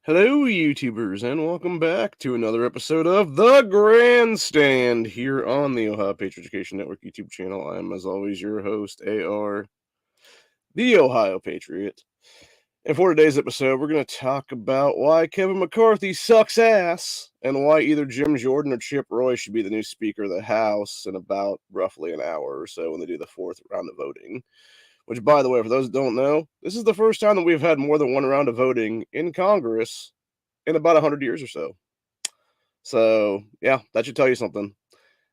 Hello, YouTubers, and welcome back to another episode of The Grandstand here on the Ohio Patriot Education Network YouTube channel. I am, as always, your host, AR, the Ohio Patriot. And for today's episode, we're going to talk about why Kevin McCarthy sucks ass and why either Jim Jordan or Chip Roy should be the new Speaker of the House in about roughly an hour or so when they do the fourth round of voting. Which, by the way, for those that don't know, this is the first time that we've had more than one round of voting in Congress in about 100 years or so. So, yeah, that should tell you something.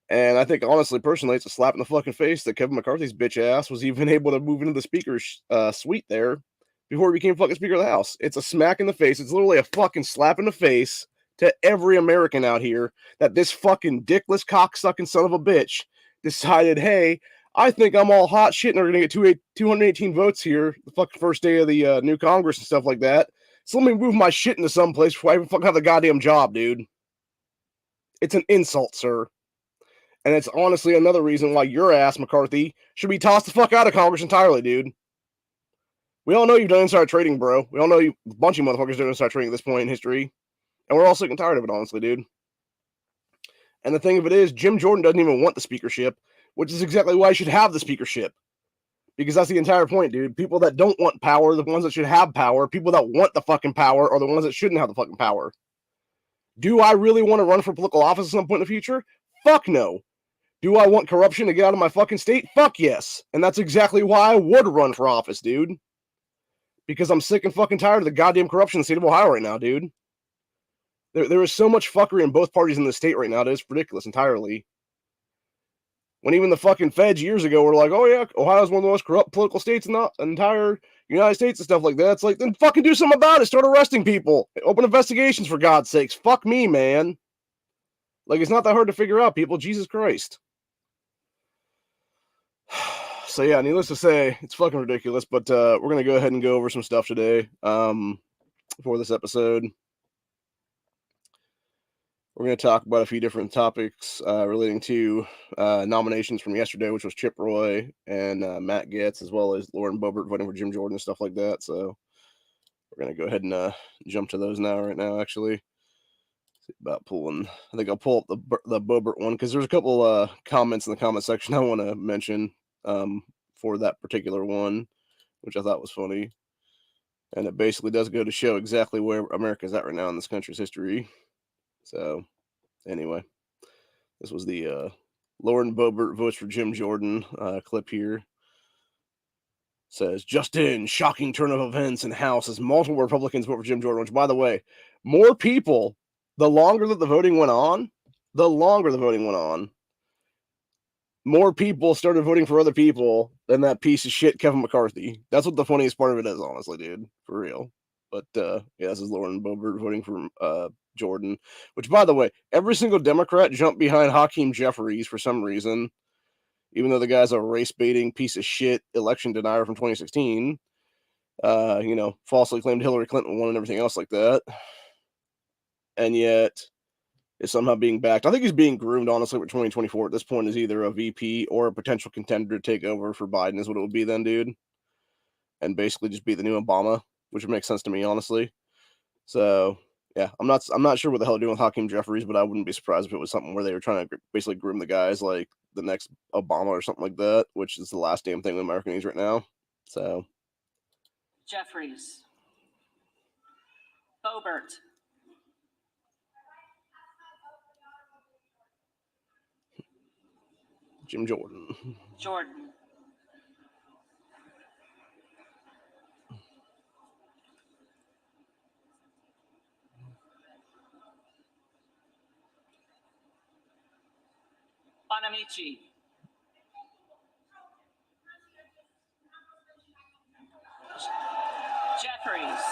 And I think, honestly, personally, it's a slap in the fucking face that Kevin McCarthy's bitch ass was even able to move into the speaker's suite there before he became fucking Speaker of the House. It's a smack in the face. It's literally a fucking slap in the face to every American out here that this fucking dickless, cocksucking son of a bitch decided, hey, I think I'm all hot shit and we're going to get 218 votes here the fucking first day of the new Congress and stuff like that. So let me move my shit into some place before I even fucking have the goddamn job, dude. It's an insult, sir. And it's honestly another reason why your ass, McCarthy, should be tossed the fuck out of Congress entirely, dude. We all know you've done insider trading, bro. We all know you, a bunch of motherfuckers doing insider trading at this point in history. And we're all sick and tired of it, honestly, dude. And the thing of it is, Jim Jordan doesn't even want the speakership, which is exactly why he should have the speakership. Because that's the entire point, dude. People that don't want power are the ones that should have power. People that want the fucking power are the ones that shouldn't have the fucking power. Do I really want to run for political office at some point in the future? Fuck no. Do I want corruption to get out of my fucking state? Fuck yes. And that's exactly why I would run for office, dude. Because I'm sick and fucking tired of the goddamn corruption in the state of Ohio right now, dude. There is so much fuckery in both parties in the state right now that it's ridiculous entirely. When even the fucking feds years ago were like, oh yeah, Ohio's one of the most corrupt political states in the entire United States and stuff like that. It's like, then fucking do something about it. Start arresting people. Open investigations, for God's sakes. Fuck me, man. Like, it's not that hard to figure out, people. Jesus Christ. So yeah, needless to say, it's fucking ridiculous, but we're going to go ahead and go over some stuff today for this episode. We're going to talk about a few different topics relating to nominations from yesterday, which was Chip Roy and Matt Gaetz, as well as Lauren Boebert voting for Jim Jordan and stuff like that. So we're going to go ahead and jump to those right now, actually. See about pulling. I think I'll pull up the Boebert one because there's a couple comments in the comment section I want to mention for that particular one, which I thought was funny. And it basically does go to show exactly where America's at right now in this country's history. So, anyway, this was the Lauren Boebert votes for Jim Jordan clip here. Says, just in, shocking turn of events in House as multiple Republicans vote for Jim Jordan, which, by the way, more people, the longer that the voting went on, more people started voting for other people than that piece of shit Kevin McCarthy. That's what the funniest part of it is, honestly, dude. For real. But yeah, this is Lauren Boebert voting for Jordan. Which, by the way, every single Democrat jumped behind Hakeem Jeffries for some reason, even though the guy's a race-baiting piece of shit election denier from 2016. Falsely claimed Hillary Clinton won and everything else like that. And yet is somehow being backed. I think he's being groomed, honestly, for 2024 at this point is either a VP or a potential contender to take over for Biden is what it would be then, dude. And basically just be the new Obama, which would make sense to me, honestly. So, yeah, I'm not sure what the hell they're doing with Hakeem Jeffries, but I wouldn't be surprised if it was something where they were trying to basically groom the guys like the next Obama or something like that, which is the last damn thing America needs right now. So, Jeffries, Boebert, Jim Jordan. Jordan, Bonamici, Jeffries,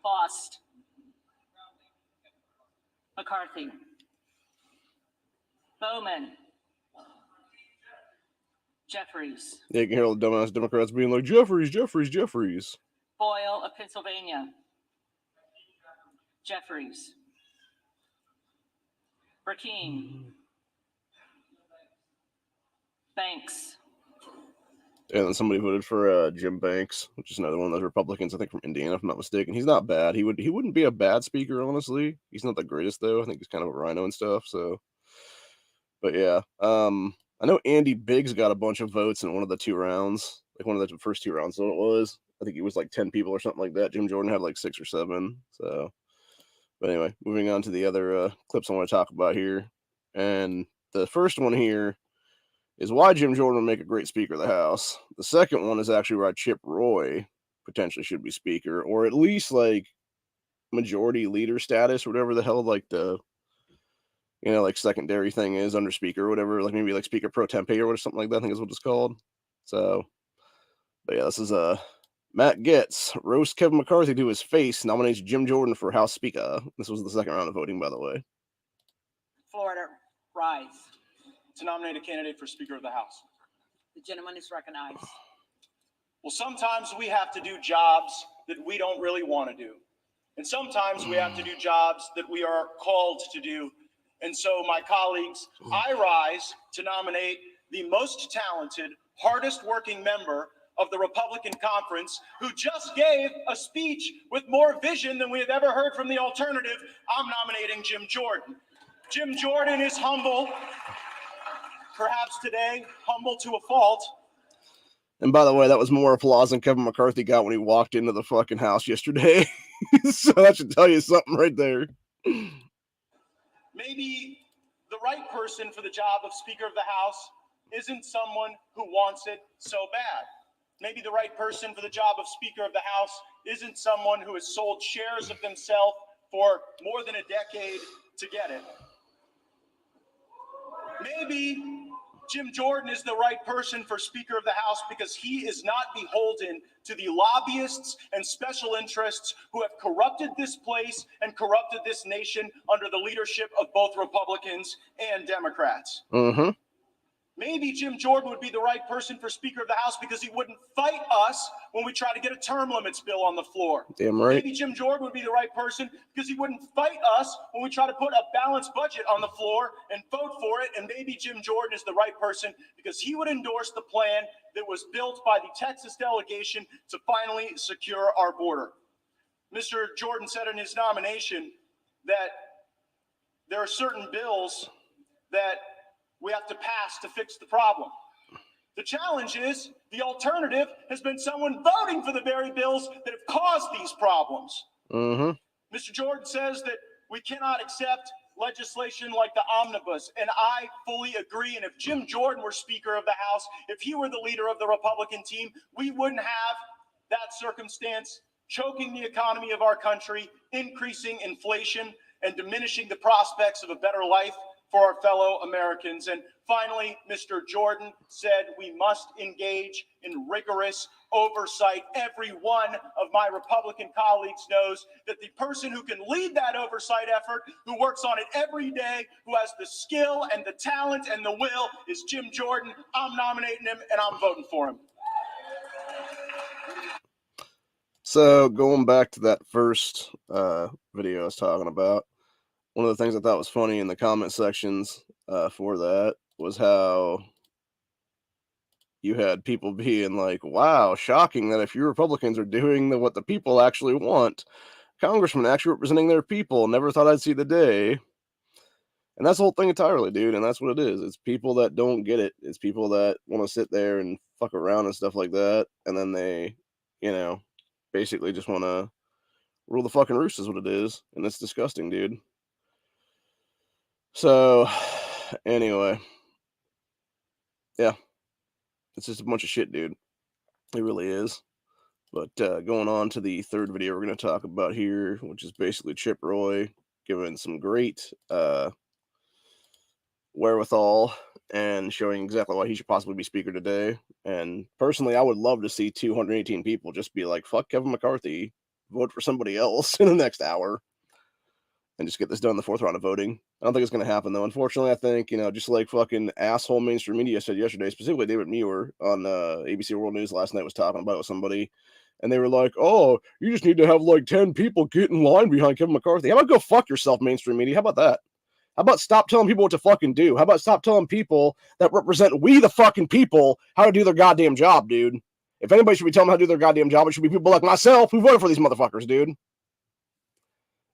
Bost, McCarthy, Bowman, Jeffries, Yeah, you can hear all the dumbass Democrats being like, Jeffries. Boyle of Pennsylvania, Jeffries, Rakeem, Banks, And then somebody voted for Jim Banks, which is another one of those Republicans, I think from Indiana, if I'm not mistaken. He's not bad. He wouldn't be a bad speaker, honestly. He's not the greatest though. I think he's kind of a rhino and stuff. So, but yeah, I know Andy Biggs got a bunch of votes in one of the 2 rounds, like one of the first 2 rounds. So it was. I think it was like 10 people or something like that. Jim Jordan had like 6 or 7. So, but anyway, moving on to the other clips I want to talk about here, and the first one here is why Jim Jordan would make a great Speaker of the House. The second one is actually why Chip Roy potentially should be Speaker, or at least like majority leader status, or whatever the hell like the like secondary thing is under Speaker or whatever, like maybe like Speaker pro tempore or something like that, I think is what it's called. So, but yeah, this is Matt Getz, roast Kevin McCarthy to his face, nominates Jim Jordan for House Speaker. This was the second round of voting, by the way. Florida, rise. To nominate a candidate for Speaker of the House. The gentleman is recognized. Well, sometimes we have to do jobs that we don't really want to do. And sometimes we have to do jobs that we are called to do. And so, my colleagues, I rise to nominate the most talented, hardest working member of the Republican Conference, who just gave a speech with more vision than we have ever heard from the alternative. I'm nominating Jim Jordan. Jim Jordan is humble. Perhaps today, humble to a fault. And by the way, that was more applause than Kevin McCarthy got when he walked into the fucking house yesterday. So that should tell you something right there. Maybe the right person for the job of Speaker of the House isn't someone who wants it so bad. Maybe the right person for the job of Speaker of the House isn't someone who has sold shares of themselves for more than a decade to get it. Maybe Jim Jordan is the right person for Speaker of the House because he is not beholden to the lobbyists and special interests who have corrupted this place and corrupted this nation under the leadership of both Republicans and Democrats. Mm-hmm. Maybe Jim Jordan would be the right person for Speaker of the House because he wouldn't fight us when we try to get a term limits bill on the floor. Damn right. Maybe Jim Jordan would be the right person because he wouldn't fight us when we try to put a balanced budget on the floor and vote for it. And maybe Jim Jordan is the right person because he would endorse the plan that was built by the Texas delegation to finally secure our border. Mr. Jordan said in his nomination that there are certain bills that we have to pass to fix the problem. The challenge is the alternative has been someone voting for the very bills that have caused these problems. Mm-hmm. Mr. Jordan says that we cannot accept legislation like the omnibus, and I fully agree. And if Jim Jordan were Speaker of the House, if he were the leader of the Republican team, we wouldn't have that circumstance choking the economy of our country, increasing inflation, and diminishing the prospects of a better life for our fellow Americans. And finally, Mr. Jordan said we must engage in rigorous oversight. Every one of my Republican colleagues knows that the person who can lead that oversight effort, who works on it every day, who has the skill and the talent and the will, is Jim Jordan. I'm nominating him and I'm voting for him. So going back to that first video I was talking about, one of the things I thought was funny in the comment sections for that was how you had people being like, wow, shocking that if you Republicans are doing what the people actually want, congressmen actually representing their people, never thought I'd see the day. And that's the whole thing entirely, dude, and that's what it is. It's people that don't get it. It's people that want to sit there and fuck around and stuff like that, and then they, basically just want to rule the fucking roost is what it is, and it's disgusting, dude. So, anyway, yeah, it's just a bunch of shit, dude. It really is. But going on to the third video we're going to talk about here, which is basically Chip Roy giving some great wherewithal and showing exactly why he should possibly be Speaker today. And personally, I would love to see 218 people just be like, fuck Kevin McCarthy, vote for somebody else in the next hour, and just get this done in the fourth round of voting. I don't think it's going to happen, though. Unfortunately, I think, just like fucking asshole mainstream media said yesterday, specifically David Muir on ABC World News last night was talking about it with somebody, and they were like, oh, you just need to have like 10 people get in line behind Kevin McCarthy. How about go fuck yourself, mainstream media? How about that? How about stop telling people what to fucking do? How about stop telling people that represent we the fucking people how to do their goddamn job, dude? If anybody should be telling them how to do their goddamn job, it should be people like myself who voted for these motherfuckers, dude.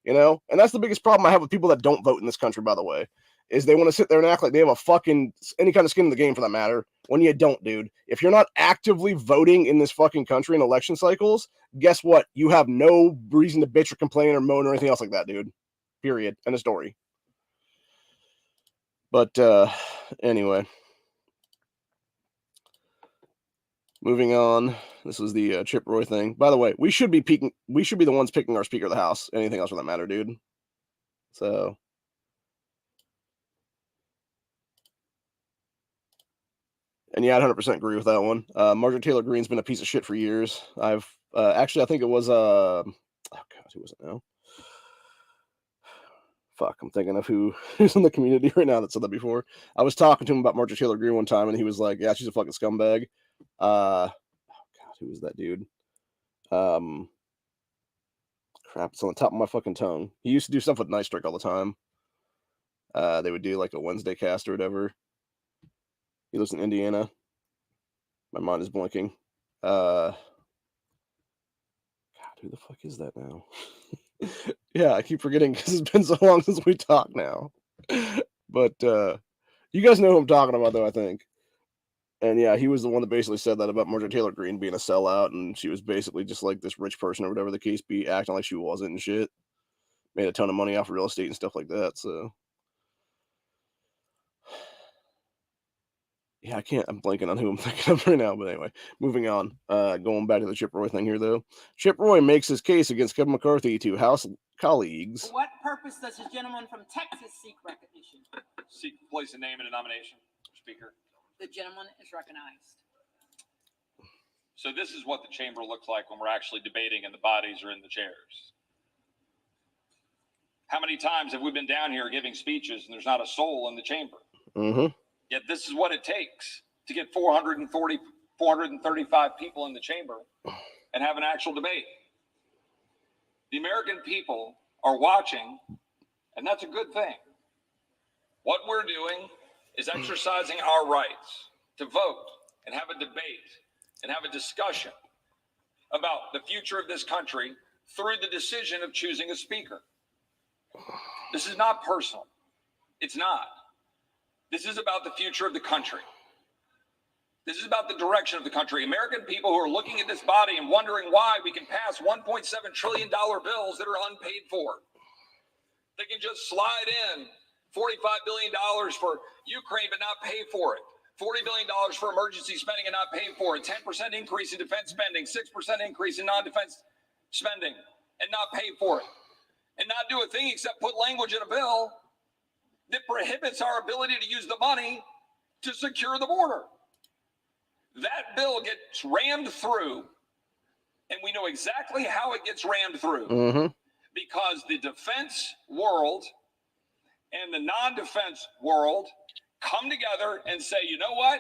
You know? And that's the biggest problem I have with people that don't vote in this country, by the way, is they want to sit there and act like they have a fucking, any kind of skin in the game for that matter, when you don't, dude. If you're not actively voting in this fucking country in election cycles, guess what? You have no reason to bitch or complain or moan or anything else like that, dude. Period. End of story. But anyway. Moving on. This was the Chip Roy thing. By the way, we should be the ones picking our Speaker of the House. Anything else for that matter, dude. So and yeah, I 100% agree with that one. Marjorie Taylor Greene's been a piece of shit for years. I've actually I think it was oh god, who was it now? Fuck, I'm thinking of who's in the community right now that said that before. I was talking to him about Marjorie Taylor Greene one time, and he was like, "Yeah, she's a fucking scumbag." Oh god, who was that dude? Crap, it's on the top of my fucking tongue. He used to do stuff with Night Strike all the time. They would do like a Wednesday cast or whatever. He lives in Indiana. My mind is blinking. God, who the fuck is that now? Yeah, I keep forgetting because it's been so long since we talked now. But you guys know who I'm talking about, though, I think. And yeah, he was the one that basically said that about Marjorie Taylor Greene being a sellout, and she was basically just like this rich person or whatever the case be, acting like she wasn't and shit. Made a ton of money off of real estate and stuff like that. So yeah, I'm blanking on who I'm thinking of right now. But anyway, moving on. Going back to the Chip Roy thing here, though. Chip Roy makes his case against Kevin McCarthy to House colleagues. For what purpose does this gentleman from Texas seek recognition? Seek to place a name in a nomination, Speaker. The gentleman is recognized. So this is what the chamber looks like when we're actually debating and the bodies are in the chairs. How many times have we been down here giving speeches and there's not a soul in the chamber? Mm-hmm. Yet this is what it takes to get 435 people in the chamber and have an actual debate. The American people are watching, and that's a good thing. What we're doing is exercising our rights to vote and have a debate and have a discussion about the future of this country through the decision of choosing a speaker. This is not personal. It's not. This is about the future of the country. This is about the direction of the country. American people who are looking at this body and wondering why we can pass $1.7 trillion bills that are unpaid for. They can just slide in $45 billion for Ukraine but not pay for it. $40 billion for emergency spending and not pay for it. 10% increase in defense spending, 6% increase in non-defense spending and not pay for it. And not do a thing except put language in a bill that prohibits our ability to use the money to secure the border. That bill gets rammed through, and we know exactly how it gets rammed through. Mm-hmm. Because the defense world and the non-defense world come together and say, you know what?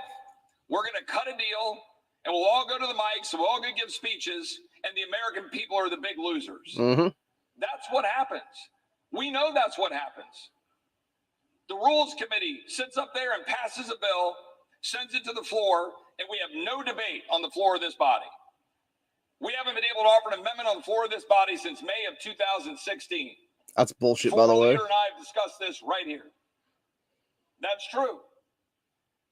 We're going to cut a deal, and we'll all go to the mics, and we're all going to give speeches, and the American people are the big losers. Mm-hmm. That's what happens. We know that's what happens. The Rules Committee sits up there and passes a bill, sends it to the floor, and we have no debate on the floor of this body. We haven't been able to offer an amendment on the floor of this body since May of 2016. That's bullshit, by the way. Leader and I have discussed this right here. That's true.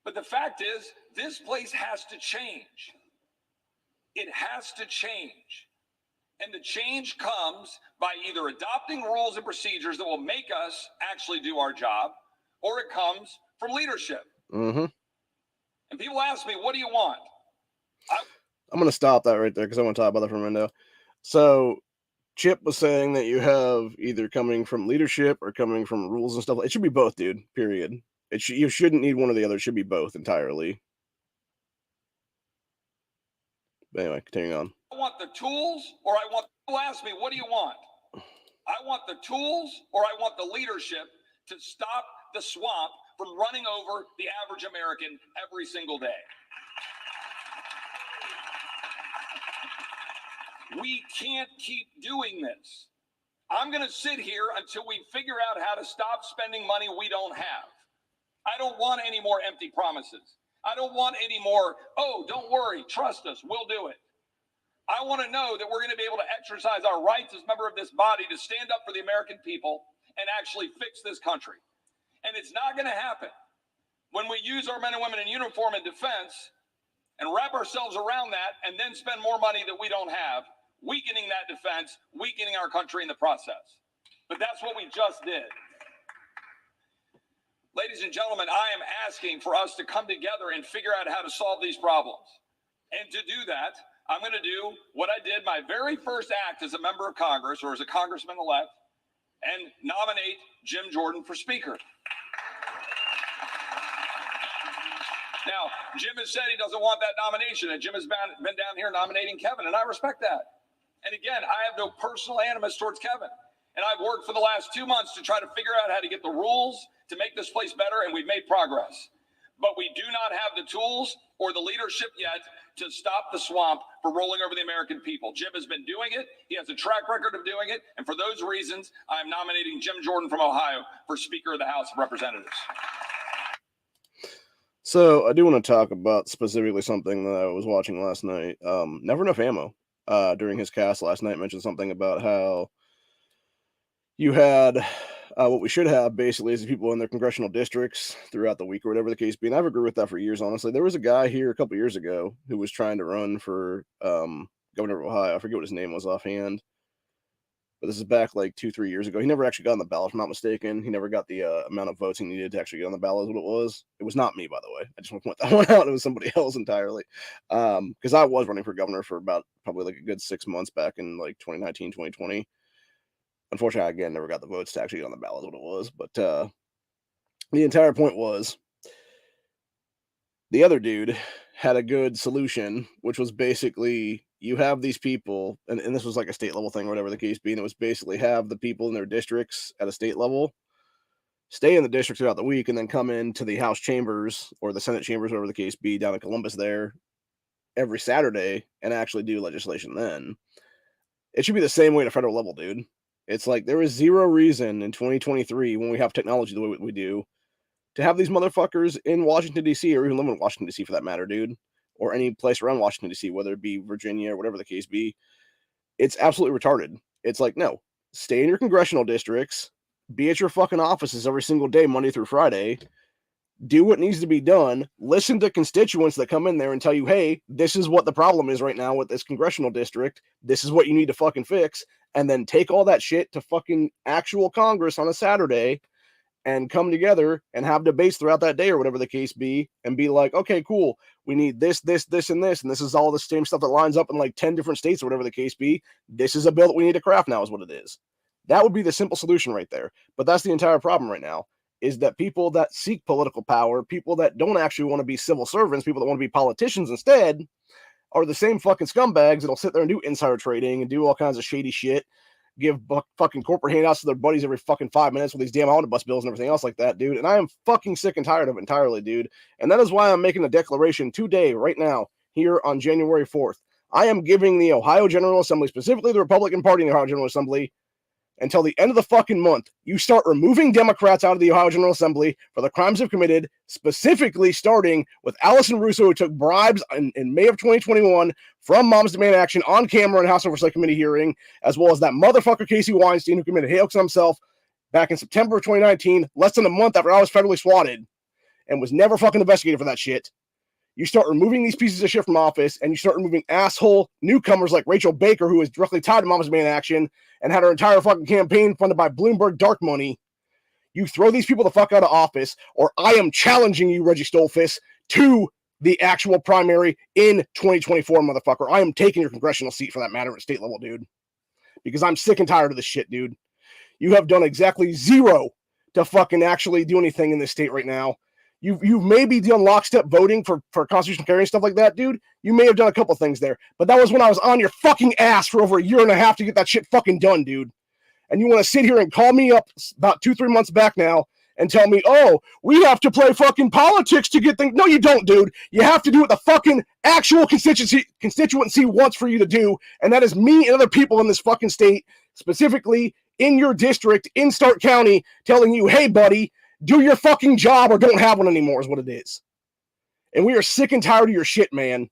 But the fact is, this place has to change. It has to change. And the change comes by either adopting rules and procedures that will make us actually do our job, or it comes from leadership. Mm-hmm. And people ask me, what do you want? I'm going to stop that right there because I want to talk about that for a minute now. So Chip was saying that you have either coming from leadership or coming from rules and stuff. It should be both, dude, period. You shouldn't need one or the other. It should be both entirely. But anyway, continuing on. I want the tools, or I want, people ask me, what do you want? I want the tools, or I want the leadership to stop the swamp from running over the average American every single day. We can't keep doing this. I'm going to sit here until we figure out how to stop spending money we don't have. I don't want any more empty promises. I don't want any more, oh, don't worry, trust us, we'll do it. I want to know that we're going to be able to exercise our rights as a member of this body to stand up for the American people and actually fix this country. And it's not going to happen when we use our men and women in uniform in defense and wrap ourselves around that and then spend more money that we don't have, weakening that defense, weakening our country in the process. But that's what we just did. Ladies and gentlemen, I am asking for us to come together and figure out how to solve these problems. And to do that, I'm going to do what I did my very first act as a member of Congress or as a congressman-elect and nominate Jim Jordan for Speaker. Now, Jim has said he doesn't want that nomination, and Jim has been down here nominating Kevin, and I respect that. And again, I have no personal animus towards Kevin. And I've worked for the last 2 months to try to figure out how to get the rules to make this place better, and we've made progress. But we do not have the tools or the leadership yet to stop the swamp for rolling over the American people. Jim has been doing it. He has a track record of doing it. And for those reasons, I'm nominating Jim Jordan from Ohio for Speaker of the House of Representatives. So I do want to talk about specifically something that I was watching last night. Never Enough Ammo, during his cast last night, mentioned something about how you had what we should have basically is people in their congressional districts throughout the week or whatever the case be. And I've agreed with that for years, honestly. There was a guy here a couple years ago who was trying to run for governor of Ohio. I forget what his name was offhand, but this is back like 2-3 years ago. He never actually got on the ballot, if I'm not mistaken. He never got the amount of votes he needed to actually get on the ballot, is what it was. It was not me, by the way. I just want to point that one out. It was somebody else entirely. Because I was running for governor for about probably like a good 6 months back in like 2019, 2020. Unfortunately, again, never got the votes to actually get on the ballot, is what it was. But the entire point was the other dude had a good solution, which was basically you have these people, and this was like a state level thing or whatever the case be, and it was basically have the people in their districts at a state level stay in the district throughout the week and then come into the House chambers or the Senate chambers, whatever the case be, down in Columbus there every Saturday and actually do legislation then. It should be the same way at a federal level, dude. It's like there is zero reason in 2023, when we have technology the way we do, to have these motherfuckers in Washington, D.C., or even live in Washington, D.C. for that matter, dude, or any place around Washington, D.C., whether it be Virginia or whatever the case be. It's absolutely retarded. It's like, no, stay in your congressional districts, be at your fucking offices every single day, Monday through Friday, do what needs to be done, listen to constituents that come in there and tell you, hey, this is what the problem is right now with this congressional district, this is what you need to fucking fix, and then take all that shit to fucking actual Congress on a Saturday and come together and have debates throughout that day or whatever the case be, and be like, okay, cool, we need this, this, this, and this, and this is all the same stuff that lines up in like 10 different states or whatever the case be. This is a bill that we need to craft now is what it is. That would be the simple solution right there. But that's the entire problem right now, is that people that seek political power, people that don't actually want to be civil servants, people that want to be politicians instead, are the same fucking scumbags that'll sit there and do insider trading and do all kinds of shady shit, give fucking corporate handouts to their buddies every fucking 5 minutes with these damn omnibus bills and everything else like that, dude. And I am fucking sick and tired of it entirely, dude. And that is why I'm making a declaration today, right now, here on January 4th. I am giving the Ohio General Assembly, specifically the Republican Party in the Ohio General Assembly, until the end of the fucking month, you start removing Democrats out of the Ohio General Assembly for the crimes they've committed, specifically starting with Allison Russo, who took bribes in May of 2021 from Moms Demand Action on camera in House Oversight Committee hearing, as well as that motherfucker Casey Weinstein, who committed hate on himself back in September of 2019, less than a month after I was federally swatted, and was never fucking investigated for that shit. You start removing these pieces of shit from office, and you start removing asshole newcomers like Rachel Baker, who is directly tied to Moms Demand Action and had her entire fucking campaign funded by Bloomberg dark money. You throw these people the fuck out of office, or I am challenging you, Reggie Stolfus, to the actual primary in 2024, motherfucker. I am taking your congressional seat for that matter at state level, dude. Because I'm sick and tired of this shit, dude. You have done exactly zero to fucking actually do anything in this state right now. You maybe done lockstep voting for constitutional carry and stuff like that, dude. You may have done a couple things there, but that was when I was on your fucking ass for over a year and a half to get that shit fucking done, dude. And you want to sit here and call me up about 2-3 months back now and tell me, oh, we have to play fucking politics to get things. No, you don't, dude. You have to do what the fucking actual constituency wants for you to do, and that is me and other people in this fucking state, specifically in your district in Stark County telling you, hey, buddy, do your fucking job or don't have one anymore is what it is. And we are sick and tired of your shit, man.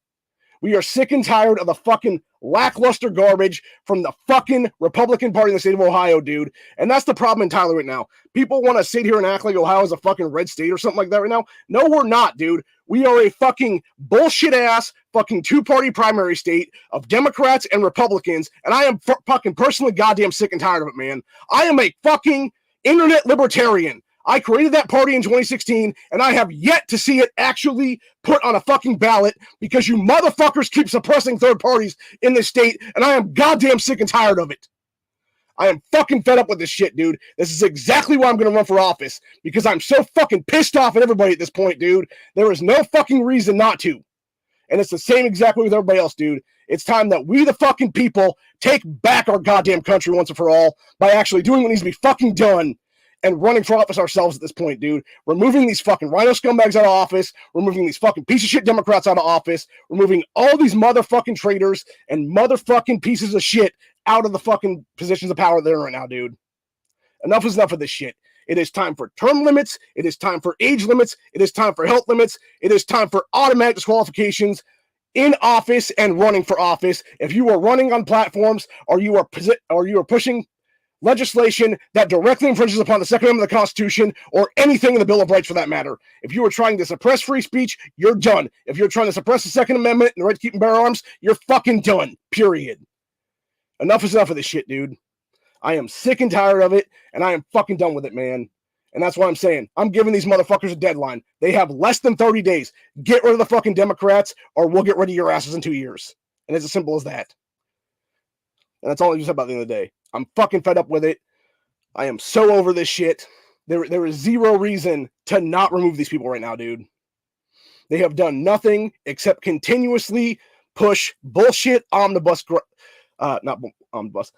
We are sick and tired of the fucking lackluster garbage from the fucking Republican Party in the state of Ohio, dude. And that's the problem in Tyler right now. People want to sit here and act like Ohio is a fucking red state or something like that right now. No, we're not, dude. We are a fucking bullshit-ass fucking two-party primary state of Democrats and Republicans, and I am fucking personally goddamn sick and tired of it, man. I am a fucking internet libertarian. I created that party in 2016, and I have yet to see it actually put on a fucking ballot because you motherfuckers keep suppressing third parties in this state, and I am goddamn sick and tired of it. I am fucking fed up with this shit, dude. This is exactly why I'm going to run for office, because I'm so fucking pissed off at everybody at this point, dude. There is no fucking reason not to. And it's the same exact way with everybody else, dude. It's time that we, the fucking people, take back our goddamn country once and for all by actually doing what needs to be fucking done. And running for office ourselves at this point, dude. Removing these fucking rhino scumbags out of office. Removing these fucking piece of shit Democrats out of office. Removing all these motherfucking traitors and motherfucking pieces of shit out of the fucking positions of power they're in right now, dude. Enough is enough of this shit. It is time for term limits. It is time for age limits. It is time for health limits. It is time for automatic disqualifications in office and running for office. If you are running on platforms or you are pushing legislation that directly infringes upon the Second Amendment of the Constitution or anything in the Bill of Rights for that matter. If you are trying to suppress free speech, you're done. If you're trying to suppress the Second Amendment and the right to keep and bear arms, you're fucking done. Period. Enough is enough of this shit, dude. I am sick and tired of it, and I am fucking done with it, man. And that's what I'm saying. I'm giving these motherfuckers a deadline. They have less than 30 days. Get rid of the fucking Democrats, or we'll get rid of your asses in 2 years. And it's as simple as that. And that's all I just said about the end of the day. I'm fucking fed up with it. I am so over this shit. There is zero reason to not remove these people right now, dude. They have done nothing except continuously push bullshit omnibus, not omnibus.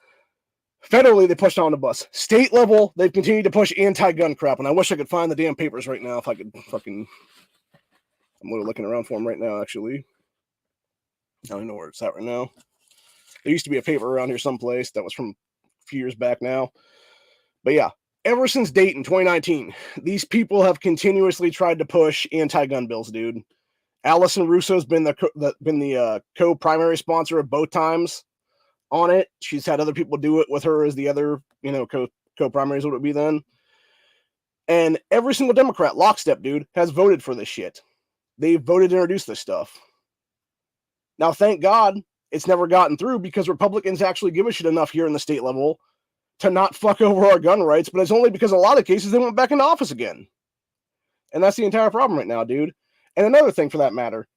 Federally, they pushed omnibus. State level, they've continued to push anti-gun crap, and I wish I could find the damn papers right now if I could fucking... I'm literally looking around for them right now, actually. I don't know where it's at right now. There used to be a paper around here someplace that was from a few years back now. But yeah, ever since Dayton 2019, these people have continuously tried to push anti-gun bills, dude. Allison Russo's been the co-primary sponsor of both times on it. She's had other people do it with her as the other, co-primaries would it be then. And every single Democrat, lockstep, dude, has voted for this shit. They've voted to introduce this stuff. Now, thank God, it's never gotten through because Republicans actually give a shit enough here in the state level to not fuck over our gun rights, but it's only because in a lot of cases they went back into office again. And that's the entire problem right now, dude. And another thing for that matter,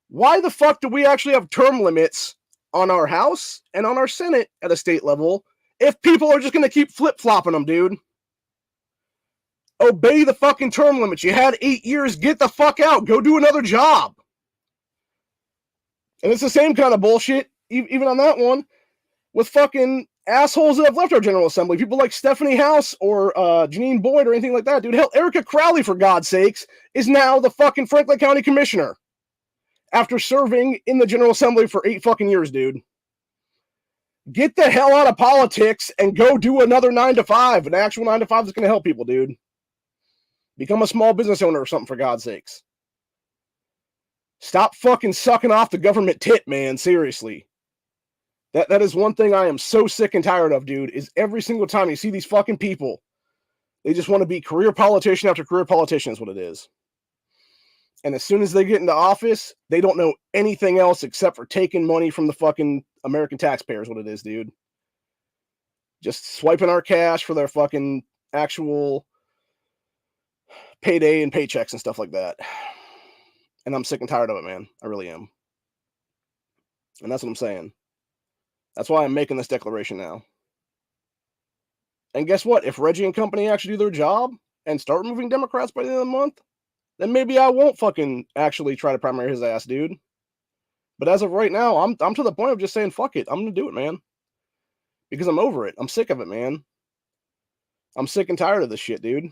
why the fuck do we actually have term limits on our House and on our Senate at a state level if people are just going to keep flip-flopping them, dude? Obey the fucking term limits. You had 8 years, get the fuck out. Go do another job. And it's the same kind of bullshit, even on that one, with fucking assholes that have left our General Assembly. People like Stephanie House or Janine Boyd or anything like that, dude. Hell, Erica Crowley, for God's sakes, is now the fucking Franklin County Commissioner after serving in the General Assembly for 8 fucking years, dude. Get the hell out of politics and go do another 9-to-5, an actual 9-to-5 that's going to help people, dude. Become a small business owner or something, for God's sakes. Stop fucking sucking off the government tit, man. Seriously. That is one thing I am so sick and tired of, dude, is every single time you see these fucking people, they just want to be career politician after career politician is what it is. And as soon as they get into office, they don't know anything else except for taking money from the fucking American taxpayers, what it is, dude. Just swiping our cash for their fucking actual payday and paychecks and stuff like that. And I'm sick and tired of it, man. I really am. And that's what I'm saying. That's why I'm making this declaration now. And guess what? If Reggie and company actually do their job and start removing Democrats by the end of the month, then maybe I won't fucking actually try to primary his ass, dude. But as of right now, I'm to the point of just saying, fuck it. I'm going to do it, man. Because I'm over it. I'm sick of it, man. I'm sick and tired of this shit, dude.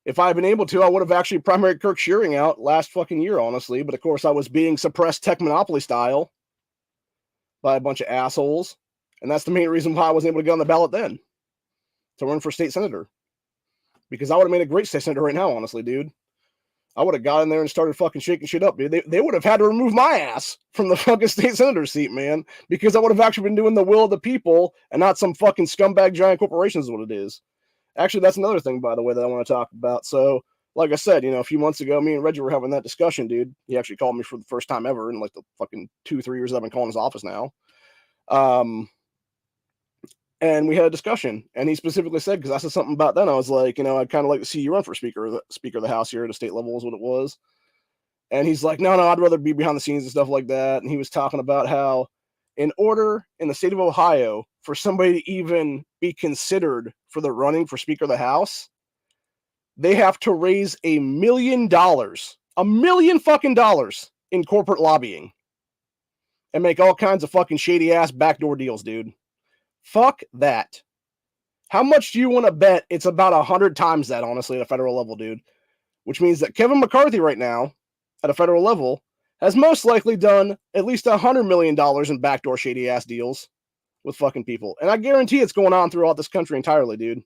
If I had been able to, I would have actually primaried Kirk Shearing out last fucking year, honestly. But of course, I was being suppressed tech monopoly style by a bunch of assholes. And that's the main reason why I wasn't able to get on the ballot then, to run for state senator. Because I would have made a great state senator right now, honestly, dude. I would have got in there and started fucking shaking shit up, dude. They would have had to remove my ass from the fucking state senator seat, man. Because I would have actually been doing the will of the people and not some fucking scumbag giant corporation is what it is. Actually, that's another thing, by the way, that I want to talk about. So, like I said, a few months ago, me and Reggie were having that discussion, dude. He actually called me for the first time ever in like the fucking 2-3 years that I've been calling his office now. And we had a discussion, and he specifically said, because I said something about then, I was like, I'd kind of like to see you run for speaker of the House here at a state level is what it was. And he's like, no, I'd rather be behind the scenes and stuff like that. And he was talking about how in order in the state of Ohio for somebody to even be considered for the running for Speaker of the House, they have to raise $1 million, $1 million fucking dollars in corporate lobbying and make all kinds of fucking shady ass backdoor deals, dude. Fuck that. How much do you want to bet? It's about 100 times that, honestly, at a federal level, dude. Which means that Kevin McCarthy right now, at a federal level, has most likely done at least $100 million in backdoor shady ass deals with fucking people. And I guarantee it's going on throughout this country entirely, dude.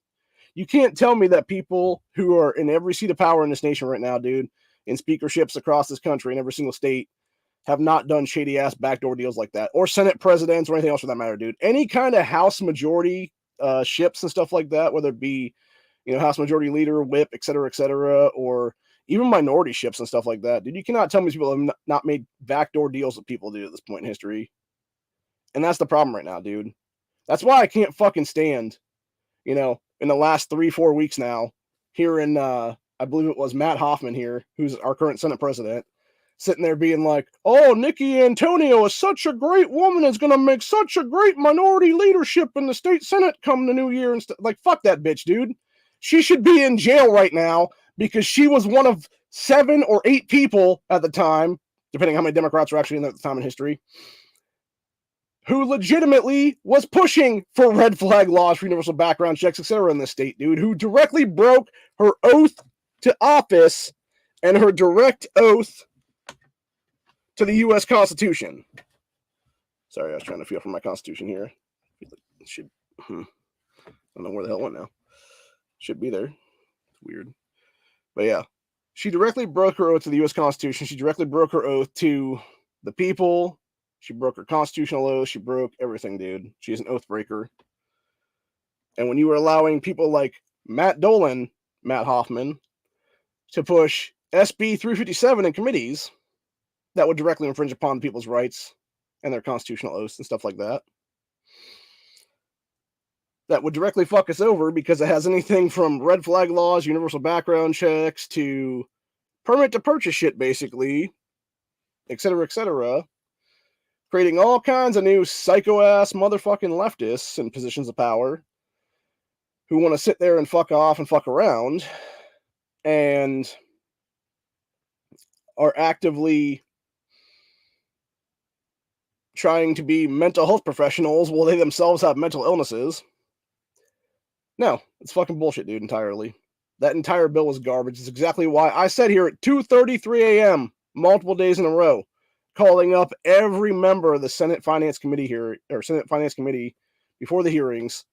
You can't tell me that people who are in every seat of power in this nation right now, dude, in speakerships across this country in every single state, have not done shady ass backdoor deals like that, or Senate presidents or anything else for that matter, dude. Any kind of House majority ships and stuff like that, whether it be, House majority leader, whip, et cetera, or even minority ships and stuff like that, dude. You cannot tell me people have not made backdoor deals with people, dude, at this point in history. And that's the problem right now, dude. That's why I can't fucking stand, in the last 3-4 weeks now, here in, I believe it was Matt Hoffman here, who's our current Senate president, sitting there being like, oh, Nikki Antonio is such a great woman, is going to make such a great minority leadership in the state Senate come the new year. And like, fuck that bitch, dude. She should be in jail right now because she was one of 7 or 8 people at the time, depending on how many Democrats were actually in there at the time in history, who legitimately was pushing for red flag laws for universal background checks, etc. in this state, dude, who directly broke her oath to office and her direct oath to the U.S. Constitution. Sorry, I was trying to feel for my Constitution here. It should, I don't know where the hell it went now. Should be there. It's weird. But yeah, she directly broke her oath to the U.S. Constitution. She directly broke her oath to the people. She broke her constitutional oath. She broke everything, dude. She's an oath breaker. And when you were allowing people like Matt Dolan, Matt Hoffman, to push SB 357 in committees that would directly infringe upon people's rights and their constitutional oaths and stuff like that, that would directly fuck us over because it has anything from red flag laws, universal background checks, to permit to purchase shit, basically, et cetera, creating all kinds of new psycho-ass motherfucking leftists in positions of power who want to sit there and fuck off and fuck around and are actively trying to be mental health professionals while they themselves have mental illnesses. No, it's fucking bullshit, dude, entirely. That entire bill is garbage. It's exactly why I said here at 2:33 a.m., multiple days in a row, calling up every member of the Senate Finance Committee here, or Senate Finance Committee before the hearings,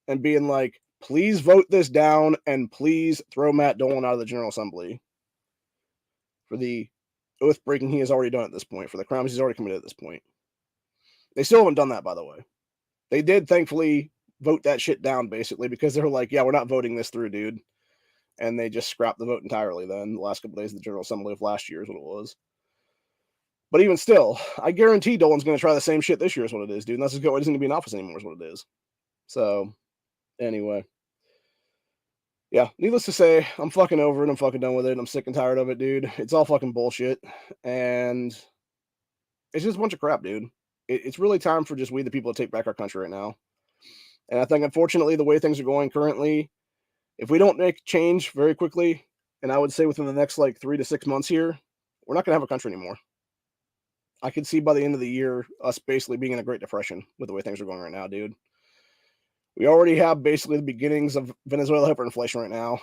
and being like, please vote this down and please throw Matt Dolan out of the General Assembly for the oath breaking he has already done at this point, for the crimes he's already committed at this point. They still haven't done that, by the way. They did, thankfully, vote that shit down, basically, because they were like, yeah, we're not voting this through, dude. And they just scrapped the vote entirely then, the last couple days of the General Assembly of last year is what it was. But even still, I guarantee Dolan's going to try the same shit this year is what it is, dude. And that's just why he doesn't need to be in office anymore is what it is. So, anyway. Yeah, needless to say, I'm fucking over it. I'm fucking done with it. I'm sick and tired of it, dude. It's all fucking bullshit. And it's just a bunch of crap, dude. It's really time for just we the people to take back our country right now. And I think, unfortunately, the way things are going currently, if we don't make change very quickly, and I would say within the next, 3 to 6 months here, we're not going to have a country anymore. I could see by the end of the year us basically being in a Great Depression with the way things are going right now, dude. We already have basically the beginnings of Venezuela hyperinflation right now.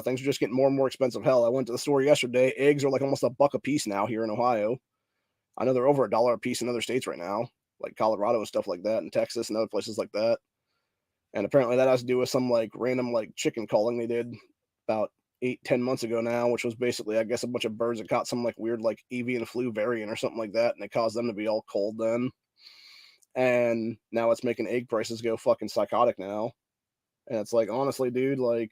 Things are just getting more and more expensive. Hell, I went to the store yesterday. Eggs are like almost $1 a piece now here in Ohio. I know they're over $1 a piece in other states right now. like Colorado and stuff like that, and Texas and other places like that. And apparently that has to do with some like random like chicken calling they did about 8-10 months ago now, which was basically, I guess, a bunch of birds that caught some like weird like avian flu variant or something like that, and it caused them to be all cold then. And now it's making egg prices go fucking psychotic now. And it's like, honestly, dude, like,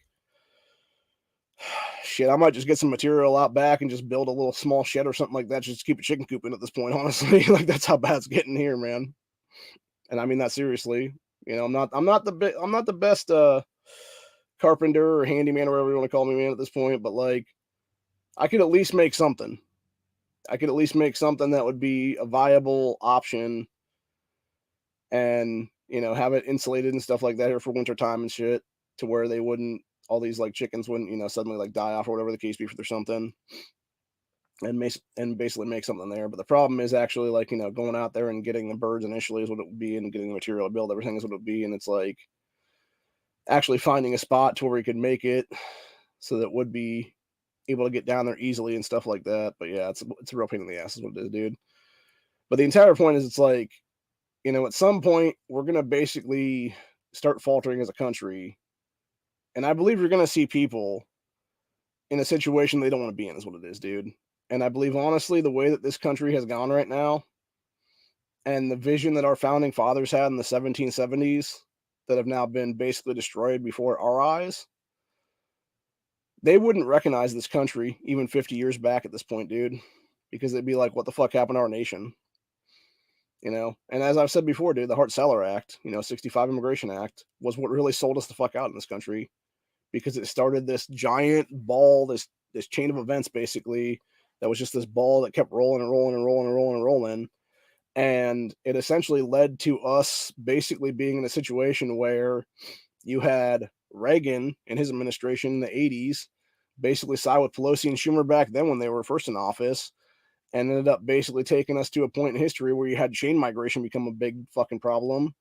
shit, I might just get some material out back and just build a little small shed or something like that, just to keep a chicken coop in at this point, honestly. Like, that's how bad it's getting here, man. And I mean that seriously. You know, I'm not the best carpenter or handyman or whatever you want to call me, man, at this point, but like, I could at least make something. I could at least make something that would be a viable option, and, you know, have it insulated and stuff like that here for winter time and shit, to where they wouldn't, all these like chickens wouldn't, you know, suddenly like die off or whatever the case be for something, and basically make something there. But the problem is actually, like, you know, going out there and getting the birds initially is what it would be, and getting the material to build everything is what it would be. And it's like actually finding a spot to where we could make it so that it would be able to get down there easily and stuff like that. But yeah, it's a real pain in the ass is what it is, dude. But the entire point is, it's like, you know, at some point we're going to basically start faltering as a country. And I believe you're going to see people in a situation they don't want to be in is what it is, dude. And I believe, honestly, the way that this country has gone right now, and the vision that our founding fathers had in the 1770s that have now been basically destroyed before our eyes, they wouldn't recognize this country even 50 years back at this point, dude, because they'd be like, what the fuck happened to our nation? You know, and as I've said before, dude, the Hart-Celler Act, you know, 65 Immigration Act, was what really sold us the fuck out in this country, because it started this giant ball, this chain of events, basically, that was just this ball that kept rolling and rolling and rolling and rolling and rolling. And it essentially led to us basically being in a situation where you had Reagan and his administration in the 80s basically side with Pelosi and Schumer back then when they were first in office, and ended up basically taking us to a point in history where you had chain migration become a big fucking problem.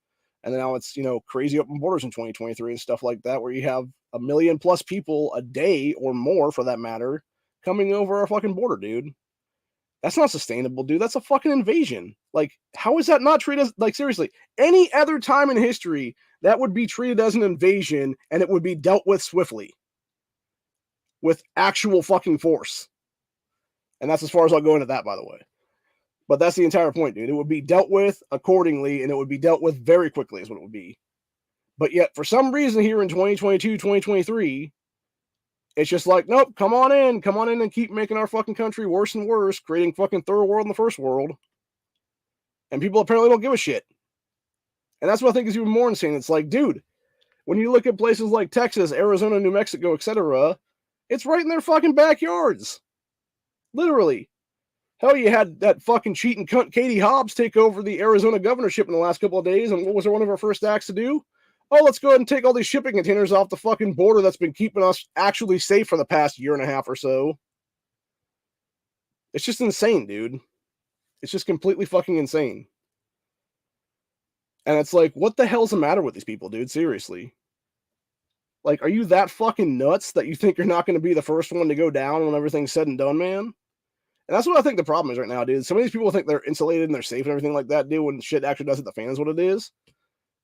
And then now it's, you know, crazy open borders in 2023 and stuff like that, where you have 1 million plus people a day or more, for that matter, coming over our fucking border, dude. That's not sustainable, dude. That's a fucking invasion. Like, how is that not treated as, like, seriously, any other time in history, that would be treated as an invasion, and it would be dealt with swiftly, with actual fucking force. And that's as far as I'll go into that, by the way. But that's the entire point, dude. It would be dealt with accordingly, and it would be dealt with very quickly is what it would be. But yet, for some reason here in 2022, 2023, it's just like, nope, come on in and keep making our fucking country worse and worse, creating fucking third world in the first world. And people apparently don't give a shit. And that's what I think is even more insane. It's like, dude, when you look at places like Texas, Arizona, New Mexico, etc., it's right in their fucking backyards. Literally. Hell, you had that fucking cheating cunt Katie Hobbs take over the Arizona governorship in the last couple of days, and what was one of her first acts to do? Oh, let's go ahead and take all these shipping containers off the fucking border that's been keeping us actually safe for the past year and a half or so. It's just insane, dude. It's just completely fucking insane. And it's like, what the hell's the matter with these people, dude? Seriously. Like, are you that fucking nuts that you think you're not going to be the first one to go down when everything's said and done, man? And that's what I think the problem is right now, dude. Some of these people think they're insulated and they're safe and everything like that, dude, when shit actually does hit the fan is what it is.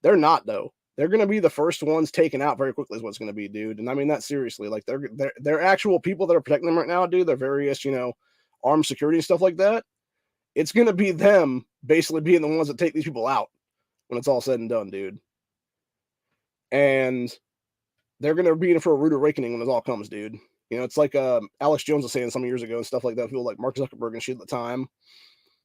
They're not, though. They're going to be the first ones taken out very quickly is what it's going to be, dude. And I mean that seriously. Like, they're actual people that are protecting them right now, dude. They're various, you know, armed security and stuff like that. It's going to be them basically being the ones that take these people out when it's all said and done, dude. And they're going to be in for a rude awakening when it all comes, dude. You know, it's like Alex Jones was saying some years ago and stuff like that. People like Mark Zuckerberg and shit at the time,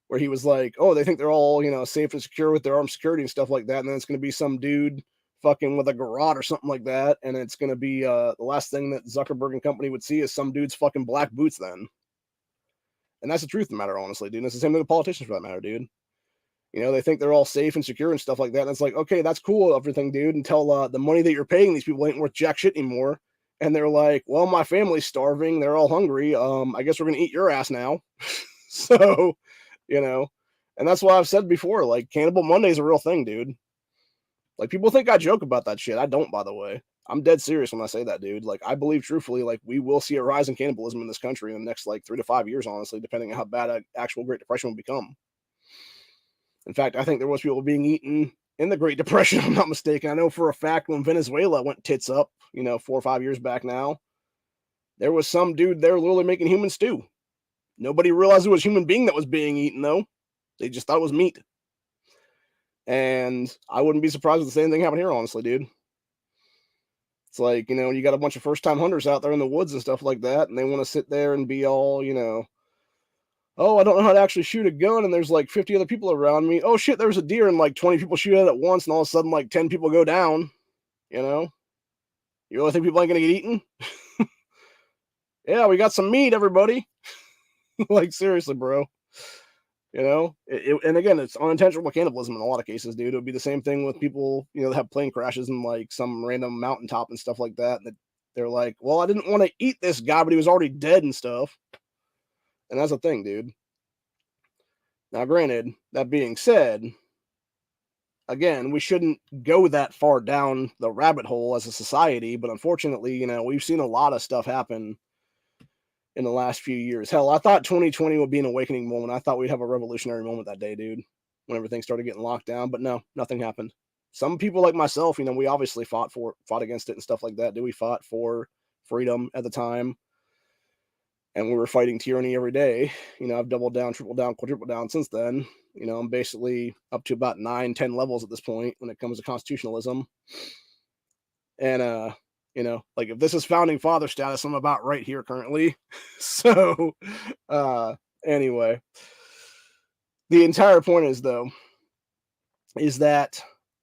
where he was like, oh, they think they're all, you know, safe and secure with their armed security and stuff like that. And then it's going to be some dude fucking with a garrote or something like that. And it's going to be the last thing that Zuckerberg and company would see is some dude's fucking black boots then. And that's the truth of the matter, honestly, dude. And it's the same thing with politicians for that matter, dude. You know, they think they're all safe and secure and stuff like that. And it's like, okay, that's cool, everything, dude, until the money that you're paying these people ain't worth jack shit anymore. And they're like, well, my family's starving. They're all hungry. I guess we're going to eat your ass now. So, you know, and that's why I've said before, like, Cannibal Monday is a real thing, dude. Like, people think I joke about that shit. I don't, by the way. I'm dead serious when I say that, dude. Like, I believe truthfully, like, we will see a rise in cannibalism in this country in the next, like, 3 to 5 years, honestly, depending on how bad an actual Great Depression will become. In fact, I think there was people being eaten in the Great Depression, if I'm not mistaken. I know for a fact when Venezuela went tits up, 4 or 5 years back now, there was some dude there literally making human stew. Nobody realized it was a human being that was being eaten, though. They just thought it was meat. And I wouldn't be surprised if the same thing happened here, honestly, dude. It's like, you got a bunch of first-time hunters out there in the woods and stuff like that, and they want to sit there and be all, oh, I don't know how to actually shoot a gun, and there's like 50 other people around me. Oh, shit, there's a deer, and like 20 people shoot at it at once, and all of a sudden, like 10 people go down, You really think people ain't going to get eaten? Yeah, we got some meat, everybody. Like, seriously, bro. And again, it's unintentional cannibalism in a lot of cases, dude. It would be the same thing with people, that have plane crashes and like some random mountaintop and stuff like that. And they're like, well, I didn't want to eat this guy, but he was already dead and stuff. And that's the thing, dude. Now, granted, that being said, again, we shouldn't go that far down the rabbit hole as a society. But unfortunately, we've seen a lot of stuff happen in the last few years. Hell, I thought 2020 would be an awakening moment. I thought we'd have a revolutionary moment that day, dude, when everything started getting locked down. But no, nothing happened. Some people like myself, we obviously fought against it and stuff like that. Dude, we fought for freedom at the time. And we were fighting tyranny every day. I've doubled down, tripled down, quadrupled down since then. I'm basically up to about 9, 10 levels at this point when it comes to constitutionalism. And, like if this is founding father status, I'm about right here currently. So, anyway, the entire point is that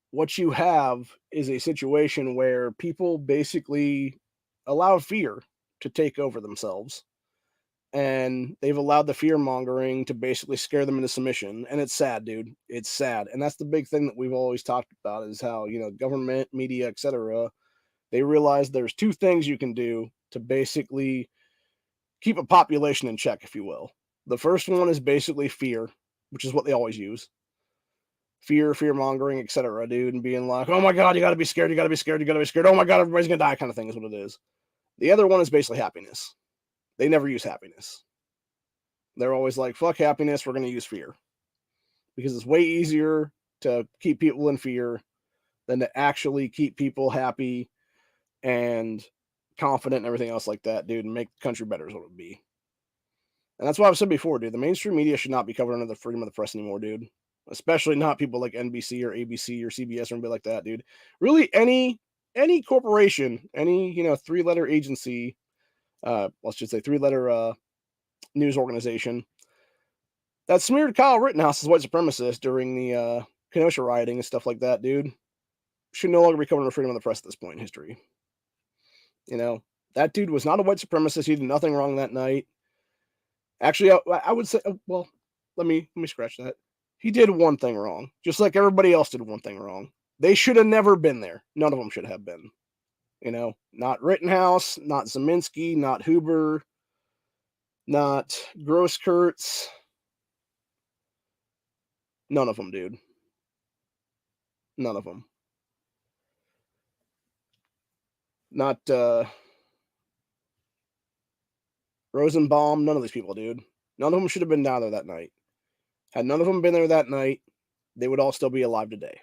what you have is a situation where people basically allow fear to take over themselves. And they've allowed the fear mongering to basically scare them into submission. And it's sad, dude. It's sad. And that's the big thing that we've always talked about is how, government, media, etc., they realize there's 2 things you can do to basically keep a population in check, if you will. The first one is basically fear, which is what they always use. Fear mongering, etc., dude, and being like, oh my God, you gotta be scared, you gotta be scared, you gotta be scared. Oh my God, everybody's gonna die kind of thing is what it is. The other one is basically happiness. They never use happiness. They're always like, fuck happiness, we're gonna use fear. Because it's way easier to keep people in fear than to actually keep people happy and confident and everything else like that, dude, and make the country better is what it would be. And that's what I've said before, dude. The mainstream media should not be covered under the freedom of the press anymore, dude. Especially not people like NBC or ABC or CBS or anybody like that, dude. Really, any corporation, any 3-letter agency, let's just say 3-letter news organization that smeared Kyle Rittenhouse as white supremacist during the Kenosha rioting and stuff like that, dude, should no longer be covered under freedom of the press at this point in history. That dude was not a white supremacist. He did nothing wrong that night. Actually, I would say, well, let me scratch that. He did one thing wrong, just like everybody else did one thing wrong. They should have never been there. None of them should have been. Not Rittenhouse, not Zeminski, not Huber, not Grosskreutz. None of them, dude. None of them. Not Rosenbaum, none of these people, dude. None of them should have been down there that night. Had none of them been there that night, they would all still be alive today.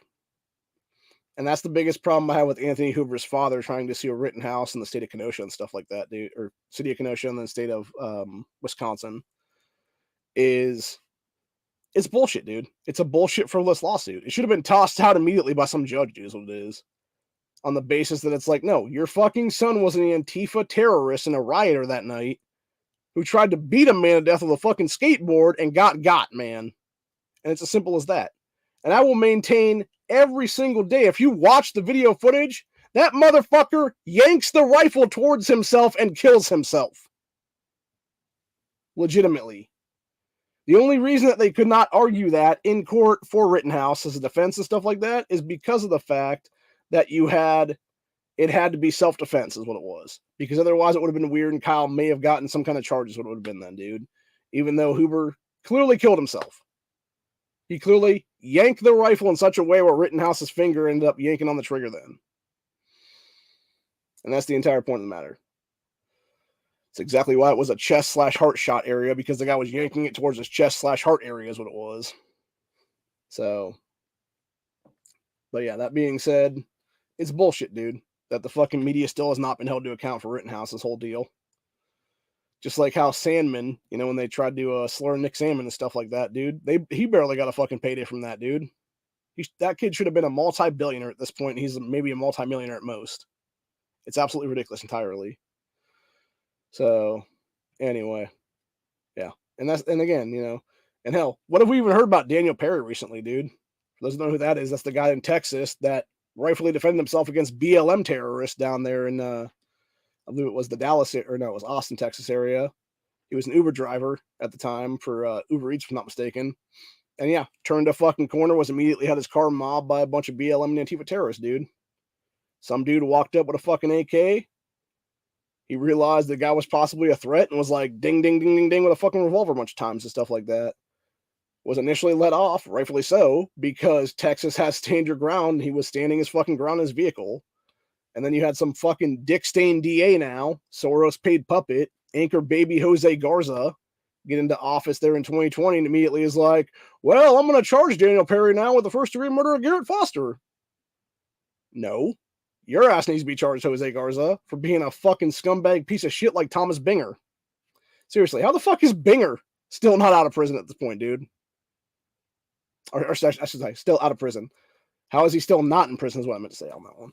And that's the biggest problem I have with Anthony Hoover's father trying to sue Rittenhouse in the state of Kenosha and stuff like that, dude, or city of Kenosha and the state of Wisconsin, is it's bullshit, dude. It's a bullshit frivolous lawsuit. It should have been tossed out immediately by some judge, dude, is what it is. On the basis that it's like, no, your fucking son was an Antifa terrorist and a rioter that night who tried to beat a man to death with a fucking skateboard and got, man. And it's as simple as that. And I will maintain every single day, if you watch the video footage, that motherfucker yanks the rifle towards himself and kills himself. Legitimately. The only reason that they could not argue that in court for Rittenhouse as a defense and stuff like that is because of the fact that it had to be self-defense is what it was. Because otherwise it would have been weird and Kyle may have gotten some kind of charges what it would have been then, dude. Even though Huber clearly killed himself. He clearly yanked the rifle in such a way where Rittenhouse's finger ended up yanking on the trigger then. And that's the entire point of the matter. It's exactly why it was a chest/heart shot area, because the guy was yanking it towards his chest/heart area is what it was. So, but yeah, that being said, it's bullshit, dude, that the fucking media still has not been held to account for Rittenhouse, this whole deal. Just like how Sandman, when they tried to slur Nick Salmon and stuff like that, dude, he barely got a fucking payday from that, dude. That kid should have been a multi-billionaire at this point. He's maybe a multi-millionaire at most. It's absolutely ridiculous entirely. So, anyway, yeah. And again, and hell, what have we even heard about Daniel Perry recently, dude? For those who don't know who that is, that's the guy in Texas that rightfully defended himself against BLM terrorists down there in, I believe it was it was Austin, Texas area. He was an Uber driver at the time for Uber Eats, if I'm not mistaken. And yeah, turned a fucking corner, was immediately had his car mobbed by a bunch of BLM and Antifa terrorists, dude. Some dude walked up with a fucking AK. He realized the guy was possibly a threat and was like, ding, ding, ding, ding, ding, with a fucking revolver a bunch of times and stuff like that. Was initially let off, rightfully so, because Texas has stand your ground. He was standing his fucking ground in his vehicle. And then you had some fucking dick-stained DA now, Soros paid puppet, anchor baby Jose Garza, get into office there in 2020 and immediately is like, well, I'm going to charge Daniel Perry now with the first-degree murder of Garrett Foster. No. Your ass needs to be charged, Jose Garza, for being a fucking scumbag piece of shit like Thomas Binger. Seriously, how the fuck is Binger still not out of prison at this point, dude? Or I should say, still out of prison. How is he still not in prison is what I meant to say on that one.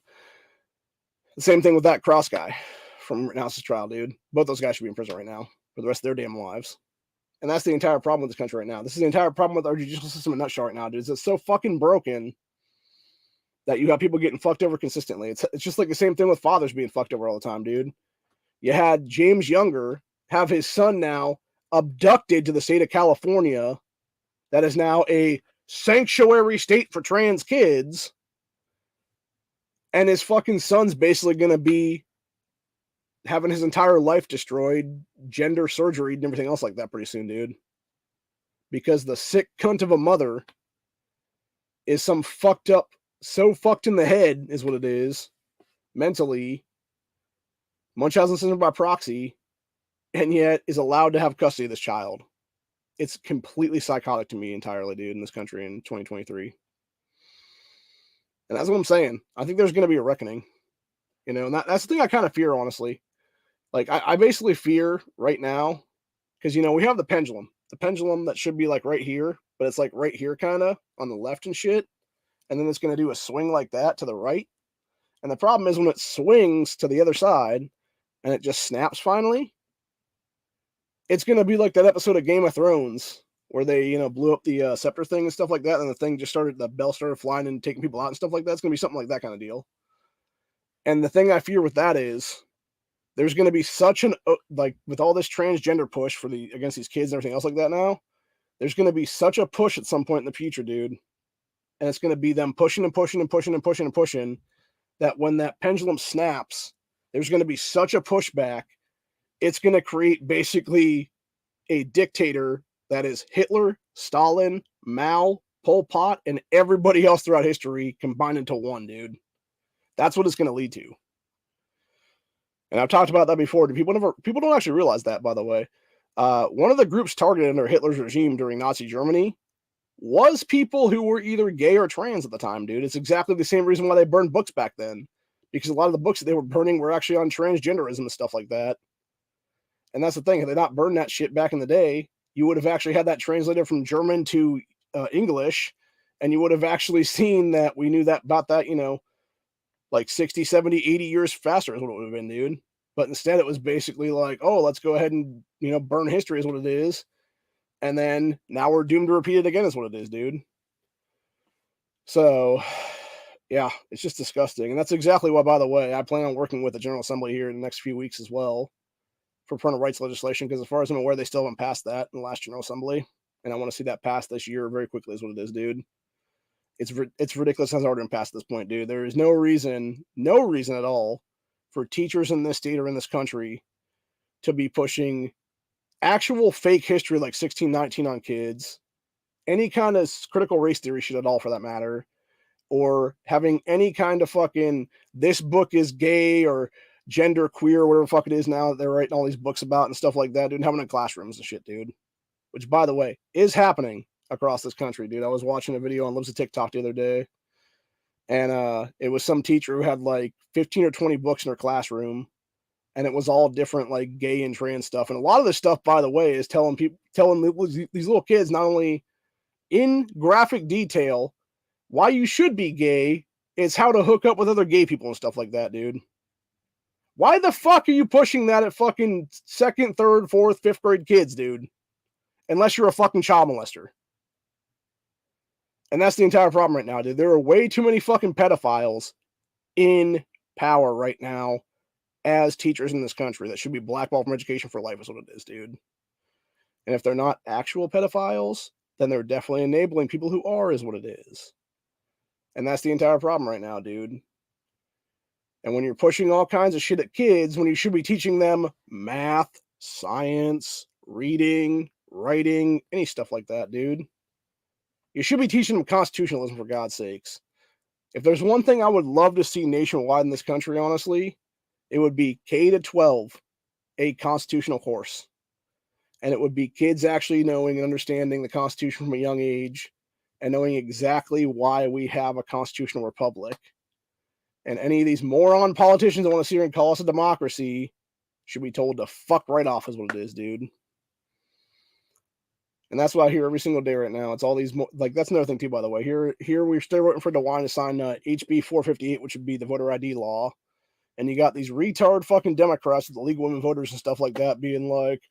The same thing with that Cross guy from Rittenhouse's trial, dude. Both those guys should be in prison right now for the rest of their damn lives. And that's the entire problem with this country right now. This is the entire problem with our judicial system in a nutshell right now, dude. It's so fucking broken that you have people getting fucked over consistently. It's just like the same thing with fathers being fucked over all the time, dude. You had James Younger have his son now abducted to the state of California that is now a sanctuary state for trans kids. And his fucking son's basically going to be having his entire life destroyed, gender surgery and everything else like that pretty soon, dude. Because the sick cunt of a mother is so fucked in the head is what it is, mentally, Munchausen syndrome by proxy, and yet is allowed to have custody of this child. It's completely psychotic to me entirely, dude, in this country in 2023. And that's what I'm saying. I think there's going to be a reckoning, and that's the thing I kind of fear, honestly. Like, I basically fear right now, because, we have the pendulum that should be like right here, but it's like right here kind of on the left and shit. And then it's going to do a swing like that to the right. And the problem is when it swings to the other side and it just snaps finally, it's going to be like that episode of Game of Thrones where they, blew up the scepter thing and stuff like that. And the bell started flying and taking people out and stuff like that. It's going to be something like that kind of deal. And the thing I fear with that is there's going to be such with all this transgender push against these kids and everything else like that now, there's going to be such a push at some point in the future, dude. And it's going to be them pushing and pushing and pushing and pushing and pushing that when that pendulum snaps, there's going to be such a pushback. It's going to create basically a dictator that is Hitler, Stalin, Mao, Pol Pot, and everybody else throughout history combined into one, dude. That's what it's going to lead to. And I've talked about that before. People don't actually realize that, by the way. One of the groups targeted under Hitler's regime during Nazi Germany was people who were either gay or trans at the time, dude. It's exactly the same reason why they burned books back then. Because a lot of the books that they were burning were actually on transgenderism and stuff like that. And that's the thing. Had they not burned that shit back in the day, you would have actually had that translated from German to English. And you would have actually seen that we knew that about that, like 60, 70, 80 years faster is what it would have been, dude. But instead it was basically like, oh, let's go ahead and, burn history is what it is. And then now we're doomed to repeat it again is what it is, dude. So, yeah, it's just disgusting. And that's exactly why, by the way, I plan on working with the General Assembly here in the next few weeks as well for parental rights legislation, because as far as I'm aware, they still haven't passed that in the last General Assembly. And I want to see that passed this year very quickly is what it is, dude. It's ridiculous as already been passed at this point, dude. There is no reason at all for teachers in this state or in this country to be pushing actual fake history like 1619 on kids, any kind of critical race theory shit at all for that matter, or having any kind of fucking this book is gay or gender queer or whatever the fuck it is now that they're writing all these books about and stuff like that, dude, having in classrooms and shit, dude. Which, by the way, is happening across this country, dude. I was watching a video on Lives of TikTok the other day, and it was some teacher who had like 15 or 20 books in her classroom, and it was all different like gay and trans stuff. And a lot of this stuff, by the way, is telling these little kids not only in graphic detail why you should be gay, it's how to hook up with other gay people and stuff like that, dude. Why the fuck are you pushing that at fucking 2nd, 3rd, 4th, 5th grade kids, dude? Unless you're a fucking child molester. And that's the entire problem right now, dude. There are way too many fucking pedophiles in power right now as teachers in this country that should be blackballed from education for life is what it is, dude. And if they're not actual pedophiles, then they're definitely enabling people who are is what it is. And that's the entire problem right now, dude. And when you're pushing all kinds of shit at kids, when you should be teaching them math, science, reading, writing, any stuff like that, dude. You should be teaching them constitutionalism, for God's sakes. If there's one thing I would love to see nationwide in this country, honestly, it would be K to 12, a constitutional course. And it would be kids actually knowing and understanding the Constitution from a young age and knowing exactly why we have a constitutional republic. And any of these moron politicians that want to sit here and call us a democracy should be told to fuck right off is what it is, dude. And that's what I hear every single day right now. It's all these, like, that's another thing too, by the way. Here we're still waiting for DeWine to sign HB 458, which would be the voter ID law. And you got these retard fucking Democrats with the League of Women Voters and stuff like that being like,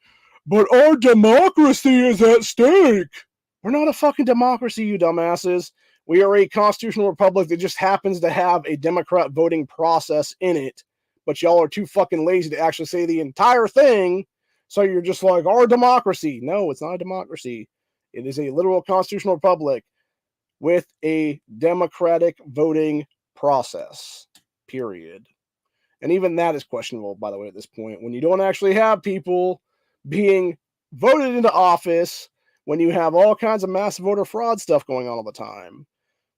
but our democracy is at stake. We're not a fucking democracy, you dumbasses. We are a constitutional republic that just happens to have a Democrat voting process in it. But y'all are too fucking lazy to actually say the entire thing. So you're just like, our democracy. No, it's not a democracy. It is a literal constitutional republic with a democratic voting process. Period. And even that is questionable, by the way, at this point. When you don't actually have people being voted into office, when you have all kinds of massive voter fraud stuff going on all the time.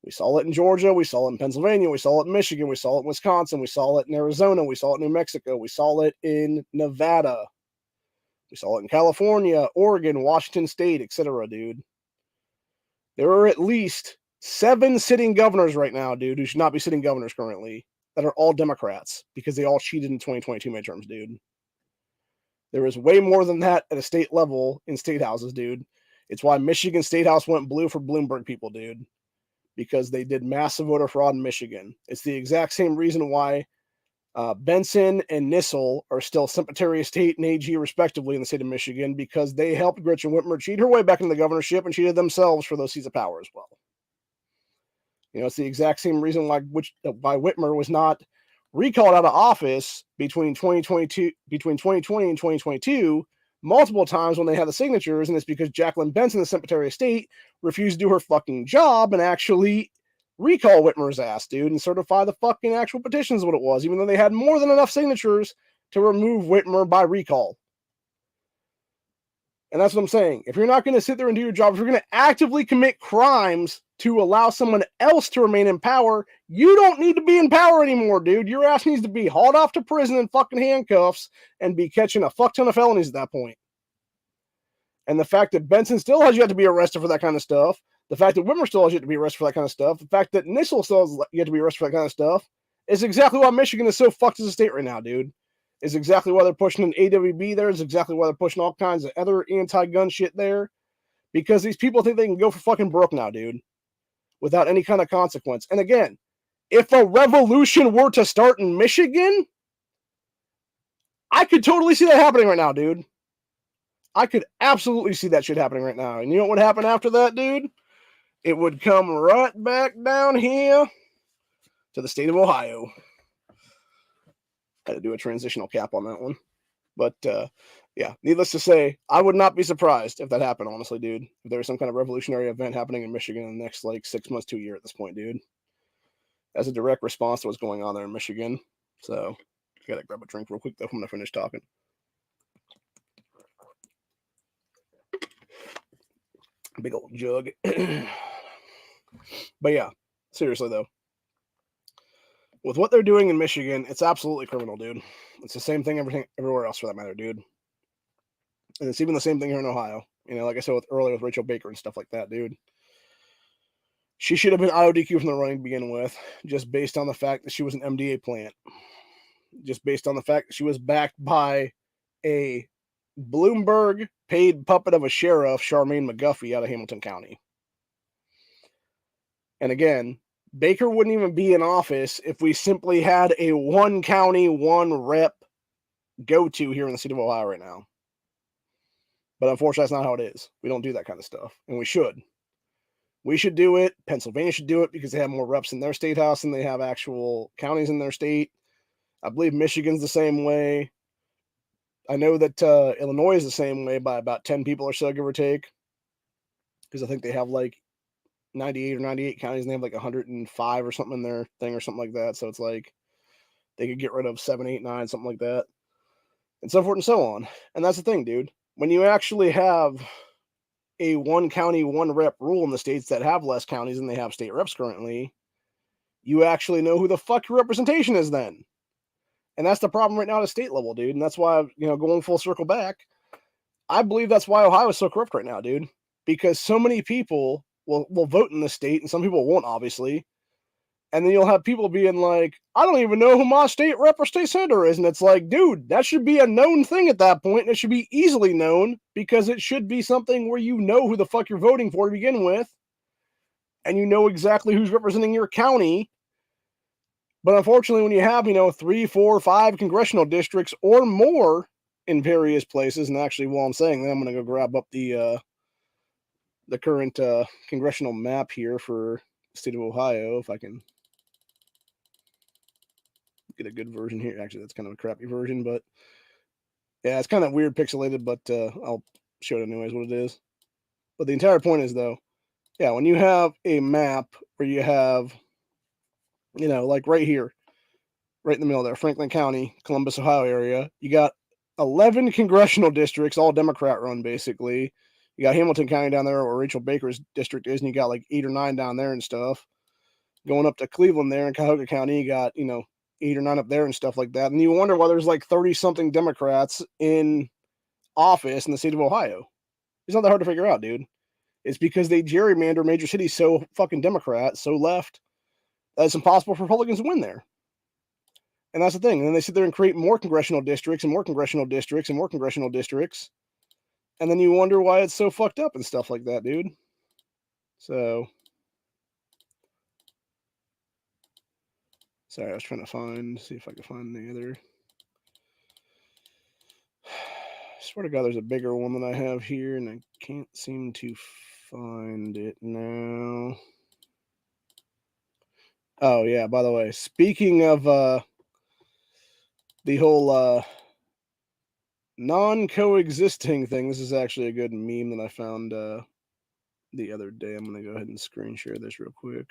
We saw it in Georgia, we saw it in Pennsylvania, we saw it in Michigan, we saw it in Wisconsin, we saw it in Arizona, we saw it in New Mexico, we saw it in Nevada, we saw it in California, Oregon, Washington State, etc., dude. There are at least 7 sitting governors right now, dude, who should not be sitting governors currently, that are all Democrats because they all cheated in 2022 midterms, dude. There is way more than that at a state level in state houses, dude. It's why Michigan State House went blue for Bloomberg people, dude. Because they did massive voter fraud in Michigan. It's the exact same reason why Benson and Nissel are still Secretary of State and AG respectively in the state of Michigan because they helped Gretchen Whitmer cheat her way back into the governorship and cheated themselves for those seats of power as well. You know, it's the exact same reason why Whitmer was not recalled out of office between 2020 and 2022 multiple times when they had the signatures, and it's because Jacqueline Benson, the Secretary of State, refused to do her fucking job and actually recall Whitmer's ass, dude, and certify the fucking actual petitions what it was, even though they had more than enough signatures to remove Whitmer by recall. And that's what I'm saying. If you're not going to sit there and do your job, if you're going to actively commit crimes to allow someone else to remain in power, you don't need to be in power anymore, dude. Your ass needs to be hauled off to prison in fucking handcuffs and be catching a fuck ton of felonies at that point. And the fact that Benson still has yet to be arrested for that kind of stuff, the fact that Whitmer still has yet to be arrested for that kind of stuff, the fact that Nissel still has yet to be arrested for that kind of stuff, is exactly why Michigan is so fucked as a state right now, dude. Is exactly why they're pushing an AWB there. Is exactly why they're pushing all kinds of other anti-gun shit there. Because these people think they can go for fucking broke now, dude. Without any kind of consequence. And again, if a revolution were to start in Michigan, I could totally see that happening right now, dude. I could absolutely see that shit happening right now. And you know what would happen after that, dude? It would come right back down here to the state of Ohio. Had to do a transitional cap on that one. But, yeah, needless to say, I would not be surprised if that happened, honestly, dude. If there was some kind of revolutionary event happening in Michigan in the next, 6 months to a year at this point, dude. As a direct response to what's going on there in Michigan. So, gotta grab a drink real quick, though, when I finish talking. Big old jug. But, yeah, seriously, though. With what they're doing in Michigan, it's absolutely criminal, dude. It's the same thing everywhere else for that matter, dude. And it's even the same thing here in Ohio. You know, like I said earlier with Rachel Baker and stuff like that, dude. She should have been IODQ from the running to begin with, just based on the fact that she was an MDA plant. Just based on the fact that she was backed by a Bloomberg paid puppet of a sheriff, Charmaine McGuffey, out of Hamilton County. And again, Baker wouldn't even be in office if we simply had a one county, one rep go-to here in the state of Ohio right now. But unfortunately, that's not how it is. We don't do that kind of stuff, and we should. We should do it. Pennsylvania should do it because they have more reps in their state house than they have actual counties in their state. I believe Michigan's the same way. I know that Illinois is the same way by about 10 people or so, give or take. Because I think they have like 98 or 98 counties and they have like 105 or something in their thing or something like that. So it's like they could get rid of 7, 8, 9, something like that. And so forth and so on. And that's the thing, dude. When you actually have a one county, one rep rule in the states that have less counties than they have state reps currently, you actually know who the fuck your representation is then. And that's the problem right now at a state level, dude. And that's why, going full circle back, I believe that's why Ohio is so corrupt right now, dude. Because so many people will vote in the state and some people won't, obviously. And then you'll have people being like, I don't even know who my state rep or state senator is. And it's like, dude, that should be a known thing at that point. And it should be easily known because it should be something where you know who the fuck you're voting for to begin with. And you know exactly who's representing your county. But unfortunately, when you have, 3, 4, 5 congressional districts or more in various places, and actually, while I'm saying that, I'm going to go grab up the current congressional map here for the state of Ohio, if I can get a good version here. Actually, that's kind of a crappy version, but yeah, it's kind of weird pixelated, but I'll show it anyways what it is. But the entire point is, though, yeah, when you have a map where you have, like right here, right in the middle there, Franklin County, Columbus, Ohio area, you got 11 congressional districts, all Democrat run, basically. You got Hamilton County down there where Rachel Baker's district is, and you got like 8 or 9 down there and stuff. Going up to Cleveland there in Cuyahoga County, you got, 8 or 9 up there and stuff like that. And you wonder why there's like 30-something Democrats in office in the state of Ohio. It's not that hard to figure out, dude. It's because they gerrymander major cities so fucking Democrat, so left, that it's impossible for Republicans to win there. And that's the thing. And then they sit there and create more congressional districts and more congressional districts and more congressional districts. And then you wonder why it's so fucked up and stuff like that, dude. So, sorry, I was trying to see if I could find any other. I swear to God, there's a bigger one than I have here, and I can't seem to find it now. Oh, yeah, by the way, speaking of the whole non-coexisting thing, this is actually a good meme that I found the other day. I'm going to go ahead and screen share this real quick.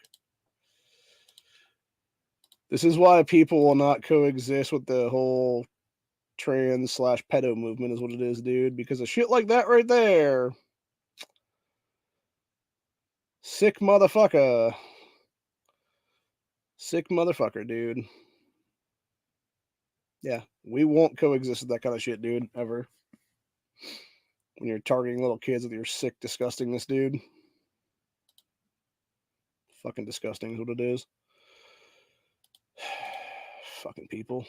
This is why people will not coexist with the whole trans/pedo movement is what it is, dude. Because of shit like that right there. Sick motherfucker. Sick motherfucker, dude. Yeah, we won't coexist with that kind of shit, dude, ever. When you're targeting little kids with your sick disgustingness, dude. Fucking disgusting is what it is. Fucking people.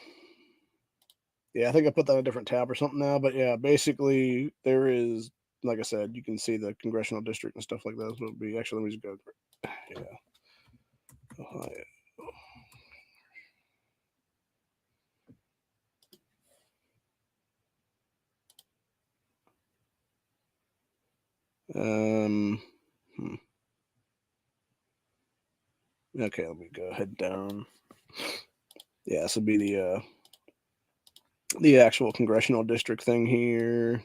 Yeah, I think I put that in a different tab or something now, but yeah, basically there is, like I said, you can see the congressional district and stuff like that. So it'll be, actually, let me just go. Yeah. Ohio. Okay, let me go ahead down. Yeah, this will be the actual congressional district thing here.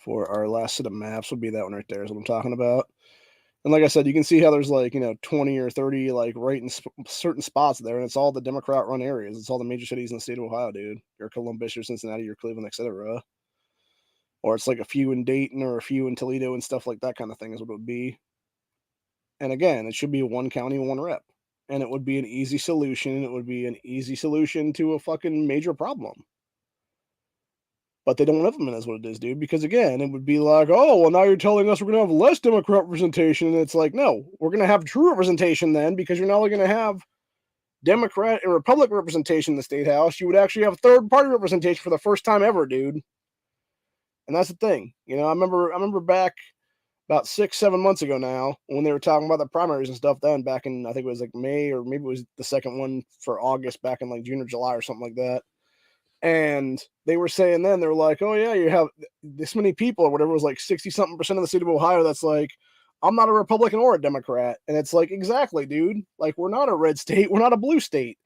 For our last set of maps will be that one right there is what I'm talking about. And like I said, you can see how there's like, 20 or 30 like right in certain spots there, and it's all the Democrat run areas. It's all the major cities in the state of Ohio, dude. Your Columbus, your Cincinnati, your Cleveland, etc. Or it's like a few in Dayton or a few in Toledo and stuff like that kind of thing is what it would be. And again, it should be one county, one rep. And it would be an easy solution. It would be an easy solution to a fucking major problem. But they don't implement is what it is, dude. Because again, it would be like, oh, well, now you're telling us we're going to have less Democrat representation. And it's like, no, we're going to have true representation then, because you're not only going to have Democrat and Republican representation in the state house, you would actually have third party representation for the first time ever, dude. And that's the thing. You know, I remember back about 6-7 months ago now, when they were talking about the primaries and stuff then, back in, I think it was like May, or maybe it was the second one for August, back in like June or July or something like that. And they were saying then, they were like, oh yeah, you have this many people or whatever, it was like 60-something% of the state of Ohio that's like, I'm not a Republican or a Democrat. And it's like, exactly, dude. Like, we're not a red state. We're not a blue state.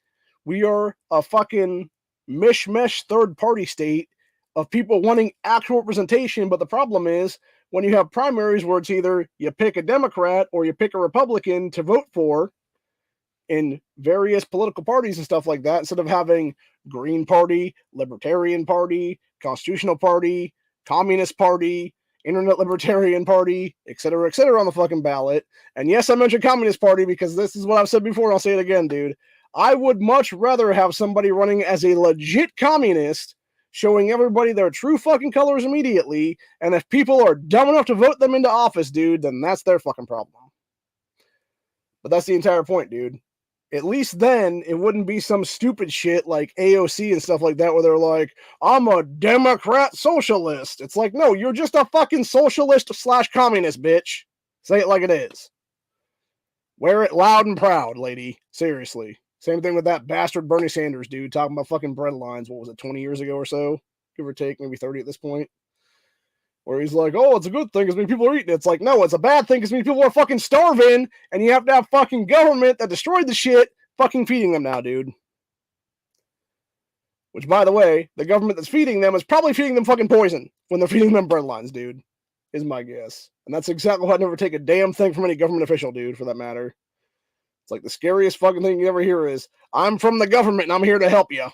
We are a fucking mishmash third party state of people wanting actual representation. But the problem is, when you have primaries where it's either you pick a Democrat or you pick a Republican to vote for in various political parties and stuff like that, instead of having Green Party, Libertarian Party, Constitutional Party, Communist Party, Internet Libertarian Party, etc., on the fucking ballot. And yes, I mentioned Communist Party because this is what I've said before, and I'll say it again, dude. I would much rather have somebody running as a legit communist, showing everybody their true fucking colors immediately, and if people are dumb enough to vote them into office, dude, then that's their fucking problem. But that's the entire point, dude. At least then, it wouldn't be some stupid shit like AOC and stuff like that, where they're like, I'm a Democrat socialist. It's like, no, you're just a fucking socialist / communist, bitch. Say it like it is. Wear it loud and proud, lady. Seriously. Same thing with that bastard Bernie Sanders dude talking about fucking bread lines. What was it, 20 years ago or so? Give or take, maybe 30 at this point. Where he's like, oh, it's a good thing because many people are eating it. It's like, no, it's a bad thing because many people are fucking starving, and you have to have fucking government that destroyed the shit fucking feeding them now, dude. Which, by the way, the government that's feeding them is probably feeding them fucking poison when they're feeding them bread lines, dude. Is my guess. And that's exactly why I'd never take a damn thing from any government official, dude, for that matter. It's like the scariest fucking thing you ever hear is, I'm from the government and I'm here to help you.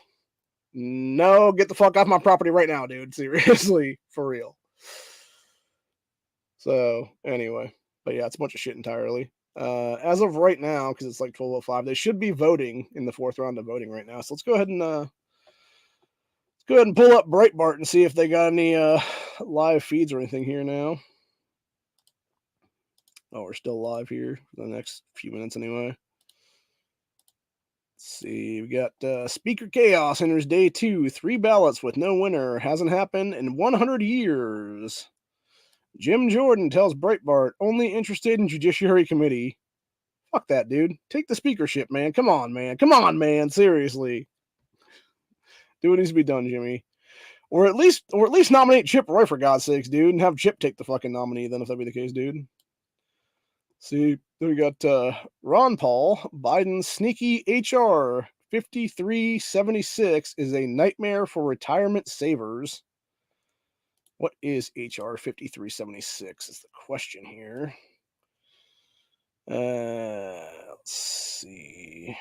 No, get the fuck off my property right now, dude. Seriously, for real. So, anyway. But yeah, it's a bunch of shit entirely. As of right now, because it's like 12:05, they should be voting in the 4th round of voting right now. So let's go ahead and pull up Breitbart and see if they got any live feeds or anything here now. Oh, we're still live here for the next few minutes anyway. Let's see, we got Speaker Chaos enters day 2, 3 ballots with no winner. Hasn't happened in 100 years. Jim Jordan tells Breitbart, only interested in Judiciary Committee. Fuck that, dude. Take the speakership, man. Come on, man. Come on, man. Seriously. Do what needs to be done, Jimmy. Or at least nominate Chip Roy, for God's sakes, dude, and have Chip take the fucking nominee then, if that be the case, dude. See, then we got Ron Paul. Biden's sneaky HR 5376 is a nightmare for retirement savers. What is HR 5376 is the question here. Let's see.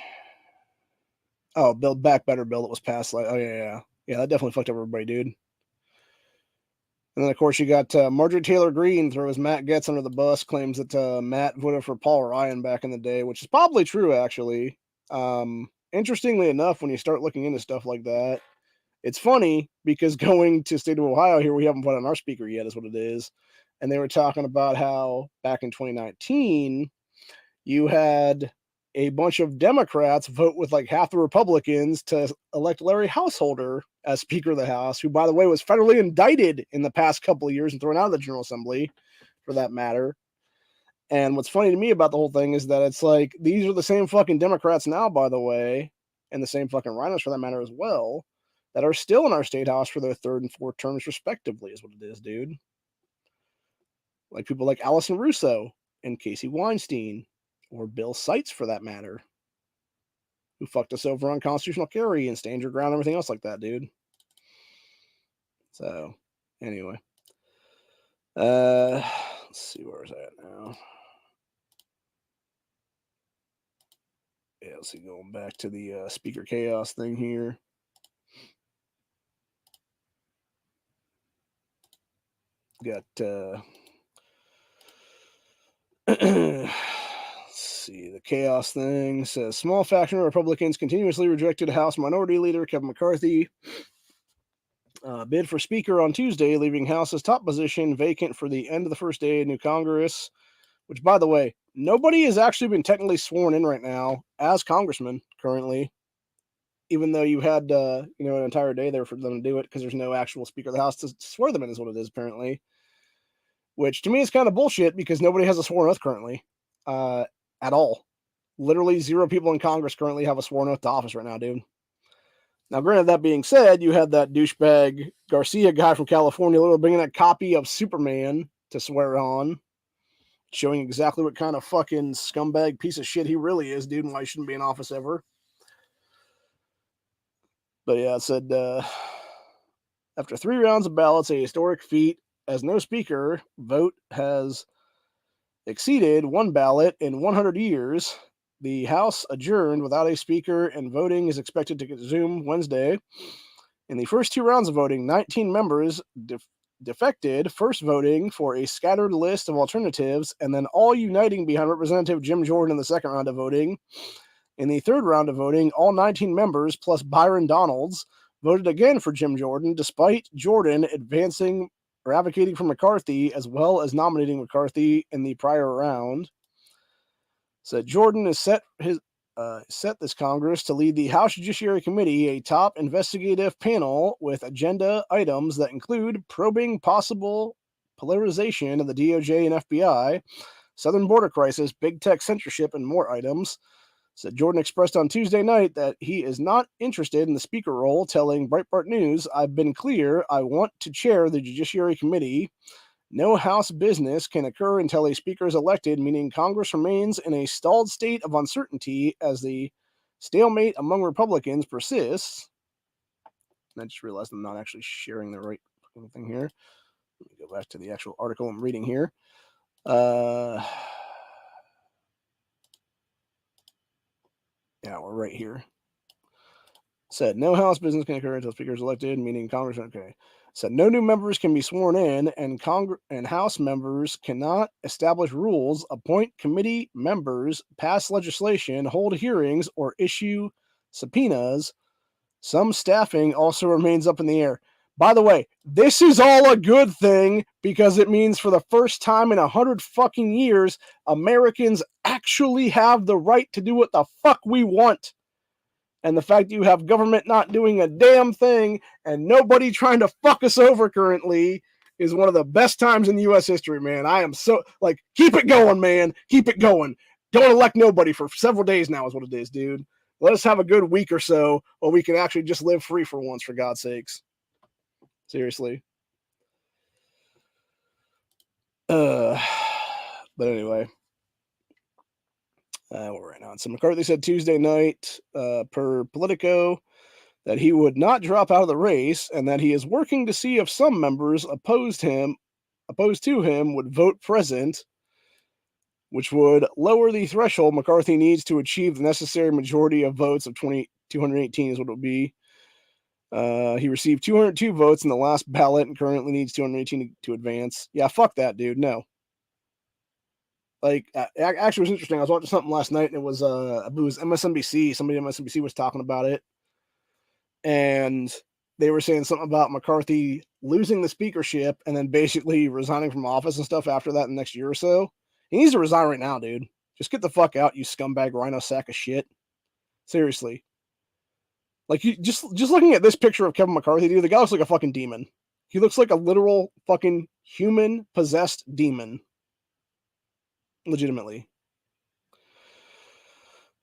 Oh, Build Back Better bill that was passed. Oh, yeah. Yeah, that definitely fucked up everybody, dude. And then, of course, you got Marjorie Taylor Greene throws Matt Gaetz under the bus, claims that Matt voted for Paul Ryan back in the day, which is probably true, actually. Interestingly enough, when you start looking into stuff like that, it's funny because going to state of Ohio here, we haven't put on our speaker yet, is what it is. And they were talking about how back in 2019, you had a bunch of Democrats vote with like half the Republicans to elect Larry Householder as Speaker of the House, who, by the way, was federally indicted in the past couple of years and thrown out of the General Assembly, for that matter. And what's funny to me about the whole thing is that it's like, these are the same fucking Democrats now, by the way, and the same fucking rhinos, for that matter, as well, that are still in our state house for their 3rd and 4th terms, respectively, is what it is, dude. Like people like Allison Russo and Casey Weinstein, or Bill Seitz, for that matter, who fucked us over on constitutional carry and stand your ground and everything else like that, dude. So, anyway. Let's see, where is that now? Yeah, let's see, going back to the Speaker Chaos thing here. Got, let's see, the Chaos thing says, small faction of Republicans continuously rejected House Minority Leader Kevin McCarthy bid for Speaker on Tuesday, leaving House's top position vacant for the end of the first day of new Congress, which, by the way, nobody has actually been technically sworn in right now as congressman currently, even though you had, an entire day there for them to do it because there's no actual Speaker of the House to swear them in is what it is, apparently, which to me is kind of bullshit because nobody has a sworn oath currently at all. Literally 0 people in Congress currently have a sworn oath to office right now, dude. Now, granted, that being said, you had that douchebag Garcia guy from California literally bringing a copy of Superman to swear on, showing exactly what kind of fucking scumbag piece of shit he really is, dude, and why he shouldn't be in office ever. But yeah, it said, after 3 rounds of ballots, a historic feat, as no speaker vote has exceeded 1 ballot in 100 years. The House adjourned without a speaker, and voting is expected to resume Wednesday. In the first 2 rounds of voting, 19 members defected, first voting for a scattered list of alternatives, and then all uniting behind Representative Jim Jordan in the second round of voting. In the third round of voting, all 19 members, plus Byron Donalds, voted again for Jim Jordan, despite Jordan advocating for McCarthy, as well as nominating McCarthy in the prior round. Said Jordan has set this Congress to lead the House Judiciary Committee, a top investigative panel with agenda items that include probing possible polarization of the DOJ and FBI, southern border crisis, big tech censorship, and more items. Said Jordan expressed on Tuesday night that he is not interested in the speaker role, telling Breitbart News, "I've been clear, I want to chair the Judiciary Committee. No House business can occur until a speaker is elected, meaning Congress remains in a stalled state of uncertainty as the stalemate among Republicans persists." And I just realized I'm not actually sharing the right thing here. Let me go back to the actual article I'm reading here. Yeah, we're right here. Said no House business can occur until Speaker is elected, meaning Congress. Okay. Said no new members can be sworn in, and House members cannot establish rules, appoint committee members, pass legislation, hold hearings, or issue subpoenas. Some staffing also remains up in the air. By the way, this is all a good thing because it means for the first time in 100 fucking years, Americans actually have the right to do what the fuck we want. And the fact that you have government not doing a damn thing and nobody trying to fuck us over currently is one of the best times in U.S. history, man. I am so, keep it going, man. Keep it going. Don't elect nobody for several days now is what it is, dude. Let us have a good week or so where we can actually just live free for once, for God's sakes. Seriously. But anyway. We're right now. So McCarthy said Tuesday night, per Politico, that he would not drop out of the race and that he is working to see if some members opposed to him would vote present, which would lower the threshold McCarthy needs to achieve the necessary majority of votes of 218 is what it would be. He received 202 votes in the last ballot and currently needs 218 to advance. Yeah, fuck that, dude. No. Actually, it was interesting. I was watching something last night, and it was MSNBC. Somebody on MSNBC was talking about it, and they were saying something about McCarthy losing the speakership and then basically resigning from office and stuff after that in the next year or so. He needs to resign right now, dude. Just get the fuck out, you scumbag rhino sack of shit. Seriously. You just looking at this picture of Kevin McCarthy, dude, the guy looks like a fucking demon. He looks like a literal fucking human possessed demon. Legitimately.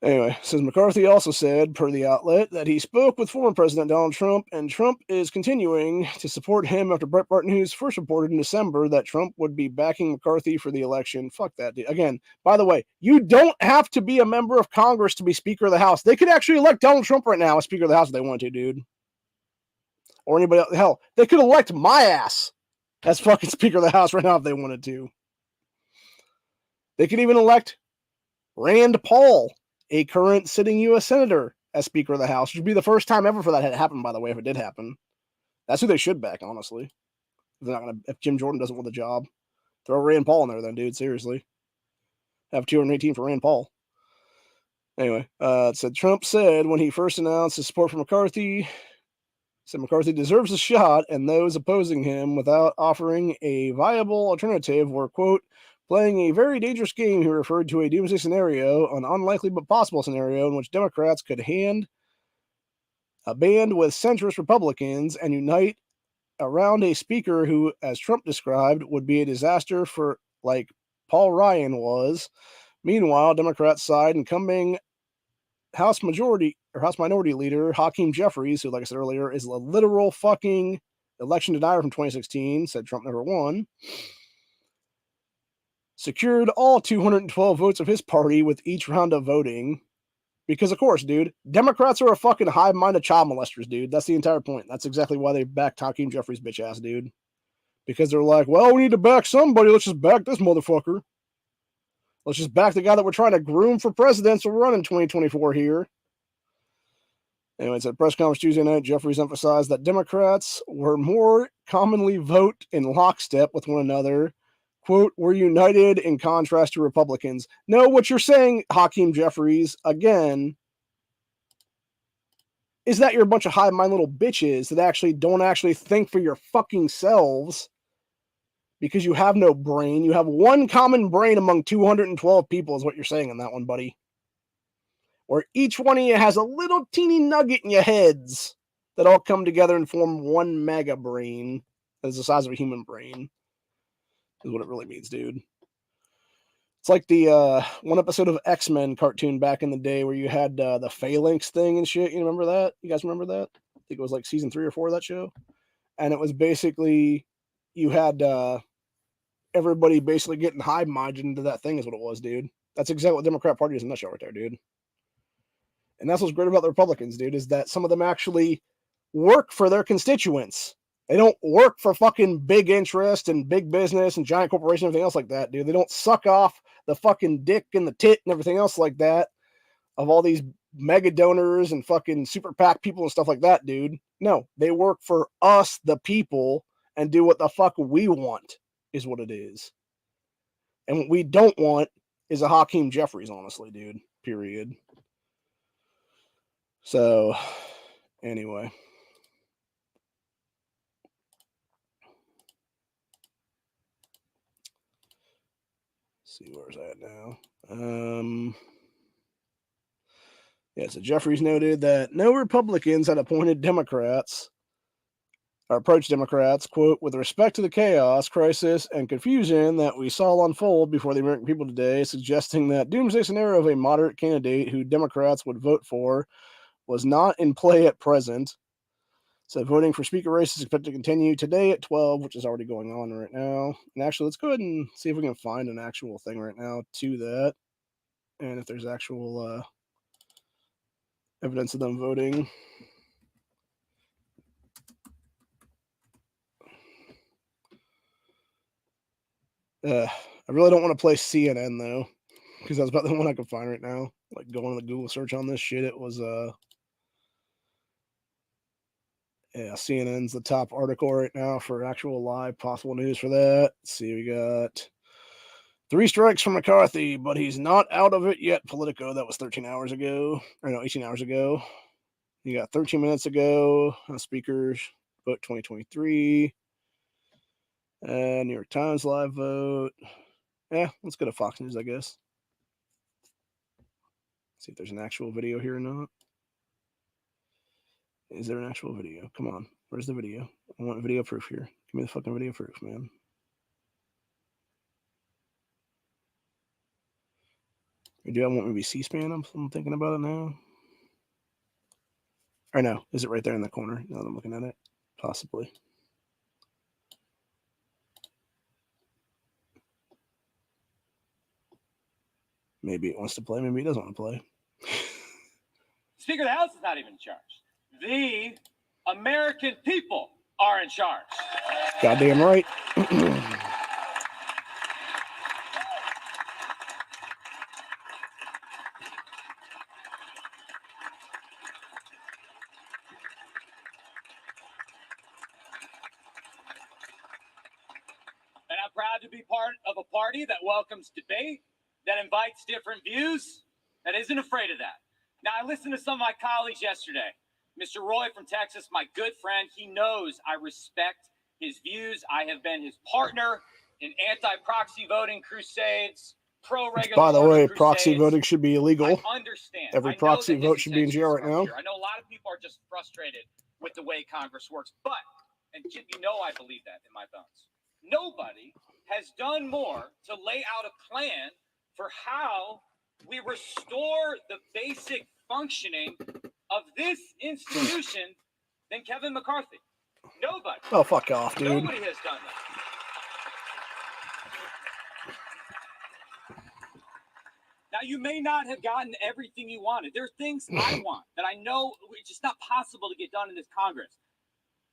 Anyway, says McCarthy also said, per the outlet, that he spoke with former President Donald Trump, and Trump is continuing to support him after Breitbart News first reported in December that Trump would be backing McCarthy for the election. Fuck that, dude. Again, by the way, you don't have to be a member of Congress to be Speaker of the House. They could actually elect Donald Trump right now as Speaker of the House if they wanted to, dude. Or anybody else. Hell, they could elect my ass as fucking Speaker of the House right now if they wanted to. They could even elect Rand Paul, a current sitting U.S. Senator, as Speaker of the House, which would be the first time ever for that to happen, by the way, if it did happen. That's who they should back, honestly. If Jim Jordan doesn't want the job, throw Rand Paul in there then, dude, seriously. Have 218 for Rand Paul. Anyway, it said Trump said when he first announced his support for McCarthy, said McCarthy deserves a shot, and those opposing him without offering a viable alternative were, quote, playing a very dangerous game. He referred to a doomsday scenario, an unlikely but possible scenario in which Democrats could hand a band with centrist Republicans and unite around a speaker who, as Trump described, would be a disaster for, like Paul Ryan was. Meanwhile, Democrats side incumbent House Minority Leader Hakeem Jeffries, who, like I said earlier, is a literal fucking election denier from 2016, said Trump never won, secured all 212 votes of his party with each round of voting. Because, of course, dude, Democrats are a fucking hive-minded child molesters, dude. That's the entire point. That's exactly why they backed Hakeem Jeffries' bitch ass, dude. Because they're like, well, we need to back somebody. Let's just back this motherfucker. Let's just back the guy that we're trying to groom for president so we're running 2024 here. Anyways, at a press conference Tuesday night, Jeffries emphasized that Democrats were more commonly vote in lockstep with one another. Quote, we're united in contrast to Republicans. No, what you're saying, Hakeem Jeffries, again, is that you're a bunch of high-mind little bitches that actually don't actually think for your fucking selves because you have no brain. You have one common brain among 212 people is what you're saying in that one, buddy. Where each one of you has a little teeny nugget in your heads that all come together and form one mega brain that's the size of a human brain. Is what it really means, dude. It's like the one episode of X-Men cartoon back in the day where you had the phalanx thing and shit. You remember that? You guys remember that? I think it was like season 3 or 4 of that show. And it was basically, you had everybody basically getting hive-minded into that thing is what it was, dude. That's exactly what the Democrat Party is in a nutshell right there, dude. And that's what's great about the Republicans, dude, is that some of them actually work for their constituents. They don't work for fucking big interest and big business and giant corporations and everything else like that, dude. They don't suck off the fucking dick and the tit and everything else like that of all these mega donors and fucking super PAC people and stuff like that, dude. No, they work for us, the people, and do what the fuck we want is what it is. And what we don't want is a Hakeem Jeffries, honestly, dude. Period. So, anyway. See where's that now. Yeah, so Jeffries noted that no Republicans had appointed Democrats or approached Democrats, quote, with respect to the chaos, crisis, and confusion that we saw unfold before the American people today, suggesting that doomsday scenario of a moderate candidate who Democrats would vote for was not in play at present. So voting for speaker race is expected to continue today at 12, which is already going on right now. And actually, let's go ahead and see if we can find an actual thing right now to that. And if there's actual evidence of them voting. I really don't want to play CNN, though, because that's about the one I can find right now. Like, going to the Google search on this shit, it was, yeah, CNN's the top article right now for actual live possible news for that. Let's see, we got 3 strikes from McCarthy, but he's not out of it yet. Politico, that was 13 hours ago. Or no, 18 hours ago. You got 13 minutes ago. Speakers, vote 2023. New York Times live vote. Yeah, let's go to Fox News, I guess. See if there's an actual video here or not. Is there an actual video? Come on. Where's the video? I want video proof here. Give me the fucking video proof, man. Or do I want maybe C-SPAN? I'm thinking about it now. Or no, is it right there in the corner? Now that I'm looking at it. Possibly. Maybe it wants to play. Maybe it doesn't want to play. Speaker of the House is not even in charge. The American people are in charge. Goddamn right. And I'm proud to be part of a party that welcomes debate, that invites different views, that isn't afraid of that. Now, I listened to some of my colleagues yesterday. Mr. Roy from Texas, my good friend, he knows I respect his views. I have been his partner in anti-proxy voting crusades, pro-regular By the way, crusades. proxy voting should be illegal. I understand. Every I know proxy that his vote should be in jail right intentions are now. pure. I know a lot of people are just frustrated with the way Congress works, but, and Jim, you know I believe that in my bones, nobody has done more to lay out a plan for how we restore the basic functioning of this institution than Kevin McCarthy. Nobody. Oh, fuck off, dude. Nobody has done that. Now, you may not have gotten everything you wanted. There are things I want that I know it's just not possible to get done in this Congress.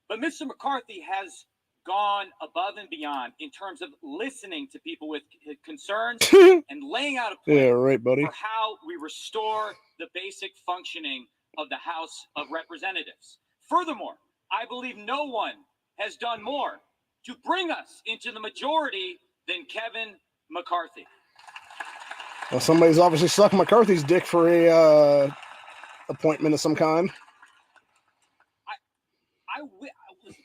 But Mr. McCarthy has gone above and beyond in terms of listening to people with concerns and laying out a plan Yeah, right, buddy. for how we restore the basic functioning of the House of Representatives. Furthermore, I believe no one has done more to bring us into the majority than Kevin McCarthy. Well, somebody's obviously sucking McCarthy's dick for a appointment of some kind.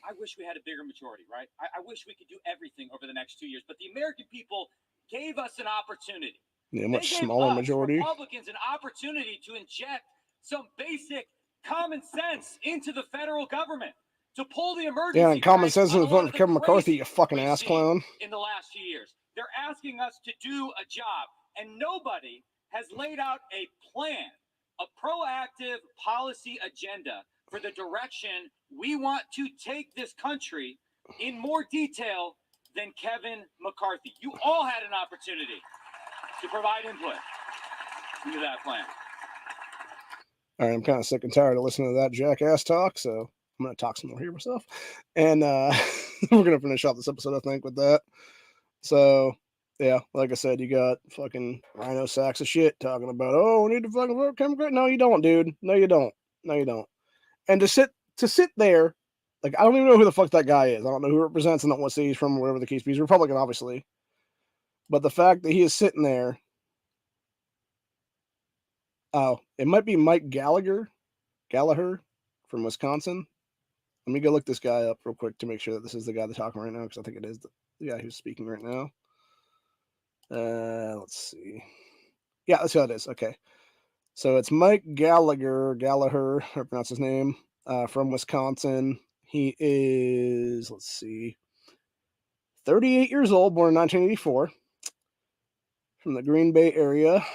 I wish we had a bigger majority, right? I wish we could do everything over the next 2 years, but the American people gave us an opportunity. Yeah, much They gave smaller us, majority. Republicans, an opportunity to inject some basic common sense into the federal government, to pull the emergency. Yeah, and common brake sense on is a lot voting of for the Kevin McCarthy, crazy you fucking we've ass seen clown. in the last few years. They're asking us to do a job, and nobody has laid out a plan, a proactive policy agenda for the direction we want to take this country in more detail than Kevin McCarthy. You all had an opportunity to provide input into that plan. All right, I'm kind of sick and tired of listening to that jackass talk, so I'm going to talk some more here myself. And we're going to finish off this episode, I think, with that. So, yeah, like I said, you got fucking rhino sacks of shit talking about, oh, we need to fucking vote Democrat. No, you don't, dude. No, you don't. No, you don't. And to sit there, like, I don't even know who the fuck that guy is. I don't know who represents and what city he's from, whatever the case be. He's Republican, obviously. But the fact that he is sitting there, oh, it might be Mike Gallagher from Wisconsin. Let me go look this guy up real quick to make sure that this is the guy that's talking right now, because I think it is the guy who's speaking right now. Let's see. Yeah, that's who it is. Okay. So it's Mike Gallagher, I pronounce his name, from Wisconsin. He is, let's see, 38 years old, born in 1984, from the Green Bay area.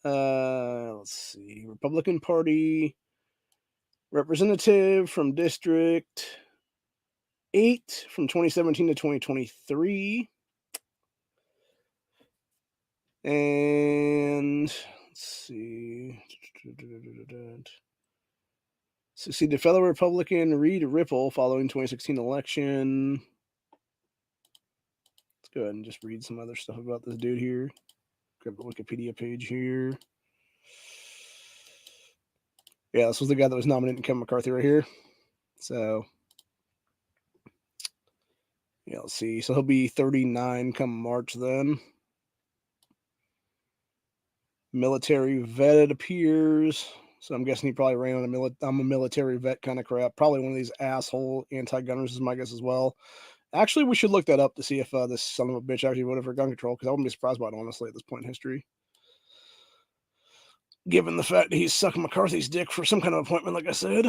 Let's see, Republican Party representative from District 8 from 2017 to 2023. And let's see. Succeeded fellow Republican Reed Ripple following 2016 election. Let's go ahead and just read some other stuff about this dude here. Grab the Wikipedia page here. Yeah, this was the guy that was nominating Kevin McCarthy right here. So, yeah, let's see. So he'll be 39 come March then. Military vet, it appears. So I'm guessing he probably ran on I'm a military vet kind of crap. Probably one of these asshole anti-gunners is my guess as well. Actually, we should look that up to see if this son of a bitch actually voted for gun control, because I wouldn't be surprised by it, honestly, at this point in history. Given the fact that he's sucking McCarthy's dick for some kind of appointment, like I said.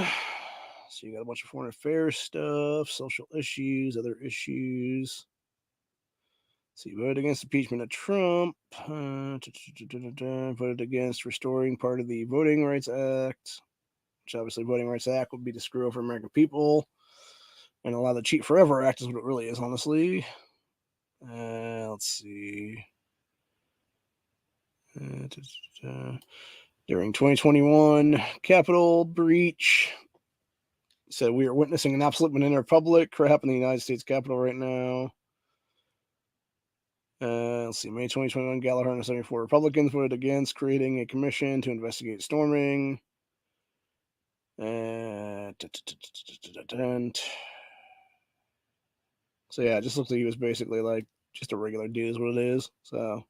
So you got a bunch of foreign affairs stuff, social issues, other issues. So you voted against impeachment of Trump. Voted against restoring part of the Voting Rights Act, which obviously Voting Rights Act would be to screw over American people. And allow the Cheat Forever Act is what it really is, honestly. Let's see. During 2021 Capitol breach, said we are witnessing an absolute banana republic crap in the United States Capitol right now. Let's see. May 2021, Gallagher and 74 Republicans voted against creating a commission to investigate storming. So yeah, it just looks like he was basically like just a regular dude is what it is. So,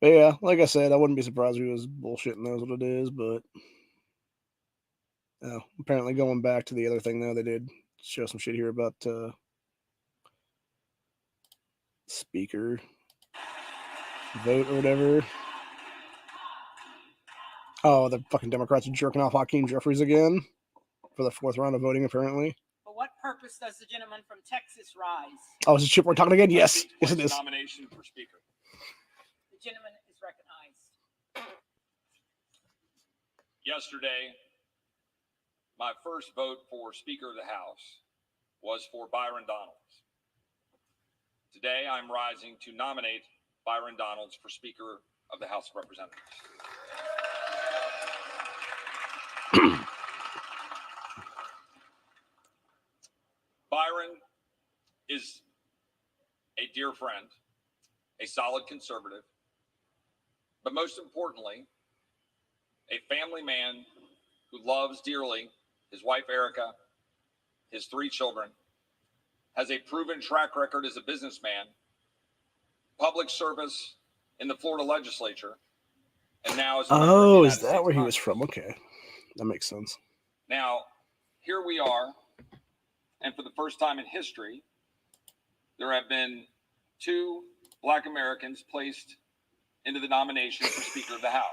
but yeah, like I said, I wouldn't be surprised if he was bullshitting. That's what it is. But Oh, apparently going back to the other thing, though, they did show some shit here about speaker vote or whatever. Oh, the fucking Democrats are jerking off Hakeem Jeffries again for the 4th round of voting, apparently. For what purpose does the gentleman from Texas rise? Oh, is this Chip we're talking again? Yes. Yes, it is. Nomination for Speaker. The gentleman is recognized. Yesterday, my first vote for Speaker of the House was for Byron Donalds. Today, I'm rising to nominate Byron Donalds for Speaker of the House of Representatives. Byron is a dear friend, a solid conservative, but most importantly, a family man who loves dearly his wife, Erica, his 3 children, has a proven track record as a businessman, public service in the Florida legislature, and now as a member of the Oh, United is that States where he was Congress. from? Okay. That makes sense. Now, here we are, and for the first time in history, there have been 2 Black Americans placed into the nomination for Speaker of the House.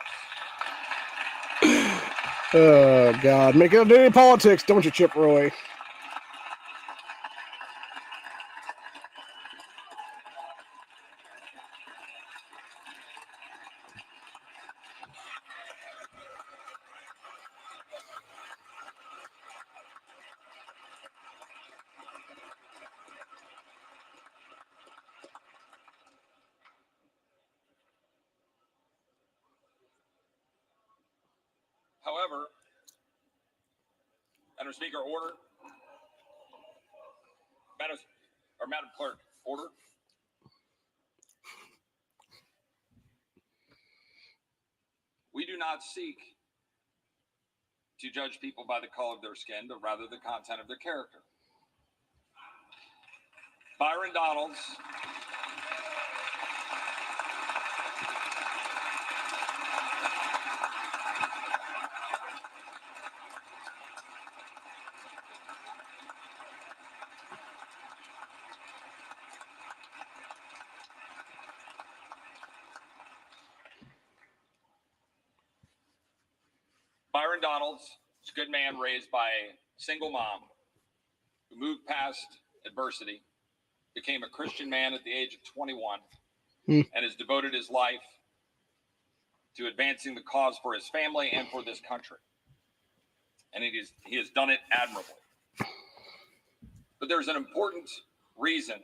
Oh, God. Make it any politics, don't you, Chip Roy? However, Madam Speaker, order. Madam Clerk, order. We do not seek to judge people by the color of their skin, but rather the content of their character. Byron Donalds Byron Donalds is a good man raised by a single mom who moved past adversity, became a Christian man at the age of 21, and has devoted his life to advancing the cause for his family and for this country. And he has done it admirably. But there's an important reason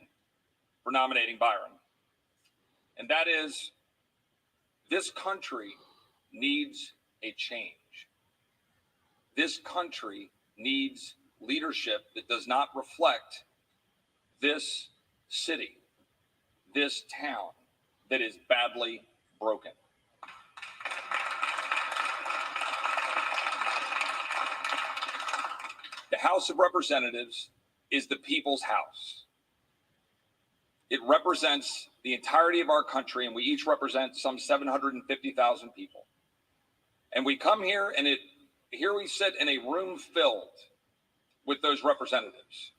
for nominating Byron, and that is this country needs a change. This country needs leadership that does not reflect this city, this town that is badly broken. The House of Representatives is the people's house. It represents the entirety of our country, and we each represent some 750,000 people. And we come here, and here we sit in a room filled with those representatives.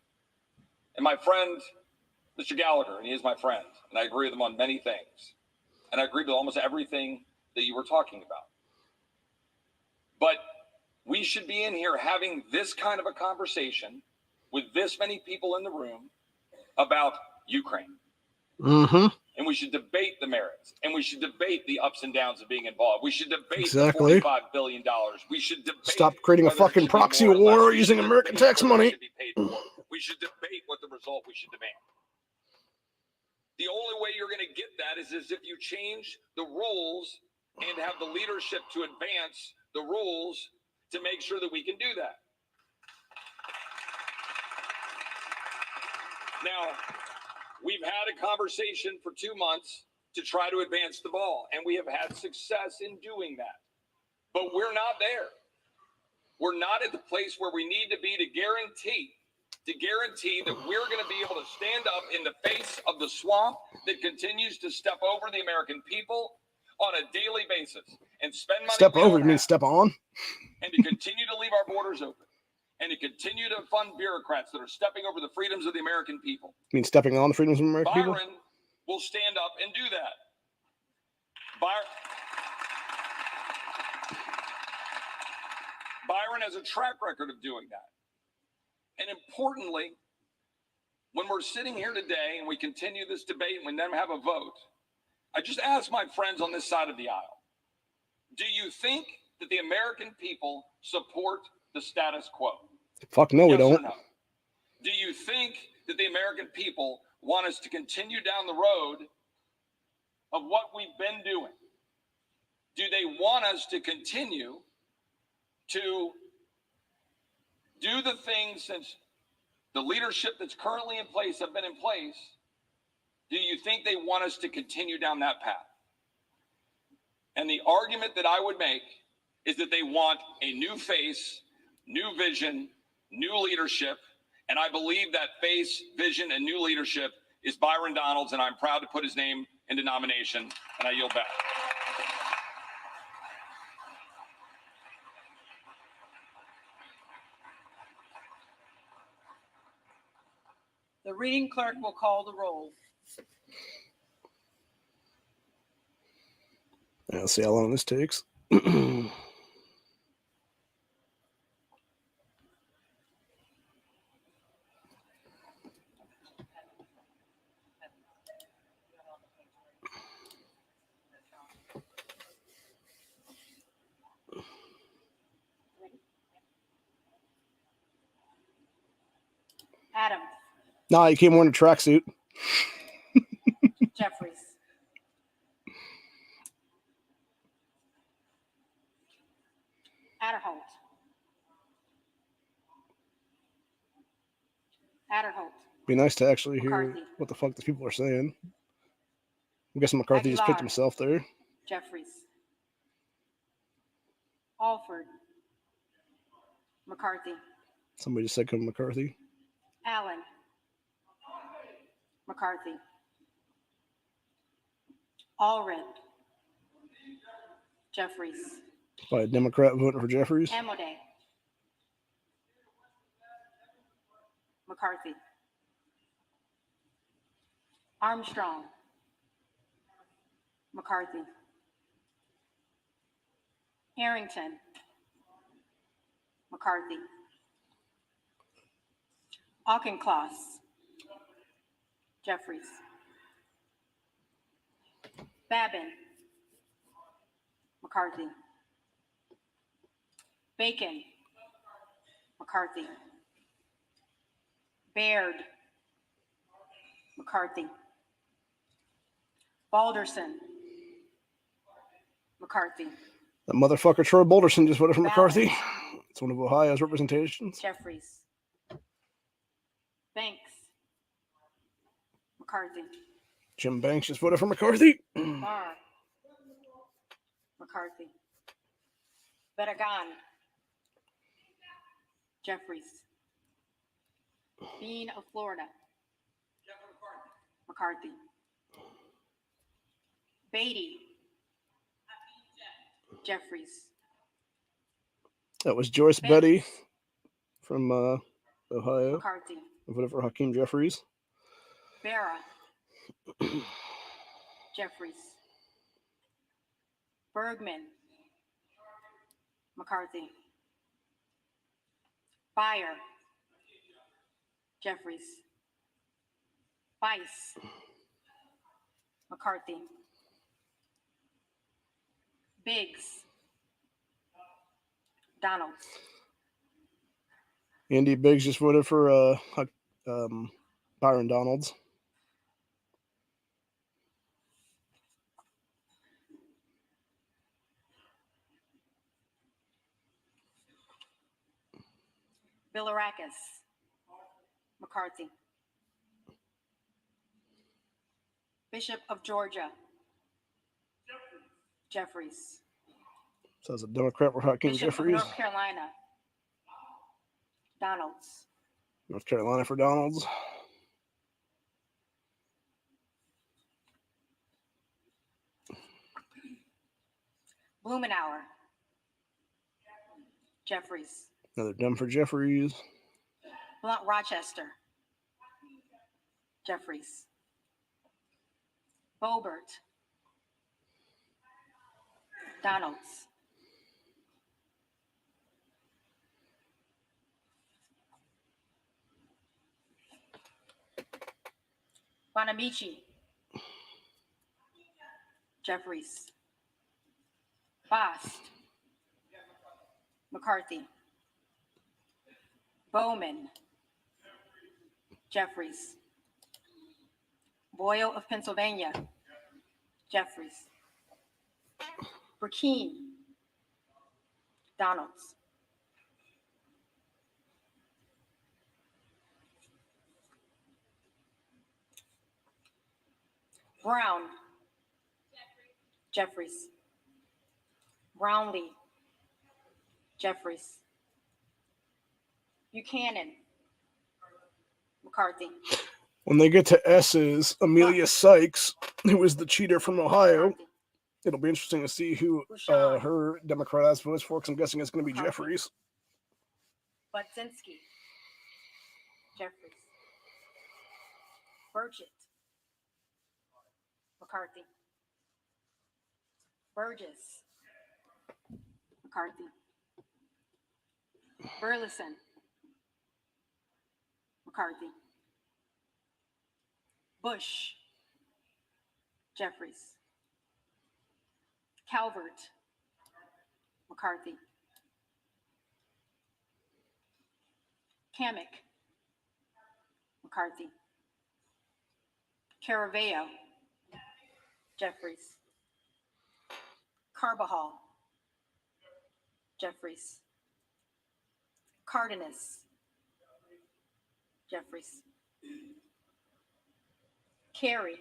And my friend, Mr. Gallagher, and he is my friend, and I agree with him on many things. And I agree with almost everything that you were talking about. But we should be in here having this kind of a conversation with this many people in the room about Ukraine. Mm-hmm. And we should debate the merits, and we should debate the ups and downs of being involved. We should debate Exactly. the $45 billion. We should debate. Stop creating a fucking proxy war using American tax money. We should debate what the result we should demand. The only way you're going to get that is if you change the rules and have the leadership to advance the rules to make sure that we can do that. Now, we've had a conversation for 2 months to try to advance the ball, and we have had success in doing that. But we're not there. We're not at the place where we need to be to guarantee that we're going to be able to stand up in the face of the swamp that continues to step over the American people on a daily basis and spend money. Step over, you mean step on? and to continue to leave our borders open, and to continue to fund bureaucrats that are stepping over the freedoms of the American people, I mean, stepping on the freedoms of American people? Byron will stand up and do that. Byron has a track record of doing that. And importantly, when we're sitting here today and we continue this debate and we then have a vote, I just ask my friends on this side of the aisle, do you think that the American people support the status quo? Fuck no, Yes we don't. or no? Do you think that the American people want us to continue down the road of what we've been doing? Do they want us to continue to do the things since the leadership that's currently in place have been in place? Do you think they want us to continue down that path? And the argument that I would make is that they want a new face, new vision, new leadership. And I believe that face, vision, and new leadership is Byron Donalds, and I'm proud to put his name into nomination, and I yield back. The reading clerk will call the roll. Yeah, let's see how long this takes. Adams, Nah, you came wearing a tracksuit. Jeffries, Adderholt, Be nice to actually hear McCarthy. what the fuck these people are saying. I'm guessing McCarthy just picked Aguilar. himself there. Jeffries, Alford, McCarthy, Somebody just said come McCarthy. Allen, McCarthy, Allred, Jeffries, By a Democrat voting for Jeffries. Amode, McCarthy, Armstrong, McCarthy, Harrington, McCarthy, Auchincloss, Jeffries, Babin, McCarthy, Bacon, McCarthy, Baird, McCarthy, Balderson, McCarthy, That motherfucker Troy Balderson just voted for Ballard. McCarthy. It's one of Ohio's representations. Jeffries, Banks, McCarthy, Jim Banks just voted for McCarthy. Barr, McCarthy, Bedagan, Jeffries, Bean of Florida, McCarthy, Beatty, Jeffries, That was Joyce Banks, Betty from Ohio. McCarthy, Voted for Hakeem Jeffries. Barra, Jeffries, Bergman, McCarthy, Beyer, Jeffries, Bice, McCarthy, Biggs, Donalds, Andy Biggs just voted for Byron Donalds. Bilirakis, McCarthy, Bishop of Georgia, Jeffries, So as a Democrat for Hakeem Bishop of Jeffries. North Carolina, Donalds, North Carolina for Donalds. Blumenauer, Jeffries. Another dumb for Jeffries. Blunt Rochester. Jeffries. Bobert. Donalds. Bonamici. Jeffries. Bost. McCarthy. Bowman. Jeffries. Boyle of Pennsylvania. Jeffries. Burkeen. Donalds. Brown. Jeffries. Brownlee. Jeffries. Buchanan. McCarthy. When they get to S's, Amelia Sykes, who is the cheater from Ohio, McCarthy. it'll be interesting to see who Bouchon. her Democrat ass votes for, because I'm guessing it's going to be McCarthy. Jeffries. Budzinski. Jeffries. Burchett. McCarthy. Burgess. McCarthy. Burleson. McCarthy. Bush. Jeffries. Calvert. McCarthy. Kamek. McCarthy. Caraveo. Jeffries. Carbajal. Jeffries. Cardenas. Jeffries. Carey.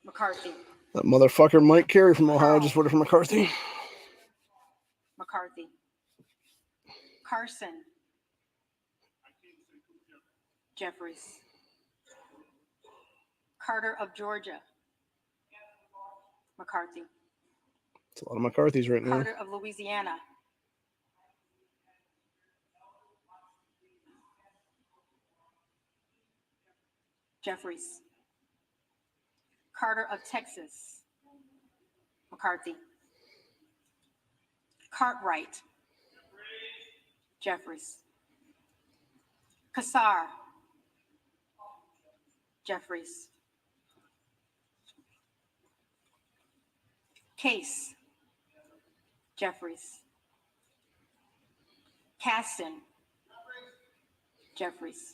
McCarthy. That motherfucker Mike Carey from Ohio just voted for McCarthy. McCarthy. Carson. Jeffries. Carter of Georgia. McCarthy. It's a lot of McCarthy's right now. Carter of Louisiana. Jeffries. Carter of Texas. McCarthy. Cartwright. Jeffries. Kassar. Jeffries. Case. Jeffries. Caston. Jeffries.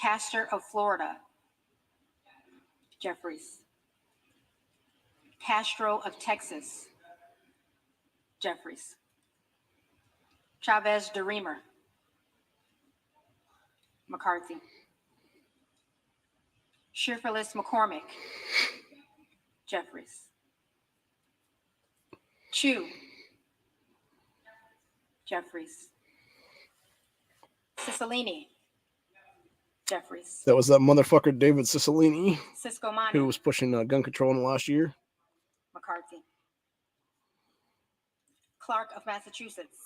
Castor of Florida. Jeffries. Castro of Texas. Jeffries. Chavez de Reamer. McCarthy. Shifterless McCormick. Jeffries. Chu. Jeffries. Cicilline. Jeffries. That was that motherfucker David Cicilline, Cisco Manu. who was pushing gun control in the last year. McCarthy. Clark of Massachusetts.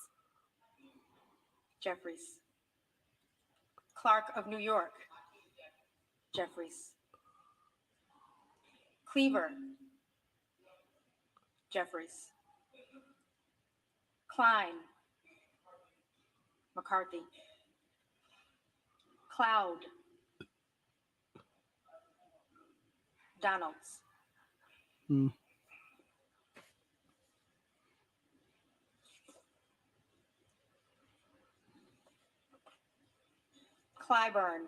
Jeffries. Clark of New York. Jeffries. Cleaver. Jeffries. Klein. McCarthy. Cloud. Donalds. Clyburn.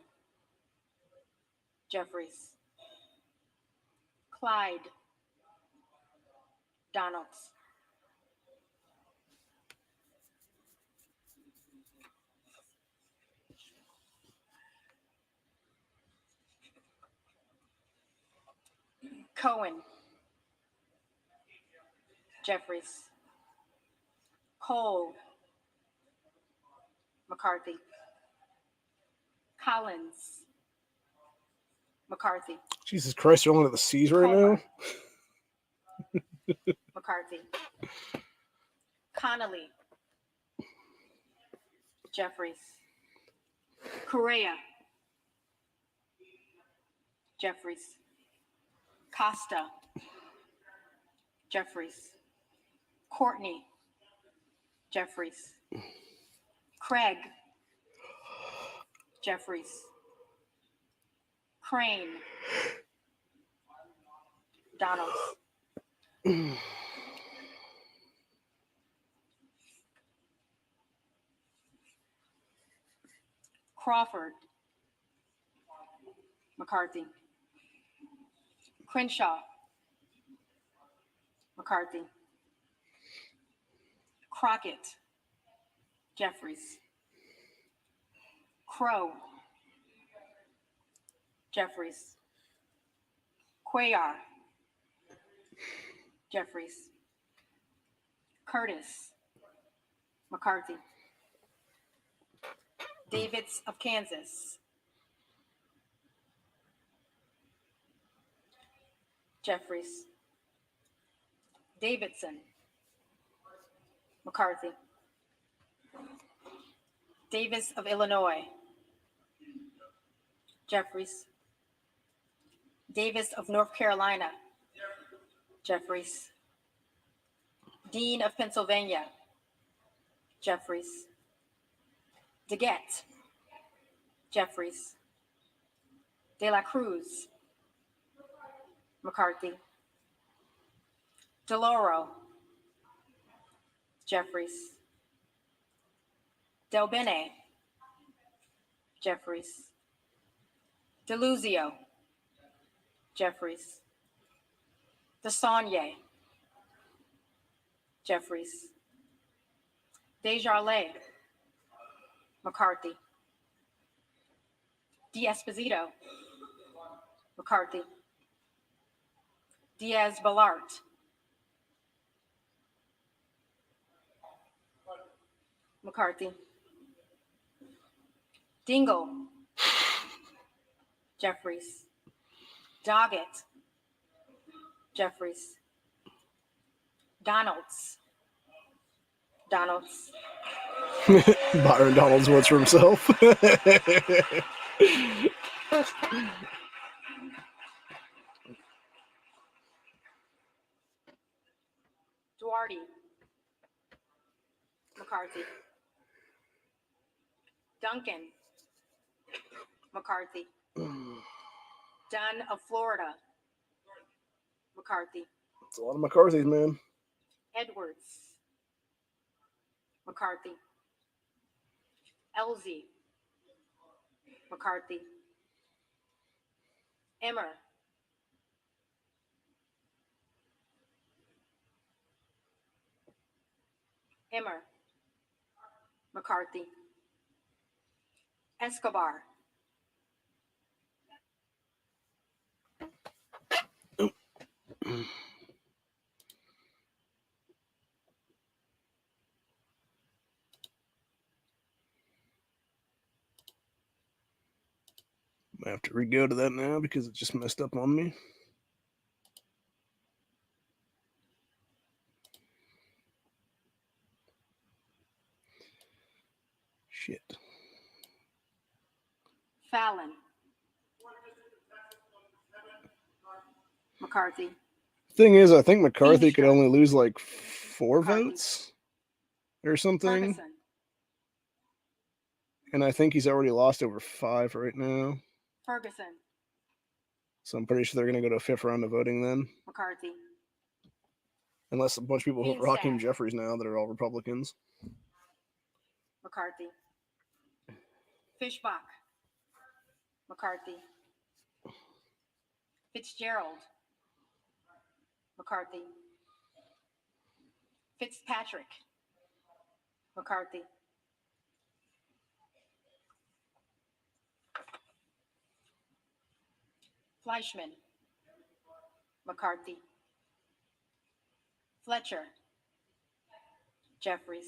Jeffries. Clyde. Donalds. Cohen. Jeffries. Cole. McCarthy. Collins. McCarthy. Jesus Christ, they're only to the C's right Comer. now. McCarthy. Connolly, Jeffries. Correa, Jeffries. Costa, Jeffries. Courtney, Jeffries. Craig, Jeffries. Crane, Donalds. Crawford, McCarthy. Crenshaw, McCarthy. Crockett, Jeffries. Crow, Jeffries. Cuellar, Jeffries. Curtis, McCarthy. Davids of Kansas, Jeffries. Davidson, McCarthy. Davis of Illinois, Jeffries. Davis of North Carolina, Jeffries. Dean of Pennsylvania, Jeffries. DeGette, Jeffries. De la Cruz, McCarthy. DeLauro, Jeffries. Del Bene, Jeffries. DeLuzio, Jeffries. DeSaulnier, Jeffries. Desjardins, McCarthy. D'Esposito, McCarthy. Diaz-Balart, McCarthy. Dingle, Jeffries. Doggett, Jeffries. Donalds, Byron Donalds wants for himself. Duarte, McCarthy. Duncan, McCarthy. Dunn of Florida, McCarthy. It's a lot of McCarthy's, man. Edwards, McCarthy. Elsie, McCarthy. Emmer, McCarthy. Escobar, I have to re-go to that now because it just messed up on me. Shit. Fallon, McCarthy. Thing is, I think McCarthy could Feenstra. only lose like 4 McCarthy. votes or something. Ferguson, And I think he's already lost over 5 right now. Ferguson, So I'm pretty sure they're going to go to a 5th round of voting then. McCarthy. Unless a bunch of people vote for Hakeem Grandstand. Jeffries now that are all Republicans. McCarthy. Fishbach, McCarthy. Fitzgerald, McCarthy. Fitzpatrick, McCarthy. Fleischman, McCarthy. Fletcher, Jeffries.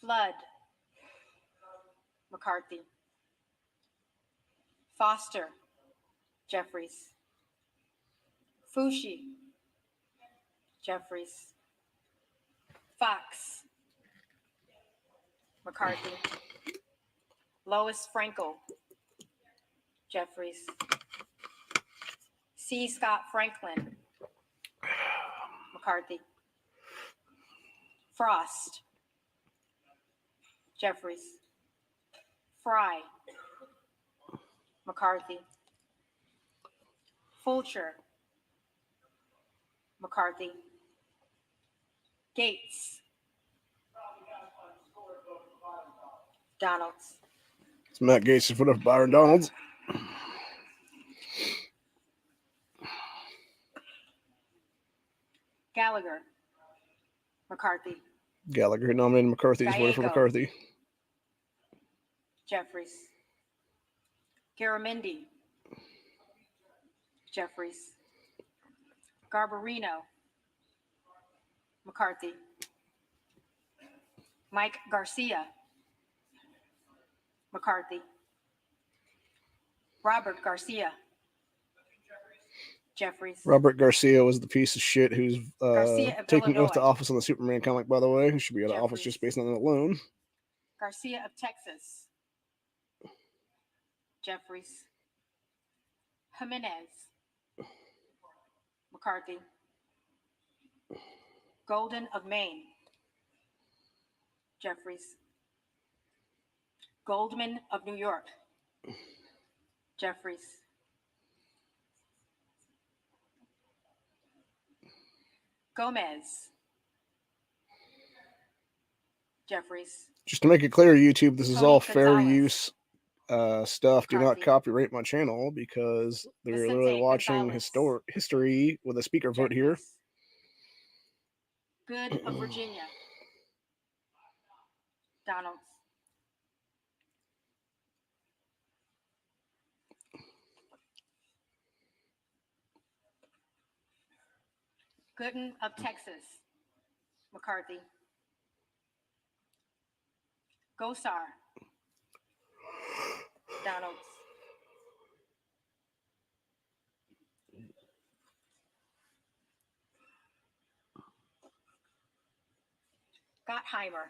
Flood, McCarthy. Foster, Jeffries. Fushi, Jeffries. Fox. McCarthy. Lois Frankel. Jeffries. C. Scott Franklin. McCarthy. Frost. Jeffries. Fry. McCarthy. Fulcher. McCarthy. Gates. Donalds. It's Matt Gates put up Byron Donalds. Gallagher. McCarthy. Gallagher nominated McCarthy. He's voting for Gallego. McCarthy. Jeffries. Garamendi. Jeffries. Garbarino. McCarthy. Mike Garcia. McCarthy. Robert Garcia. Jeffries. Robert Garcia was the piece of shit who's Garcia of taking oath to Illinois. office on the Superman comic, by the way. He should be out of office Jeffries. just based on that alone. Garcia of Texas. Jeffries. Jimenez. McCarthy. Golden of Maine. Jeffries. Goldman of New York. Jeffries. Gomez. Jeffries. Just to make it clear, YouTube, this is Tony all fair Gonzalez. use stuff. Do not McCarthy. copyright my channel because they're Vicente literally watching Gonzalez. history with a speaker vote here. Jeffries. Good of Virginia. Donalds. Gooden of Texas. McCarthy. Gosar. Donalds. Gottheimer.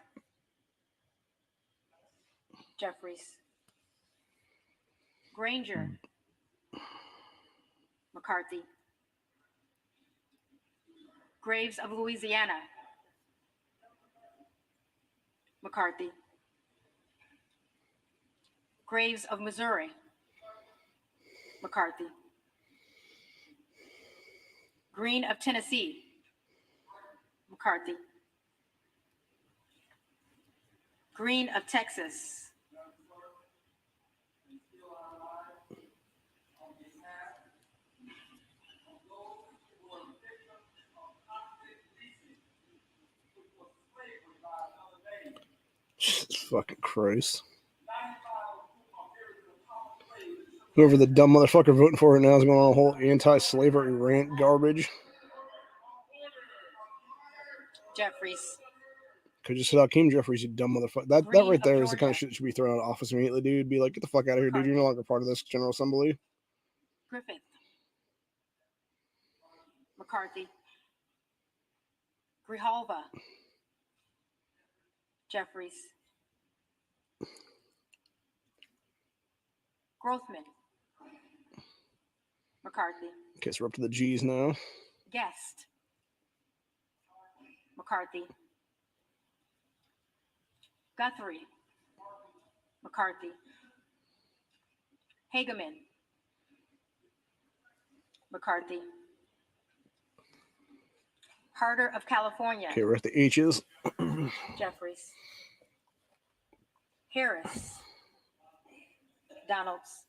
Jeffries. Granger. McCarthy. Graves of Louisiana. McCarthy. Graves of Missouri. McCarthy. Green of Tennessee. McCarthy. Green of Texas. Jesus fucking Christ. Whoever the dumb motherfucker voting for it now is going on a whole anti-slavery rant garbage. Jeffries. Could just sit out Hakeem Jeffries, you dumb motherfucker. That Green right of there is the kind of Georgia. shit that should be thrown out of office immediately, dude. Be like, get the fuck out of here, dude. You're no longer part of this General Assembly. Griffith. McCarthy. Grijalva. Jeffries. Grothman. McCarthy. Okay, so we're up to the G's now. Guest. McCarthy. Guthrie. McCarthy. Hageman. McCarthy. Harder of California. Okay, we're at the H's. Jeffries. Harris. Donalds.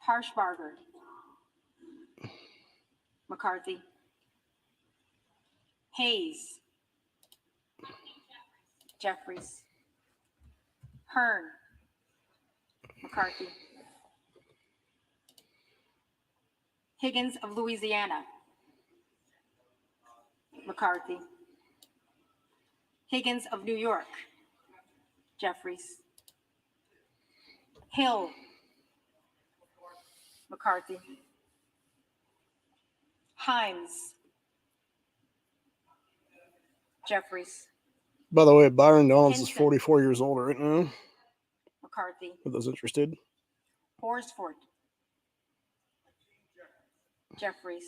Harshbarger. McCarthy. Hayes. Jeffries. Hearn. McCarthy. Higgins of Louisiana. McCarthy. Higgins of New York. Jeffries. Hill. McCarthy. Himes. Jeffries. By the way, Byron Dawns is Henson. 44 years old right now, McCarthy. for those interested. Horsford. Jeffries.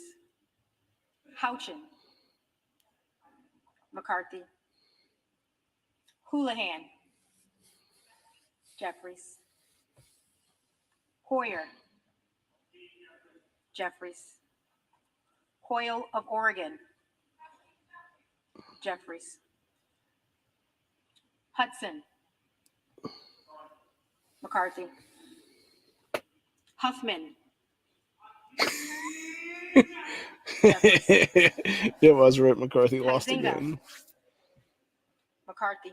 Houchin. McCarthy. Houlihan. Jeffries. Hoyer. Jeffries. Hoyle of Oregon. Jeffries. Hudson. McCarthy. Huffman. Yeah, I was right. McCarthy lost Huizinga. again. McCarthy.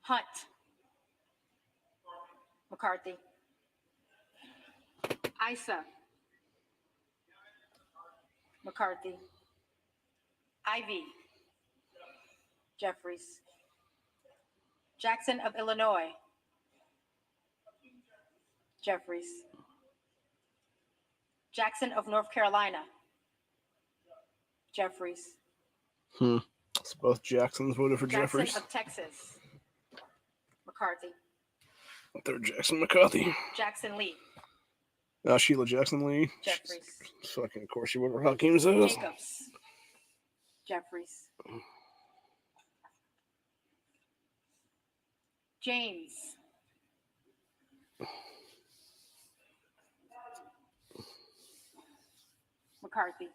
Hunt. McCarthy. Isa. McCarthy. Ivy. Jeffries. Jackson of Illinois. Jeffries. Jackson of North Carolina. Jeffries. So both Jacksons voted for Jackson Jeffries. of Texas. McCarthy. Third Jackson McCarthy. Jackson Lee. Sheila Jackson Lee. Jeffries. Fucking, of course, she went for Hakeem says. Jacobs. Jeffries. James. McCarthy.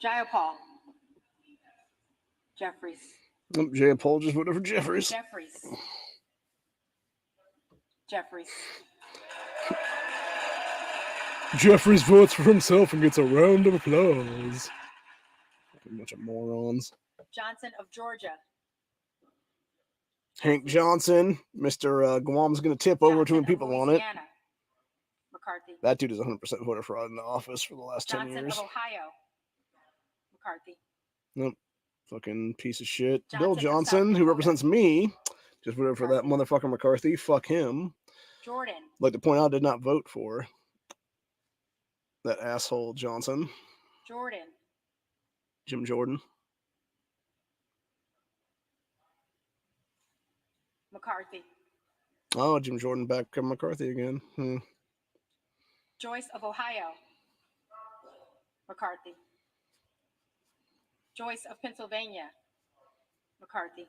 Jayapal. Jeffries. Jay Paul just voted for Jeffries. Jeffries. Jeffries. Jeffries votes for himself and gets a round of applause. A bunch of morons. Johnson of Georgia. Hank Johnson, Mr. Guam's going to tip over Johnson 2 of people on it. Louisiana. McCarthy. That dude is 100% voter fraud in the office for the last 10 Johnson years. of Ohio. McCarthy. Nope. Fucking piece of shit. Johnson Bill of South Johnson, who Dakota. represents me, just voted for that motherfucker McCarthy. Fuck him. Jordan. I'd like to point out, I did not vote for that asshole Johnson. Jordan. Jim Jordan. McCarthy. Oh, Jim Jordan back McCarthy again. Joyce of Ohio. McCarthy. Joyce of Pennsylvania. McCarthy.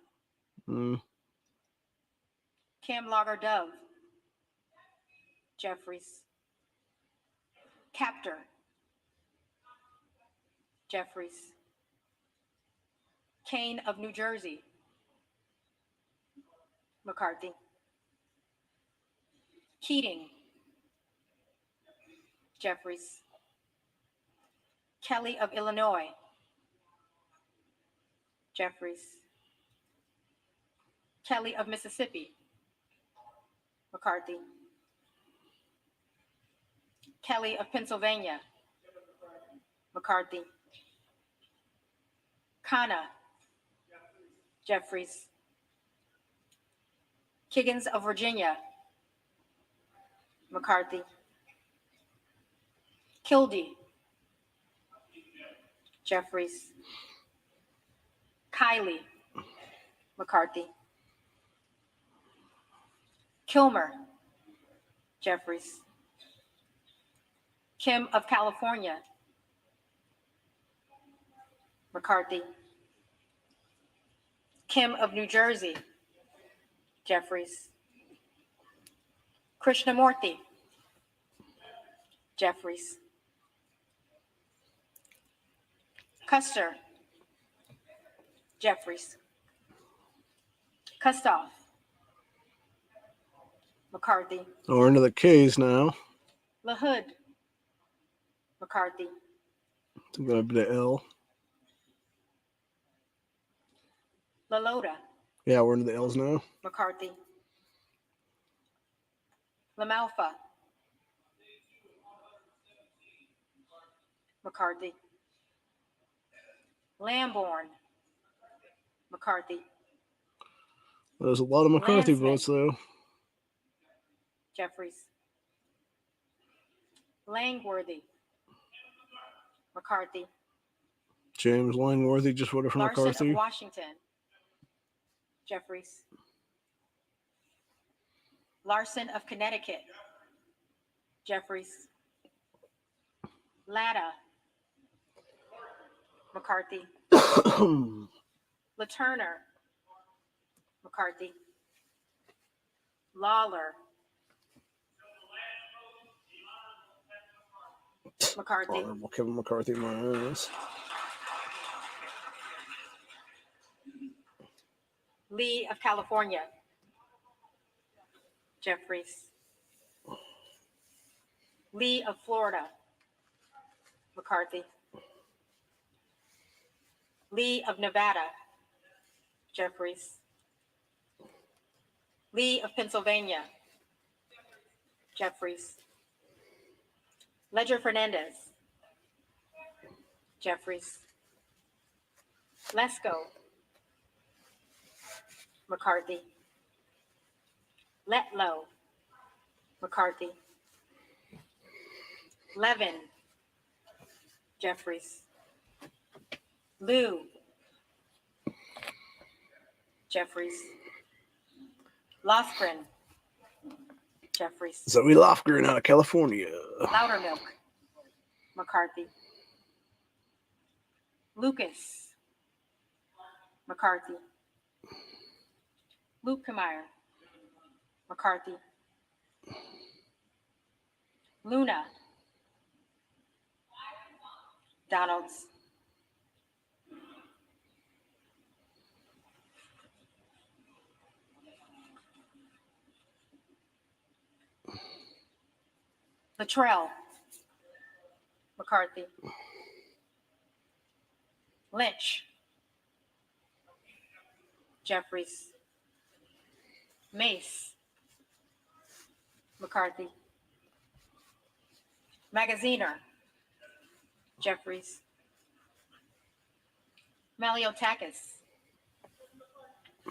Kim Lager Dove. Jeffries. Captor. Jeffries. Kane of New Jersey. McCarthy. Keating. Jeffries. Kelly of Illinois. Jeffries. Kelly of Mississippi. McCarthy. Kelly of Pennsylvania. McCarthy. Kana. Jeffries. Kiggins of Virginia. McCarthy. Kildee. Jeffries. Kiley. McCarthy. Kilmer. Jeffries. Kim of California. McCarthy. Kim of New Jersey. Jeffries. Krishnamurthy. Jeffries. Custer. Jeffries. Kustoff. McCarthy. We're into the K's now. LaHood. McCarthy. It's going to be the L. LaLota. Yeah, we're into the L's now. McCarthy. LaMalfa. McCarthy. Lamborn. McCarthy. There's a lot of McCarthy Landsman. votes, though. Jeffries. Langworthy. McCarthy. James Langworthy just voted for Larson McCarthy. of Washington. Jeffries. Larson of Connecticut. Jeffries. Latta. McCarthy. LaTurner. McCarthy. Lawler. McCarthy. Honorable Kevin McCarthy, my eyes. Lee of California. Jeffries. Lee of Florida. McCarthy. Lee of Nevada. Jeffries. Lee of Pennsylvania. Jeffries. Ledger Fernandez. Jeffries. Lesko. McCarthy. Letlow. McCarthy. Levin. Jeffries. Liu. Jeffries. Lofgren. Jeffries. Zoe Lofgren out of California. Loudermilk. McCarthy. Lucas. McCarthy. Lukemeyer. McCarthy. Luna. Donalds. Luttrell. McCarthy. Lynch. Jeffries. Mace. McCarthy. Magaziner. Jeffries. Maliotakis.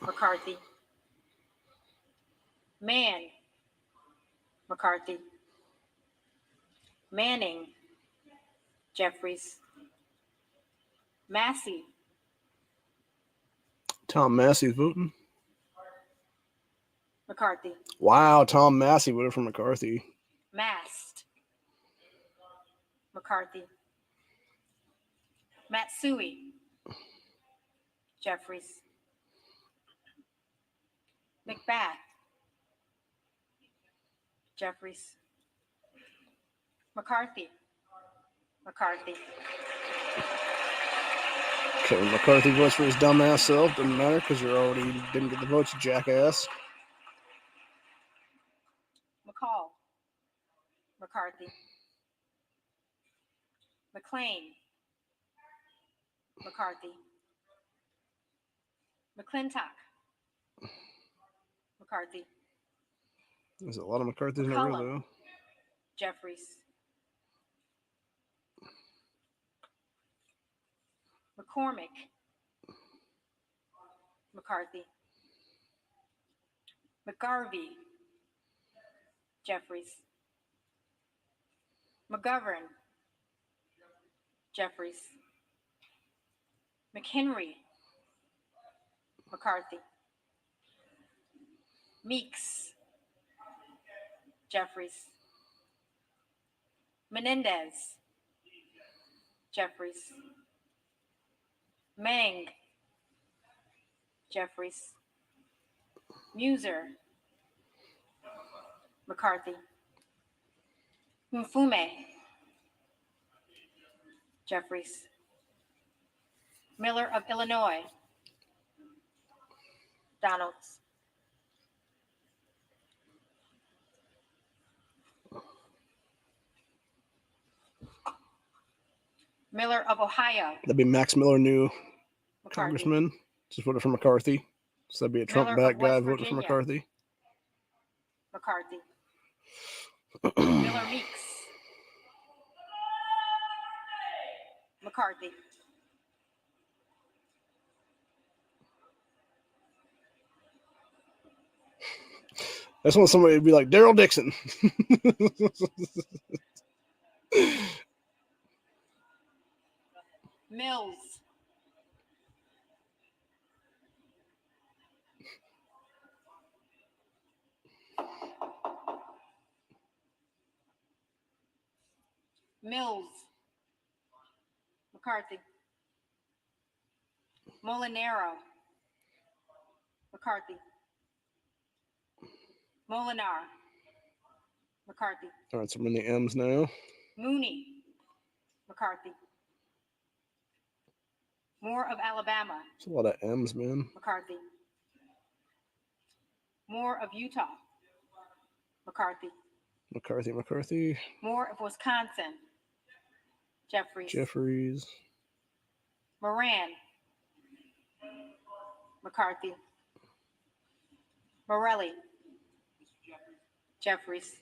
McCarthy. Mann. McCarthy. Manning. Jeffries. Massey. Tom Massey's voting. McCarthy. Wow, Tom Massey voted for McCarthy. Mast. McCarthy. Matsui. Jeffries. McBath. Jeffries. McCarthy. McCarthy. Okay, McCarthy votes for his dumbass self. Doesn't matter because you already didn't get the votes, you jackass. McCall. McCarthy. McLean. McCarthy. McClintock. McCarthy. There's a lot of McCarthys in a row, though. Jeffries. McCormick. McCarthy. McGarvey. Jeffries. McGovern. Jeffries. McHenry. McCarthy. Meeks. Jeffries. Menendez. Jeffries. Mang. Jeffries. Muser. McCarthy. Mfume. Jeffries. Miller of Illinois. Donalds. Miller of Ohio. That'd be Max Miller, new McCarthy. congressman. Just voted for McCarthy. So that'd be a Trump Miller back of guy West voting for Virginia. McCarthy. McCarthy. Miller Meeks. McCarthy. just want somebody to be like Daryl Dixon. Mills. Mills. McCarthy. Molinaro. McCarthy. Molinar. McCarthy. All right, so we're in the M's now. Mooney. McCarthy. Moore of Alabama. It's a lot of M's, man. McCarthy. Moore of Utah. McCarthy. McCarthy. Moore of Wisconsin. Jeffries. Moran. McCarthy. Morelli. Jeffries.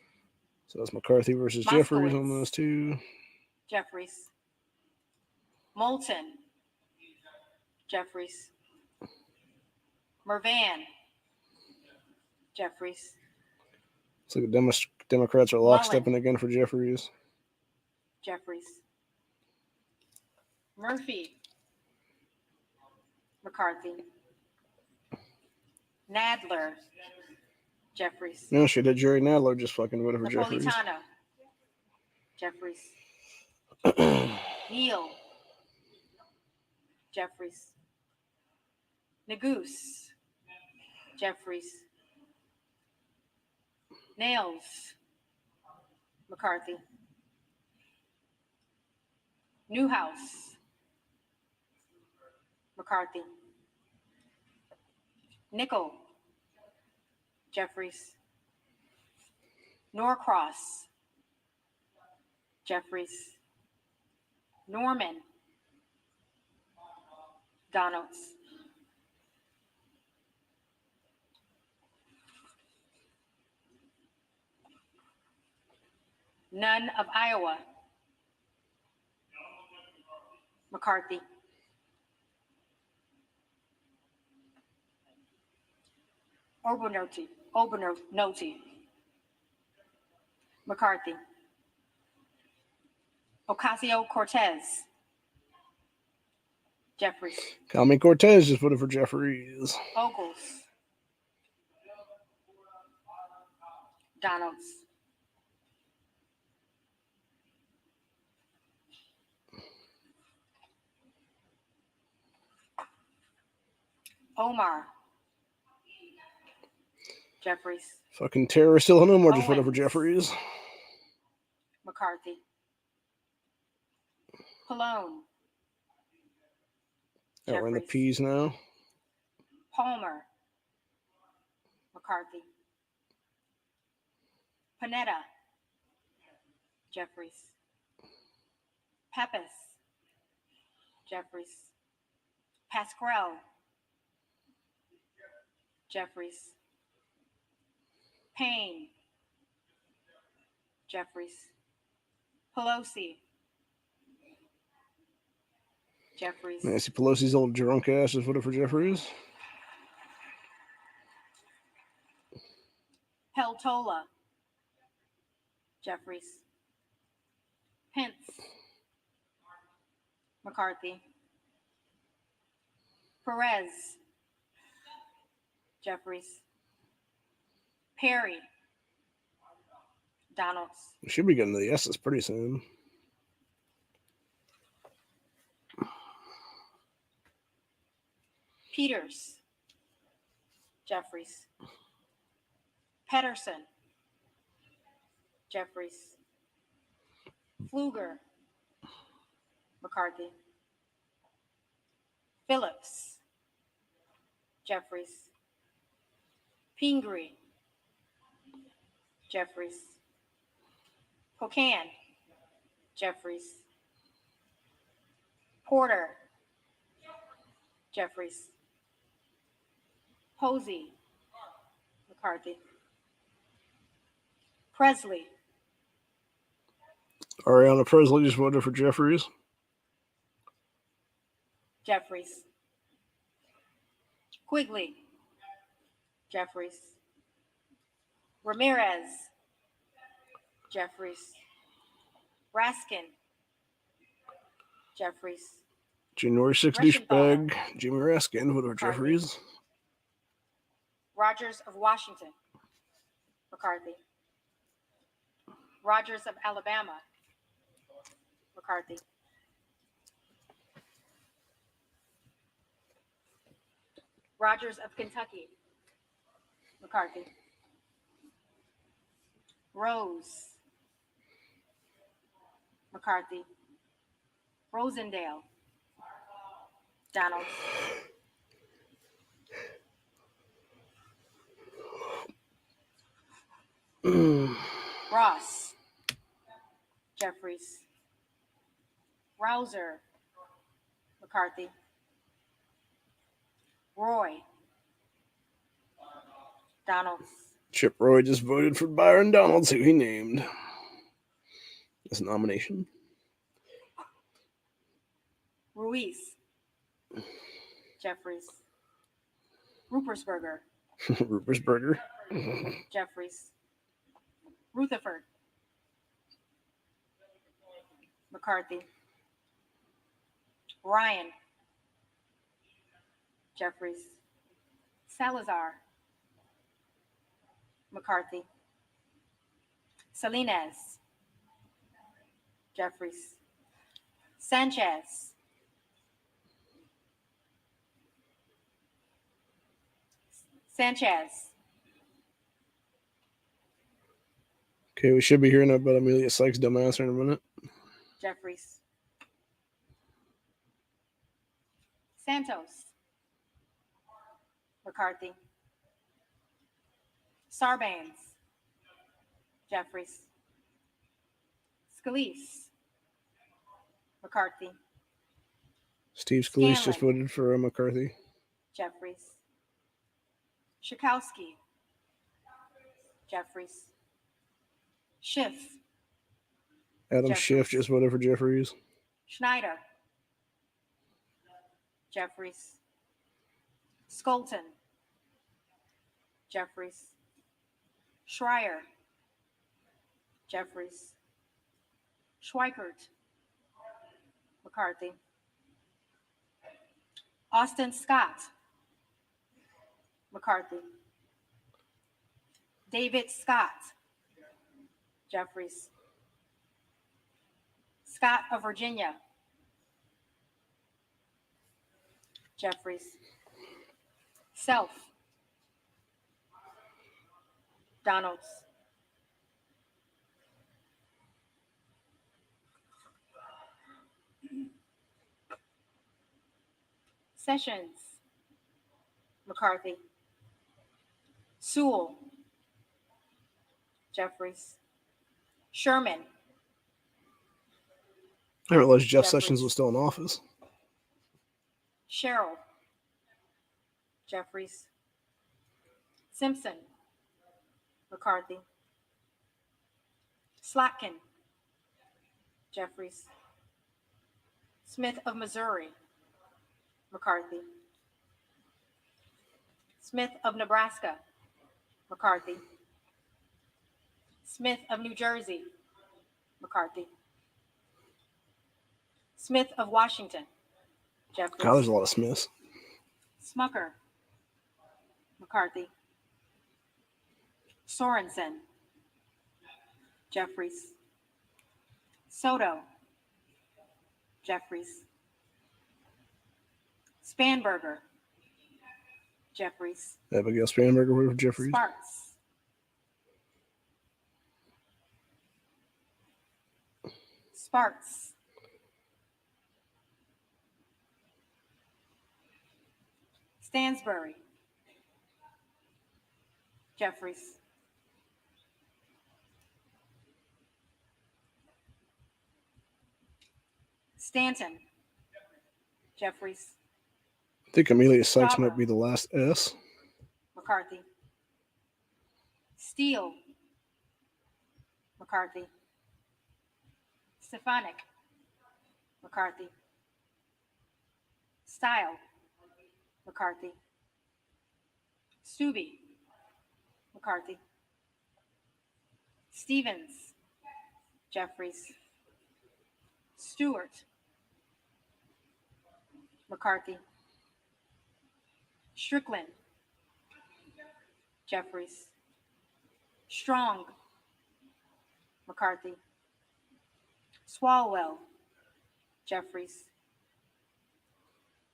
So that's McCarthy versus Moskowitz. Jeffries on those two. Jeffries. Moulton. Jeffries. Mervan. Jeffries. So the Democrats are lockstepping again for Jeffries. Jeffries. Murphy. McCarthy. Nadler. Jeffries. No, she did. Jerry Nadler just fucking voted for Jeffries. Napolitano. Jeffries. Neal. Jeffries. Nagoose. Jeffries. Nails. McCarthy. Newhouse. McCarthy. Nickel. Jeffries. Norcross. Jeffries. Norman. Donalds. None of Iowa. McCarthy. Obernolte. McCarthy. Ocasio-Cortez. Jeffries. Calmy Cortez just voted for Jeffries. Ogles. Donalds. Omar. Jeffries. Fucking terrorist Illinois just voted for Owens. Jeffries. McCarthy. Pallone. Yeah, we're in the Jeffries. P's now. Palmer. McCarthy. Panetta. Jeffries. Pepis. Jeffries. Pasquale. Jeffries. Payne. Jeffries. Pelosi. Jeffries. Nancy Pelosi's old drunk ass just voted for Jeffries. Peltola. Jeffries. Pence. McCarthy. Perez. Jeffries. Perry. Donalds. We should be getting to the S's pretty soon. Peters. Jeffries. Pedersen. Jeffries. Pfluger. McCarthy. Phillips. Jeffries. Pingree. Jeffries. Pocan. Jeffries. Porter. Jeffries. Posey. McCarthy. Presley. Ariana Presley just voted for Jeffries. Jeffries. Quigley. Jeffries. Ramirez. Jeffries. Raskin. Jeffries. January 6th douchebag, Jimmy Raskin, whatever Jeffries. Rogers of Washington. McCarthy. Rogers of Alabama. McCarthy. Rogers of Kentucky. McCarthy. Rose. McCarthy. Rosendale. Donald. Ross. Jeffries. Rouser. McCarthy. Roy. Donalds. Chip Roy just voted for Byron Donalds, who he named as a nomination. Ruiz. Jeffries. Rupersberger. Rupersberger. Jeffries. Rutherford. McCarthy. Ryan. Jeffries. Salazar. McCarthy. Salinas. Jeffries. Sanchez. Sanchez. Okay, we should be hearing about Amelia Sykes' dumbass in a minute. Jeffries. Santos. McCarthy. Sarbanes. Jeffries. Scalise. McCarthy. Steve Scalise Scanlon. just voted for McCarthy. Jeffries. Schakowsky. Jeffries. Schiff. Adam Jeffries. Schiff just voted for Jeffries. Schneider. Jeffries. Skolton. Jeffries. Schreier. Jeffries. Schweikert. McCarthy. Austin Scott. McCarthy. David Scott. Jeffries. Scott of Virginia. Jeffries. Self. Donalds. Sessions. McCarthy. Sewell. Jeffries. Sherman. I didn't realize Jeff Jeffries. Sessions was still in office. Sherrill. Jeffries. Simpson. McCarthy. Slatkin. Jeffries. Smith of Missouri. McCarthy. Smith of Nebraska. McCarthy. Smith of New Jersey. McCarthy. Smith of Washington. Jeffries. God, there's a lot of Smiths. Smucker. McCarthy. Sorensen. Jeffries. Soto. Jeffries. Spanberger. Jeffries. Abigail Spanberger voted for Jeffries. Sparks. Sparks. Stansbury. Jeffries. Stanton. Jeffries. I think Amelia Sykes might be the last S. McCarthy. Steele. McCarthy. Stefanik. McCarthy. Style. McCarthy. Stubbe. McCarthy. Stevens, Jeffries. Stewart, McCarthy. Strickland, Jeffries. Strong, McCarthy. Swalwell, Jeffries.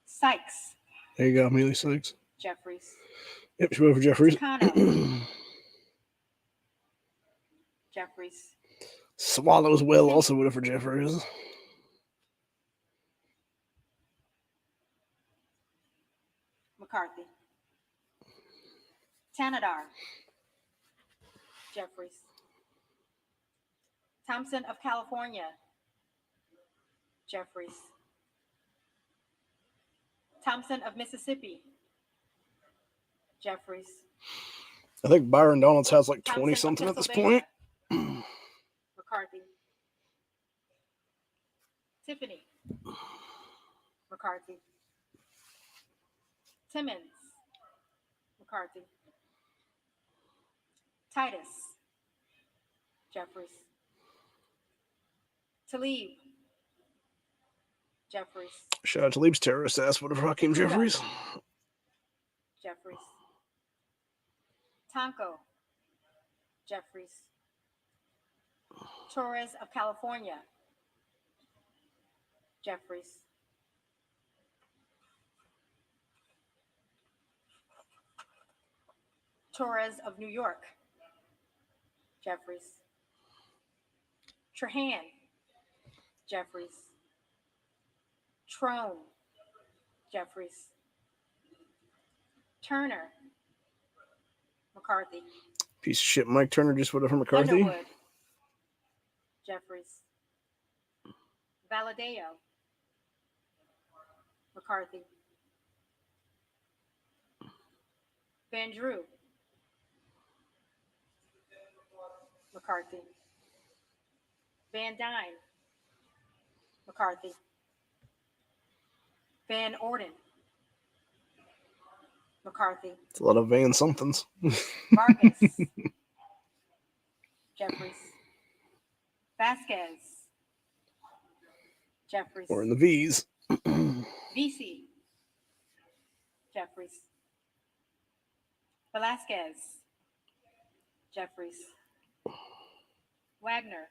Sykes, There you go, Amelia Sykes. Jeffries. Yep, she voted for Jeffries. Takano, Jeffries. Swallows Will also voted for Jeffries. McCarthy. Tanadar, Jeffries. Thompson of California, Jeffries. Thompson of Mississippi, Jeffries. I think Byron Donalds has like Thompson 20 of something at this point. Pennsylvania, McCarthy. Tiffany, McCarthy. Timmons, McCarthy. Titus, Jeffries. Talib, Jeffries. Shout out to Leaps terrorist ass voted for Hakeem Jeffries. Jeffries. Tonko, Jeffries. Torres of California, Jeffries. Torres of New York, Jeffries. Trahan, Jeffries. Trone, Jeffries. Turner, McCarthy. Piece of shit Mike Turner just voted for McCarthy. Underwood, Jeffries. Valadeo, McCarthy. Van Drew, McCarthy. Van Dyne, McCarthy. Van Orden, McCarthy. It's a lot of Van somethings. Vargas, Jeffries. Vasquez, Jeffries. Or in the V's. VC, Jeffries. Velasquez, Jeffries. Wagner,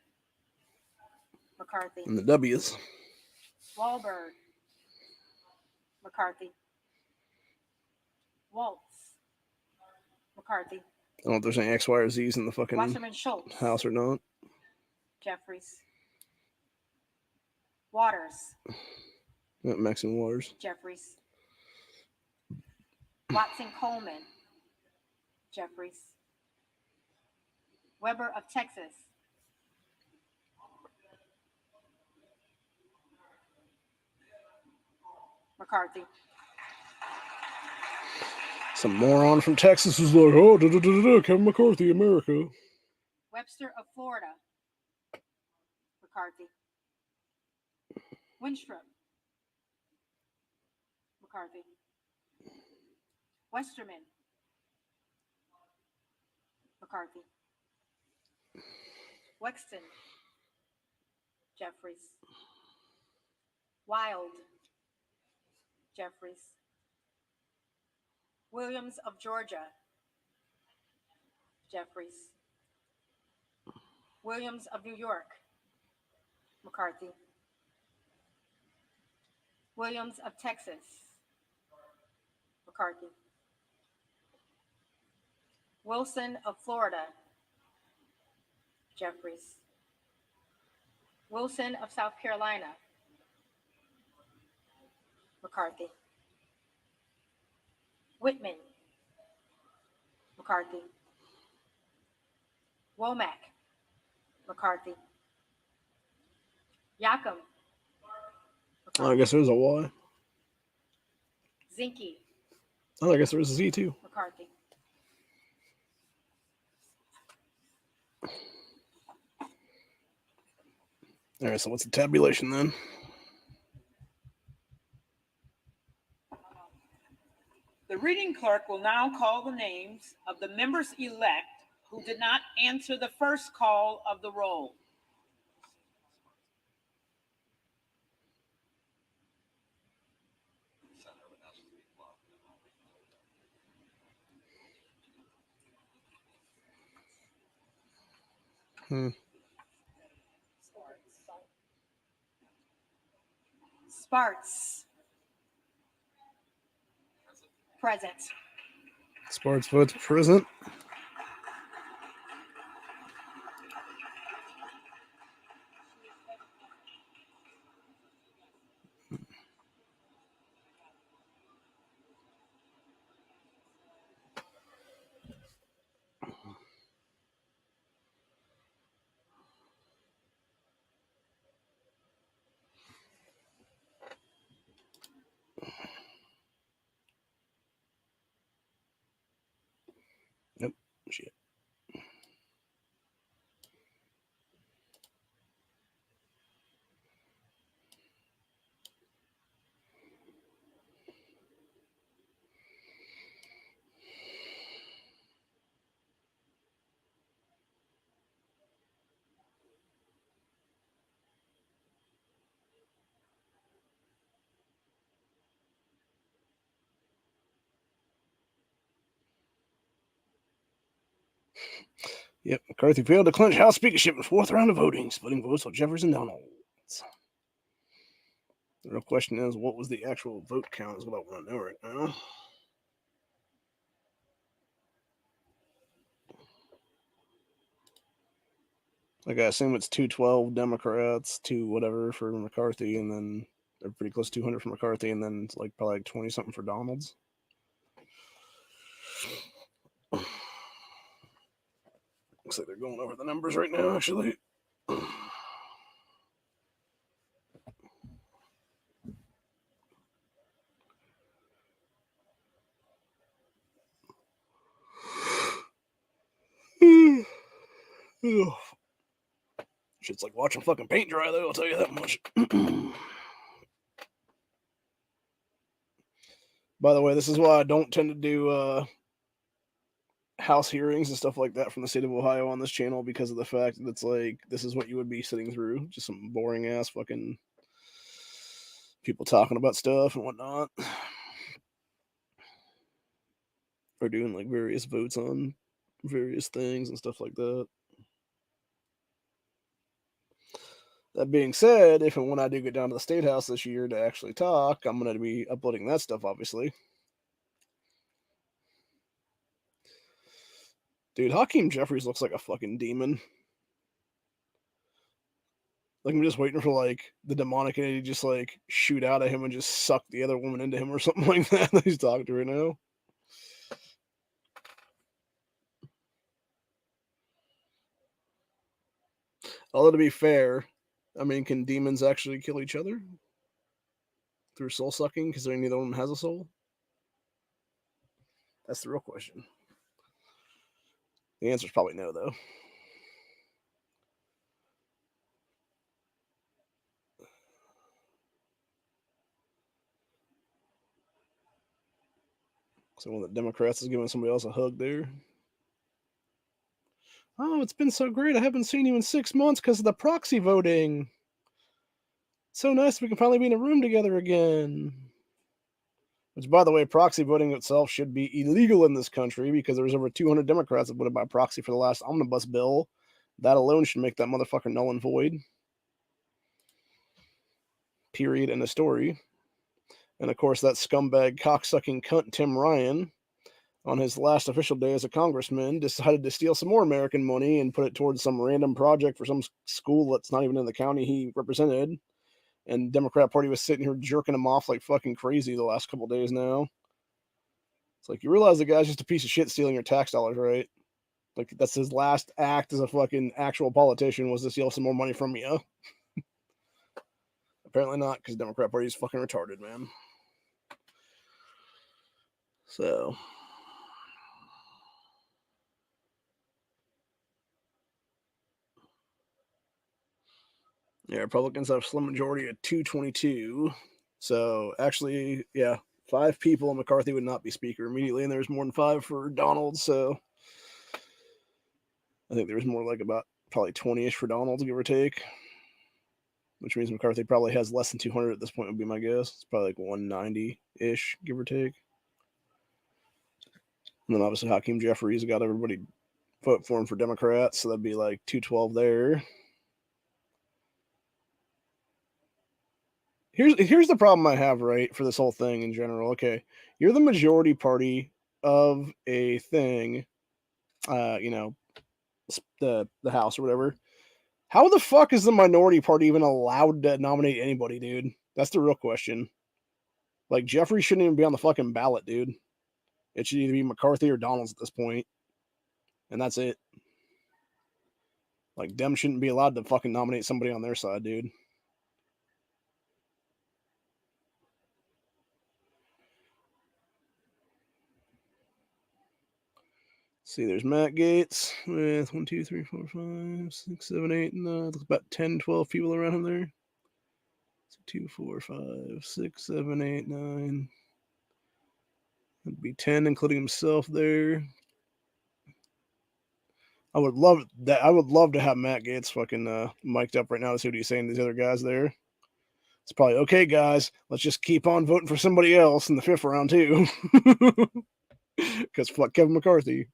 McCarthy. In the W's. Wahlberg, McCarthy. Waltz, McCarthy. I don't know if there's any X, Y, or Z's in the fucking Wasserman Schultz, house or not. Jeffries. Waters, Maxine Waters. Jeffries. Watson Coleman, Jeffries. Weber of Texas, McCarthy. Some moron from Texas was like, oh, Kevin McCarthy, America. Webster of Florida, McCarthy. Winstrup, McCarthy. Westerman, McCarthy. Wexton, Jeffries. Wild, Jeffries. Williams of Georgia, Jeffries. Williams of New York, McCarthy. Williams of Texas, McCarthy. Wilson of Florida, Jeffries. Wilson of South Carolina, McCarthy. Whitman, McCarthy. Womack, McCarthy. Yakum, Oh, I guess there's a Y. Zinke, Oh, I guess there's a Z too. McCarthy. All right, so what's the tabulation then? The reading clerk will now call the names of the members-elect who did not answer the first call of the roll? Sparts. Present. Sparts votes present. Yep. Shit. Yep. McCarthy failed to clinch House speakership in fourth round of voting, splitting votes with Jeffers and Donalds. The real question is, what was the actual vote count? Is what I want to know right now. Like, I assume it's 212 Democrats, 2 whatever for McCarthy, and then they're pretty close to 200 for McCarthy, and then it's like probably like 20 something for Donalds. Looks like they're going over the numbers right now, actually. Shit's like watching fucking paint dry, though, I'll tell you that much. By the way, this is why I don't tend to do House hearings and stuff like that from the state of Ohio on this channel, because of the fact that it's like, this is what you would be sitting through. Just some boring ass fucking people talking about stuff and whatnot. Or doing like various votes on various things and stuff like that. That being said, if and when I do get down to the State House this year to actually talk, I'm going to be uploading that stuff, obviously. Dude, Hakeem Jeffries looks like a fucking demon. Like, I'm just waiting for, like, the demonic entity to just, like, shoot out at him and just suck the other woman into him or something like that he's talking to right now. Although, to be fair, I mean, can demons actually kill each other? Through soul sucking? Because neither one has a soul? That's the real question. The answer's probably no, though. So one of the Democrats is giving somebody else a hug there. Oh, it's been so great. I haven't seen you in 6 months because of the proxy voting. So nice we can finally be in a room together again. Which, by the way, proxy voting itself should be illegal in this country because there's over 200 Democrats that voted by proxy for the last omnibus bill. That alone should make that motherfucker null and void. Period. End of story. And of course, that scumbag, cocksucking cunt Tim Ryan, on his last official day as a congressman, decided to steal some more American money and put it towards some random project for some school that's not even in the county he represented. And Democrat Party was sitting here jerking him off like fucking crazy the last couple days now. It's like, you realize the guy's just a piece of shit stealing your tax dollars, right? Like, that's his last act as a fucking actual politician, was to steal some more money from you. Apparently not, because the Democrat Party is fucking retarded, man. So... yeah, Republicans have a slim majority at 222. So actually, yeah, 5 people and McCarthy would not be speaker immediately, and there's more than 5 for Donald. So I think there was more like about probably 20-ish for Donald, give or take. Which means McCarthy probably has less than 200 at this point, would be my guess. It's probably like 190-ish, give or take. And then obviously Hakeem Jeffries got everybody vote for him for Democrats, so that'd be like 212 there. Here's the problem I have, right, for this whole thing in general. Okay, you're the majority party of a thing, the House or whatever. How the fuck is the minority party even allowed to nominate anybody, dude? That's the real question. Like, Jeffrey shouldn't even be on the fucking ballot, dude. It should either be McCarthy or Donalds at this point. And that's it. Like, Dem shouldn't be allowed to fucking nominate somebody on their side, dude. See, there's Matt Gaetz with 1, 2, 3, 4, 5, 6, 7, 8, and about 10, 12 people around him there. So 2, 4, 5, 6, 7, 8, 9. That'd be 10, including himself there. I would love that. I would love to have Matt Gaetz fucking mic'd up right now to see what he's saying to these other guys there. It's probably, okay, guys, let's just keep on voting for somebody else in the 5th round, too. Because fuck Kevin McCarthy.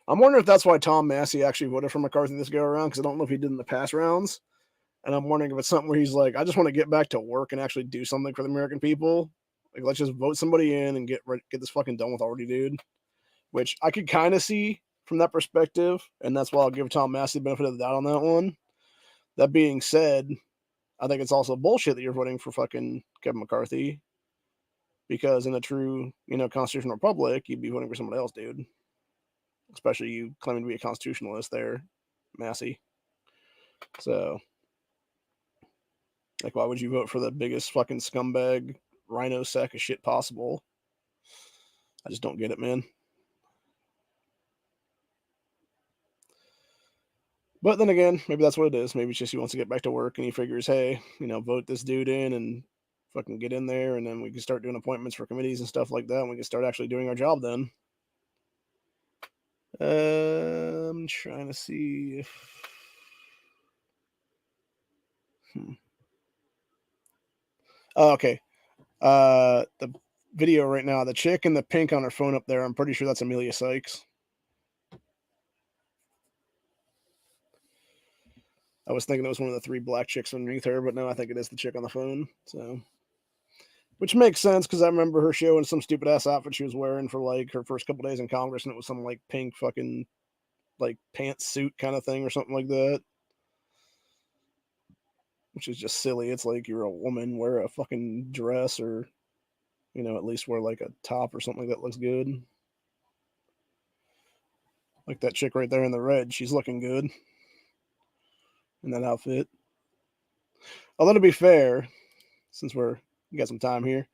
I'm wondering if that's why Tom Massey actually voted for McCarthy this go around, because I don't know if he did in the past rounds. And I'm wondering if it's something where he's like, I just want to get back to work and actually do something for the American people. Like, let's just vote somebody in and get this fucking done with already, dude. Which I could kind of see from that perspective, and that's why I'll give Tom Massey the benefit of the doubt on that one. That being said, I think it's also bullshit that you're voting for fucking Kevin McCarthy, because in a true, constitutional republic, you'd be voting for somebody else, dude. Especially you claiming to be a constitutionalist there, Massey. So, like, why would you vote for the biggest fucking scumbag rhino sack of shit possible? I just don't get it, man. But then again, maybe that's what it is. Maybe it's just he wants to get back to work and he figures, hey, vote this dude in and fucking get in there, and then we can start doing appointments for committees and stuff like that, and we can start actually doing our job then. I'm trying to see if... Oh, okay. The video right now, the chick in the pink on her phone up there, I'm pretty sure that's Amelia Sykes. I was thinking it was one of the 3 black chicks underneath her, but no, I think it is the chick on the phone. So, which makes sense, because I remember her showing some stupid ass outfit she was wearing for like her first couple days in Congress, and it was some like pink fucking like pantsuit kind of thing or something like that. Which is just silly. It's like, you're a woman, wear a fucking dress, or at least wear like a top or something like that looks good. Like that chick right there in the red, she's looking good in that outfit. Although, to be fair, since we got some time here,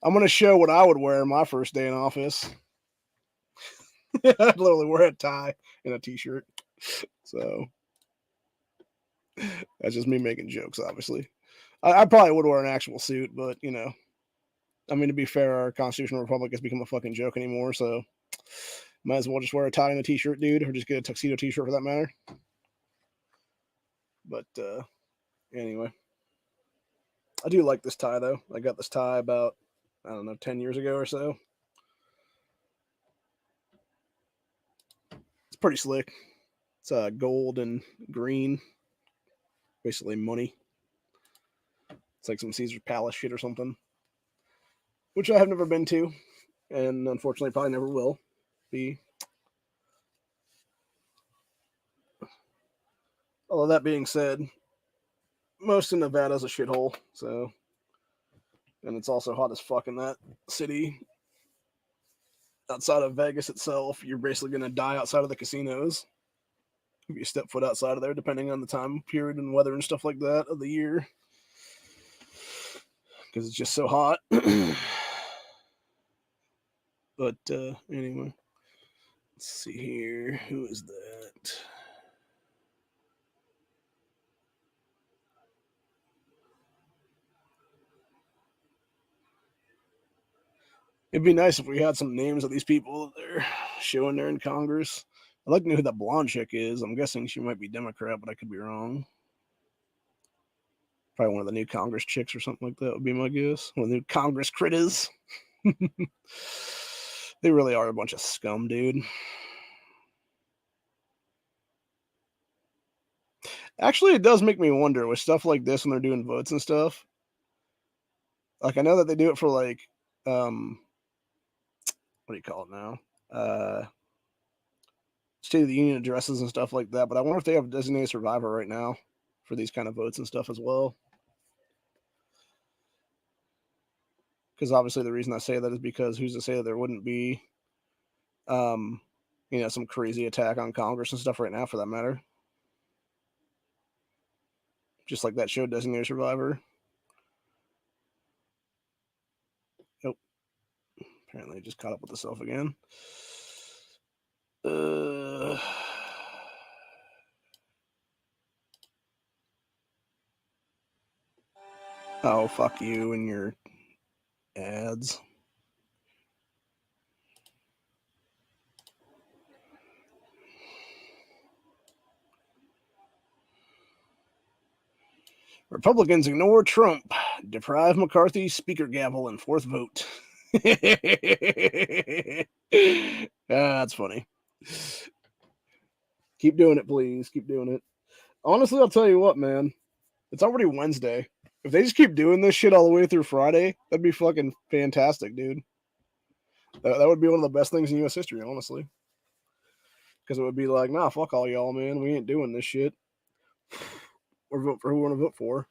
I'm going to show what I would wear my first day in office. I'd literally wear a tie and a t-shirt. So, that's just me making jokes, obviously. I probably would wear an actual suit, but, to be fair, our constitutional republic has become a fucking joke anymore, so might as well just wear a tie and a t-shirt, dude, or just get a tuxedo t-shirt for that matter. But, anyway. I do like this tie, though. I got this tie about, 10 years ago or so. It's pretty slick. It's gold and green. Basically money. It's like some Caesar's Palace shit or something. Which I have never been to. And unfortunately probably never will be. Although that being said, most of Nevada's a shithole, so... And it's also hot as fuck in that city. Outside of Vegas itself, you're basically going to die outside of the casinos. If you step foot outside of there, depending on the time period and weather and stuff like that of the year. Because it's just so hot. But anyway. Let's see here. Who is that? It'd be nice if we had some names of these people that they're showing there in Congress. I'd like to know who that blonde chick is. I'm guessing she might be Democrat, but I could be wrong. Probably one of the new Congress chicks or something like that would be my guess. One of the new Congress critters. They really are a bunch of scum, dude. Actually, it does make me wonder with stuff like this when they're doing votes and stuff. Like, I know that they do it for, like, what do you call it now? State of the Union addresses and stuff like that. But I wonder if they have a designated survivor right now for these kind of votes and stuff as well. Because obviously the reason I say that is because who's to say that there wouldn't be, some crazy attack on Congress and stuff right now, for that matter. Just like that show, Designated Survivor. Nope. Apparently it just caught up with itself again. Oh, fuck you and your ads. Republicans ignore Trump, deprive McCarthy speaker gavel in fourth vote. That's funny. Keep doing it, please. Keep doing it. Honestly, I'll tell you what, man. It's already Wednesday. If they just keep doing this shit all the way through Friday, that'd be fucking fantastic, dude. That would be one of the best things in U.S. history, honestly. Because it would be like, nah, fuck all y'all, man. We ain't doing this shit. Or vote for who we want to vote for.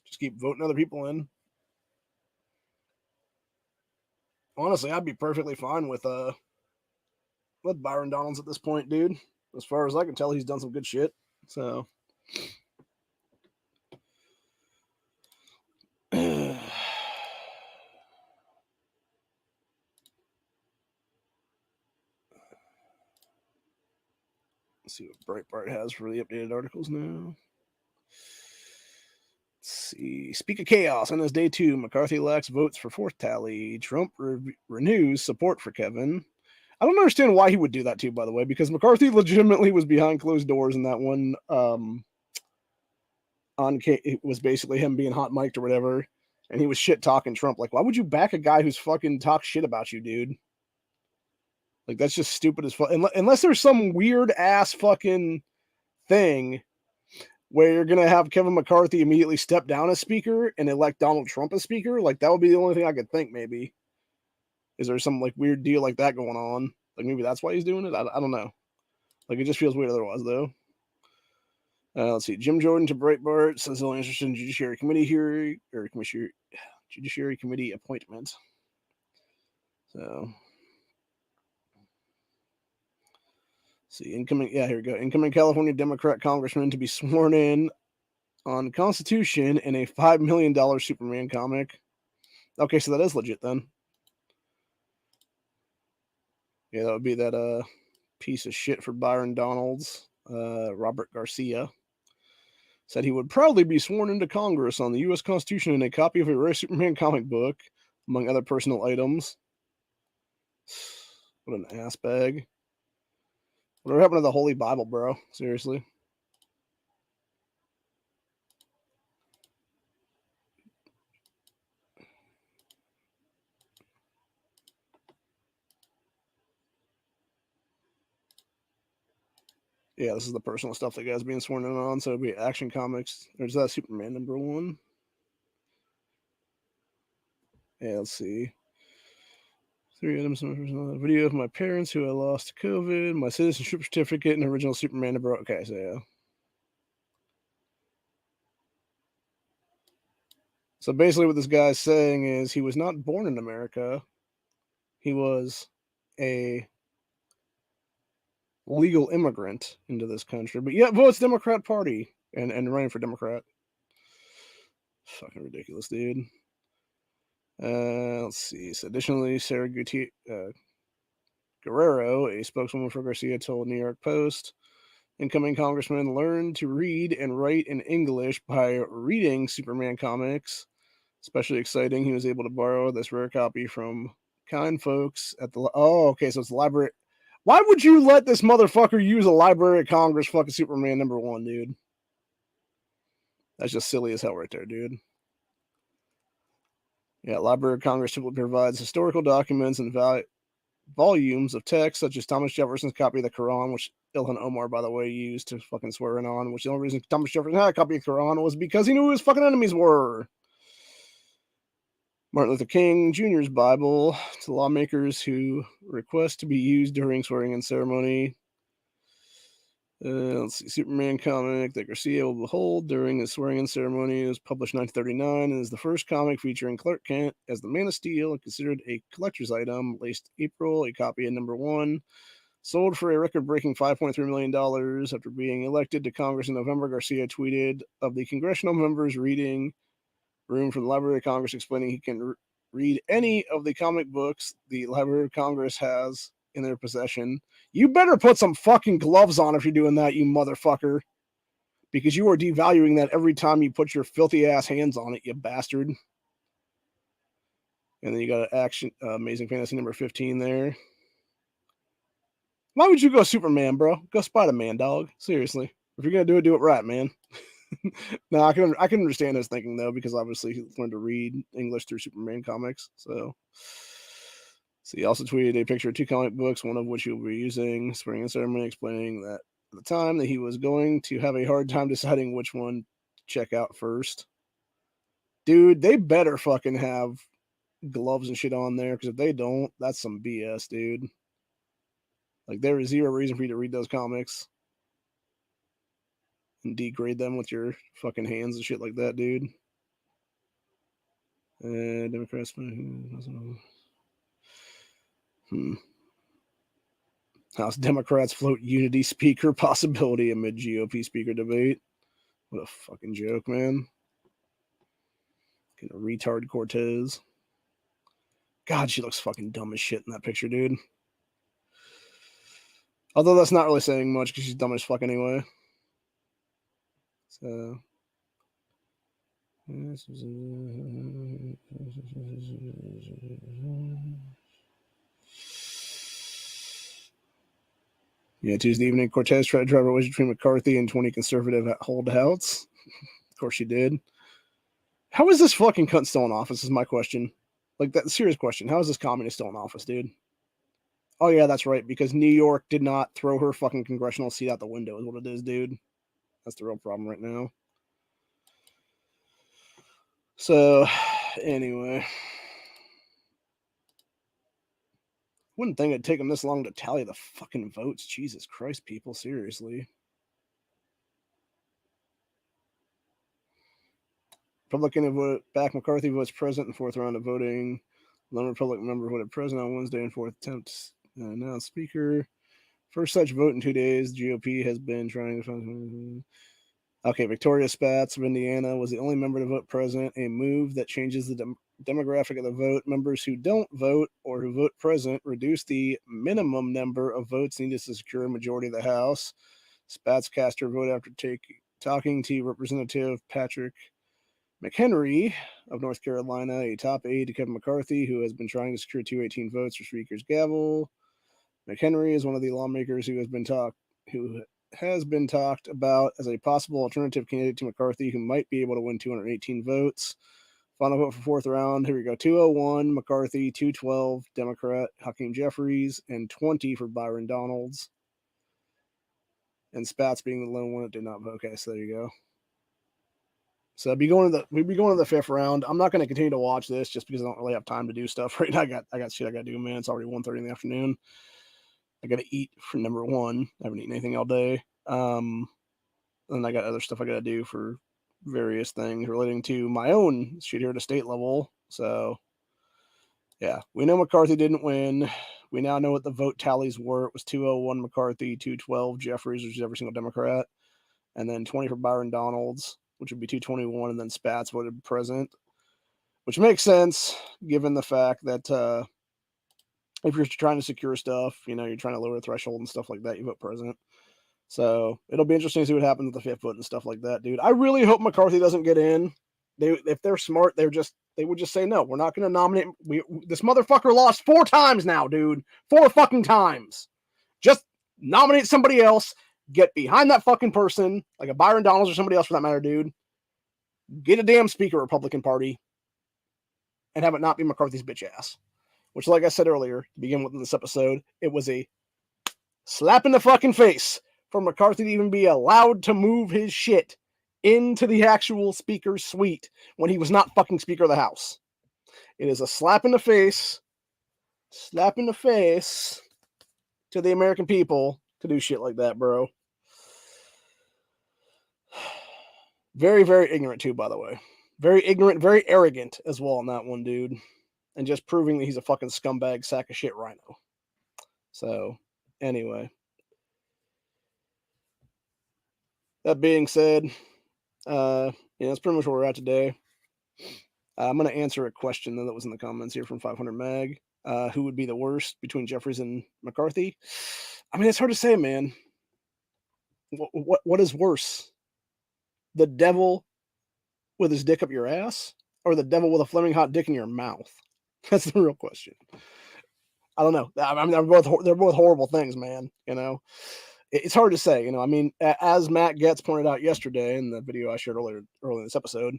Just keep voting other people in. Honestly, I'd be perfectly fine with Byron Donalds at this point, dude. As far as I can tell, he's done some good shit. So let's see what Breitbart has for the updated articles now. Let's see. Speak of chaos on his day 2. McCarthy lacks votes for fourth tally. Trump renews support for Kevin. I don't understand why he would do that too, by the way, because McCarthy legitimately was behind closed doors in that one. It was basically him being hot mic'd or whatever, and he was shit talking Trump. Like, why would you back a guy who's fucking talks shit about you, dude? Like, that's just stupid as fuck. Unless there's some weird ass fucking thing where you're gonna have Kevin McCarthy immediately step down as speaker and elect Donald Trump as speaker, like that would be the only thing I could think. Maybe is there some like weird deal like that going on? Like maybe that's why he's doing it. I don't know. Like it just feels weird otherwise, though. Let's see. Jim Jordan to Breitbart says he'll interested in Judiciary Committee hearing or Judiciary Committee appointment. So, see, incoming. Yeah, here we go. Incoming California Democrat congressman to be sworn in on Constitution in a $5 million Superman comic. Okay, so that is legit then. Yeah, that would be that piece of shit for Byron Donalds, Robert Garcia. Said he would proudly be sworn into Congress on the U.S. Constitution in a copy of a rare Superman comic book, among other personal items. What an ass bag. Whatever happened to the Holy Bible, bro? Seriously. Yeah, this is the personal stuff that guy's being sworn in on. So it'd be Action Comics. There's that Superman #1. Yeah, let's see. 3 items. Video of my parents who I lost to COVID, my citizenship certificate, and original Superman #. Okay, so yeah. So basically what this guy's saying is he was not born in America. He was a legal immigrant into this country, but yet votes Democrat Party and running for Democrat. Fucking ridiculous, dude. Let's see. So additionally, Sarah Guerrero, a spokeswoman for Garcia, told New York Post, incoming congressman learned to read and write in English by reading Superman comics. Especially exciting, he was able to borrow this rare copy from kind folks at the... Oh, okay, so it's the library. Why would you let this motherfucker use a Library of Congress fucking Superman #1, dude? That's just silly as hell right there, dude. Yeah, Library of Congress simply provides historical documents and volumes of text, such as Thomas Jefferson's copy of the Quran, which Ilhan Omar, by the way, used to fucking swear in on, which the only reason Thomas Jefferson had a copy of the Quran was because he knew who his fucking enemies were. Martin Luther King Jr.'s Bible to lawmakers who request to be used during swearing-in ceremony. Let's see, Superman comic that Garcia will behold during his swearing-in ceremony. It was published in 1939 and is the first comic featuring Clark Kent as the Man of Steel and considered a collector's item. Released April, a copy of #1. Sold for a record-breaking $5.3 million. After being elected to Congress in November, Garcia tweeted of the congressional members reading room from the Library of Congress, explaining he can read any of the comic books the Library of Congress has in their possession. You better put some fucking gloves on if you're doing that, you motherfucker. Because you are devaluing that every time you put your filthy ass hands on it, you bastard. And then you got Action Amazing Fantasy #15 there. Why would you go Superman, bro? Go Spider-Man, dog. Seriously. If you're gonna do it right, man. No, I can understand his thinking though, because obviously he learned to read English through Superman comics. So he also tweeted a picture of 2 comic books, one of which he will be using spring and ceremony, explaining that at the time that he was going to have a hard time deciding which one to check out first. Dude, they better fucking have gloves and shit on there, because if they don't, that's some BS, dude. Like, there is zero reason for you to read those comics and degrade them with your fucking hands and shit like that, dude. Democrats. House Democrats float unity speaker possibility amid GOP speaker debate. What a fucking joke, man. Getting a retard Cortez. God, she looks fucking dumb as shit in that picture, dude. Although that's not really saying much because she's dumb as fuck anyway. So. Yeah, Tuesday evening, Cortez tried to drive a wedge between McCarthy and 20 conservative holdouts. Of course she did. How is this fucking cunt still in office is my question. Like, that's a serious question. How is this communist still in office, dude? Oh, yeah, that's right, because New York did not throw her fucking congressional seat out the window is what it is, dude. That's the real problem right now. So, anyway. Wouldn't think it'd take them this long to tally the fucking votes. Jesus Christ, people, seriously. Republican voted back. McCarthy votes president in 4th round of voting. Lone Republican member voted president on Wednesday in 4th attempt. Now speaker. First such vote in 2 days. GOP has been trying to find... Okay, Victoria Spatz of Indiana was the only member to vote president, a move that changes the demographic of the vote. Members who don't vote or who vote present reduce the minimum number of votes needed to secure a majority of the House. Spatz cast her vote after talking to Representative Patrick McHenry of North Carolina, a top aide to Kevin McCarthy, who has been trying to secure 218 votes for Speaker's gavel. McHenry is one of the lawmakers who has been talked about as a possible alternative candidate to McCarthy, who might be able to win 218 votes. Final vote for 4th round. Here we go. 201 McCarthy, 212 Democrat Hakeem Jeffries, and 20 for Byron Donalds. And Spatz being the lone one that did not vote. Okay, so there you go. So we'd be going to the 5th round. I'm not going to continue to watch this just because I don't really have time to do stuff right now. I got shit I got to do, man. It's already 1:30 in the afternoon. I got to eat for #1. I haven't eaten anything all day. And I got other stuff I got to do for various things relating to my own shit here at a state level. So, yeah, we know McCarthy didn't win. We now know what the vote tallies were. It was 201 McCarthy, 212 Jeffries, which is every single Democrat, and then 20 for Byron Donalds, which would be 221, and then Spatz voted present, which makes sense given the fact that if you're trying to secure stuff, you're trying to lower the threshold and stuff like that, you vote present. So it'll be interesting to see what happens with the 5th vote and stuff like that, dude. I really hope McCarthy doesn't get in. If they're smart, they're just they would just say, no, we're not going to nominate. This motherfucker lost 4 times now, dude. 4 fucking times. Just nominate somebody else. Get behind that fucking person, like a Byron Donalds or somebody else for that matter, dude. Get a damn Speaker Republican Party and have it not be McCarthy's bitch ass. Which, like I said earlier, to begin with in this episode, it was a slap in the fucking face for McCarthy to even be allowed to move his shit into the actual Speaker's suite when he was not fucking Speaker of the House. It is a slap in the face to the American people to do shit like that, bro. Very, very ignorant too, by the way. Very ignorant, very arrogant as well on that one, dude. And just proving that he's a fucking scumbag sack of shit rhino. So, anyway. That being said, that's pretty much where we're at today. I'm going to answer a question that was in the comments here from 500 Mag. Who would be the worst between Jeffries and McCarthy? I mean, it's hard to say, man. What is worse? The devil with his dick up your ass, or the devil with a flaming hot dick in your mouth? That's the real question. I don't know. I mean, they're both horrible things, man. It's hard to say. I mean, as Matt Getz pointed out yesterday in the video I shared earlier in this episode,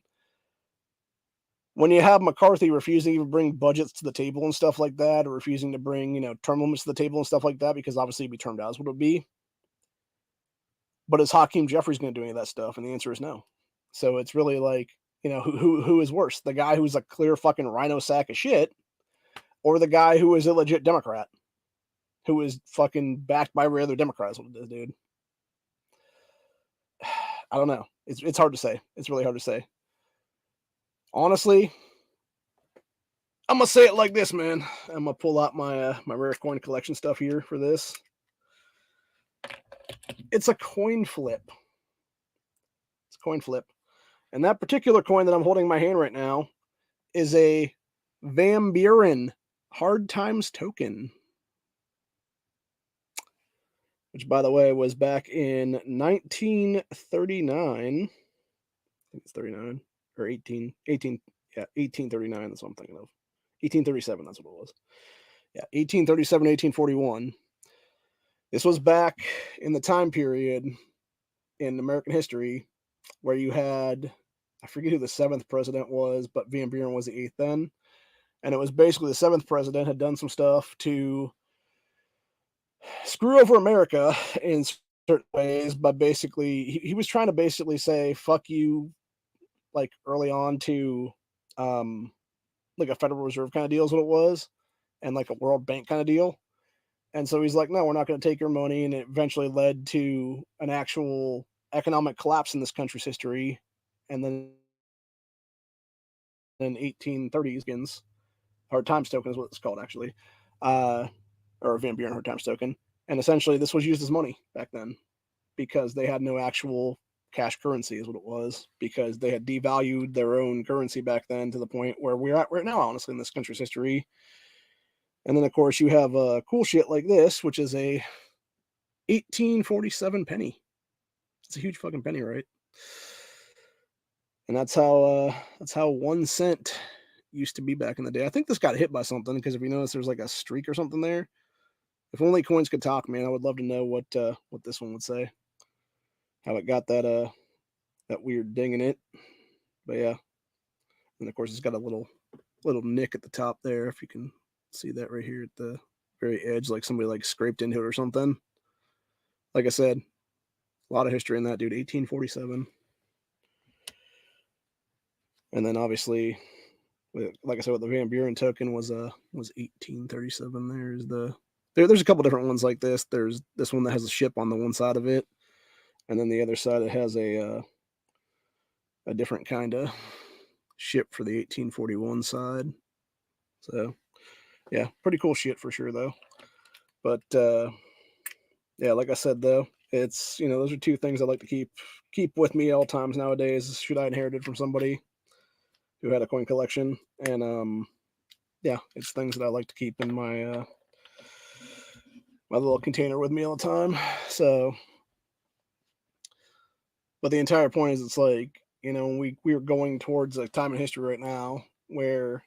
when you have McCarthy refusing to even bring budgets to the table and stuff like that, or refusing to bring, term limits to the table and stuff like that, because obviously it'd be termed out as what it would be. But is Hakeem Jeffries going to do any of that stuff? And the answer is no. So it's really like, who is worse? The guy who's a clear fucking rhino sack of shit, or the guy who is a legit Democrat, who is fucking backed by every other Democrat is what it is, dude. I don't know. It's hard to say. It's really hard to say. Honestly, I'm going to say it like this, man. I'm going to pull out my rare coin collection stuff here for this. It's a coin flip. It's a coin flip. And that particular coin that I'm holding in my hand right now is a Van Buren Hard Times token. Which, by the way, was back in 1939. I think it's 39 or 18. Yeah, 1839. That's what I'm thinking of. 1837. That's what it was. Yeah, 1837, 1841. This was back in the time period in American history where you had, I forget who the 7th president was, but Van Buren was the 8th then. And it was basically the 7th president had done some stuff to screw over America in certain ways, but basically he was trying to basically say fuck you, like early on to like a Federal Reserve kind of deal is what it was, and like a World Bank kind of deal. And so he's like, no, we're not going to take your money, and it eventually led to an actual economic collapse in this country's history. And then in 1830s, Hard Times token is what it's called actually, or Van Buren Hard Times token. And essentially, this was used as money back then because they had no actual cash currency, is what it was, because they had devalued their own currency back then to the point where we're at right now, honestly, in this country's history. And then, of course, you have cool shit like this, which is a 1847 penny. It's a huge fucking penny, right? And that's how 1 cent used to be back in the day. I think this got hit by something, because if you notice, there's like a streak or something there. If only coins could talk, man, I would love to know what this one would say. How it got that weird ding in it. But yeah. And of course it's got a little nick at the top there, if you can see that right here at the very edge, like somebody like scraped into it or something. Like I said, a lot of history in that, dude. 1847. And then obviously, like I said, with the Van Buren token was 1837. There's a couple different ones like this. There's this one that has a ship on the one side of it, and then the other side it has a different kind of ship for the 1841 side. So yeah, pretty cool shit for sure though. But yeah, like I said though, it's those are two things I like to keep with me at all times nowadays. Should I inherited from somebody who had a coin collection, and yeah, it's things that I like to keep in my my little container with me all the time. So, but the entire point is, it's like, we are going towards a time in history right now where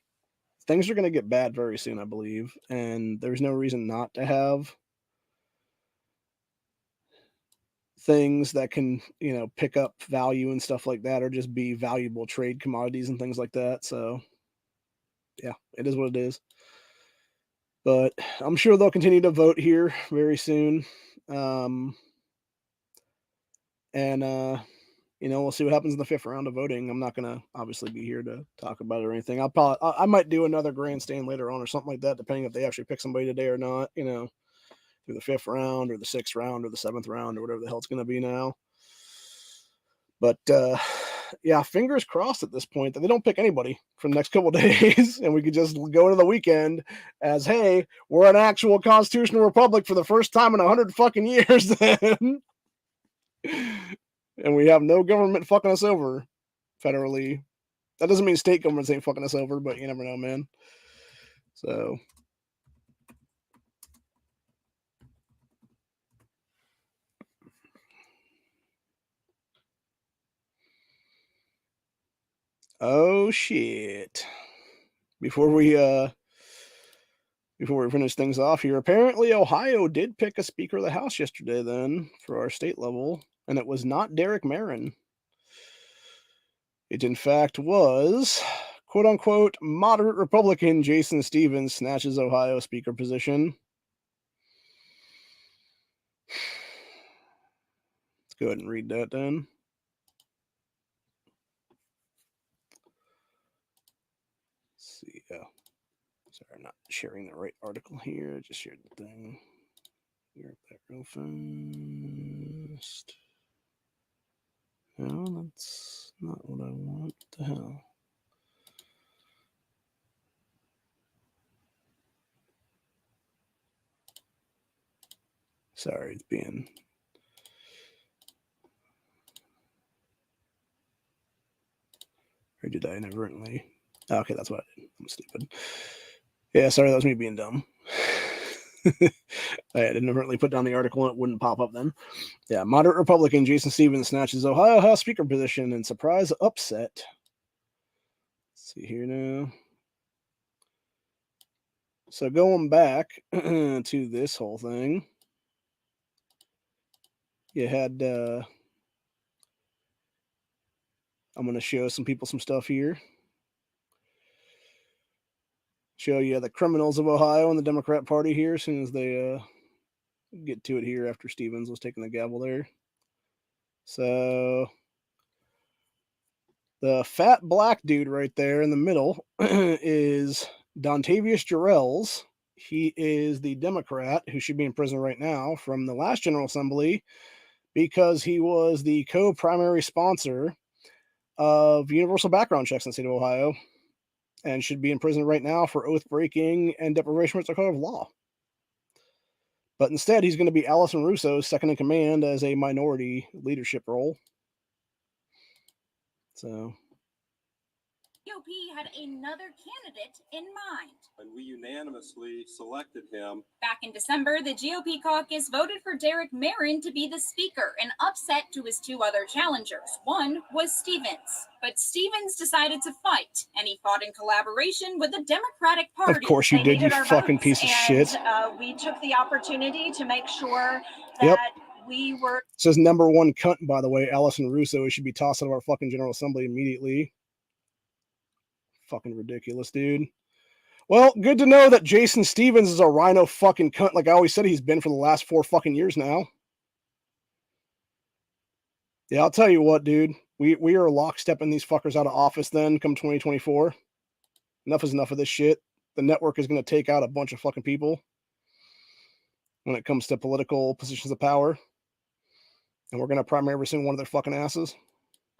things are going to get bad very soon, I believe, and there's no reason not to have things that can, pick up value and stuff like that, or just be valuable trade commodities and things like that. So, yeah, it is what it is. But I'm sure they'll continue to vote here very soon. We'll see what happens in the 5th round of voting. I'm not going to obviously be here to talk about it or anything. I might do another grandstand later on or something like that, depending if they actually pick somebody today or not, through the 5th round or the 6th round or the 7th round or whatever the hell it's going to be now. But, yeah, fingers crossed at this point that they don't pick anybody for the next couple of days and we could just go into the weekend as, hey, we're an actual constitutional republic for the first time in 100 fucking years then. And we have no government fucking us over federally. That doesn't mean state governments ain't fucking us over, but you never know, man. So, oh shit. Before we finish things off here, apparently Ohio did pick a Speaker of the House yesterday then for our state level, and it was not Derek Marin. It in fact was quote unquote moderate Republican Jason Stevens snatches Ohio Speaker position. Let's go ahead and read that then. Let's see. Sorry, I'm not sharing the right article here. I just shared the thing. Grab that real fast. No, that's not what I want. What the hell? Sorry, it's being... Or did I inadvertently? Oh, okay, that's what I did. I'm stupid. Yeah, sorry, that was me being dumb. I inadvertently put down the article and it wouldn't pop up then. Yeah, moderate Republican Jason Stevens snatches Ohio House Speaker position in surprise upset. Let's see here now. So going back to this whole thing, you had... I'm going to show some people some stuff here. Show you the criminals of Ohio and the Democrat Party here as soon as they get to it here after Stevens was taking the gavel there. So the fat black dude right there in the middle is Dontavius Jarrells. He is the Democrat who should be in prison right now from the last General Assembly because he was the co-primary sponsor of universal background checks in the state of Ohio and should be in prison right now for oath breaking and deprivation of law. But instead, he's going to be Allison Russo's second in command as a minority leadership role. So, GOP had another candidate in mind. And we unanimously selected him. Back in December, the GOP caucus voted for Derek Marin to be the speaker, an upset to his 2 other challengers. One was Stevens. But Stevens decided to fight, and he fought in collaboration with the Democratic Party. Of course you did, you fucking piece of shit. We took the opportunity to make sure that we were... It says number 1 cunt, by the way, Allison Russo. He should be tossed out of our fucking General Assembly immediately. Fucking ridiculous, dude. Well, good to know that Jason Stevens is a rhino fucking cunt like I always said he's been for the last 4 fucking years now. Yeah, I'll tell you what, dude. We are lockstepping these fuckers out of office then come 2024. Enough is enough of this shit. The network is going to take out a bunch of fucking people when it comes to political positions of power. And we're going to prime every single one of their fucking asses.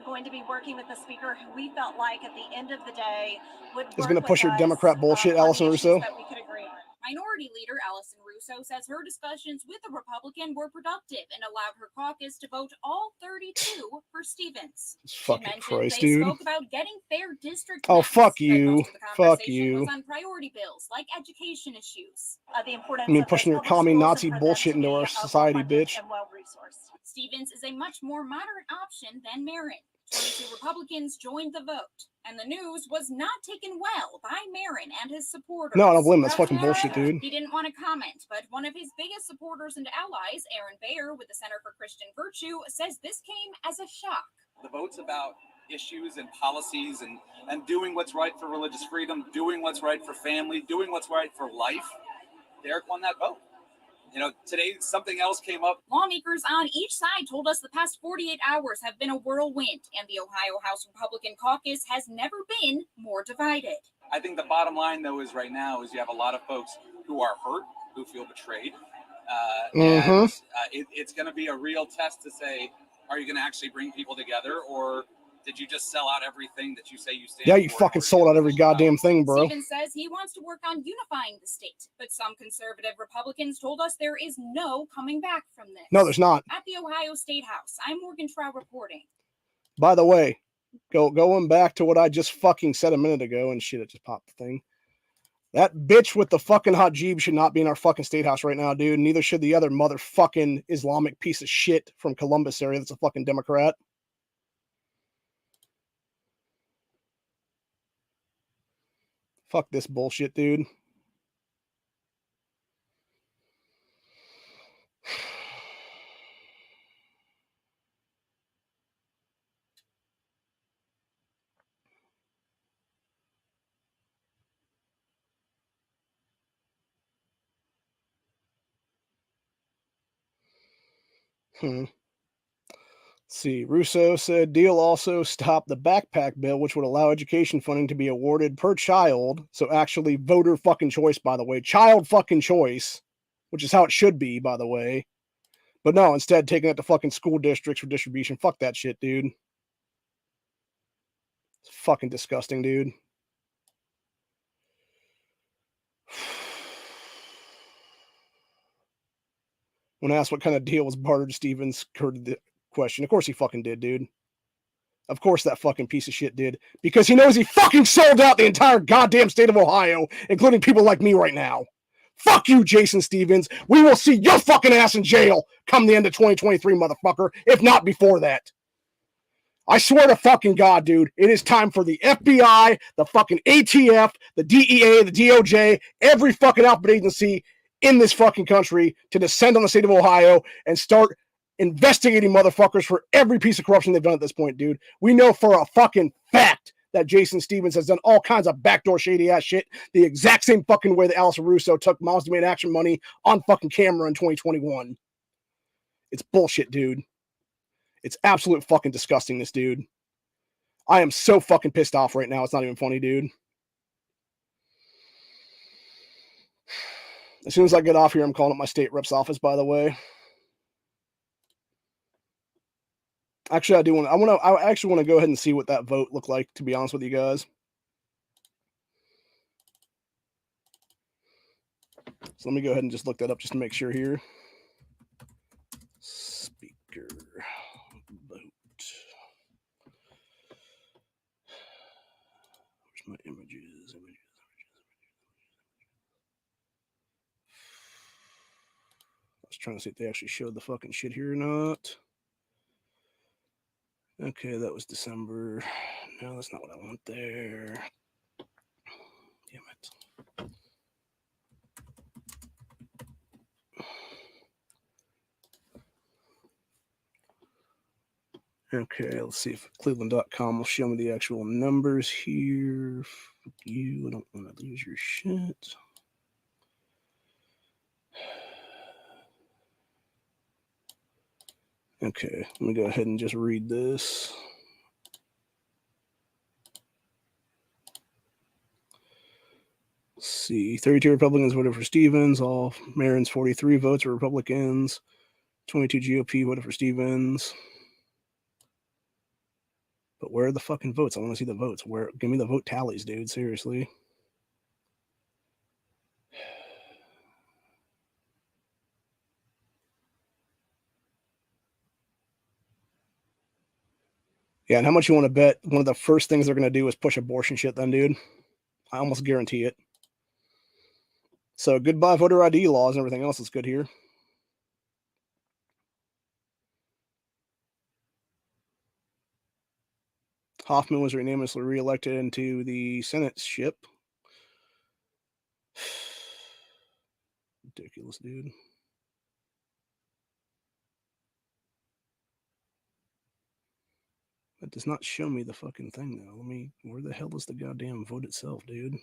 Going to be working with the speaker who we felt like at the end of the day would is going to push your Democrat bullshit, Allison Russo. That we could agree on. Minority Leader Allison Russo says her discussions with the Republican were productive and allowed her caucus to vote all 32 for Stevens. Fucking Christ, they dude. spoke about getting fair district Oh, maps, fuck you. Fuck you. Was on priority bills like education issues. The importance I mean, pushing your commie Nazi bullshit into our society, bitch. Stevens is a much more moderate option than Marin. 22 Republicans joined the vote, and the news was not taken well by Marin and his supporters. No, I don't blame him. That's fucking bullshit, dude. He didn't want to comment, but one of his biggest supporters and allies, Aaron Bayer with the Center for Christian Virtue, says this came as a shock. The vote's about issues and policies and doing what's right for religious freedom, doing what's right for family, doing what's right for life. Derek won that vote. You know, today something else came up. Lawmakers on each side told us the past 48 hours have been a whirlwind, and the Ohio House Republican caucus has never been more divided. I think the bottom line, though, is right now is you have a lot of folks who are hurt, who feel betrayed. And it's going to be a real test to say, are you going to actually bring people together, or did you just sell out everything that you say you stand for? Yeah, you fucking sold out every goddamn thing, bro. Stevens says he wants to work on unifying the state, but some conservative Republicans told us there is no coming back from this. No, there's not. At the Ohio State House, I'm Morgan Trout reporting. By the way, going back to what I just fucking said a minute ago, and shit, it just popped the thing. That bitch with the fucking hot jeeb should not be in our fucking state house right now, dude. Neither should the other motherfucking Islamic piece of shit from Columbus area that's a fucking Democrat. Fuck this bullshit, dude. See, Russo said deal also stopped the backpack bill, which would allow education funding to be awarded per child. So actually voter fucking choice, by the way. Child fucking choice, which is how it should be, by the way. But no, instead taking it to fucking school districts for distribution. Fuck that shit, dude. It's fucking disgusting, dude. When asked what kind of deal was bartered, Stevens heard the question. Of course he fucking did, dude. Of course that fucking piece of shit did. Because he knows he fucking sold out the entire goddamn state of Ohio, including people like me right now. Fuck you, Jason Stevens. We will see your fucking ass in jail come the end of 2023, motherfucker, if not before that. I swear to fucking God, dude, it is time for the FBI, the fucking ATF, the DEA, the DOJ, every fucking alphabet agency in this fucking country to descend on the state of Ohio and start investigating motherfuckers for every piece of corruption they've done at this point, dude. We know for a fucking fact that Jason Stevens has done all kinds of backdoor shady ass shit the exact same fucking way that Allison Russo took Moms Demand Action money on fucking camera in 2021. It's bullshit, dude. It's absolute fucking disgustingness, dude. I am so fucking pissed off right now. It's not even funny, dude. As soon as I get off here, I'm calling up my state rep's office, by the way. Actually, I actually want to go ahead and see what that vote looked like, to be honest with you guys. So let me go ahead and just look that up just to make sure here. Speaker vote. Where's my images? I was trying to see if they actually showed the fucking shit here or not. Okay, that was December. No, that's not what I want there. Damn it. Okay, let's see if Cleveland.com will show me the actual numbers here. Fuck you, I don't want to lose your shit. Okay, let me go ahead and just read this. Let's see, 32 Republicans voted for Stevens. All Marin's 43 votes were Republicans. 22 GOP voted for Stevens. But where are the fucking votes? I want to see the votes. Where? Give me the vote tallies, dude. Seriously. Yeah, and how much you want to bet one of the first things they're going to do is push abortion shit then, dude? I almost guarantee it. So goodbye voter ID laws and everything else is good here. Hoffman was unanimously reelected into the Senate ship. Ridiculous, dude. That does not show me the fucking thing, though. Where the hell is the goddamn vote itself, dude?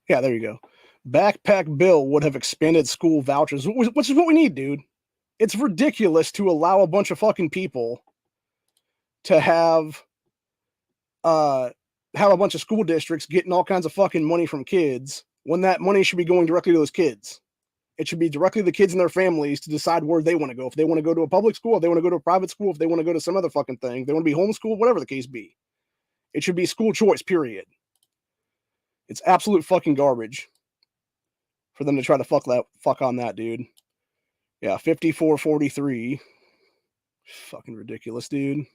Yeah, there you go. Backpack bill would have expanded school vouchers, which is what we need, dude. It's ridiculous to allow a bunch of fucking people to have a bunch of school districts getting all kinds of fucking money from kids when that money should be going directly to those kids. It should be directly to the kids and their families to decide where they want to go. If they want to go to a public school, if they want to go to a private school, if they want to go to some other fucking thing, if they want to be homeschooled, whatever the case be. It should be school choice, period. It's absolute fucking garbage for them to try to fuck on that, dude. Yeah, 54-43. Fucking ridiculous, dude.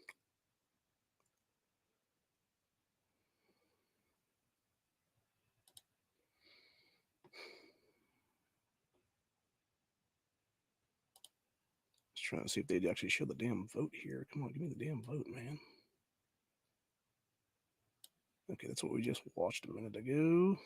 Just trying to see if they'd actually show the damn vote here. Come on, give me the damn vote, man. Okay, that's what we just watched a minute ago.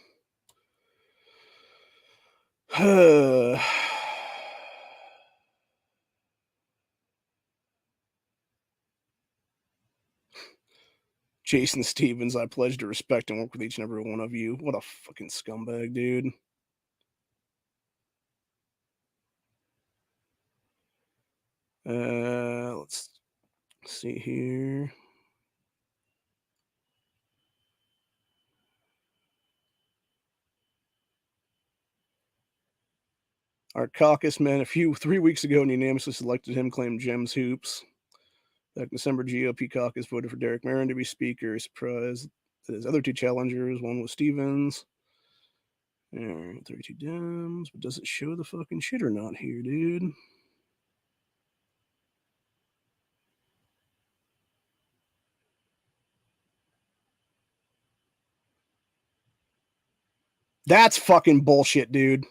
Jason Stevens, I pledge to respect and work with each and every one of you. What a fucking scumbag, dude. Let's see here. Our caucus men 3 weeks ago unanimously selected him, claimed Jim's hoops. That December GOP caucus voted for Derek Marin to be speaker. Surprised that his other two challengers, one was Stevens. 32 Dems, but does it show the fucking shit or not here, dude? That's fucking bullshit, dude.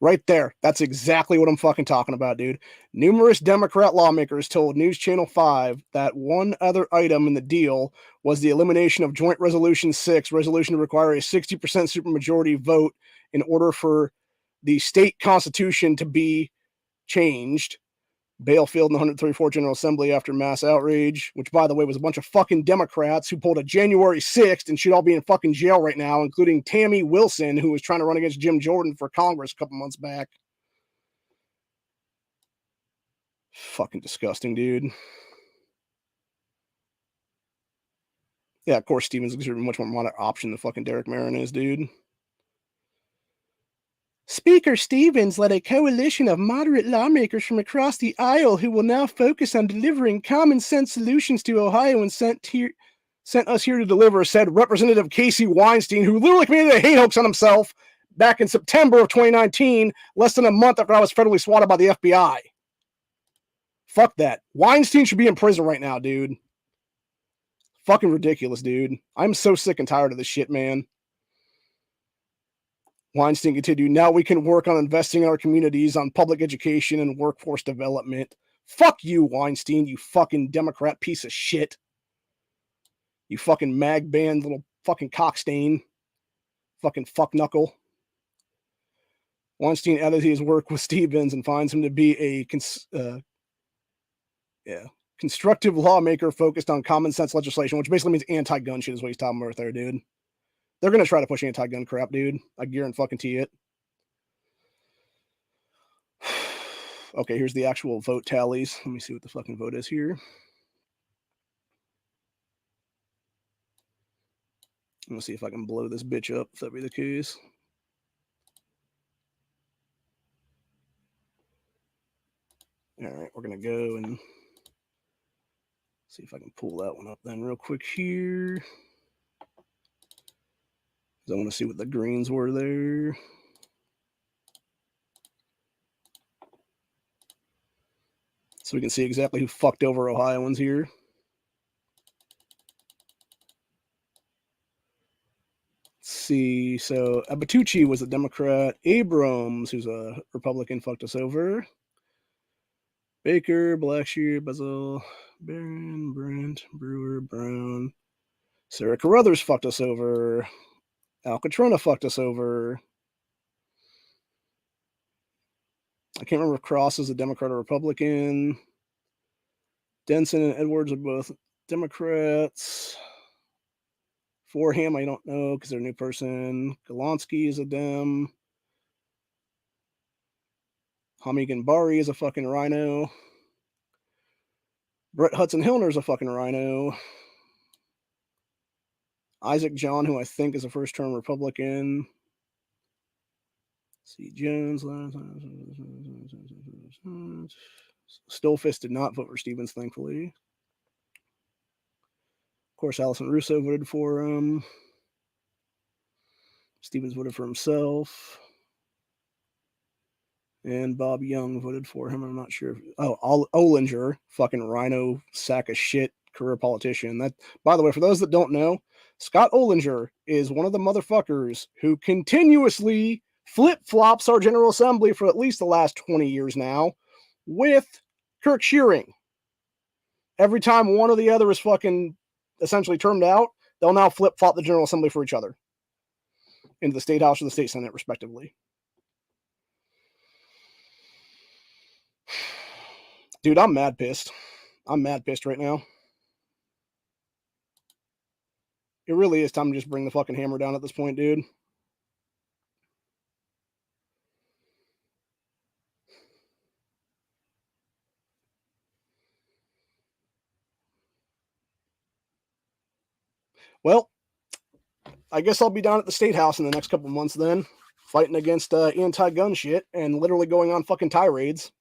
Right there. That's exactly what I'm fucking talking about, dude. Numerous Democrat lawmakers told News Channel 5 that one other item in the deal was the elimination of Joint Resolution 6, resolution to require a 60% supermajority vote in order for the state constitution to be changed. Bail failed in the 134th General Assembly after mass outrage, which, by the way, was a bunch of fucking Democrats who pulled a January 6th and should all be in fucking jail right now, including Tammy Wilson, who was trying to run against Jim Jordan for Congress a couple months back. Fucking disgusting, dude. Yeah, of course, Stevens is a much more moderate option than fucking Derek Marin is, dude. Speaker Stevens led a coalition of moderate lawmakers from across the aisle who will now focus on delivering common sense solutions to Ohio and sent us here to deliver, said Representative Casey Weinstein, who literally committed a hate hoax on himself back in September of 2019, less than a month after I was federally swatted by the FBI. Fuck that. Weinstein should be in prison right now, dude. Fucking ridiculous, dude. I'm so sick and tired of this shit, man. Weinstein continued, now we can work on investing in our communities, on public education and workforce development. Fuck you, Weinstein, you fucking Democrat piece of shit. You fucking mag band little fucking cockstain. Fucking fuck knuckle. Weinstein added his work with Stevens and finds him to be a constructive lawmaker focused on common sense legislation, which basically means anti-gun shit is what he's talking about right there, dude. They're going to try to push anti-gun crap, dude. I guarantee it. Okay, here's the actual vote tallies. Let me see what the fucking vote is here. I'm going to see if I can blow this bitch up, if that be the case. All right, we're going to go and see if I can pull that one up then real quick here. I want to see what the greens were there. So we can see exactly who fucked over Ohioans here. Let's see. So Abatucci was a Democrat. Abrams, who's a Republican, fucked us over. Baker, Blackshear, Buzzle, Barron, Brent, Brewer, Brown. Sarah Carruthers fucked us over. Alcatrona fucked us over. I can't remember if Cross is a Democrat or Republican. Denson and Edwards are both Democrats. Forham, I don't know because they're a new person. Golonsky is a Dem. Hamid Bari is a fucking rhino. Brett Hudson Hillner's a fucking rhino. Isaac John, who I think is a first-term Republican. C. Jones. Stillfist did not vote for Stevens, thankfully. Of course, Allison Russo voted for him. Stevens voted for himself. And Bob Young voted for him. I'm not sure. Olinger, fucking rhino sack of shit career politician. That, by the way, for those that don't know, Scott Olinger is one of the motherfuckers who continuously flip-flops our General Assembly for at least the last 20 years now with Kirk Shearing. Every time one or the other is fucking essentially termed out, they'll now flip-flop the General Assembly for each other into the State House or the State Senate, respectively. Dude, I'm mad pissed. I'm mad pissed right now. It really is time to just bring the fucking hammer down at this point, dude. Well, I guess I'll be down at the State House in the next couple months then, fighting against anti-gun shit and literally going on fucking tirades,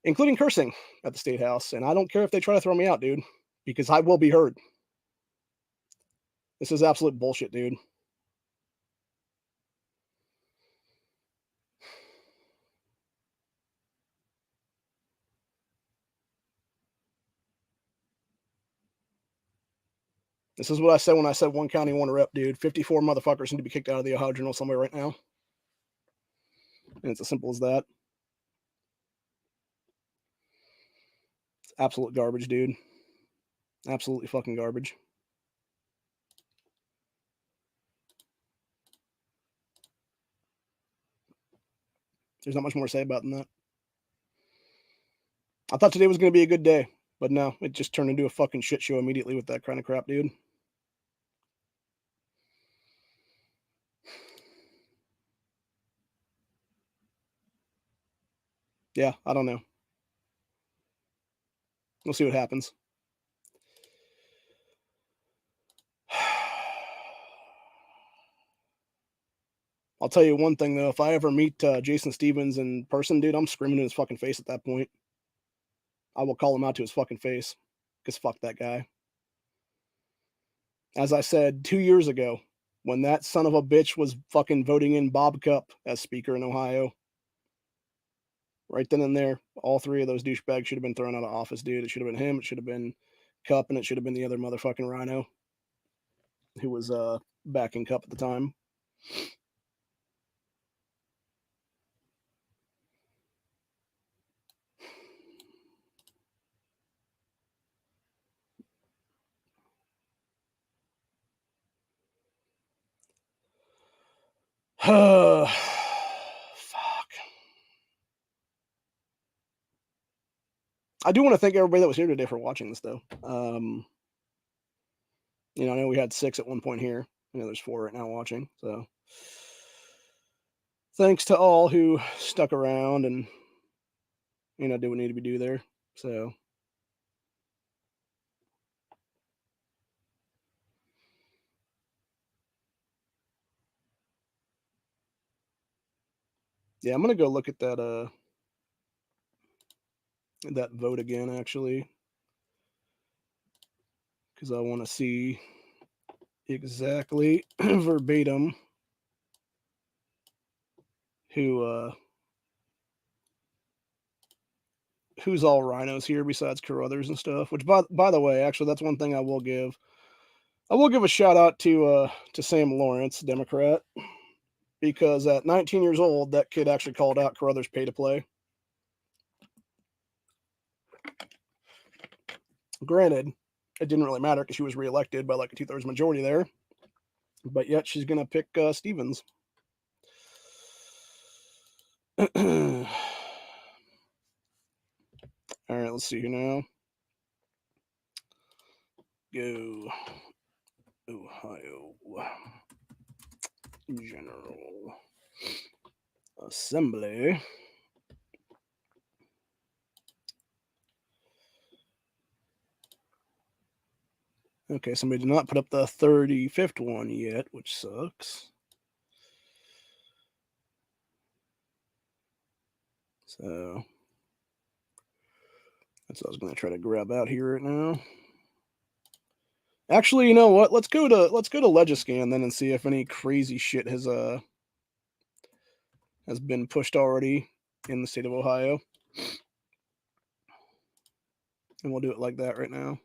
including cursing at the State House. And I don't care if they try to throw me out, dude, because I will be heard. This is absolute bullshit, dude. This is what I said when I said one county, one rep, dude. 54 motherfuckers need to be kicked out of the Ohio General Assembly right now. And it's as simple as that. It's absolute garbage, dude. Absolutely fucking garbage. There's not much more to say about than that. I thought today was going to be a good day, but no, it just turned into a fucking shit show immediately with that kind of crap, dude. Yeah, I don't know. We'll see what happens. I'll tell you one thing, though. If I ever meet Jason Stevens in person, dude, I'm screaming in his fucking face at that point. I will call him out to his fucking face. Because fuck that guy. As I said 2 years ago, when that son of a bitch was fucking voting in Bob Cupp as Speaker in Ohio, right then and there, all three of those douchebags should have been thrown out of office, dude. It should have been him, it should have been Cupp, and it should have been the other motherfucking rhino who was backing Cupp at the time. Fuck. I do want to thank everybody that was here today for watching this, though. I know we had 6 at one point here. There's 4 right now watching. So thanks to all who stuck around and, do what needed to be do there. So yeah, I'm going to go look at that vote again, actually, because I want to see exactly verbatim who's all rhinos here besides Carruthers and stuff. Which, by the way, actually, that's one thing I will give. I will give a shout out to Sam Lawrence, Democrat, because at 19 years old, that kid actually called out Carruthers' pay to play. Granted, it didn't really matter because she was reelected by like a 2/3 majority there. But yet she's going to pick Stevens. All right, let's see here now. Go Ohio General Assembly. Okay, somebody did not put up the 35th one yet, which sucks. So that's what I was going to try to grab out here right now. Actually, you know what? Let's go to Legiscan then and see if any crazy shit has been pushed already in the state of Ohio. And we'll do it like that right now.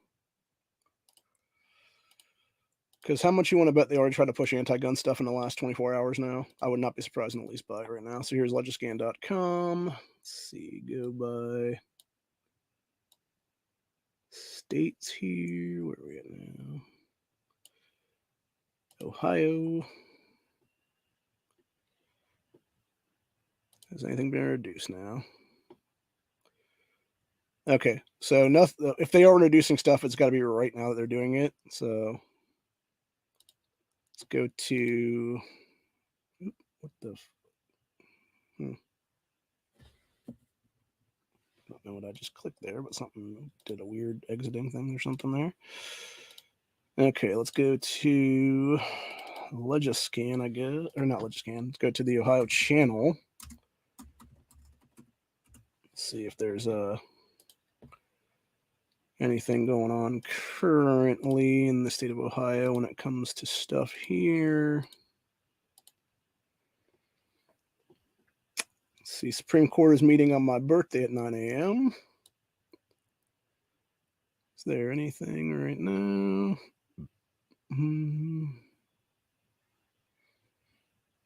Because how much you want to bet they already tried to push anti-gun stuff in the last 24 hours now? I would not be surprised in the least by it right now. So here's legiscan.com. Let's see, go by states here. Where are we at now? Ohio. Has anything been reduced now? Okay, so nothing. If they are reducing stuff, it's got to be right now that they're doing it. So let's go to what the. I don't know what I just clicked there, but something did a weird exiting thing or something there. Okay, let's go to Legiscan, I guess, or not Legiscan. Let's go to the Ohio channel. Let's see if there's anything going on currently in the state of Ohio when it comes to stuff here. Let's see, Supreme Court is meeting on my birthday at 9 a.m. Is there anything right now?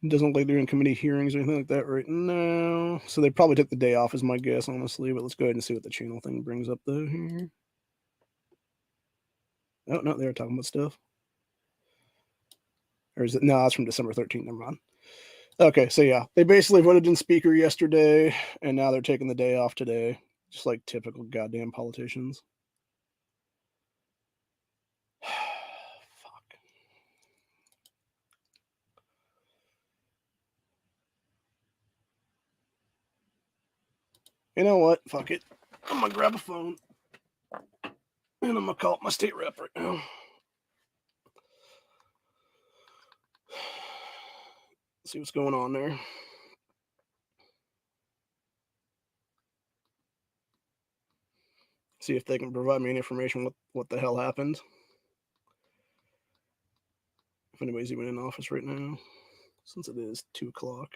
It doesn't look like they're in committee hearings or anything like that right now. So they probably took the day off is my guess, honestly. But let's go ahead and see what the channel thing brings up though here. Oh, no, they were talking about stuff. Or is it? No, it's from December 13th. Never mind. Okay, so yeah, they basically voted in speaker yesterday, and now they're taking the day off today. Just like typical goddamn politicians. Fuck. You know what? Fuck it. I'm gonna grab a phone, and I'm gonna call up my state rep right now. See what's going on there. See if they can provide me any information what the hell happened. If anybody's even in office right now, since it is 2 o'clock.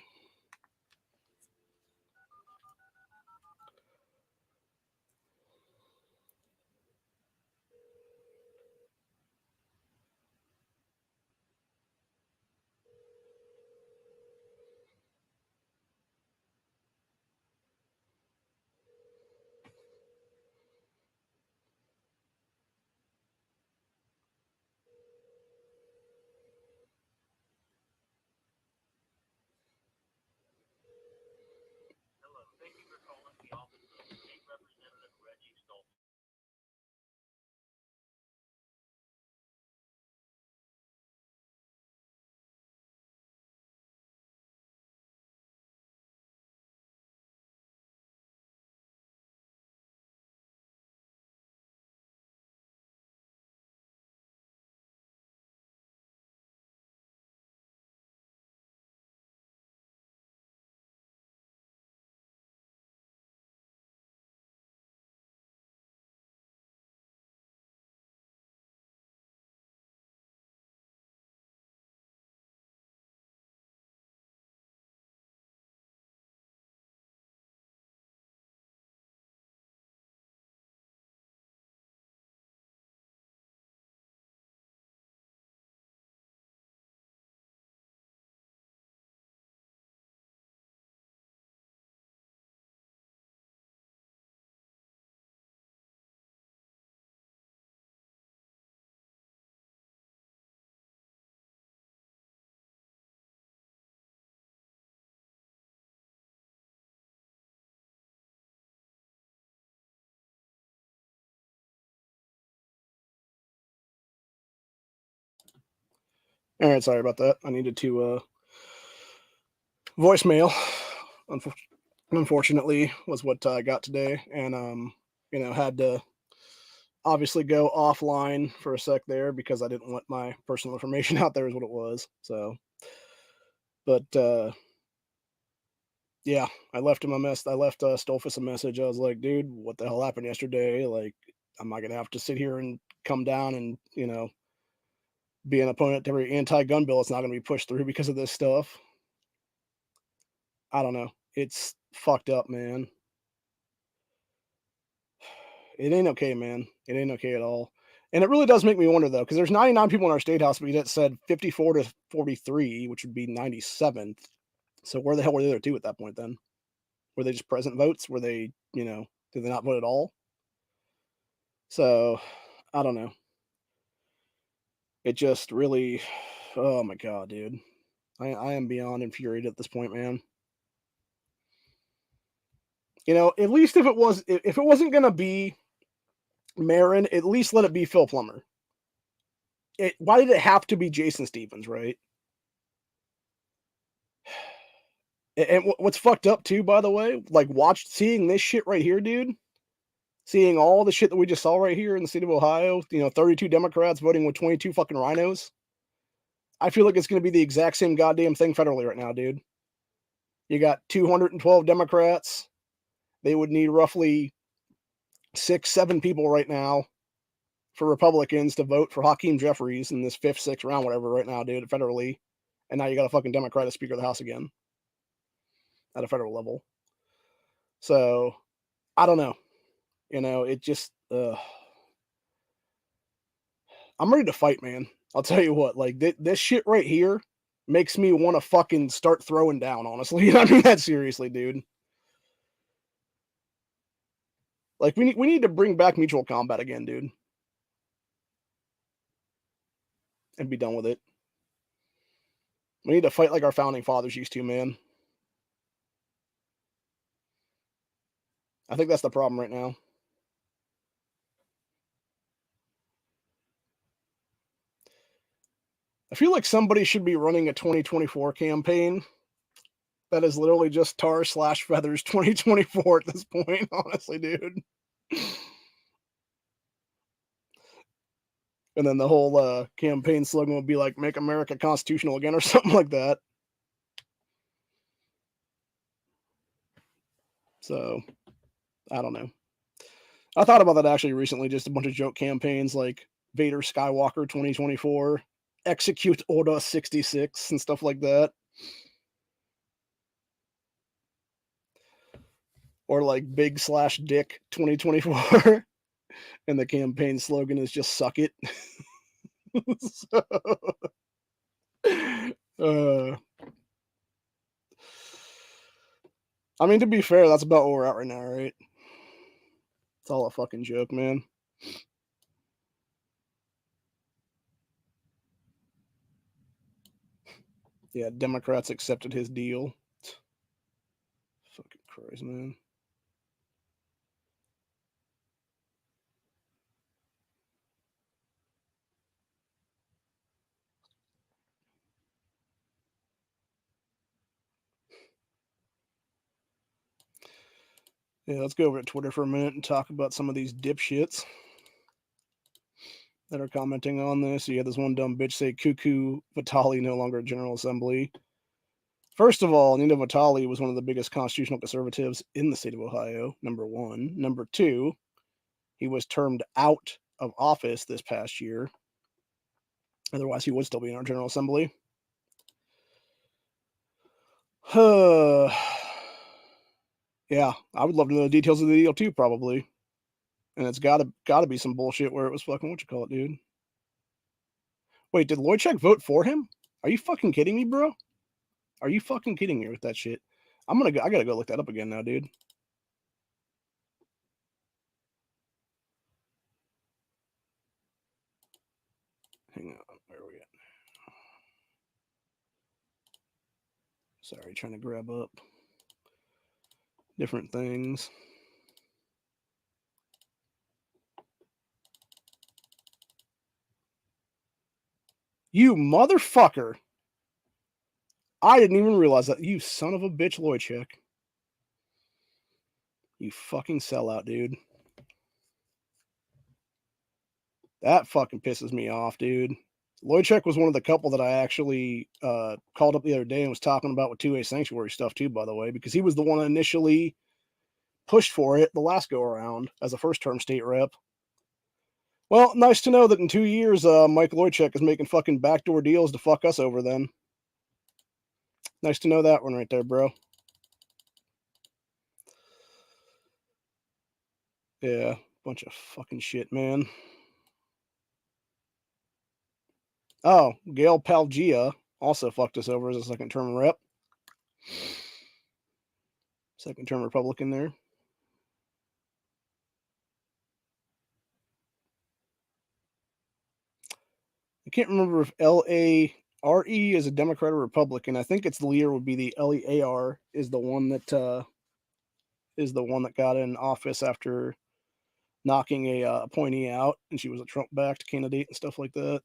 All right, sorry about that. I needed to voicemail. Unfortunately, was what I got today, and had to obviously go offline for a sec there because I didn't want my personal information out there. Is what it was. So, but yeah, I left him a mess. I left Stolfus a message. I was like, dude, what the hell happened yesterday? Like, am I gonna have to sit here and come down and be an opponent to every anti-gun bill? It's not gonna be pushed through because of this stuff. I don't know. It's fucked up, man. It ain't okay, man. It ain't okay at all. And it really does make me wonder, though, because there's 99 people in our state house, but it said 54 to 43, which would be 97th. So where the hell were the other two at that point then? Were they just present votes? Were they, did they not vote at all? So, I don't know. It just really, oh my God, dude. I am beyond infuriated at this point, man. At least if it wasn't going to be Marin, at least let it be Phil Plummer. Why did it have to be Jason Stevens, right? And what's fucked up too, by the way, like seeing this shit right here, dude, seeing all the shit that we just saw right here in the state of Ohio, 32 Democrats voting with 22 fucking rhinos. I feel like it's going to be the exact same goddamn thing federally right now, dude. You got 212 Democrats. They would need roughly 6-7 people right now for Republicans to vote for Hakeem Jeffries in this 5th, 6th round, whatever, right now, dude, federally. And now you got a fucking Democrat as Speaker of the House again at a federal level. So, I don't know. It just, I'm ready to fight, man. I'll tell you what, like, this shit right here makes me want to fucking start throwing down, honestly. I mean that seriously, dude. Like, we need to bring back mutual combat again, dude. And be done with it. We need to fight like our founding fathers used to, man. I think that's the problem right now. I feel like somebody should be running a 2024 campaign that is literally just tar/feathers 2024 at this point, honestly, dude. And then the whole campaign slogan would be like, make America constitutional again or something like that. So, I don't know. I thought about that actually recently, just a bunch of joke campaigns like Vader Skywalker 2024, Execute Order 66, and stuff like that. Or like Big/Dick 2024. And the campaign slogan is just suck it. So, I mean, to be fair, that's about where we're at right now, right? It's all a fucking joke, man. Yeah, Democrats accepted his deal. Fucking Christ, man. Yeah, let's go over to Twitter for a minute and talk about some of these dipshits that are commenting on this. You had this one dumb bitch say Cuckoo Vitali no longer at General Assembly. First of all, Nina Vitali was one of the biggest constitutional conservatives in the state of Ohio, number one. Number two, he was termed out of office this past year. Otherwise, he would still be in our General Assembly. Yeah, I would love to know the details of the deal too, probably. And it's gotta be some bullshit where it was fucking whatchamacallit, dude. Wait, did Lloydcheck vote for him? Are you fucking kidding me, bro? Are you fucking kidding me with that shit? I gotta go look that up again now, dude. Hang on, where are we at? Sorry, trying to grab up different things. You motherfucker. I didn't even realize that. You son of a bitch, Loychek. You fucking sellout, dude. That fucking pisses me off, dude. Loychek was one of the couple that I actually called up the other day and was talking about with 2A Sanctuary stuff too, by the way, because he was the one that initially pushed for it the last go around as a first term state rep. Well, nice to know that in 2 years, Mike Loychek is making fucking backdoor deals to fuck us over then. Nice to know that one right there, bro. Yeah, bunch of fucking shit, man. Oh, Gail Palgia also fucked us over as a second term rep. Second term Republican there. I can't remember if L-A-R-E is a Democrat or Republican. I think it's the leader would be the L-E-A-R is the one that got in office after knocking a appointee out, and she was a Trump-backed candidate and stuff like that.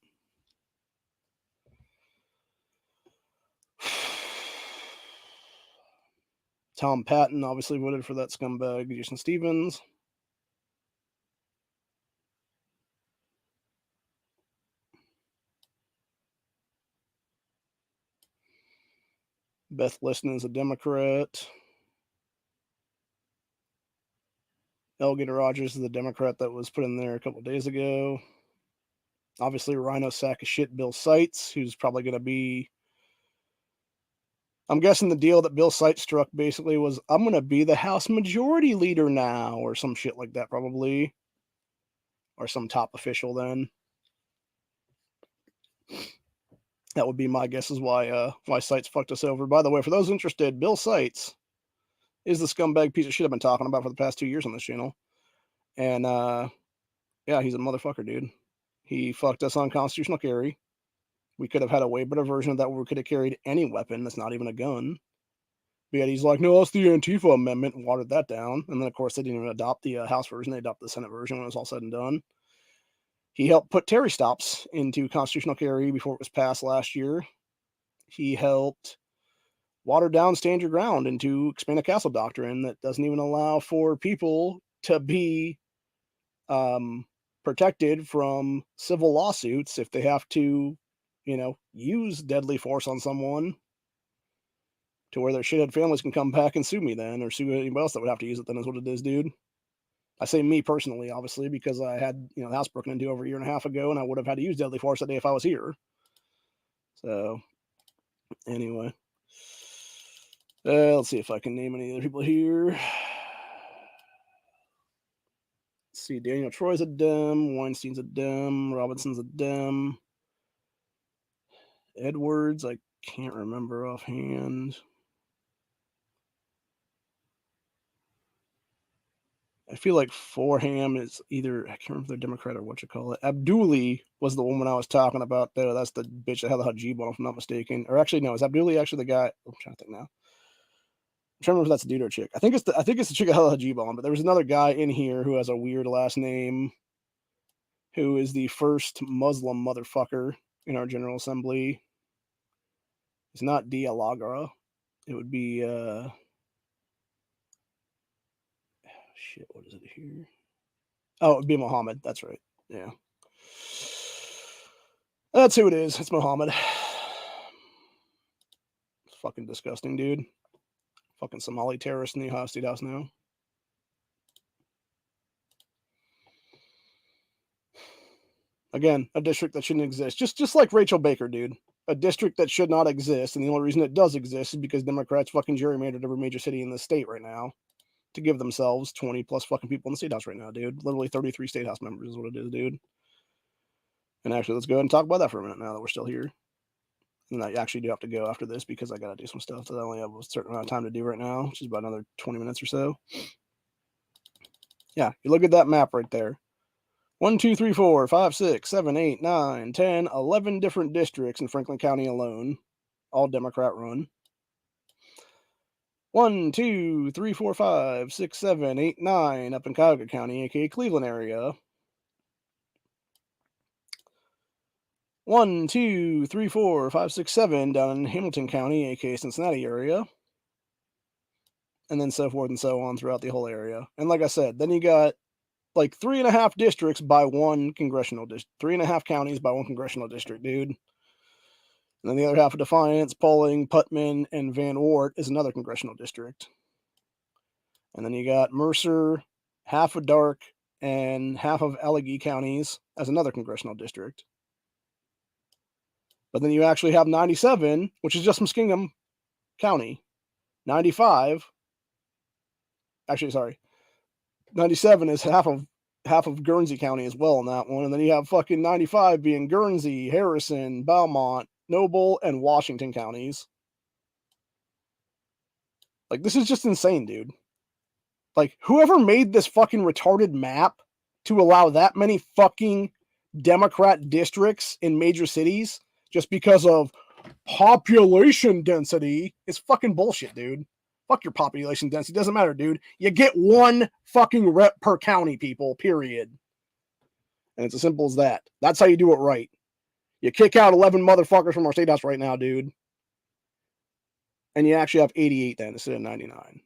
Tom Patton obviously voted for that scumbag Jason Stevens. Beth Listen is a Democrat. Elgator Rogers is the Democrat that was put in there a couple of days ago. Obviously, Rhino sack of shit Bill Seitz, who's probably going to be... I'm guessing the deal that Bill Seitz struck basically was, I'm going to be the House Majority Leader now, or some shit like that probably. Or some top official then. That would be my guess is why Seitz fucked us over. By the way, for those interested, Bill Seitz is the scumbag piece of shit I've been talking about for the past 2 years on this channel. And, yeah, he's a motherfucker, dude. He fucked us on constitutional carry. We could have had a way better version of that where we could have carried any weapon that's not even a gun. But yet he's like, no, that's the Antifa amendment, and watered that down. And then, of course, they didn't even adopt the House version. They adopted the Senate version when it was all said and done. He helped put Terry stops into constitutional carry before it was passed last year. He helped water down stand your ground into expand a castle doctrine that doesn't even allow for people to be protected from civil lawsuits if they have to, use deadly force on someone, to where their shithead families can come back and sue me then, or sue anybody else that would have to use it then, is what it is, dude. I say me personally, obviously, because I had, the house broken into over a year and a half ago, and I would have had to use deadly force that day if I was here. So, anyway. Let's see if I can name any other people here. Let's see, Daniel Troy's a Dem, Weinstein's a Dem, Robinson's a Dem. Edwards, I can't remember offhand. I feel like Forham is either, I can't remember if they're Democrat or what you call it. Abduli was the woman I was talking about, though. That's the bitch that had the Hajib on, if I'm not mistaken. Or actually, no, is Abduli actually the guy? I'm trying to think now. I'm trying to remember if that's a dude or a chick. I think it's the chick that had the Hajib on, but there was another guy in here who has a weird last name, who is the first Muslim motherfucker in our General Assembly. It's not Dialagra. It would be, shit, what is it here? Oh, it would be Muhammad. That's right. Yeah. That's who it is. It's Muhammad. It's fucking disgusting, dude. Fucking Somali terrorist in the Ohio State House now. Again, a district that shouldn't exist. Just like Rachel Baker, dude. A district that should not exist, and the only reason it does exist is because Democrats fucking gerrymandered every major city in the state right now to give themselves 20 plus fucking people in the state house right now, dude. Literally 33 state house members is what it is, dude. And actually, let's go ahead and talk about that for a minute now that we're still here. And I actually do have to go after this because I got to do some stuff that I only have a certain amount of time to do right now, which is about another 20 minutes or so. Yeah, you look at that map right there. 1, 2, 3, 4, 5, 6, 7, 8, 9, 10, 11 different districts in Franklin County alone, all Democrat run. 1, 2, 3, 4, 5, 6, 7, 8, 9 up in Cuyahoga County, aka Cleveland area. 1, 2, 3, 4, 5, 6, 7 down in Hamilton County, aka Cincinnati area. And then so forth and so on throughout the whole area. And like I said, then you got like 3.5 districts by one congressional district. 3.5 counties by one congressional district, dude. And then the other half of Defiance, Paulding, Putman, and Van Wert is another congressional district. And then you got Mercer, half of Dark, and half of Allegheny counties as another congressional district. But then you actually have 97, which is just Muskingum County. 95, actually, sorry, 97 is half of Guernsey County as well in that one. And then you have fucking 95 being Guernsey, Harrison, Belmont, Noble, and Washington counties. Like, this is just insane, dude. Like, whoever made this fucking retarded map to allow that many fucking Democrat districts in major cities just because of population density is fucking bullshit, dude. Fuck your population density. Doesn't matter, dude. You get one fucking rep per county, people, period. And it's as simple as that. That's how you do it right. You kick out 11 motherfuckers from our state house right now, dude. And you actually have 88 then instead of 99.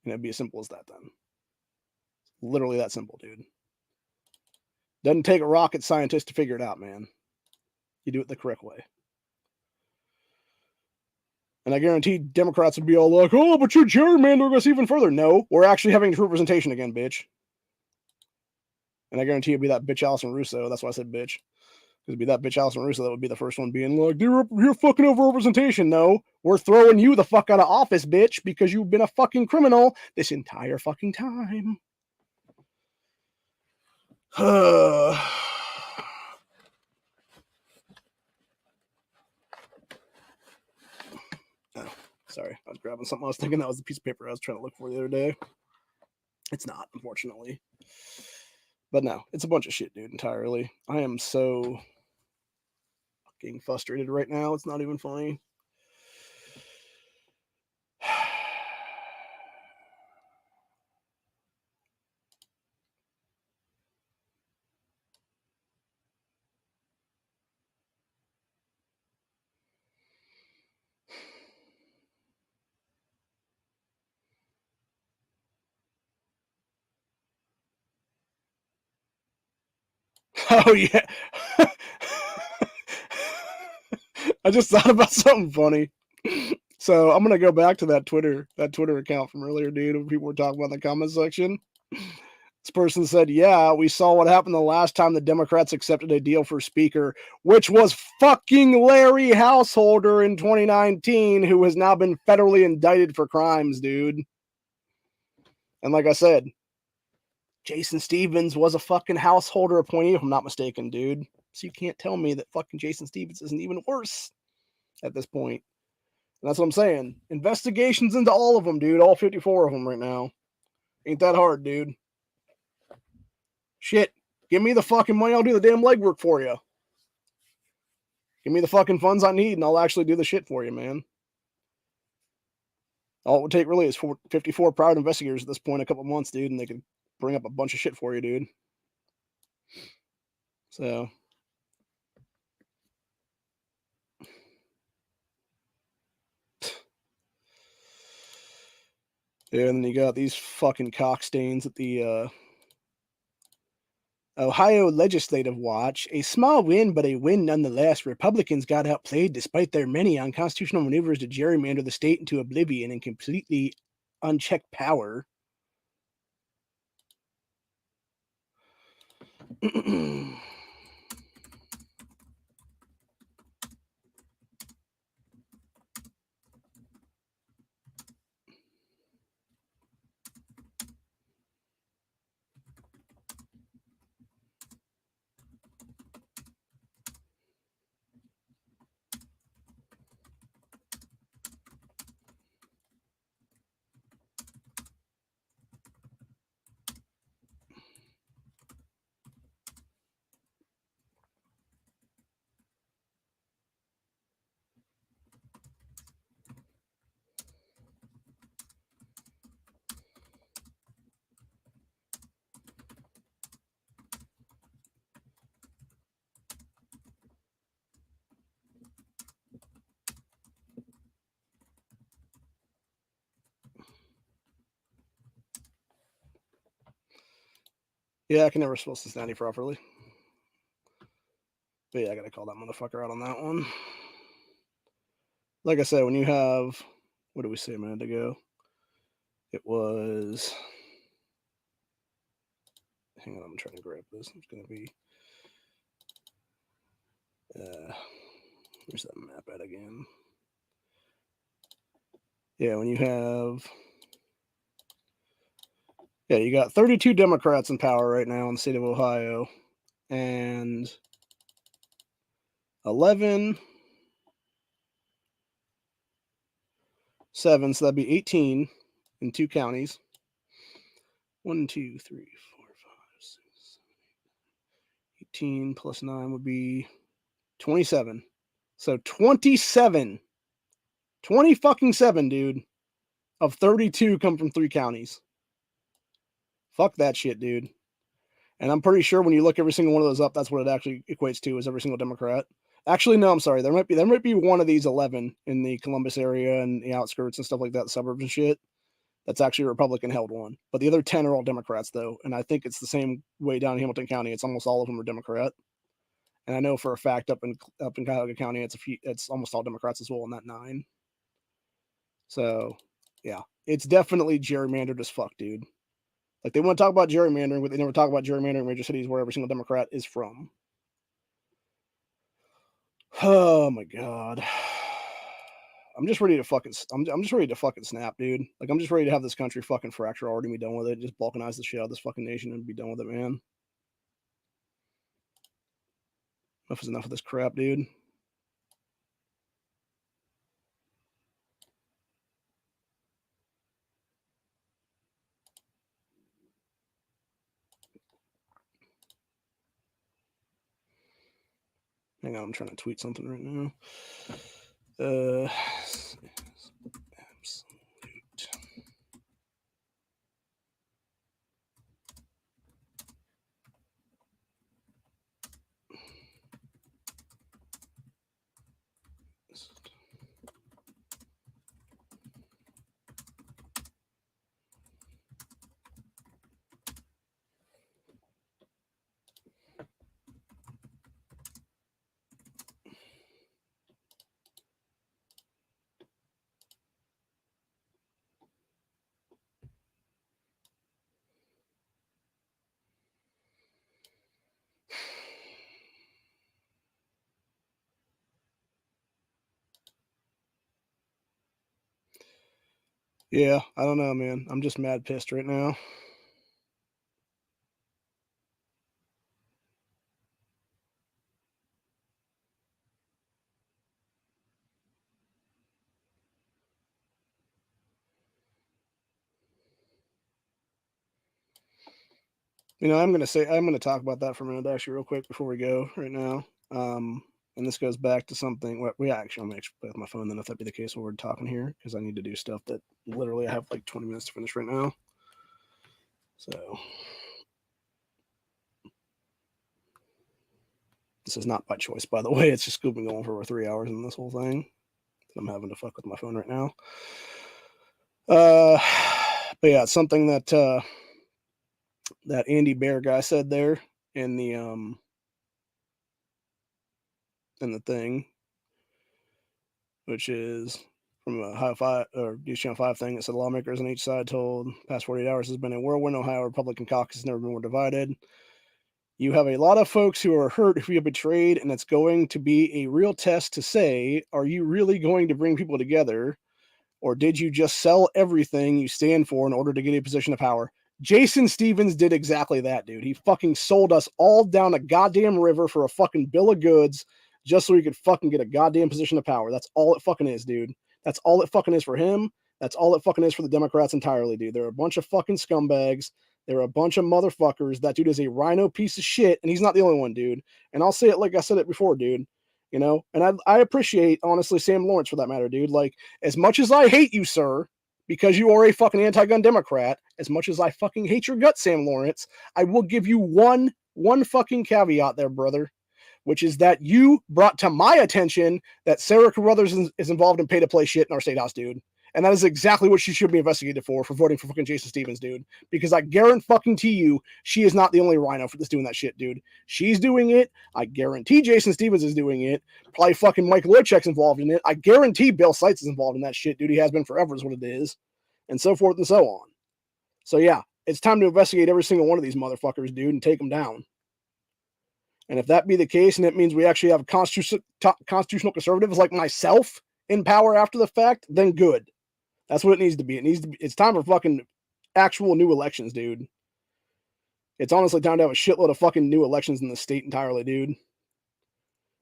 And it'd be as simple as that then. Literally that simple, dude. Doesn't take a rocket scientist to figure it out, man. You do it the correct way. And I guarantee Democrats would be all like, oh, but you're gerrymandering us even further. No, we're actually having true representation again, bitch. And I guarantee it'd be that bitch Allison Russo. That's why I said bitch. It'd be that bitch Allison Russo that would be the first one being like, you're fucking over representation. No, we're throwing you the fuck out of office, bitch, because you've been a fucking criminal this entire fucking time. Oh, sorry, I was grabbing something. I was thinking that was the piece of paper I was trying to look for the other day. It's not, unfortunately. But no, it's a bunch of shit, dude, entirely. I am so fucking frustrated right now. It's not even funny. Oh, yeah. I just thought about something funny. So I'm gonna go back to that Twitter account from earlier, dude. When people were talking about in the comment section. This person said, "Yeah, we saw what happened the last time the Democrats accepted a deal for Speaker, which was fucking Larry Householder in 2019, who has now been federally indicted for crimes, dude." And like I said, Jason Stevens was a fucking Householder appointee, if I'm not mistaken, dude. So you can't tell me that fucking Jason Stevens isn't even worse at this point. And that's what I'm saying. Investigations into all of them, dude. All 54 of them right now. Ain't that hard, dude. Shit. Give me the fucking money. I'll do the damn legwork for you. Give me the fucking funds I need, and I'll actually do the shit for you, man. All it would take really is 54 private investigators at this point, a couple months, dude, and they could bring up a bunch of shit for you, dude. So... yeah, and then you got these fucking cockstains at the Ohio Legislative Watch. A small win, but a win nonetheless. Republicans got outplayed despite their many unconstitutional maneuvers to gerrymander the state into oblivion and completely unchecked power. Yeah, I can never spell Cincinnati properly. But yeah, I gotta call that motherfucker out on that one. Like I said, when you have, what did we say a minute ago? It was, hang on, I'm trying to grab this. It's gonna be, where's that map at again? Yeah, when you have, yeah, you got 32 Democrats in power right now in the state of Ohio, and 11, 7, so that'd be 18 in 2 counties. 1, 2, 3, 4, 5, 6, 7, 18 plus 9 would be 27. So 27, 20 fucking 7, dude, of 32 come from 3 counties. Fuck that shit, dude. And I'm pretty sure when you look every single one of those up, that's what it actually equates to, is every single Democrat. Actually, no, I'm sorry. There might be one of these 11 in the Columbus area and the outskirts and stuff like that, the suburbs and shit. That's actually a Republican held one. But the other 10 are all Democrats, though. And I think it's the same way down in Hamilton County. It's almost all of them are Democrat. And I know for a fact up in Cuyahoga County, it's almost all Democrats as well in that 9. So, yeah, it's definitely gerrymandered as fuck, dude. Like, they want to talk about gerrymandering, but they never talk about gerrymandering in major cities where every single Democrat is from. Oh my god. I'm just ready to fucking I'm just ready to fucking snap, dude. Like, I'm just ready to have this country fucking fracture already and be done with it. Just balkanize the shit out of this fucking nation and be done with it, man. Enough is enough of this crap, dude. Hang on, I'm trying to tweet something right now. Absolute. Yeah, I don't know, man. I'm just mad pissed right now. You know, I'm gonna talk about that for a minute, actually, real quick before we go right now. And this goes back to something. I'm gonna actually play with my phone. Then, if that be the case, while we're talking here, because I need to do stuff that literally I have like 20 minutes to finish right now. So this is not by choice, by the way. It's just been going for over 3 hours in this whole thing. I'm having to fuck with my phone right now. But yeah, it's something that that Andy Bear guy said there in the thing, which is from a High 5 or News Channel 5 thing. It said lawmakers on each side told past 48 hours has been a whirlwind. Ohio Republican caucus has never been more divided. You have a lot of folks who are hurt, who feel betrayed, and it's going to be a real test to say, are you really going to bring people together, or did you just sell everything you stand for in order to get a position of power? Jason Stevens did exactly that, dude. He fucking sold us all down a goddamn river for a fucking bill of goods just so he could fucking get a goddamn position of power. That's all it fucking is, dude. That's all it fucking is for him. That's all it fucking is for the Democrats entirely, dude. They're a bunch of fucking scumbags. They're a bunch of motherfuckers. That dude is a rhino piece of shit, and he's not the only one, dude. And I'll say it like I said it before, dude. You know, and I appreciate, honestly, Sam Lawrence for that matter, dude. Like, as much as I hate you, sir, because you are a fucking anti-gun Democrat, as much as I fucking hate your guts, Sam Lawrence, I will give you one fucking caveat there, brother, which is that you brought to my attention that Sarah Carruthers is involved in pay-to-play shit in our state house, dude. And that is exactly what she should be investigated for voting for fucking Jason Stevens, dude. Because I guarantee you, she is not the only rhino that's doing that shit, dude. She's doing it. I guarantee Jason Stevens is doing it. Probably fucking Mike Lurchek's involved in it. I guarantee Bill Seitz is involved in that shit, dude. He has been forever, is what it is. And so forth and so on. So yeah, it's time to investigate every single one of these motherfuckers, dude, and take them down. And if that be the case, and it means we actually have constitutional conservatives like myself in power after the fact, then good. That's what it needs to be. It's time for fucking actual new elections, dude. It's honestly time to have a shitload of fucking new elections in the state entirely, dude.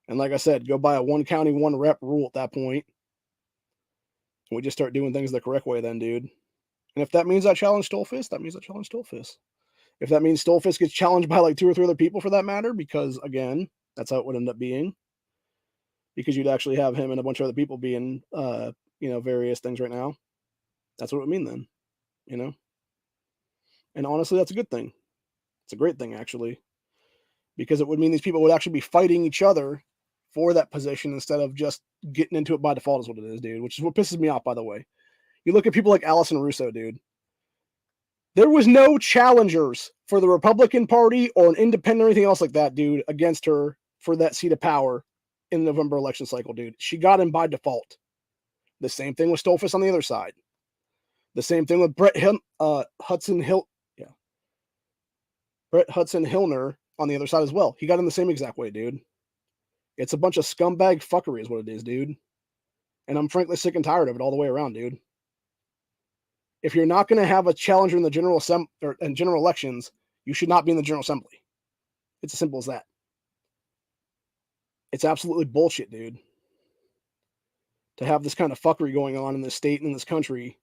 And like I said, go by a one county, one rep rule at that point. And we just start doing things the correct way then, dude. And if that means I challenge Stolfist, that means I challenge Stolfist. If that means Stolfist gets challenged by like 2 or 3 other people for that matter, because again, that's how it would end up being. Because you'd actually have him and a bunch of other people being, various things right now. That's what it would mean then, you know? And honestly, that's a good thing. It's a great thing, actually. Because it would mean these people would actually be fighting each other for that position instead of just getting into it by default is what it is, dude. Which is what pisses me off, by the way. You look at people like Allison Russo, dude. There was no challengers for the Republican Party or an independent or anything else like that, dude, against her for that seat of power in the November election cycle, dude. She got in by default. The same thing with Stolfus on the other side. The same thing with Brett Hudson Hillner on the other side as well. He got in the same exact way, dude. It's a bunch of scumbag fuckery is what it is, dude. And I'm frankly sick and tired of it all the way around, dude. If you're not going to have a challenger in the general elections, you should not be in the General Assembly. It's as simple as that. It's absolutely bullshit, dude. To have this kind of fuckery going on in this state and in this country,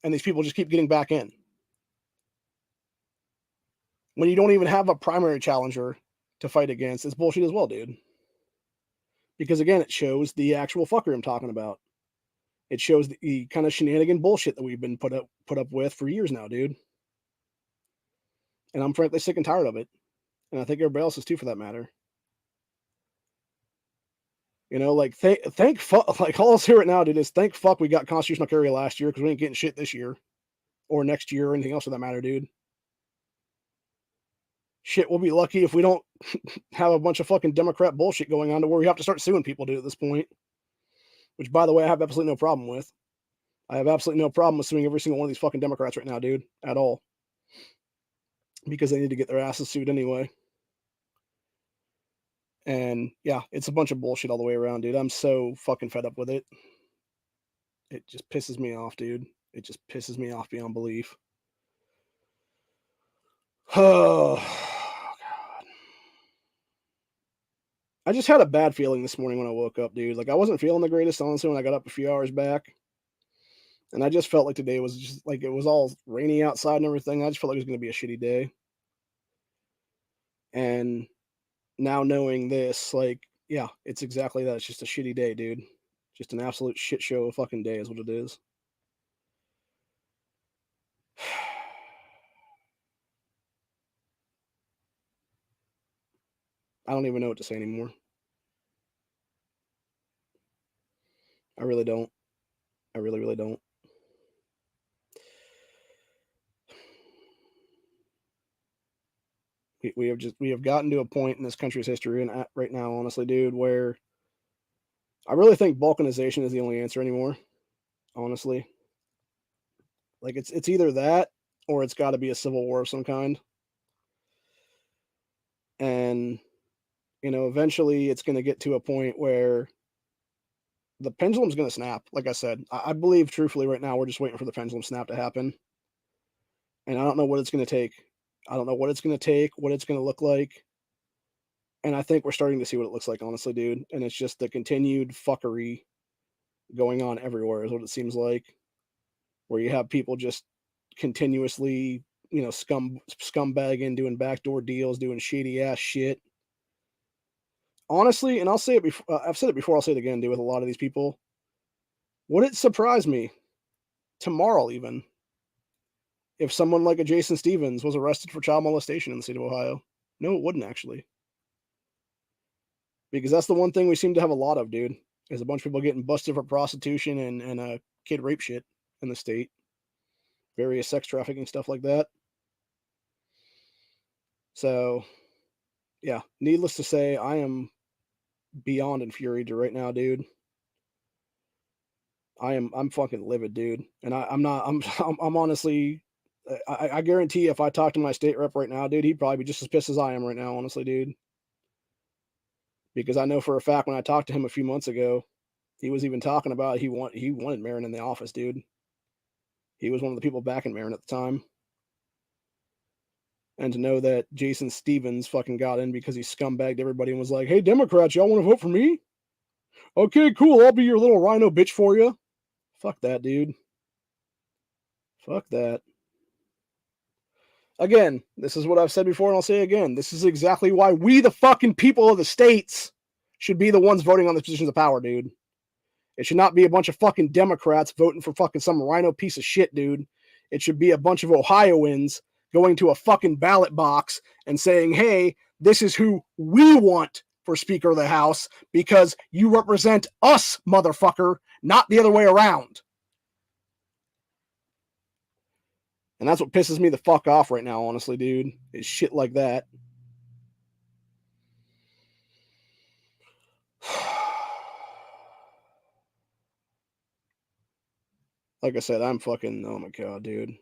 and these people just keep getting back in. When you don't even have a primary challenger to fight against, it's bullshit as well, dude. Because again, it shows the actual fuckery I'm talking about. It shows the kind of shenanigan bullshit that we've been put up with for years now, dude. And I'm frankly sick and tired of it. And I think everybody else is too, for that matter. You know, like, thank fuck, like, all I'll say right now, dude, is thank fuck we got constitutional carry last year because we ain't getting shit this year. Or next year or anything else for that matter, dude. Shit, we'll be lucky if we don't have a bunch of fucking Democrat bullshit going on to where we have to start suing people, dude, at this point. Which, by the way, I have absolutely no problem with. I have absolutely no problem with suing every single one of these fucking Democrats right now, dude, at all. Because they need to get their asses sued anyway. And, yeah, it's a bunch of bullshit all the way around, dude. I'm so fucking fed up with it. It just pisses me off, dude. It just pisses me off beyond belief. Oh, God. I just had a bad feeling this morning when I woke up, dude. Like, I wasn't feeling the greatest, honestly, when I got up a few hours back. And I just felt like today was just, like, it was all rainy outside and everything. I just felt like it was going to be a shitty day. And now knowing this, like, yeah, it's exactly that. It's just a shitty day, dude. Just an absolute shit show of fucking day is what it is. I don't even know what to say anymore. I really don't. I really, really don't. We have gotten to a point in this country's history and right now, honestly, dude, where I really think balkanization is the only answer anymore. Honestly, like it's either that or it's got to be a civil war of some kind. And eventually it's going to get to a point where the pendulum's going to snap. Like I said, I believe truthfully right now we're just waiting for the pendulum snap to happen. And I don't know what it's going to take. I don't know what it's going to take, what it's going to look like. And I think we're starting to see what it looks like, honestly, dude. And it's just the continued fuckery going on everywhere is what it seems like. Where you have people just continuously, scumbagging, doing backdoor deals, doing shady ass shit. Honestly, and I'll say it before, I've said it before, I'll say it again, dude, with a lot of these people. Would it surprise me tomorrow even if someone like a Jason Stevens was arrested for child molestation in the state of Ohio? No, it wouldn't actually. Because that's the one thing we seem to have a lot of, dude, is a bunch of people getting busted for prostitution and kid rape shit in the state. Various sex trafficking, stuff like that. So, yeah, needless to say, I am beyond infuriated right now, dude. I'm fucking livid, dude. And I'm honestly, I guarantee if I talk to my state rep right now, dude, he'd probably be just as pissed as I am right now, honestly, dude. Because I know for a fact when I talked to him a few months ago, he was even talking about he wanted Marin in the office, dude. He was one of the people backing Marin at the time. And to know that Jason Stevens fucking got in because he scumbagged everybody and was like, hey, Democrats, y'all want to vote for me? Okay, cool. I'll be your little rhino bitch for you. Fuck that, dude. Fuck that. Again, this is what I've said before and I'll say again. This is exactly why we, the fucking people of the states, should be the ones voting on the positions of power, dude. It should not be a bunch of fucking Democrats voting for fucking some rhino piece of shit, dude. It should be a bunch of Ohioans going to a fucking ballot box and saying, hey, this is who we want for Speaker of the House because you represent us, motherfucker, not the other way around. And that's what pisses me the fuck off right now, honestly, dude, is shit like that. Like I said, I'm fucking, oh my God, dude.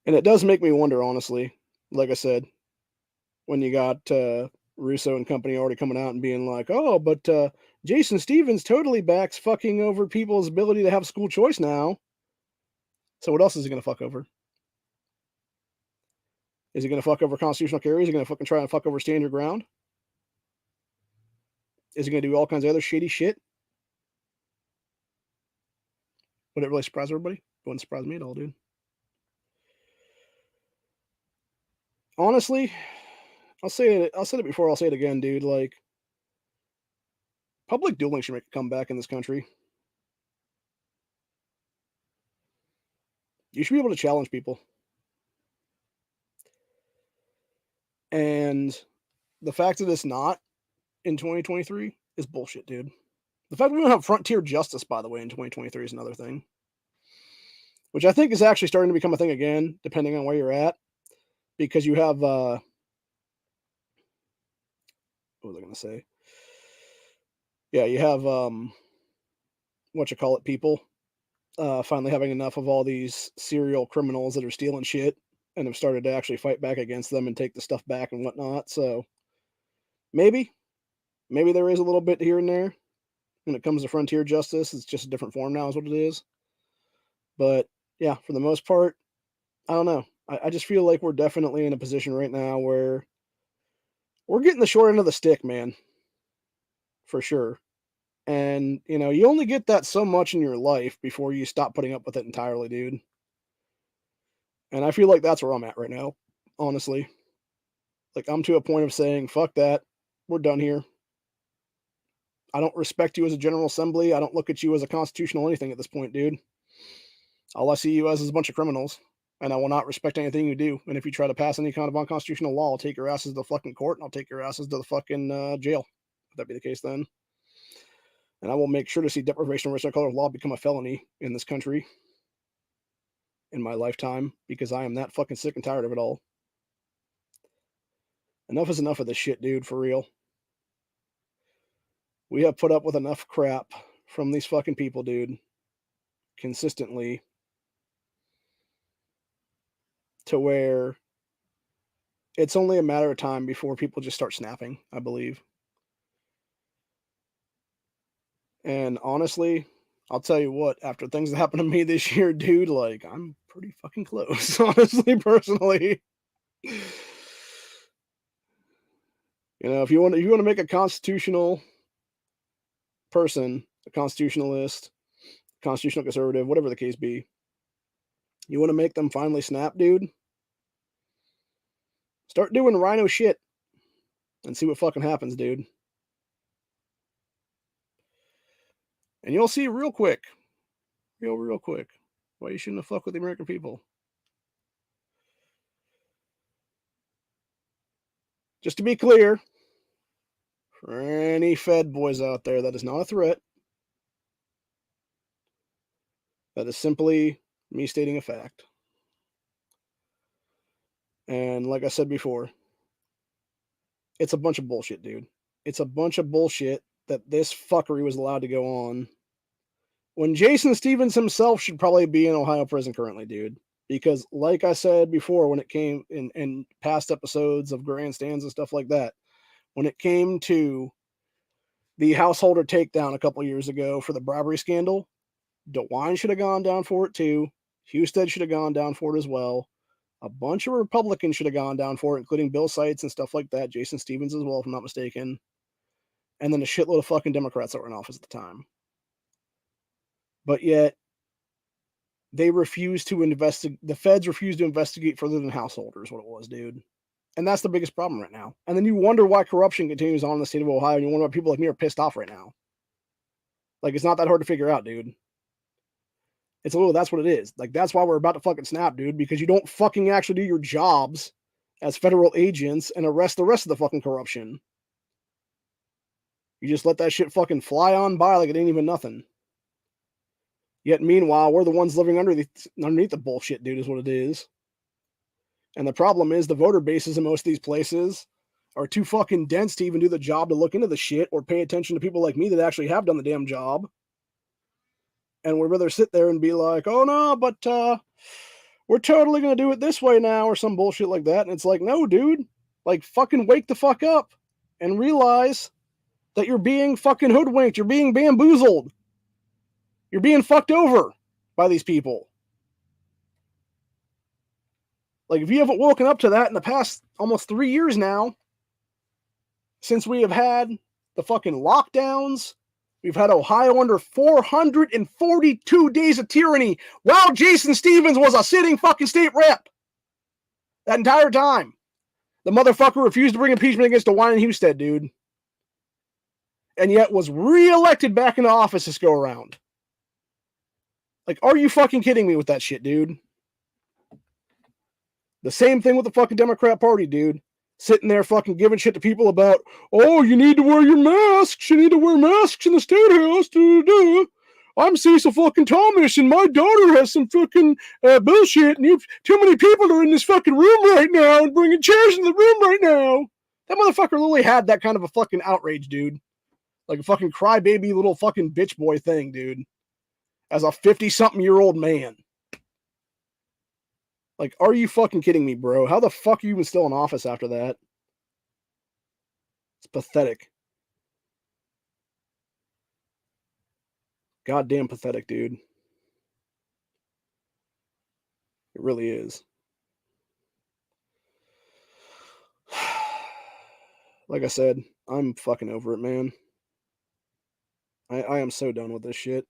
And it does make me wonder, honestly, like I said, when you got Russo and company already coming out and being like, oh, but Jason Stevens totally backs fucking over people's ability to have school choice now. So what else is he going to fuck over? Is he going to fuck over constitutional carry? Is he going to fucking try and fuck over stand your ground? Is he going to do all kinds of other shady shit? Would it really surprise everybody? It wouldn't surprise me at all, dude. Honestly, I said it before, I'll say it again, dude. Like, public dueling should make a comeback in this country. You should be able to challenge people. And the fact that it's not in 2023 is bullshit, dude. The fact we don't have frontier justice, by the way, in 2023 is another thing. Which I think is actually starting to become a thing again, depending on where you're at. Because you have, what was I going to say? Yeah, you have, people finally having enough of all these serial criminals that are stealing shit and have started to actually fight back against them and take the stuff back and whatnot. So maybe there is a little bit here and there when it comes to frontier justice. It's just a different form now is what it is. But yeah, for the most part, I don't know. I just feel like we're definitely in a position right now where we're getting the short end of the stick, man. For sure. And, you only get that so much in your life before you stop putting up with it entirely, dude. And I feel like that's where I'm at right now, honestly. Like, I'm to a point of saying, fuck that. We're done here. I don't respect you as a General Assembly. I don't look at you as a constitutional anything at this point, dude. All I see you as is a bunch of criminals. And I will not respect anything you do. And if you try to pass any kind of unconstitutional law, I'll take your asses to the fucking court and I'll take your asses to the fucking jail. If that be the case then. And I will make sure to see deprivation of racial color of law become a felony in this country in my lifetime because I am that fucking sick and tired of it all. Enough is enough of this shit, dude, for real. We have put up with enough crap from these fucking people, dude, consistently to where it's only a matter of time before people just start snapping, I believe. And honestly, I'll tell you what, after things that happened to me this year, dude, like, I'm pretty fucking close, honestly, personally. If you want to make a constitutional person, a constitutionalist, constitutional conservative, whatever the case be, you want to make them finally snap, dude? Start doing rhino shit and see what fucking happens, dude. And you'll see real quick, real quick, why you shouldn't have fucked with the American people. Just to be clear, For any Fed boys out there, that is not a threat. That is simply me stating a fact. And like I said before, it's a bunch of bullshit, dude. It's a bunch of bullshit that this fuckery was allowed to go on. When Jason Stevens himself should probably be in Ohio prison currently, dude. Because like I said before, when it came in past episodes of Grandstands and stuff like that, when it came to the householder takedown a couple years ago for the bribery scandal, DeWine should have gone down for it too. Husted should have gone down for it as well. A bunch of Republicans should have gone down for it, including Bill Seitz and stuff like that. Jason Stevens as well, if I'm not mistaken. And then a shitload of fucking Democrats that were in office at the time. But yet, they refused to investigate. The feds refused to investigate further than householders, what it was, dude. And that's the biggest problem right now. And then you wonder why corruption continues on in the state of Ohio, and you wonder why people like me are pissed off right now. Like, it's not that hard to figure out, dude. It's a little, that's what it is. Like, that's why we're about to fucking snap, dude, because you don't fucking actually do your jobs as federal agents and arrest the rest of the fucking corruption. You just let that shit fucking fly on by like it ain't even nothing. Yet, meanwhile, we're the ones living underneath the bullshit, dude, is what it is. And the problem is the voter bases in most of these places are too fucking dense to even do the job to look into the shit or pay attention to people like me that actually have done the damn job. And we'd rather sit there and be like, oh no, but we're totally going to do it this way now or some bullshit like that. And it's like, no, dude, like fucking wake the fuck up and realize that you're being fucking hoodwinked. You're being bamboozled. You're being fucked over by these people. Like, if you haven't woken up to that in the past almost 3 years now, since we have had the fucking lockdowns, we've had Ohio under 442 days of tyranny while Jason Stevens was a sitting fucking state rep. That entire time. The motherfucker refused to bring impeachment against DeWine and Husted, dude. And yet was re-elected back into office this go around. Like, are you fucking kidding me with that shit, dude? The same thing with the fucking Democrat Party, dude. Sitting there fucking giving shit to people about, oh, you need to wear your masks. You need to wear masks in the state house. I'm Cecil fucking Thomas, and my daughter has some fucking bullshit, and too many people are in this fucking room right now and bringing chairs in the room right now. That motherfucker literally had that kind of a fucking outrage, dude. Like a fucking crybaby little fucking bitch boy thing, dude. As a 50-something-year-old man. Like, are you fucking kidding me, bro? How the fuck are you even still in office after that? It's pathetic. Goddamn pathetic, dude. It really is. Like I said, I'm fucking over it, man. I am so done with this shit.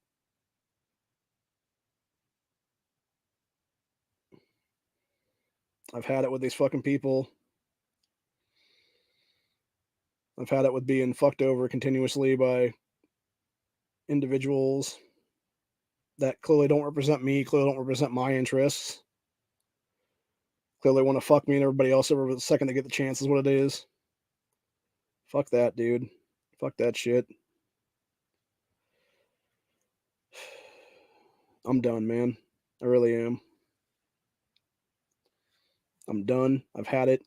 I've had it with these fucking people. I've had it with being fucked over continuously by individuals that clearly don't represent me, clearly don't represent my interests. Clearly want to fuck me and everybody else over the second they get the chance is what it is. Fuck that, dude. Fuck that shit. I'm done, man. I really am. I'm done. I've had it.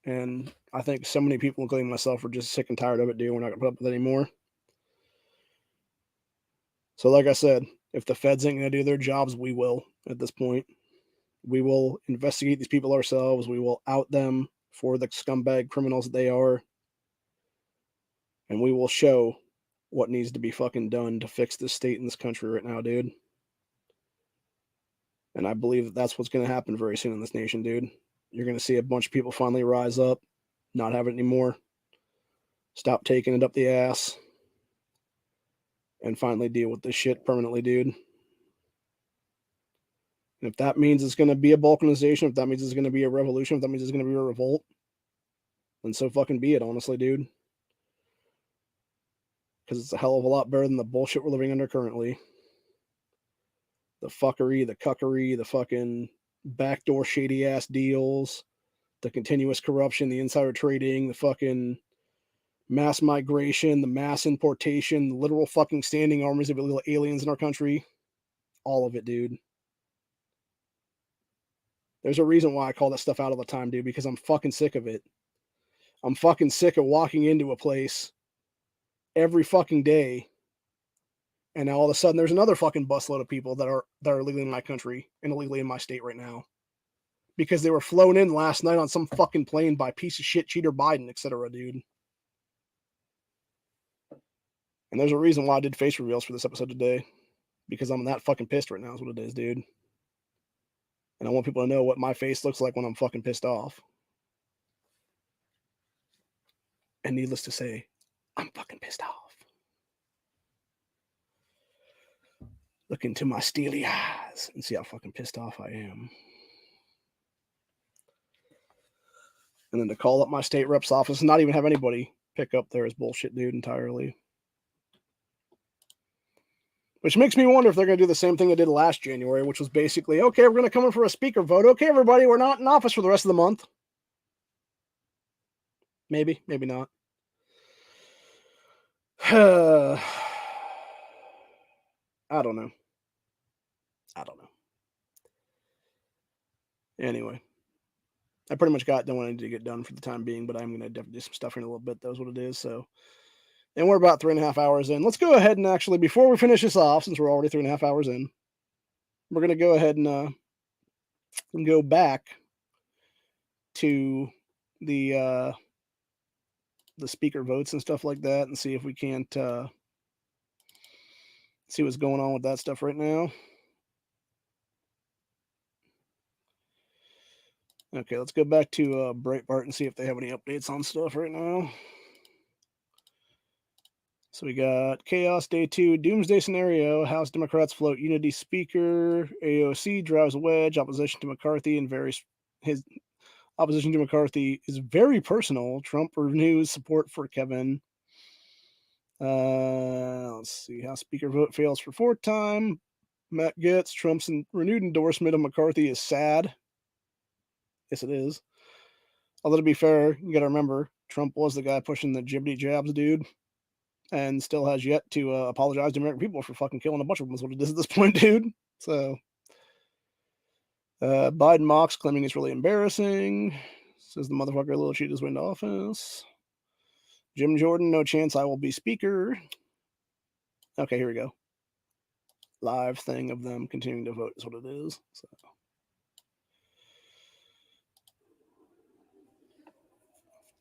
And I think so many people, including myself, are just sick and tired of it, dude. We're not going to put up with it anymore. So like I said, if the feds ain't going to do their jobs, we will at this point. We will investigate these people ourselves. We will out them for the scumbag criminals that they are. And we will show what needs to be fucking done to fix this state and this country right now, dude. And I believe that that's what's going to happen very soon in this nation, dude. You're going to see a bunch of people finally rise up, not have it anymore, stop taking it up the ass, and finally deal with this shit permanently, dude. And if that means it's going to be a balkanization, if that means it's going to be a revolution, if that means it's going to be a revolt, then so fucking be it, honestly, dude. Because it's a hell of a lot better than the bullshit we're living under currently. The fuckery, the cuckery, the fucking backdoor shady-ass deals, the continuous corruption, the insider trading, the fucking mass migration, the mass importation, the literal fucking standing armies of illegal aliens in our country. All of it, dude. There's a reason why I call that stuff out all the time, dude, because I'm fucking sick of it. I'm fucking sick of walking into a place every fucking day, and now all of a sudden there's another fucking busload of people that are illegally in my country and illegally in my state right now. Because they were flown in last night on some fucking plane by piece of shit cheater Biden, etc., dude. And there's a reason why I did face reveals for this episode today. Because I'm that fucking pissed right now is what it is, dude. And I want people to know what my face looks like when I'm fucking pissed off. And needless to say, I'm fucking pissed off. Look into my steely eyes and see how fucking pissed off I am. And then to call up my state rep's office and not even have anybody pick up there is bullshit, dude, entirely. Which makes me wonder if they're going to do the same thing they did last January, which was basically, okay, we're going to come in for a speaker vote. Okay, everybody, we're not in office for the rest of the month. Maybe, maybe not. I don't know. Anyway, I pretty much got done what I needed to get done for the time being, but I'm going to definitely do some stuff in a little bit. That's what it is. So, and we're about 3.5 hours in. Let's go ahead and actually, before we finish this off, since we're already 3.5 hours in, we're going to go ahead and go back to the speaker votes and stuff like that and see if we can't see what's going on with that stuff right now. Okay, let's go back to Breitbart and see if they have any updates on stuff right now. So we got Chaos Day 2, Doomsday Scenario, House Democrats float Unity Speaker, AOC drives a wedge, opposition to McCarthy, and his opposition to McCarthy is very personal. Trump renews support for Kevin. Let's see, House Speaker vote fails for fourth time. Matt Gaetz, Trump's renewed endorsement of McCarthy is sad. Yes, it is. Although, to be fair, you got to remember, Trump was the guy pushing the jibbity jabs, dude, and still has yet to apologize to American people for fucking killing a bunch of them, is what it is at this point, dude. So, Biden mocks, claiming it's really embarrassing. Says the motherfucker little cheat is went to office. Jim Jordan, no chance I will be speaker. Okay, here we go. Live thing of them continuing to vote is what it is. So.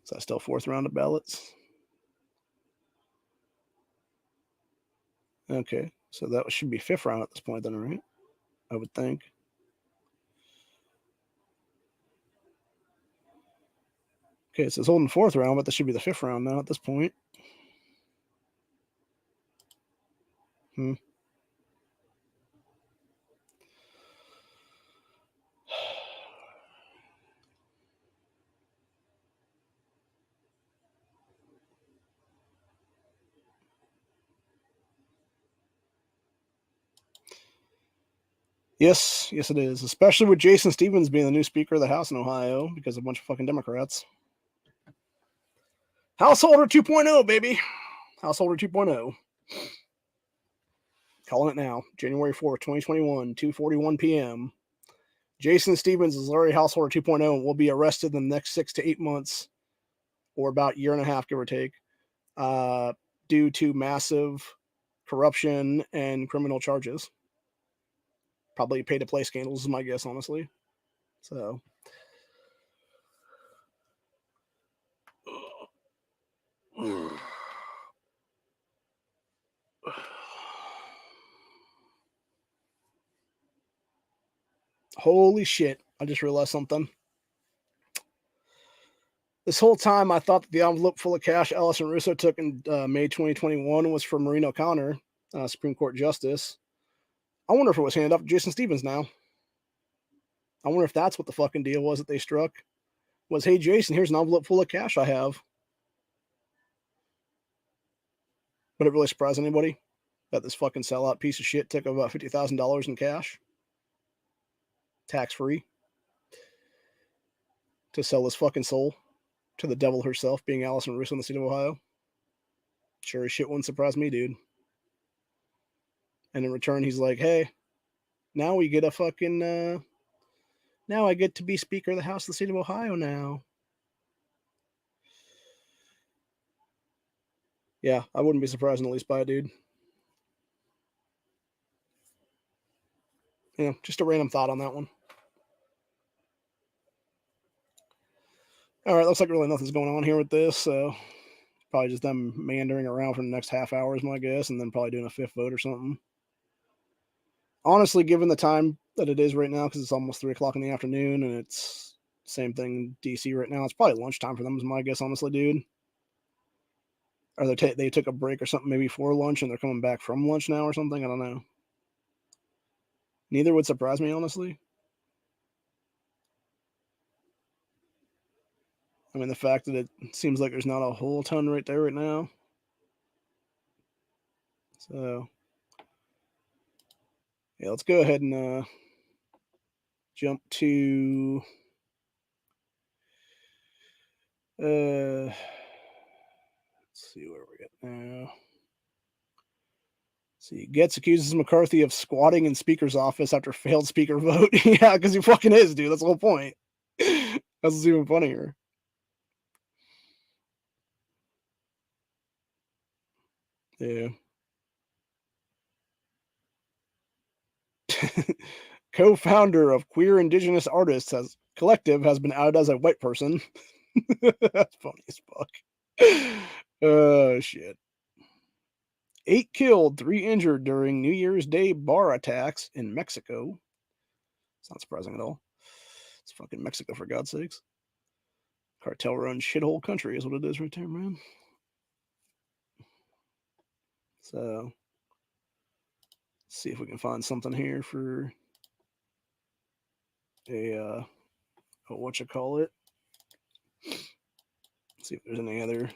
Is that still fourth round of ballots? Okay, so that should be fifth round at this point then, right? I would think. Okay, so it's holding fourth round, but this should be the fifth round now at this point. Yes, it is. Especially with Jason Stevens being the new Speaker of the House in Ohio because of a bunch of fucking Democrats. Householder 2.0, baby. Householder 2.0. Calling it now. January 4th, 2021, 2:41 p.m. Jason Stevens is already Householder 2.0 and will be arrested in the next 6 to 8 months, or about a year and a half, give or take, due to massive corruption and criminal charges. Probably pay-to-play scandals is my guess, honestly. So, holy shit, I just realized something. This whole time, I thought that the envelope full of cash Allison Russo took in May 2021 was from Maureen O'Connor, Supreme Court Justice. I wonder if it was handed up to Jason Stevens now. I wonder if that's what the fucking deal was that they struck. Was, hey, Jason, here's an envelope full of cash I have. Would it really surprise anybody that this fucking sellout piece of shit took about $50,000 in cash? Tax-free. To sell his fucking soul to the devil herself, being Allison Russo in the state of Ohio. Sure as shit wouldn't surprise me, dude. And in return, he's like, hey, now we get a fucking, now I get to be Speaker of the House of the state of Ohio now. Yeah, I wouldn't be surprised in the least by it, dude. You know, just a random thought on that one. All right, looks like really nothing's going on here with this, so probably just them meandering around for the next half hour is my guess, and then probably doing a fifth vote or something. Honestly, given the time that it is right now, because it's almost 3 o'clock in the afternoon, and it's same thing in DC right now, it's probably lunchtime for them is my guess, honestly, dude. Or they took a break or something maybe for lunch, and they're coming back from lunch now or something. I don't know. Neither would surprise me, honestly. I mean, the fact that it seems like there's not a whole ton right there right now. So, yeah, let's go ahead and jump to let's see where we're at now. See, Getz accuses McCarthy of squatting in Speaker's office after failed Speaker vote. Yeah, because he fucking is, dude. That's the whole point. That's what's even funnier. Yeah. Co-founder of Queer Indigenous Artists Collective has been outed as a white person. That's funny as fuck. Oh, shit. 8 killed, 3 injured during New Year's Day bar attacks in Mexico. It's not surprising at all. It's fucking Mexico, for God's sakes. Cartel-run shithole country is what it is right there, man. So, let's see if we can find something here for a whatchamacallit. See if there's any other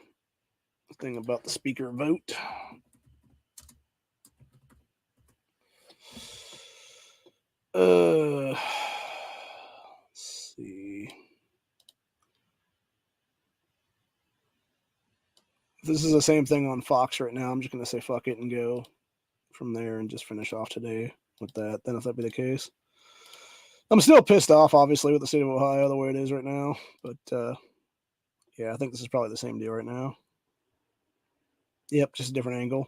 thing about the Speaker vote. Let's see. This is the same thing on Fox right now. I'm just going to say fuck it and go from there and just finish off today with that. Then if that be the case. I'm still pissed off, obviously, with the state of Ohio the way it is right now. But, yeah, I think this is probably the same deal right now. Yep, just a different angle.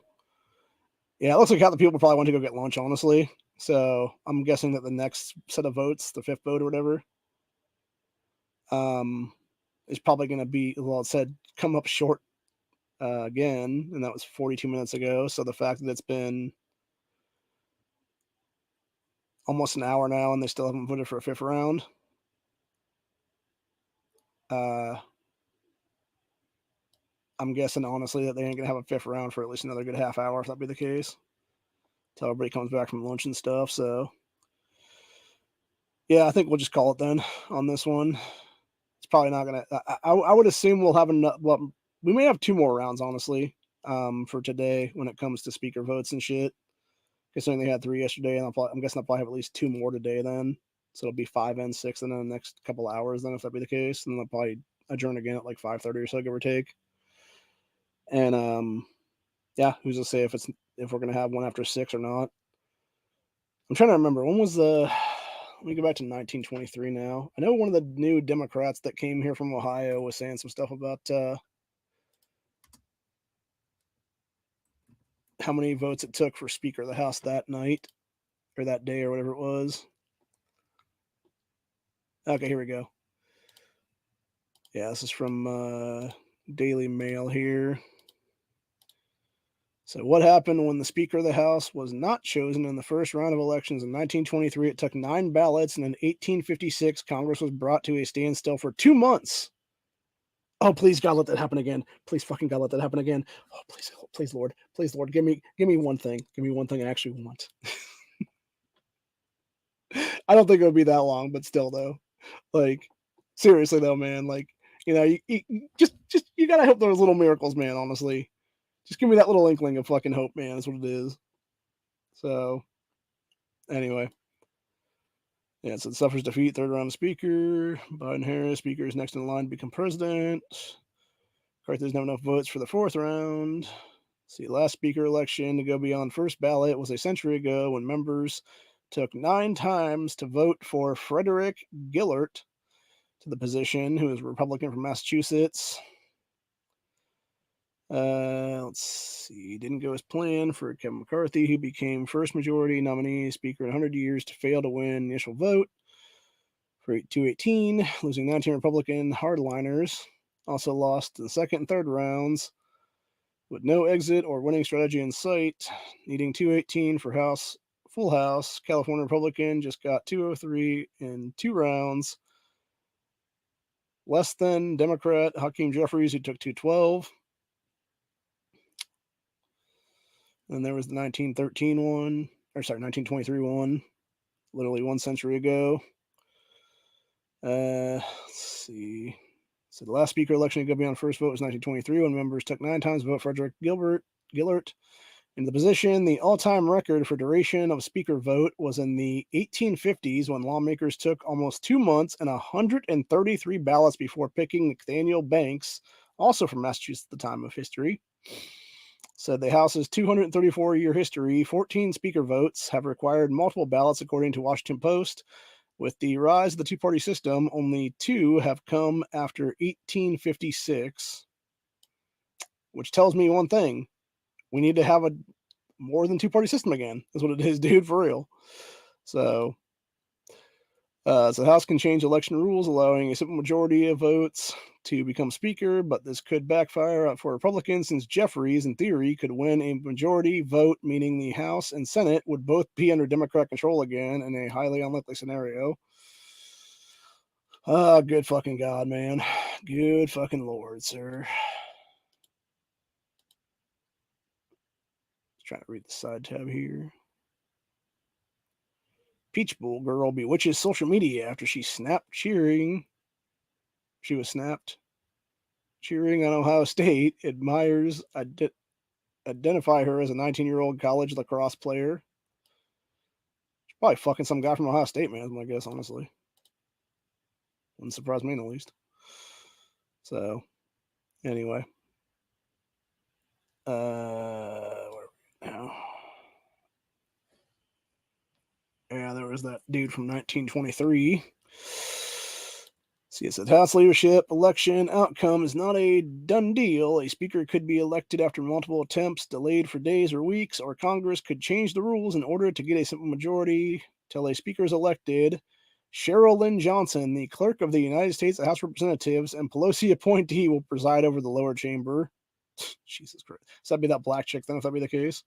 Yeah, it looks like half the people probably want to go get lunch, honestly. So I'm guessing that the next set of votes, the fifth vote or whatever, is probably going to be, well, it said come up short again, and that was 42 minutes ago. So the fact that it's been almost an hour now and they still haven't voted for a fifth round, I'm guessing, honestly, that they ain't going to have a fifth round for at least another good half hour, if that be the case, until everybody comes back from lunch and stuff. So, yeah, I think we'll just call it then on this one. It's probably not going to, I would assume we'll have enough, well, we may have 2 more rounds, honestly, for today when it comes to speaker votes and shit. Considering they had 3 yesterday, and I'm guessing I'll probably have at least 2 more today then. So it'll be 5 and 6 in the next couple hours then, if that be the case. And then they'll probably adjourn again at like 5:30 or so, give or take. And yeah, who's to say if we're gonna have one after 6 or not? I'm trying to remember when was the. Let me go back to 1923 now. I know one of the new Democrats that came here from Ohio was saying some stuff about how many votes it took for Speaker of the House that night or that day or whatever it was. Okay, here we go. Yeah, this is from Daily Mail here. So what happened when the Speaker of the House was not chosen in the first round of elections in 1923? It took 9 ballots, and in 1856, Congress was brought to a standstill for 2 months. Oh, please, God, let that happen again. Please, fucking God, let that happen again. Oh, please, Lord, give me one thing. Give me one thing I actually want. I don't think it would be that long, but still, though, like, seriously, though, man, like, you know, you just you gotta hope there's little miracles, man. Honestly, just give me that little inkling of fucking hope, man. That's what it is. So, anyway, yeah. So it suffers defeat, 3rd round speaker. Biden-Harris speaker is next in line to become president. McCarthy doesn't have enough votes for the 4th round. See, last speaker election to go beyond first ballot was a century ago when members took 9 times to vote for Frederick Gillert to the position, who is a Republican from Massachusetts. Let's see. Didn't go as planned for Kevin McCarthy, who became first majority nominee speaker in 100 years to fail to win the initial vote for 218, losing 19 Republican hardliners. Also lost the second and third rounds with no exit or winning strategy in sight, needing 218 for House full House. California Republican just got 203 in 2 rounds. Less than Democrat Hakeem Jeffries, who took 212. Then there was the 1913 one, 1923 one, literally 1 century ago. Let's see. So the last speaker election to go beyond first vote was 1923 when members took 9 times to vote Frederick Gillert into the position. The all-time record for duration of speaker vote was in the 1850s when lawmakers took almost 2 months and 133 ballots before picking Nathaniel Banks, also from Massachusetts at the time of history. So the House's 234-year history, 14 speaker votes have required multiple ballots, according to Washington Post. With the rise of the two-party system, only 2 have come after 1856, which tells me one thing. We need to have a more than two-party system again. That's what it is, dude, for real. So the House can change election rules, allowing a simple majority of votes to become speaker, but this could backfire for Republicans since Jeffries, in theory, could win a majority vote, meaning the House and Senate would both be under Democrat control again in a highly unlikely scenario. Good fucking God, man. Good fucking Lord, sir. Just trying to read the side tab here. Peach Bowl girl bewitches social media after she snapped cheering. She was snapped cheering on Ohio State. Admirers identify her as a 19-year-old college lacrosse player. She's probably fucking some guy from Ohio State, man, I guess, honestly. Wouldn't surprise me in the least. So, anyway. Where are we now? Yeah, there was that dude from 1923. See, it says House leadership election outcome is not a done deal. A speaker could be elected after multiple attempts, delayed for days or weeks, or Congress could change the rules in order to get a simple majority till a speaker is elected. Cheryl Lynn Johnson, the clerk of the United States House of Representatives and Pelosi appointee, will preside over the lower chamber. Jesus Christ. So that'd be that black chick then, if that'd be the case.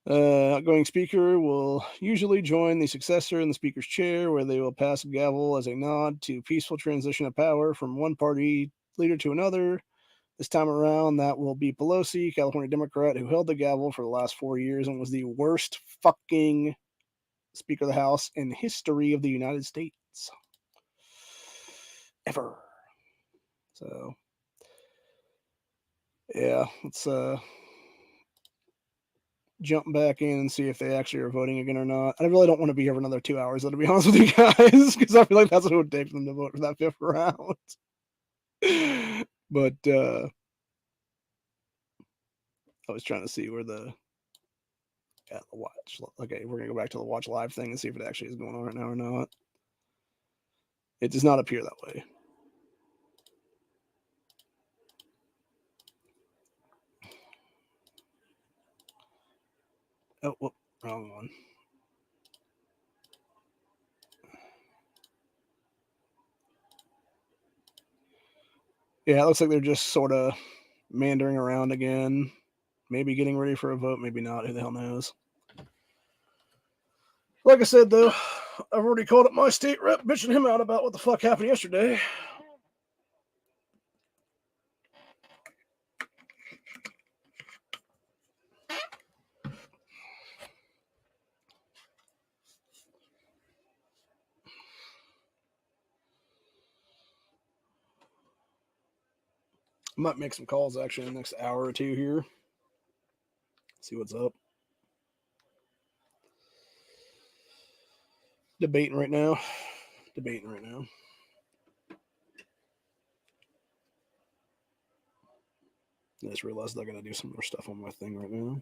Outgoing speaker will usually join the successor in the speaker's chair, where they will pass a gavel as a nod to peaceful transition of power from one party leader to another. This time around, that will be Pelosi, California Democrat, who held the gavel for the last 4 years and was the worst fucking Speaker of the House in history of the United States. Ever. So, yeah, let's jump back in and see if they actually are voting again or not. I really don't want to be here for another 2 hours, though, to be honest with you guys, because I feel like that's what it would take for them to vote for that 5th round. But I was trying to see where the watch. Okay, we're gonna go back to the watch live thing and see if it actually is going on right now or not. It does not appear that way. Oh, whoop, wrong one. Yeah, it looks like they're just sort of meandering around again. Maybe getting ready for a vote, maybe not. Who the hell knows? Like I said, though, I've already called up my state rep, bitching him out about what the fuck happened yesterday. I might make some calls actually in the next hour or two here. See what's up. Debating right now. I just realized I gotta do some more stuff on my thing right now.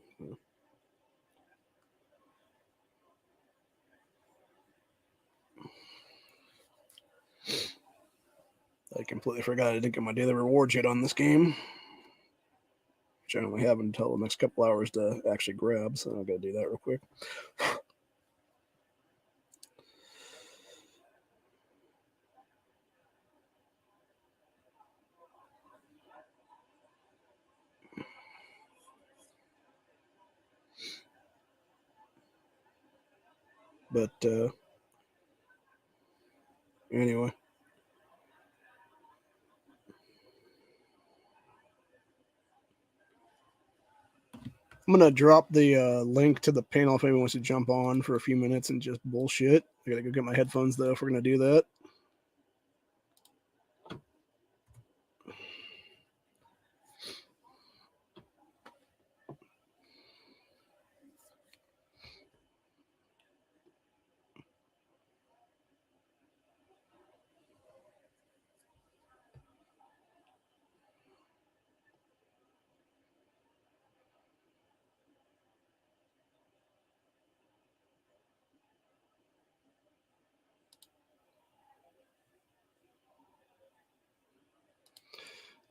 I completely forgot I didn't get my daily rewards yet on this game, which I only have until the next couple hours to actually grab, so I gotta do that real quick. But anyway. I'm gonna drop the link to the panel if anyone wants to jump on for a few minutes and just bullshit. I gotta go get my headphones though if we're gonna do that.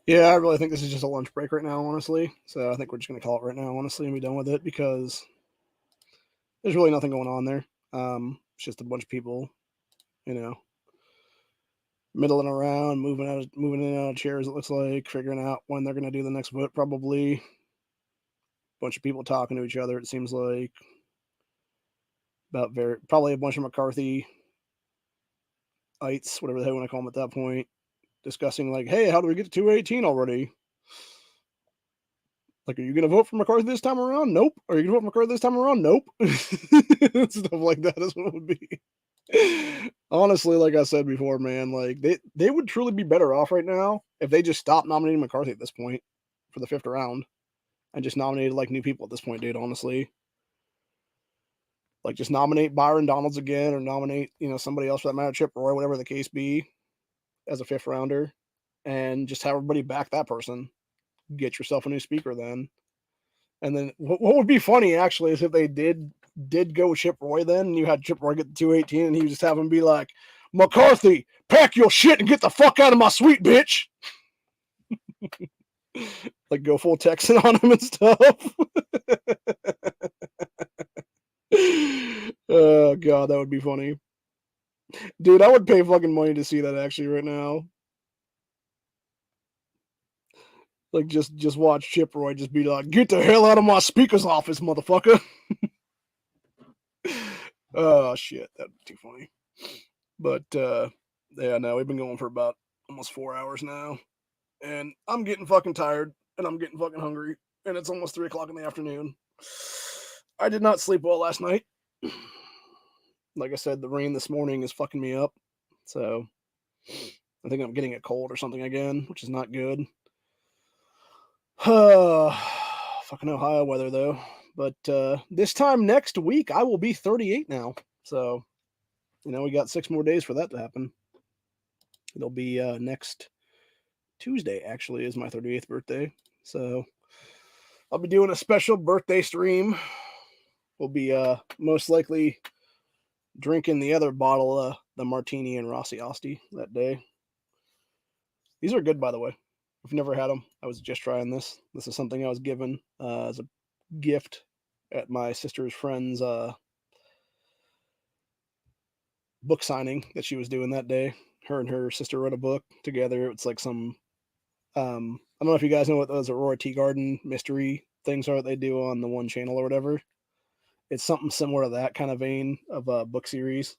Yeah, I really think this is just a lunch break right now, honestly. So I think we're just gonna call it right now, honestly, and be done with it because there's really nothing going on there. It's just a bunch of people, middling around, moving in and out of chairs. It looks like figuring out when they're gonna do the next vote. Probably a bunch of people talking to each other. It seems like probably a bunch of McCarthy ites, whatever the hell you want to call them at that point, discussing like, hey, how do we get to 218 already? Like, are you going to vote for McCarthy this time around? Nope. Are you going to vote for McCarthy this time around? Nope. Stuff like that is what it would be. Honestly, like I said before, man, like they would truly be better off right now if they just stopped nominating McCarthy at this point for the 5th round and just nominated like new people at this point, dude, honestly. Like just nominate Byron Donalds again or nominate, somebody else for that matter, Chip Roy, whatever the case be, as a 5th rounder, and just have everybody back that person. Get yourself a new speaker then. And then what would be funny actually is if they did go with Chip Roy then, and you had Chip Roy get the 218 and he would just have him be like, McCarthy, pack your shit and get the fuck out of my suite, bitch. Like go full Texan on him and stuff. Oh god, that would be funny. Dude, I would pay fucking money to see that actually right now. Like just watch Chip Roy just be like, get the hell out of my speaker's office, motherfucker. Oh shit, that'd be too funny. But yeah, no, we've been going for about almost 4 hours now. And I'm getting fucking tired and I'm getting fucking hungry. And it's almost 3:00 in the afternoon. I did not sleep well last night. Like I said, the rain this morning is fucking me up. So I think I'm getting a cold or something again, which is not good. Fucking Ohio weather though. But this time next week, I will be 38 now. So, we got 6 more days for that to happen. It'll be next Tuesday, actually, is my 38th birthday. So I'll be doing a special birthday stream. We'll be most likely drinking the other bottle, the Martini and Rossi Asti that day. These are good, by the way. I've never had them. I was just trying this. This is something I was given as a gift at my sister's friend's book signing that she was doing that day. Her and her sister wrote a book together. It's like some, I don't know if you guys know what those Aurora Tea Garden mystery things are that they do on the one channel or whatever. It's something similar to that kind of vein of a book series.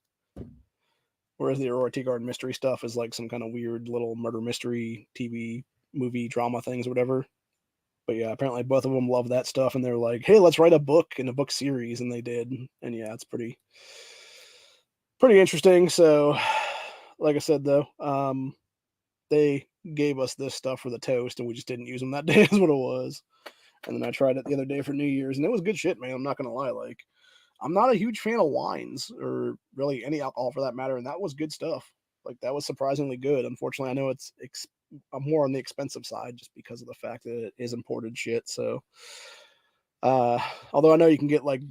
Whereas the Aurora Tea Garden mystery stuff is like some kind of weird little murder mystery TV movie drama things or whatever. But yeah, apparently both of them love that stuff and they're like, hey, let's write a book in a book series. And they did. And yeah, it's pretty interesting. So like I said, though, they gave us this stuff for the toast and we just didn't use them that day is what it was. And then I tried it the other day for New Year's and it was good shit, man. I'm not going to lie. Like, I'm not a huge fan of wines or really any alcohol for that matter. And that was good stuff. Like that was surprisingly good. Unfortunately, I know it's more on the expensive side just because of the fact that it is imported shit. So, although I know you can get like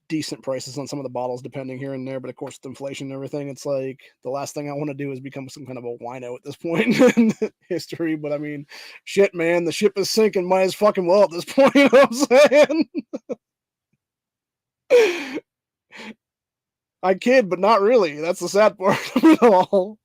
decent prices on some of the bottles depending here and there, but of course with inflation and everything, it's like the last thing I want to do is become some kind of a wino at this point in history. But I mean, shit, man, the ship is sinking. Might as fucking well at this point. You know what I'm saying? I kid, but not really. That's the sad part of it all.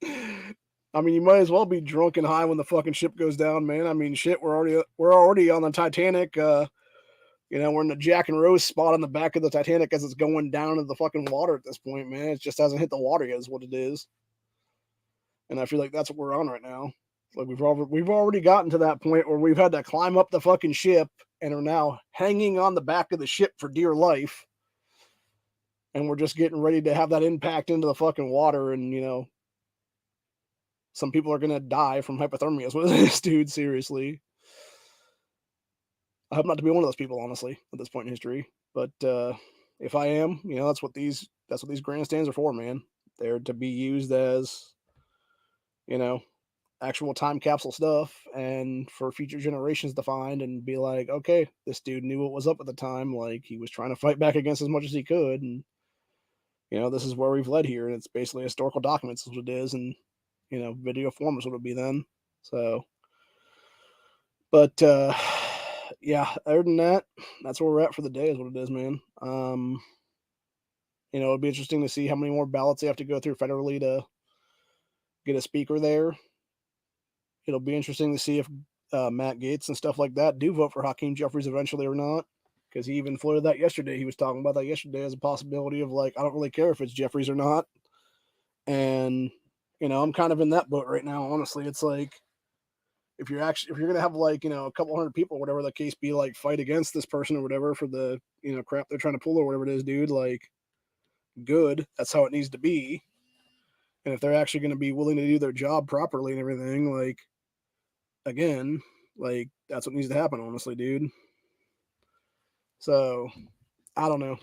I mean, you might as well be drunk and high when the fucking ship goes down, man. I mean, shit, we're already on the Titanic. You know, we're in the Jack and Rose spot on the back of the Titanic as it's going down into the fucking water at this point, man. It just hasn't hit the water yet, is what it is. And I feel like that's what we're on right now. Like we've already gotten to that point where we've had to climb up the fucking ship and are now hanging on the back of the ship for dear life. And we're just getting ready to have that impact into the fucking water, and you know, some people are gonna die from hypothermia. Is what it is, dude. Seriously. I hope not to be one of those people, honestly, at this point in history. But if I am, you know, that's what these grandstands are for, man. They're to be used as, you know, actual time capsule stuff, and for future generations to find and be like, okay, this dude knew what was up at the time. Like he was trying to fight back against as much as he could, and you know, this is where we've led here, and it's basically historical documents, is what it is, and you know, video form is what it would be then. So, but yeah, other than that, that's where we're at for the day, is what it is, man. You know, it'd be interesting to see how many more ballots they have to go through federally to get a speaker there. It'll be interesting to see if Matt Gaetz and stuff like that do vote for Hakeem Jeffries eventually or not, because he even floated that yesterday. He was talking about that yesterday as a possibility of like, I don't really care if it's Jeffries or not. And you know, I'm kind of in that boat right now. Honestly, it's like if you're gonna have like, you know, a couple hundred people, whatever the case be, like fight against this person or whatever for the, you know, crap they're trying to pull or whatever it is, dude, like good. That's how it needs to be. And if they're actually going to be willing to do their job properly and everything, like again, like that's what needs to happen, honestly, dude. So I don't know.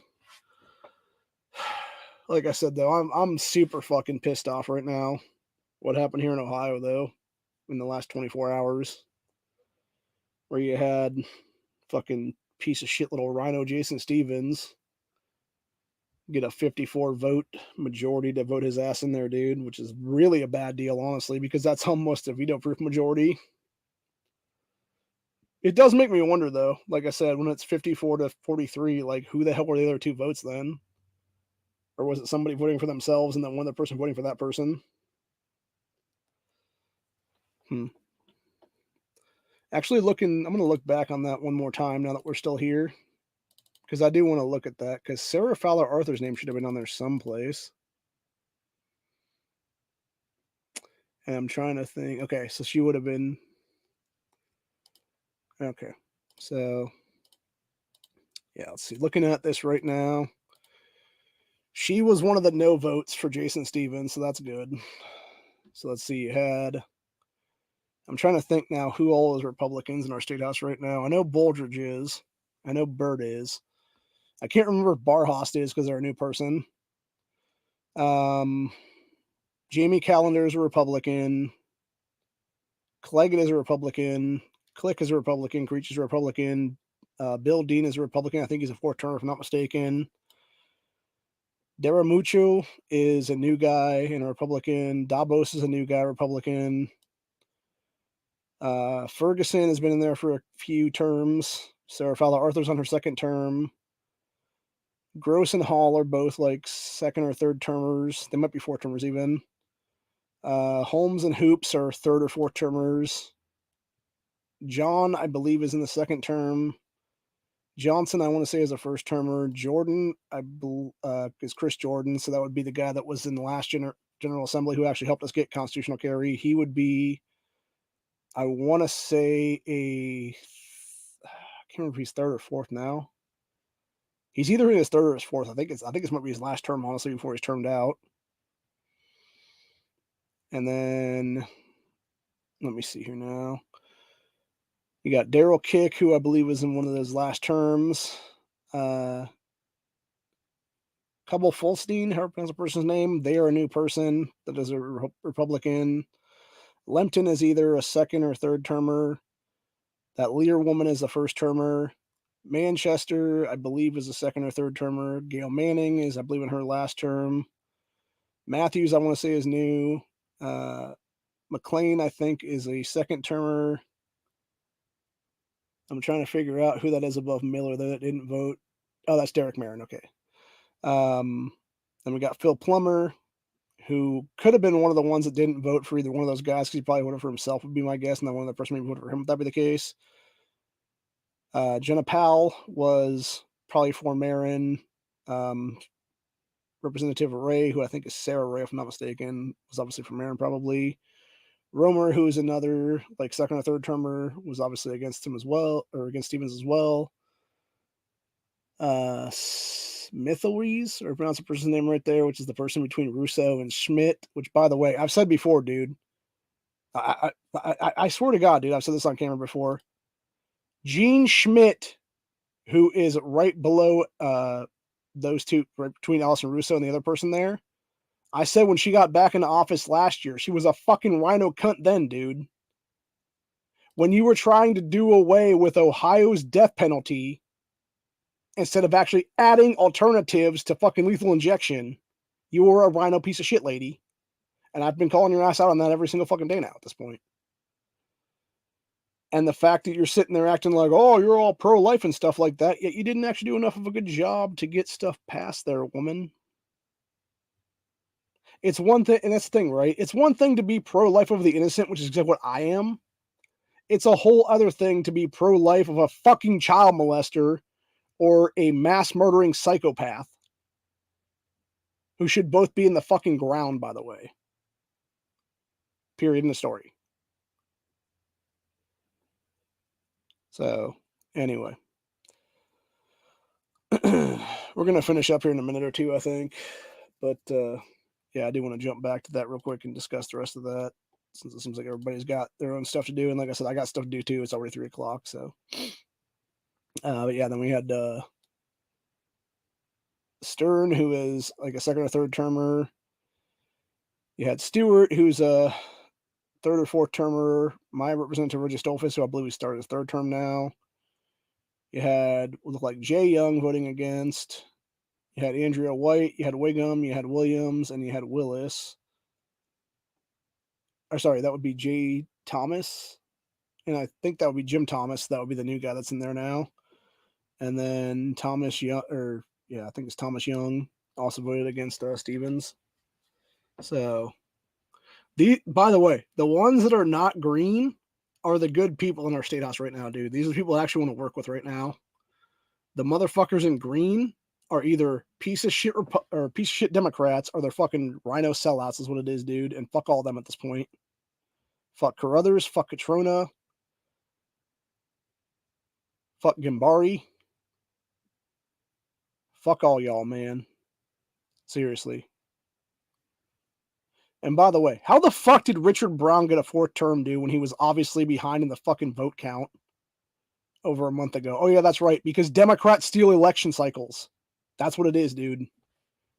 Like I said though, I'm super fucking pissed off right now. What happened here in Ohio though, in the last 24 hours, where you had fucking piece of shit little rhino Jason Stevens get a 54 vote majority to vote his ass in there, dude, which is really a bad deal, honestly, because that's almost a veto proof majority. It does make me wonder, though, like I said, when it's 54 to 43, like who the hell were the other two votes then? Or was it somebody voting for themselves and then one other person voting for that person? Actually, I'm going to look back on that one more time now that we're still here, because I do want to look at that, because Sarah Fowler Arthur's name should have been on there someplace. And I'm trying to think. Okay, so she would have been. Okay, so yeah, let's see. Looking at this right now, she was one of the no votes for Jason Stevens, so that's good. So let's see. I'm trying to think now who all is Republicans in our state house right now. I know Baldridge is. I know Byrd is. I can't remember if Barhost is because they're a new person. Jamie Callender is a Republican. Cleggett is a Republican. Click is a Republican. Creech is a Republican. Bill Dean is a Republican. I think he's a fourth term, if I'm not mistaken. Deramucho is a new guy and a Republican. Dabos is a new guy, Republican. Ferguson has been in there for a few terms. Sarah Fowler Arthur's on her second term. Gross and Hall are both like second or third termers. They might be fourth termers even. Holmes and Hoops are third or fourth termers. John, I believe, is in the second term. Johnson, I want to say, is a first termer. Jordan, is Chris Jordan, so that would be the guy that was in the last General Assembly who actually helped us get constitutional carry. He would be, I want to say, I can't remember if he's third or fourth now. He's either in his third or his fourth. I think this might be his last term, honestly, before he's termed out. And then, let me see here now. You got Daryl Kick, who I believe was in one of those last terms. Cobble Fulstein, how to pronounce the person's name. They are a new person that is a Republican. Lempton is either a second or third termer. That Lear woman is a first termer. Manchester, I believe, is a second or third termer. Gail Manning is, I believe, in her last term. Matthews, I want to say, is new. McLean, I think, is a second termer. I'm trying to figure out who that is above Miller that didn't vote. Oh, that's Derek Marin. Okay. Then we got Phil Plummer, who could have been one of the ones that didn't vote for either one of those guys because he probably voted for himself, would be my guess, and then one of the person maybe voted for him. Would that be the case? Jenna Powell was probably for Marin. Representative Ray, who I think is Sarah Ray, if I'm not mistaken, was obviously for Marin probably. Romer, who is another like second or third termer, was obviously against him as well, or against Stevens as well. Smithelrees, or pronounce the person's name right there, which is the person between Russo and Schmidt, which, by the way, I've said before, dude. I swear to God, dude, I've said this on camera before. Gene Schmidt, who is right below those two, right between Allison Russo and the other person there. I said when she got back into office last year, she was a fucking rhino cunt then, dude. When you were trying to do away with Ohio's death penalty instead of actually adding alternatives to fucking lethal injection, you were a rhino piece of shit, lady. And I've been calling your ass out on that every single fucking day now at this point. And the fact that you're sitting there acting like, oh, you're all pro-life and stuff like that, yet you didn't actually do enough of a good job to get stuff passed there, woman. It's one thing, and that's the thing, right? It's one thing to be pro-life of the innocent, which is exactly what I am. It's a whole other thing to be pro-life of a fucking child molester or a mass murdering psychopath who should both be in the fucking ground, by the way. Period in the story. So, anyway. We're going to finish up here in a minute or two, I think. But, yeah, I do want to jump back to that real quick and discuss the rest of that, since it seems like everybody's got their own stuff to do. And like I said, I got stuff to do too. It's already 3 o'clock. So, but yeah, then we had Stern, who is like a second or third termer. You had Stewart, who's a third or fourth termer. My representative, Reggie Stolfus, who I believe he started his third term now. You had what looked like Jay Young voting against. You had Andrea White, you had Wiggum, you had Williams, and you had Willis. Or sorry, that would be Jay Thomas. And I think that would be Jim Thomas. That would be the new guy that's in there now. And then Thomas Young, or yeah, I think it's Thomas Young, also voted against Stevens. So, by the way, the ones that are not green are the good people in our state house right now, dude. These are the people I actually want to work with right now. The motherfuckers in green are either piece of shit Democrats or they're fucking rhino sellouts is what it is, dude. And fuck all of them at this point. Fuck Carruthers, fuck Catrona, fuck Gambari. Fuck all y'all, man. Seriously. And by the way, how the fuck did Richard Brown get a fourth term, dude, when he was obviously behind in the fucking vote count over a month ago? Oh, yeah, that's right. Because Democrats steal election cycles. That's what it is, dude.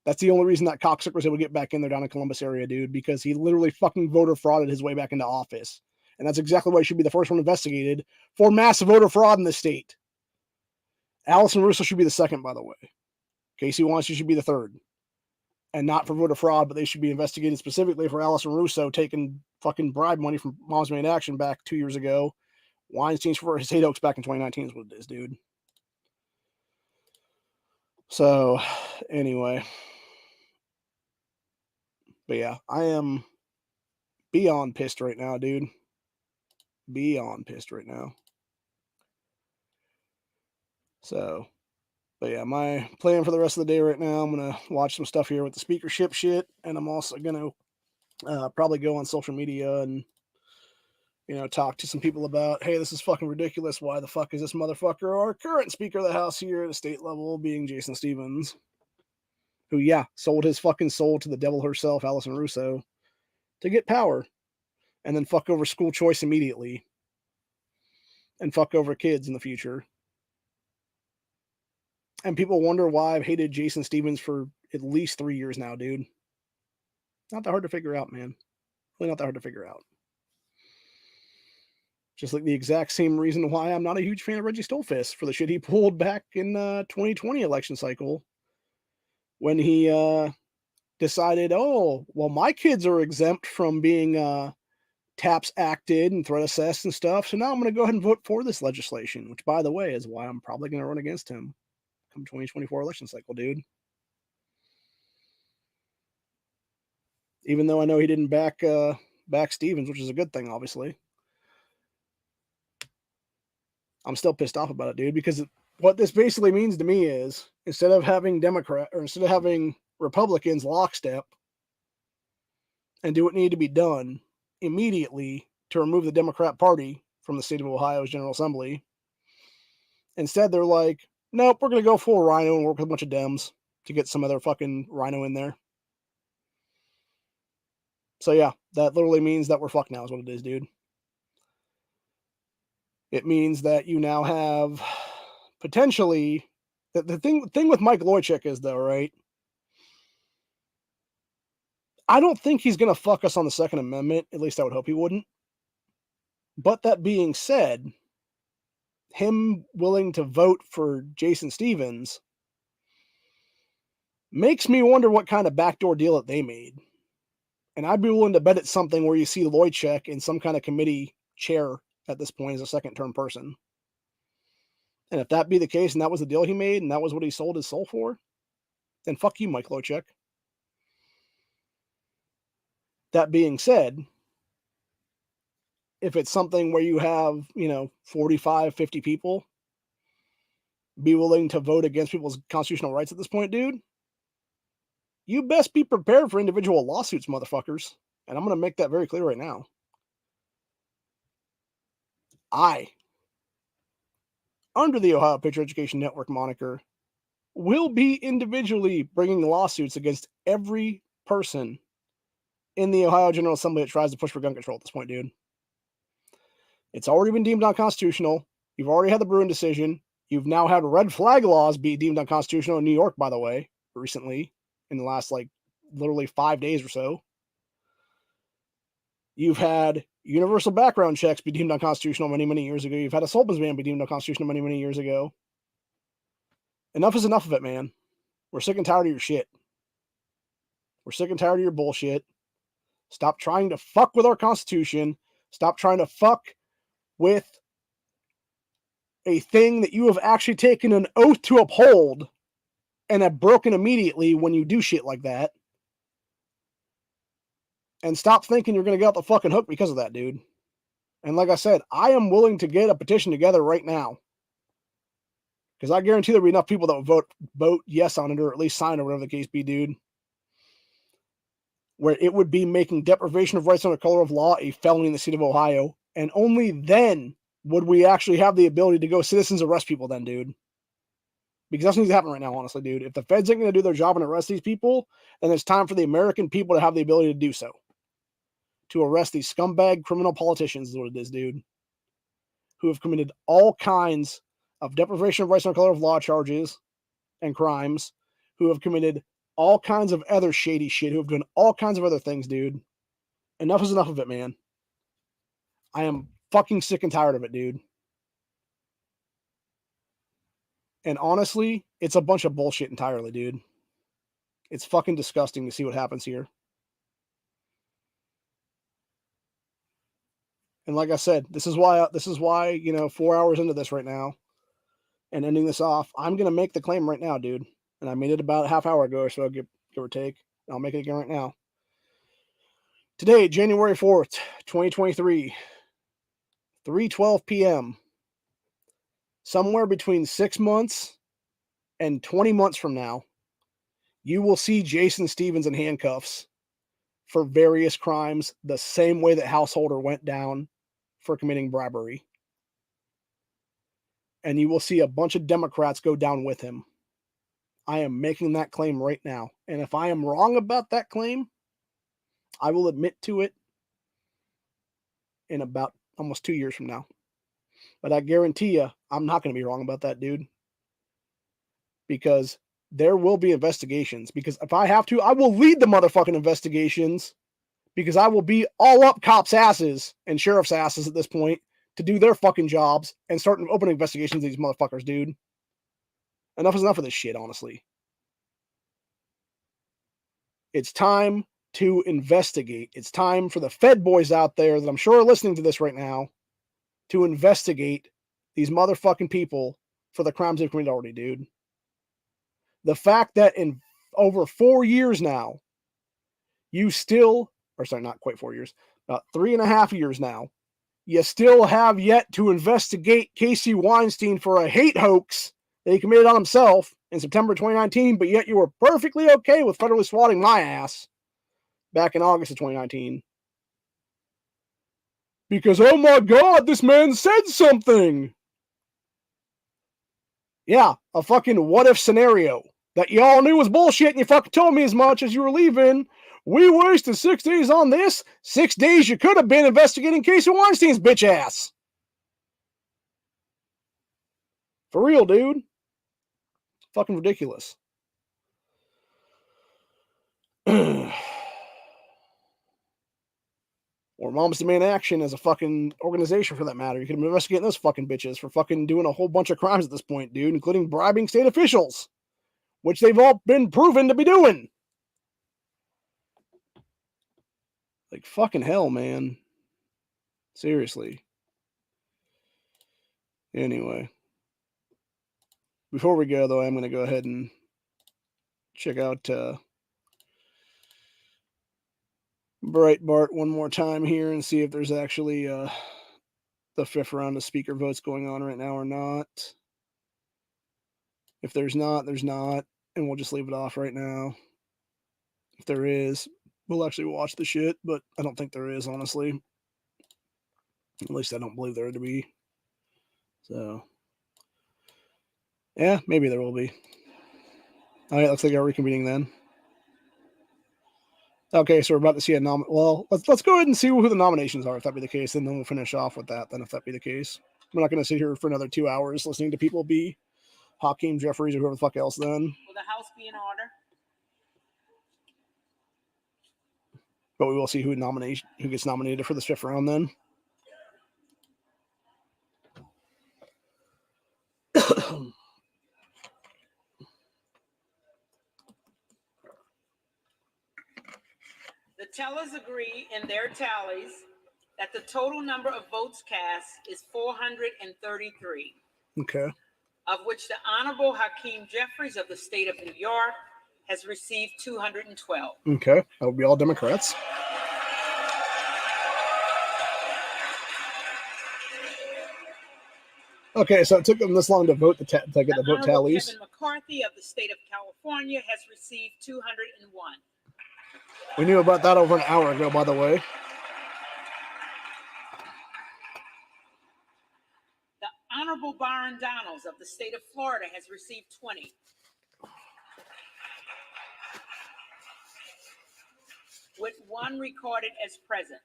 That's the only reason that cocksucker was able to get back in there down in Columbus area, dude, because he literally fucking voter frauded his way back into office. And that's exactly why he should be the first one investigated for massive voter fraud in the state. Allison Russo should be the second, by the way. Casey Wants should be the third. And not for voter fraud, but they should be investigated specifically for Allison Russo taking fucking bribe money from Moms Made Action back 2 years ago. Weinstein's for his hate hoax back in 2019 is what it is, dude. So, anyway. But yeah, I am beyond pissed right now, dude. Beyond pissed right now. So, but yeah, my plan for the rest of the day right now, I'm going to watch some stuff here with the speakership shit. And I'm also going to probably go on social media and, you know, talk to some people about, hey, this is fucking ridiculous. Why the fuck is this motherfucker our current Speaker of the House here at the state level being Jason Stevens? Who, yeah, sold his fucking soul to the devil herself, Allison Russo, to get power. And then fuck over school choice immediately. And fuck over kids in the future. And people wonder why I've hated Jason Stevens for at least 3 years now, dude. Not that hard to figure out, man. Really not that hard to figure out. Just like the exact same reason why I'm not a huge fan of Reggie Stolfist for the shit he pulled back in 2020 election cycle when he decided, oh, well, my kids are exempt from being TAPS acted and threat assessed and stuff, so now I'm going to go ahead and vote for this legislation, which, by the way, is why I'm probably going to run against him come 2024 election cycle, dude. Even though I know he didn't back Stevens, which is a good thing, obviously. I'm still pissed off about it, dude, because what this basically means to me is instead of having Republicans lockstep and do what needed to be done immediately to remove the Democrat Party from the state of Ohio's General Assembly, instead they're like, nope, we're going to go full rhino and work with a bunch of Dems to get some other fucking rhino in there. So yeah, that literally means that we're fucked now is what it is, dude. It means that you now have potentially the thing with Mike Loychik is though, right? I don't think he's going to fuck us on the Second Amendment. At least I would hope he wouldn't. But that being said, him willing to vote for Jason Stevens makes me wonder what kind of backdoor deal that they made. And I'd be willing to bet it's something where you see Loychik in some kind of committee chair at this point as a second-term person. And if that be the case and that was the deal he made and that was what he sold his soul for, then fuck you, Mike Loychik. That being said, if it's something where you have, 45, 50 people be willing to vote against people's constitutional rights at this point, dude, you best be prepared for individual lawsuits, motherfuckers. And I'm going to make that very clear right now. I, under the Ohio Patriot Education Network moniker, will be individually bringing lawsuits against every person in the Ohio General Assembly that tries to push for gun control at this point, dude. It's already been deemed unconstitutional. You've already had the Bruin decision. You've now had red flag laws be deemed unconstitutional in New York, by the way, recently, in the last, literally 5 days or so. You've had universal background checks be deemed unconstitutional many, many years ago. You've had a assault ban be deemed unconstitutional many, many years ago. Enough is enough of it, man. We're sick and tired of your shit. We're sick and tired of your bullshit. Stop trying to fuck with our Constitution. Stop trying to fuck with a thing that you have actually taken an oath to uphold and have broken immediately when you do shit like that. And stop thinking you're going to get out the fucking hook because of that, dude. And like I said, I am willing to get a petition together right now. Because I guarantee there'll be enough people that will vote yes on it, or at least sign it, or whatever the case be, dude. Where it would be making deprivation of rights under color of law a felony in the state of Ohio. And only then would we actually have the ability to go citizens arrest people then, dude. Because that's what needs to happen right now, honestly, dude. If the feds ain't going to do their job and arrest these people, then it's time for the American people to have the ability to do so. To arrest these scumbag criminal politicians is what it is, dude. Who have committed all kinds of deprivation of rights under color of law charges and crimes. Who have committed all kinds of other shady shit. Who have done all kinds of other things, dude. Enough is enough of it, man. I am fucking sick and tired of it, dude. And honestly, it's a bunch of bullshit entirely, dude. It's fucking disgusting to see what happens here. And like I said, this is why, 4 hours into this right now and ending this off, I'm going to make the claim right now, dude. And I made it about a half hour ago or so, give or take. I'll make it again right now. Today, January 4th, 2023, 3:12 p.m., somewhere between 6 months and 20 months from now, you will see Jason Stevens in handcuffs for various crimes the same way that Householder went down for committing bribery. And you will see a bunch of Democrats go down with him. I am making that claim right now. And if I am wrong about that claim, I will admit to it in about almost 2 years from now. But I guarantee you, I'm not going to be wrong about that, dude. Because there will be investigations. Because if I have to, I will lead the motherfucking investigations. Because I will be all up cops' asses and sheriff's asses at this point to do their fucking jobs and start open investigations of these motherfuckers, dude. Enough is enough of this shit, honestly. It's time to investigate. It's time for the Fed boys out there that I'm sure are listening to this right now to investigate these motherfucking people for the crimes they've committed already, dude. The fact that in over 4 years now, you still, or sorry, not quite 4 years, about 3.5 years now, you still have yet to investigate Casey Weinstein for a hate hoax that he committed on himself in September 2019, but yet you were perfectly okay with federally swatting my ass back in August of 2019. Because, oh my God, this man said something. Yeah, a fucking what-if scenario that you all knew was bullshit and you fucking told me as much as you were leaving. We wasted 6 days on this. 6 days you could have been investigating Casey Weinstein's bitch ass. For real, dude. Fucking ridiculous. Or Moms Demand Action as a fucking organization for that matter. You could have been investigating those fucking bitches for fucking doing a whole bunch of crimes at this point, dude, including bribing state officials, which they've all been proven to be doing. Like, fucking hell, man. Seriously. Anyway. Before we go, though, I'm going to go ahead and check out Breitbart one more time here and see if there's actually the fifth round of speaker votes going on right now or not. If there's not, there's not. And we'll just leave it off right now. If there is, we'll actually watch the shit, but I don't think there is, honestly. At least I don't believe there to be. So, yeah, maybe there will be. All right, looks like we're reconvening then. Okay, so we're about to see a well, let's go ahead and see who the nominations are, if that be the case, and then we'll finish off with that, then, if that be the case. We're not going to sit here for another 2 hours listening to people be Hakeem Jeffries or whoever the fuck else then. Will the House be in order? But we will see who gets nominated for this fifth round then. The tellers agree in their tallies that the total number of votes cast is 433. Okay. Of which the Honorable Hakeem Jeffries of the state of New York has received 212. Okay, that would be all Democrats. Okay, so it took them this long to vote to get the vote tallies. Kevin McCarthy of the state of California has received 201. We knew about that over an hour ago, by the way. The Honorable Byron Donalds of the state of Florida has received 20. With one recorded as present.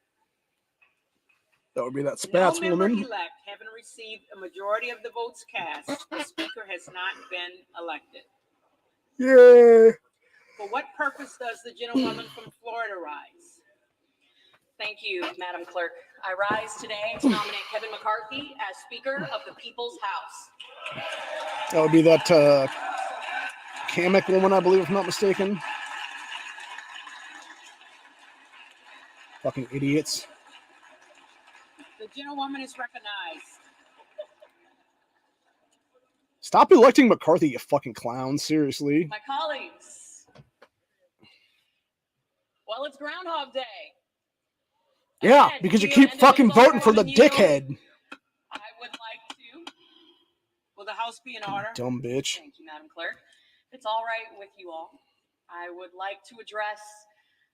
That would be that Spats no woman. member-elect having received a majority of the votes cast, the speaker has not been elected. Yay! For what purpose does the gentlewoman from Florida rise? Thank you, Madam Clerk. I rise today to nominate Kevin McCarthy as Speaker of the People's House. That would be that Kamek woman, I believe, if I'm not mistaken. Fucking idiots. The gentlewoman is recognized. Stop electing McCarthy, you fucking clown. Seriously. My colleagues. Well, it's Groundhog Day. Yeah, because you keep fucking voting for the dickhead. I would like to. Will the House be in order? Dumb bitch. Thank you, Madam Clerk. If it's all right with you all, I would like to address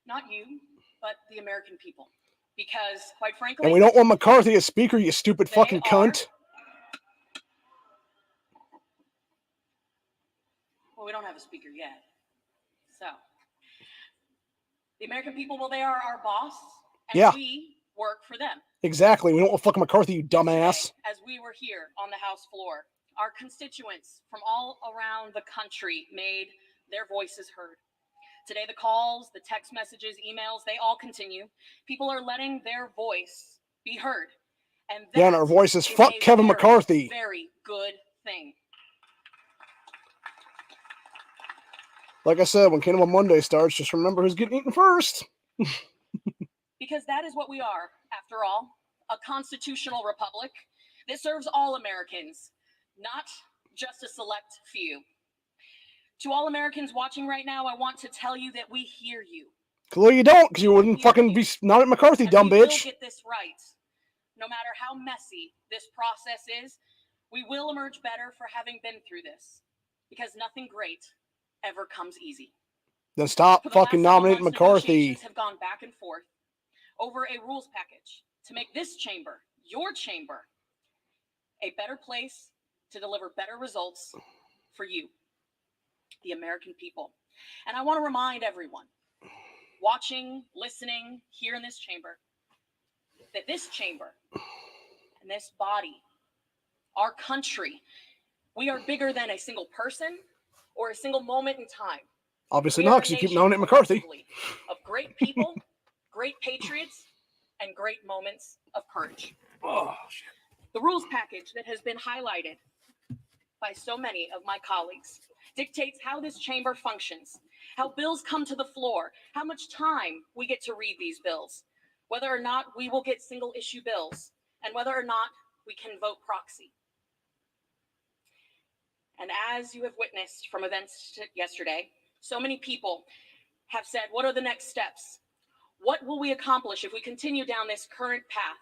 not you, but the American people. Because, quite frankly... And we don't want McCarthy as speaker, you stupid fucking cunt. Well, we don't have a speaker yet. So, the American people, well, they are our boss, and we work for them. Exactly. We don't want fucking McCarthy, you dumbass. Today, as we were here on the House floor, our constituents from all around the country made their voices heard. Today, the calls, the text messages, emails, they all continue. People are letting their voice be heard. And Yeah, and our voice is fuck a Kevin very, McCarthy. Very good thing. Like I said, when Kingdom of Monday starts, just remember who's getting eaten first. Because that is what we are, after all, a constitutional republic that serves all Americans, not just a select few. To all Americans watching right now, I want to tell you that we hear you. Well, you don't, because you wouldn't fucking be not at McCarthy, And dumb we will bitch. get this right. No matter how messy this process is, we will emerge better for having been through this. Because nothing great ever comes easy. Then stop For the fucking last several nominating months, McCarthy. negotiations have gone back and forth over a rules package to make this chamber, your chamber, a better place to deliver better results for you, the American people. And I want to remind everyone watching, listening here in this chamber, that this chamber and this body, our country, we are bigger than a single person or a single moment in time. Obviously We not, are a because you keep nation nominating McCarthy. collectively of great people, great patriots, and great moments of courage. Oh, shit. The rules package that has been highlighted by so many of my colleagues dictates how this chamber functions, how bills come to the floor, how much time we get to read these bills, whether or not we will get single issue bills, and whether or not we can vote proxy. And as you have witnessed from events yesterday, so many people have said, what are the next steps? What will we accomplish if we continue down this current path?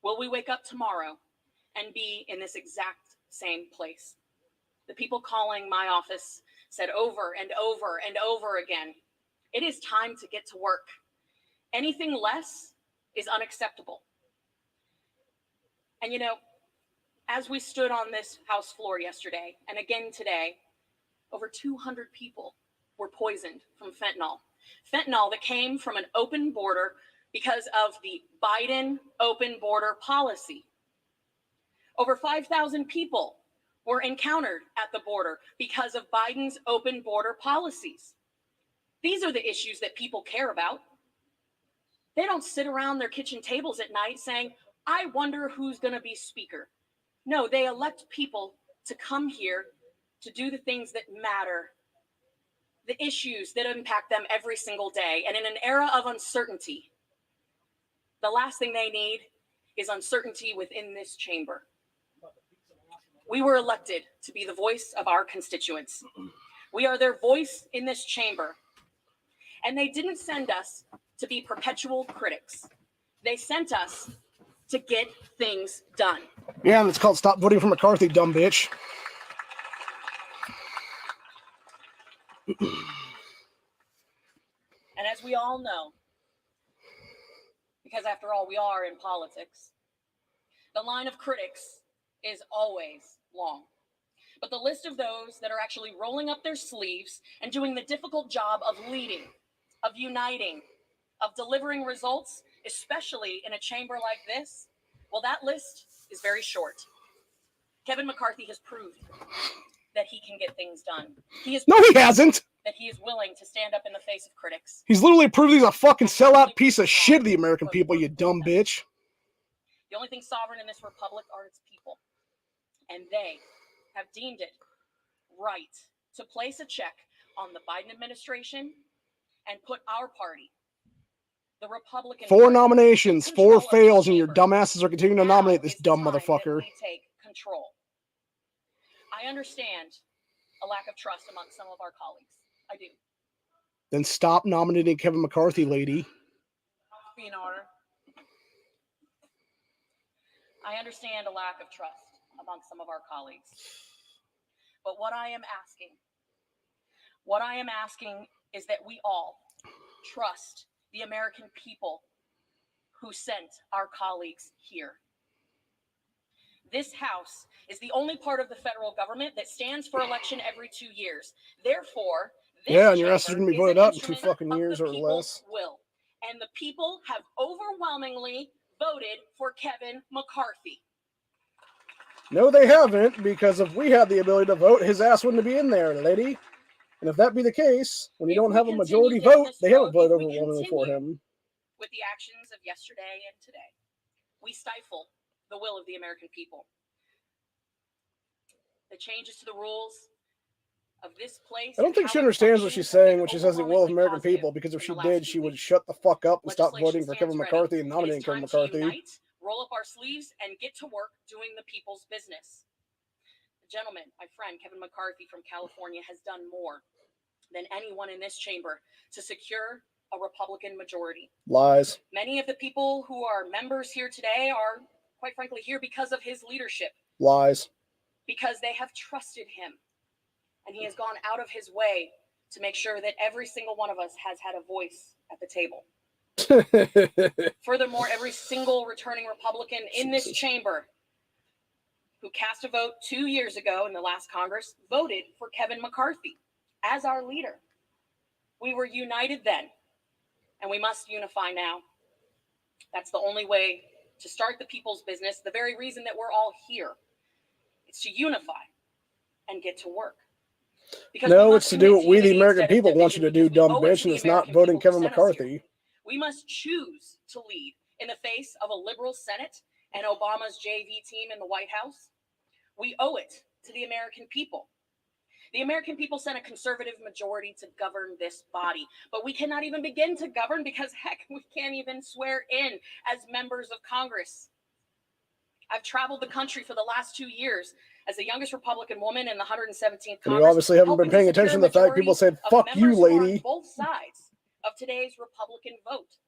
Will we wake up tomorrow and be in this exact same place? The people calling my office said over and over and over again, it is time to get to work. Anything less is unacceptable. And you know, as we stood on this House floor yesterday, and again today, over 200 people were poisoned from fentanyl. Fentanyl that came from an open border because of the Biden open border policy. Over 5,000 people were encountered at the border because of Biden's open border policies. These are the issues that people care about. They don't sit around their kitchen tables at night saying, I wonder who's going to be speaker. No, they elect people to come here to do the things that matter, the issues that impact them every single day. And in an era of uncertainty, the last thing they need is uncertainty within this chamber. We were elected to be the voice of our constituents. We are their voice in this chamber. And they didn't send us to be perpetual critics. They sent us to get things done. Yeah, and it's called Stop Voting for McCarthy, dumb bitch. And as we all know, because after all, we are in politics, the line of critics is always long. But the list of those that are actually rolling up their sleeves and doing the difficult job of leading, of uniting, of delivering results, especially in a chamber like this, well, that list is very short. Kevin McCarthy has proved that he can get things done. He hasn't. That he is willing to stand up in the face of critics. He's literally proved he's a fucking sellout piece of shit to the American people, you dumb bitch. The only thing sovereign in this republic are its people. And they have deemed it right to place a check on the Biden administration and put our party, the Republican 4 Party, nominations, in 4 control of fails, this and your chamber. dumbasses are continuing to Now nominate this is the dumb time that motherfucker. we take control. I understand a lack of trust among some of our colleagues. I do. Then stop nominating Kevin McCarthy, lady. Be in order. I understand a lack of trust among some of our colleagues. But what I am asking is that we all trust the American people who sent our colleagues here. This House is the only part of the federal government that stands for election every 2 years. Therefore, this Yeah, and your ass is chamber going to be is voted an out in 2 instrument fucking of years the or people's less. will. And the people have overwhelmingly voted for Kevin McCarthy. No, they haven't, because if we had the ability to vote, his ass wouldn't be in there, lady. And if that be the case, when you don't have a majority vote, they haven't voted overwhelmingly for him. With the actions of yesterday and today, we stifle the will of the American people. The changes to the rules of this place. I don't think she understands what she's saying when she says the will of American people, because if she did, she would shut the fuck up and stop voting for Kevin McCarthy and nominating Kevin McCarthy. Unite, roll up our sleeves, and get to work doing the people's business. The gentleman, my friend Kevin McCarthy from California, has done more than anyone in this chamber to secure a Republican majority. Lies. Many of the people who are members here today are, quite frankly, here because of his leadership. Lies. Because they have trusted him. And he has gone out of his way to make sure that every single one of us has had a voice at the table. Furthermore, every single returning Republican in this chamber who cast a vote 2 years ago in the last Congress voted for Kevin McCarthy as our leader. We were united then, and we must unify now. That's the only way to start the people's business, the very reason that we're all here. It's to unify and get to work. Because no, it's to do what we, the American people, want you to do, dumb bitch, and it's not voting Kevin McCarthy. We must choose to lead in the face of a liberal Senate and Obama's JV team in the White House. We owe it to the American people. The American people sent a conservative majority to govern this body, but we cannot even begin to govern because, heck, we can't even swear in as members of Congress. I've traveled the country for the last 2 years as the youngest Republican woman in the 117th Congress. And you obviously haven't been paying attention to the fact people said, fuck you, lady. Both sides of today's Republican vote.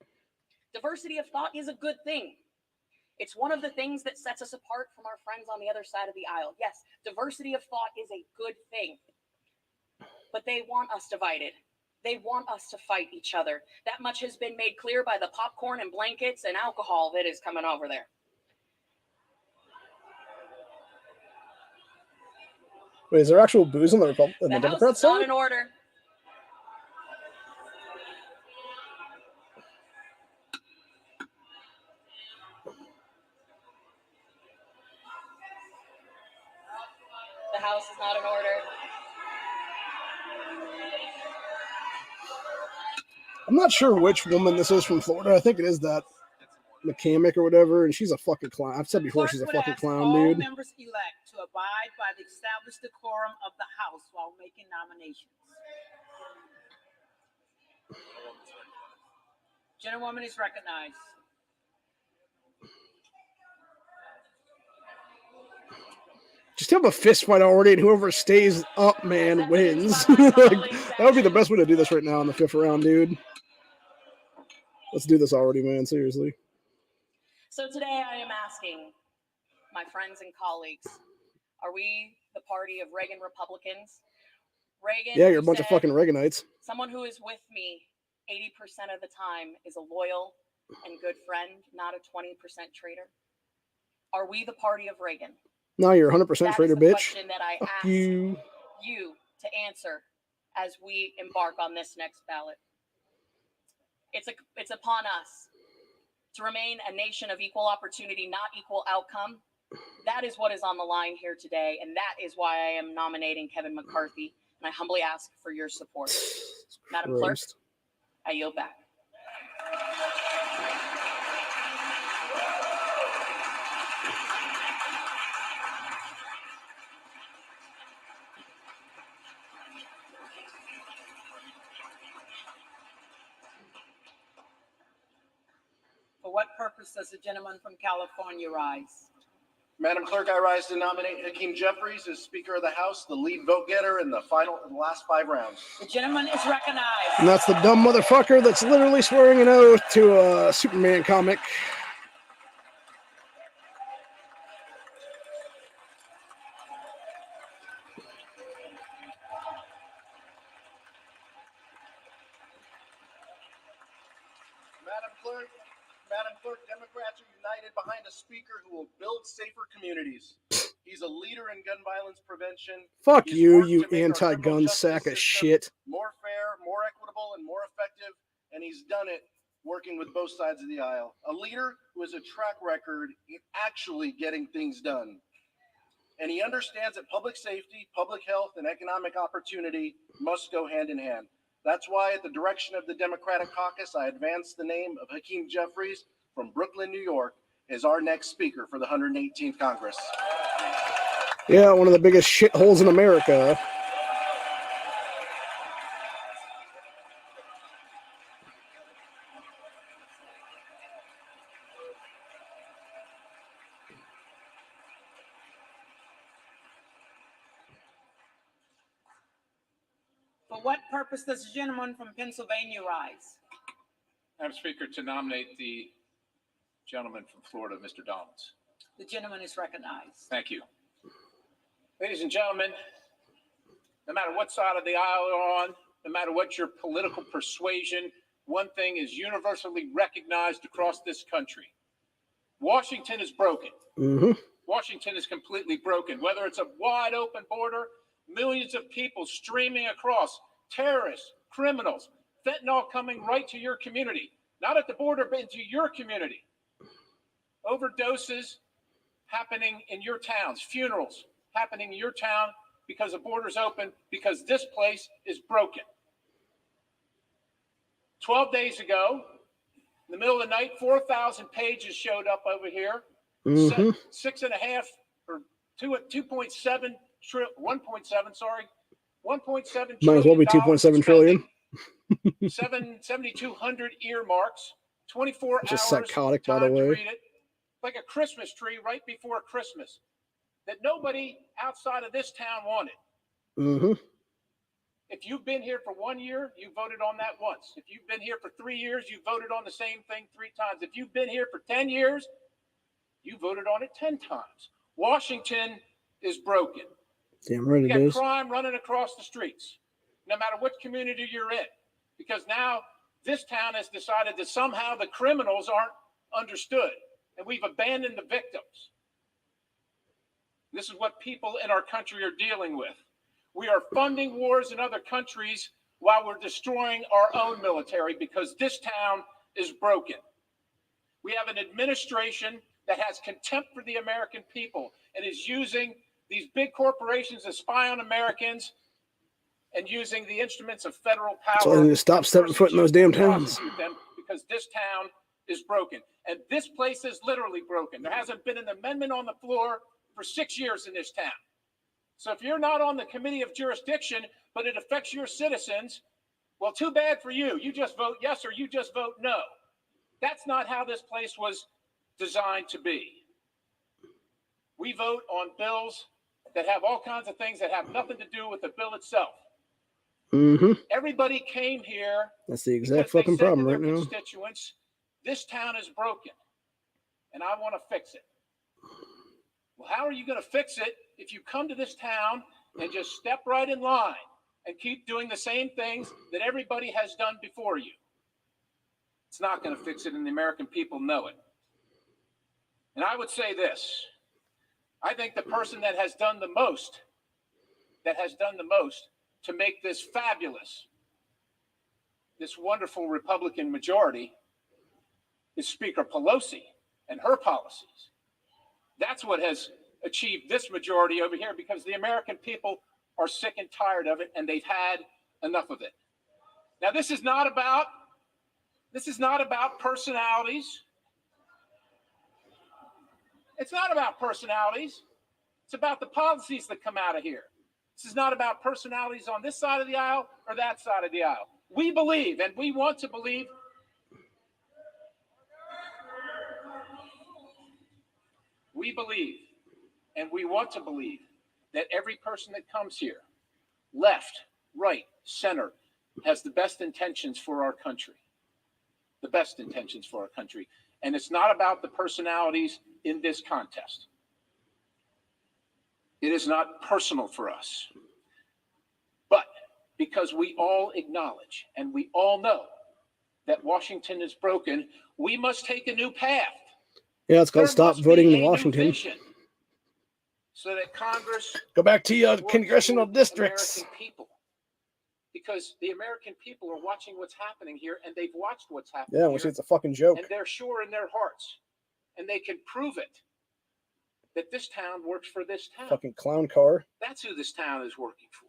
Diversity of thought is a good thing. It's one of the things that sets us apart from our friends on the other side of the aisle. Yes, diversity of thought is a good thing. But they want us divided. They want us to fight each other. That much has been made clear by the popcorn and blankets and alcohol that is coming over there. Wait, is there actual booze on the Democrats side? Not in order. The House is not in order. I'm not sure which woman this is from Florida. I think it is that mechanic or whatever, and she's a fucking clown. I've said before, she's a fucking clown, all dude. Members elect to abide by the established decorum of the House while making nominations. Gentlewoman is recognized. Just have a fist fight already, and whoever stays up, man, wins. Like, that would be the best way to do this right now in the 5th round, dude. Let's do this already, man. Seriously. So today I am asking my friends and colleagues, are we the party of Reagan Republicans? Reagan, yeah, you're a bunch of fucking Reaganites. Someone who is with me 80% of the time is a loyal and good friend, not a 20% traitor. Are we the party of Reagan? No, you're 100% traitor, bitch. Question that I ask you to answer as we embark on this next ballot. It's upon us to remain a nation of equal opportunity, not equal outcome. That is what is on the line here today, and that is why I am nominating Kevin McCarthy, and I humbly ask for your support. Madam Clerk, I yield back. For what purpose does the gentleman from California rise? Madam Clerk, I rise to nominate Hakeem Jeffries as Speaker of the House, the lead vote getter in the last 5 rounds. The gentleman is recognized. And that's the dumb motherfucker that's literally swearing an oath to a Superman comic. Madam Clerk, Democrats are united behind a speaker who will build safer communities. He's a leader in gun violence prevention. Fuck you, you anti-gun sack of shit. More fair, more equitable, and more effective, and he's done it working with both sides of the aisle. A leader who has a track record in actually getting things done. And he understands that public safety, public health, and economic opportunity must go hand in hand. That's why, at the direction of the Democratic caucus, I advanced the name of Hakeem Jeffries from Brooklyn, New York, as our next speaker for the 118th Congress. Yeah, one of the biggest shitholes in America. For what purpose does the gentleman from Pennsylvania rise? Madam Speaker, to nominate the gentleman from Florida, Mr. Donalds. The gentleman is recognized. Thank you. Ladies and gentlemen, no matter what side of the aisle you're on, no matter what your political persuasion, one thing is universally recognized across this country. Washington is broken. Mm-hmm. Washington is completely broken. Whether it's a wide open border, millions of people streaming across, terrorists, criminals, fentanyl coming right to your community, not at the border, but into your community. Overdoses happening in your towns, funerals happening in your town because the border's open, because this place is broken. 12 days ago, in the middle of the night, 4,000 pages showed up over here. Mm-hmm. 6.5 or 2.7 1.7 Might as well be 2.7 trillion. 7,200 earmarks, 24 Which is hours psychotic, by time the to way. read it, like a Christmas tree right before Christmas that nobody outside of this town wanted. Mm-hmm. If you've been here for 1 year, you voted on that once. If you've been here for 3 years, you voted on the same thing 3 times. If you've been here for 10 years, you voted on it 10 times. Washington is broken. Damn right You it got is. crime running across the streets, no matter what community you're in, because now this town has decided that somehow the criminals aren't understood, and we've abandoned the victims. This is what people in our country are dealing with. We are funding wars in other countries while we're destroying our own military because this town is broken. We have an administration that has contempt for the American people and is using these big corporations to spy on Americans and using the instruments of federal power. So they need to stop stepping foot in those damn towns. Them because this town is broken. And this place is literally broken. There hasn't been an amendment on the floor for 6 years in this town. So if you're not on the committee of jurisdiction, but it affects your citizens, well, too bad for you. You just vote yes or you just vote no. That's not how this place was designed to be. We vote on bills that have all kinds of things that have nothing to do with the bill itself. Mm-hmm. Everybody came here. That's the exact fucking problem right now. Constituents, this town is broken, and I want to fix it. Well, how are you going to fix it if you come to this town and just step right in line and keep doing the same things that everybody has done before you? It's not going to fix it, and the American people know it. And I would say this. I think the person that has done the most to make this fabulous, this wonderful Republican majority is Speaker Pelosi and her policies. That's what has achieved this majority over here because the American people are sick and tired of it and they've had enough of it. Now, this is not about personalities. It's not about personalities. It's about the policies that come out of here. This is not about personalities on this side of the aisle or that side of the aisle. We believe, and we want to believe, and we want to believe that every person that comes here, left, right, center, has the best intentions for our country. The best intentions for our country. And it's not about the personalities in this contest. It is not personal for us. But because we all acknowledge and we all know that Washington is broken, we must take a new path. Yeah, it's called Stop Voting in Washington. So that Congress go back to your congressional districts. American people. Because the American people are watching what's happening here, and they've watched what's happening here. Yeah, it's a fucking joke. And they're sure in their hearts, and they can prove it, that this town works for this town. Fucking clown car. That's who this town is working for.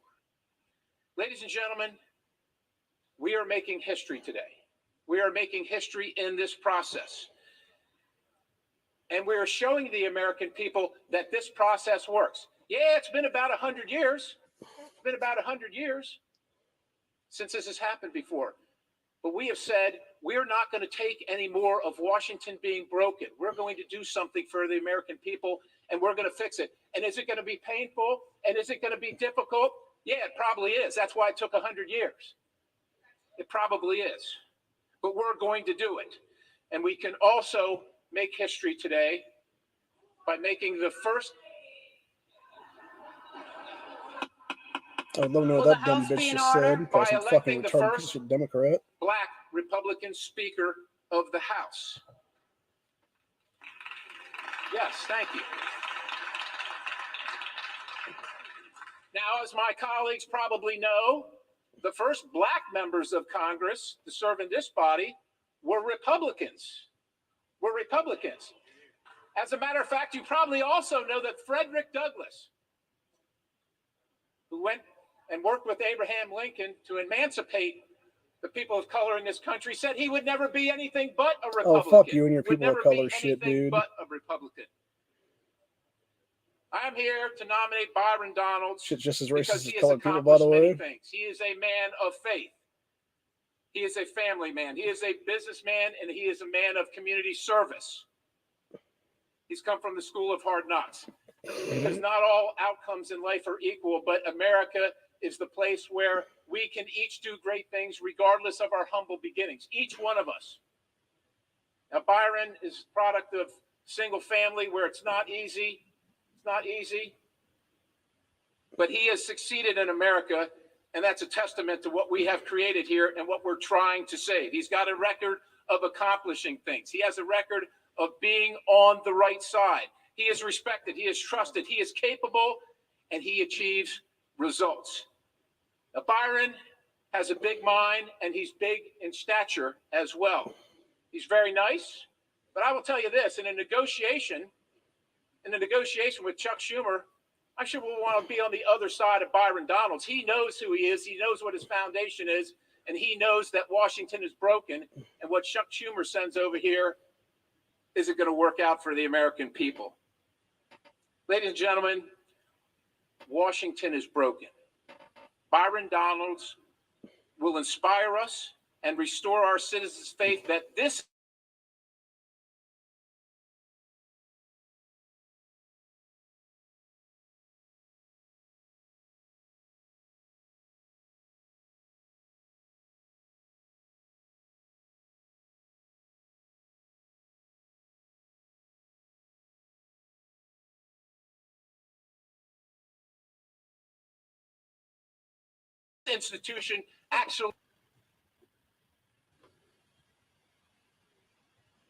Ladies and gentlemen, we are making history today. We are making history in this process. And we're showing the American people that this process works. Yeah, it's been about 100 years. It's been about 100 years since this has happened before. But we have said we're not going to take any more of Washington being broken. We're going to do something for the American people, and we're going to fix it. And is it going to be painful? And is it going to be difficult? Yeah, it probably is. That's why it took 100 years. It probably is. But we're going to do it. And we can also make history today by making the first. I would love to know what Will that the dumb House bitch be in just order? said. Probably By some fucking electing the retarded first- piece of shit Democrat. Black Republican Speaker of the House. Yes, thank you. Now, as my colleagues probably know, the first black members of Congress to serve in this body were Republicans. As a matter of fact, you probably also know that Frederick Douglass, who went and worked with Abraham Lincoln to emancipate the people of color in this country, said he would never be anything but a Republican. Oh, fuck you and your Would people of never color be shit, anything dude. But a Republican. I'm here to nominate Byron Donalds. Shit's just as because racist as he has colored people, by the accomplished many way. things. He is a man of faith. He is a family man. He is a businessman, and he is a man of community service. He's come from the school of hard knocks. Because not all outcomes in life are equal, but America is the place where we can each do great things regardless of our humble beginnings. Each one of us. Now, Byron is a product of single family where it's not easy. It's not easy. But he has succeeded in America, and that's a testament to what we have created here and what we're trying to save. He's got a record of accomplishing things. He has a record of being on the right side. He is respected. He is trusted. He is capable, and he achieves results. Now, Byron has a big mind, and he's big in stature as well. He's very nice, but I will tell you this, in a negotiation with Chuck Schumer, I should want to be on the other side of Byron Donalds. He knows who he is. He knows what his foundation is, and he knows that Washington is broken, and what Chuck Schumer sends over here isn't going to work out for the American people. Ladies and gentlemen, Washington is broken. Byron Donalds will inspire us and restore our citizens' faith that this institution actually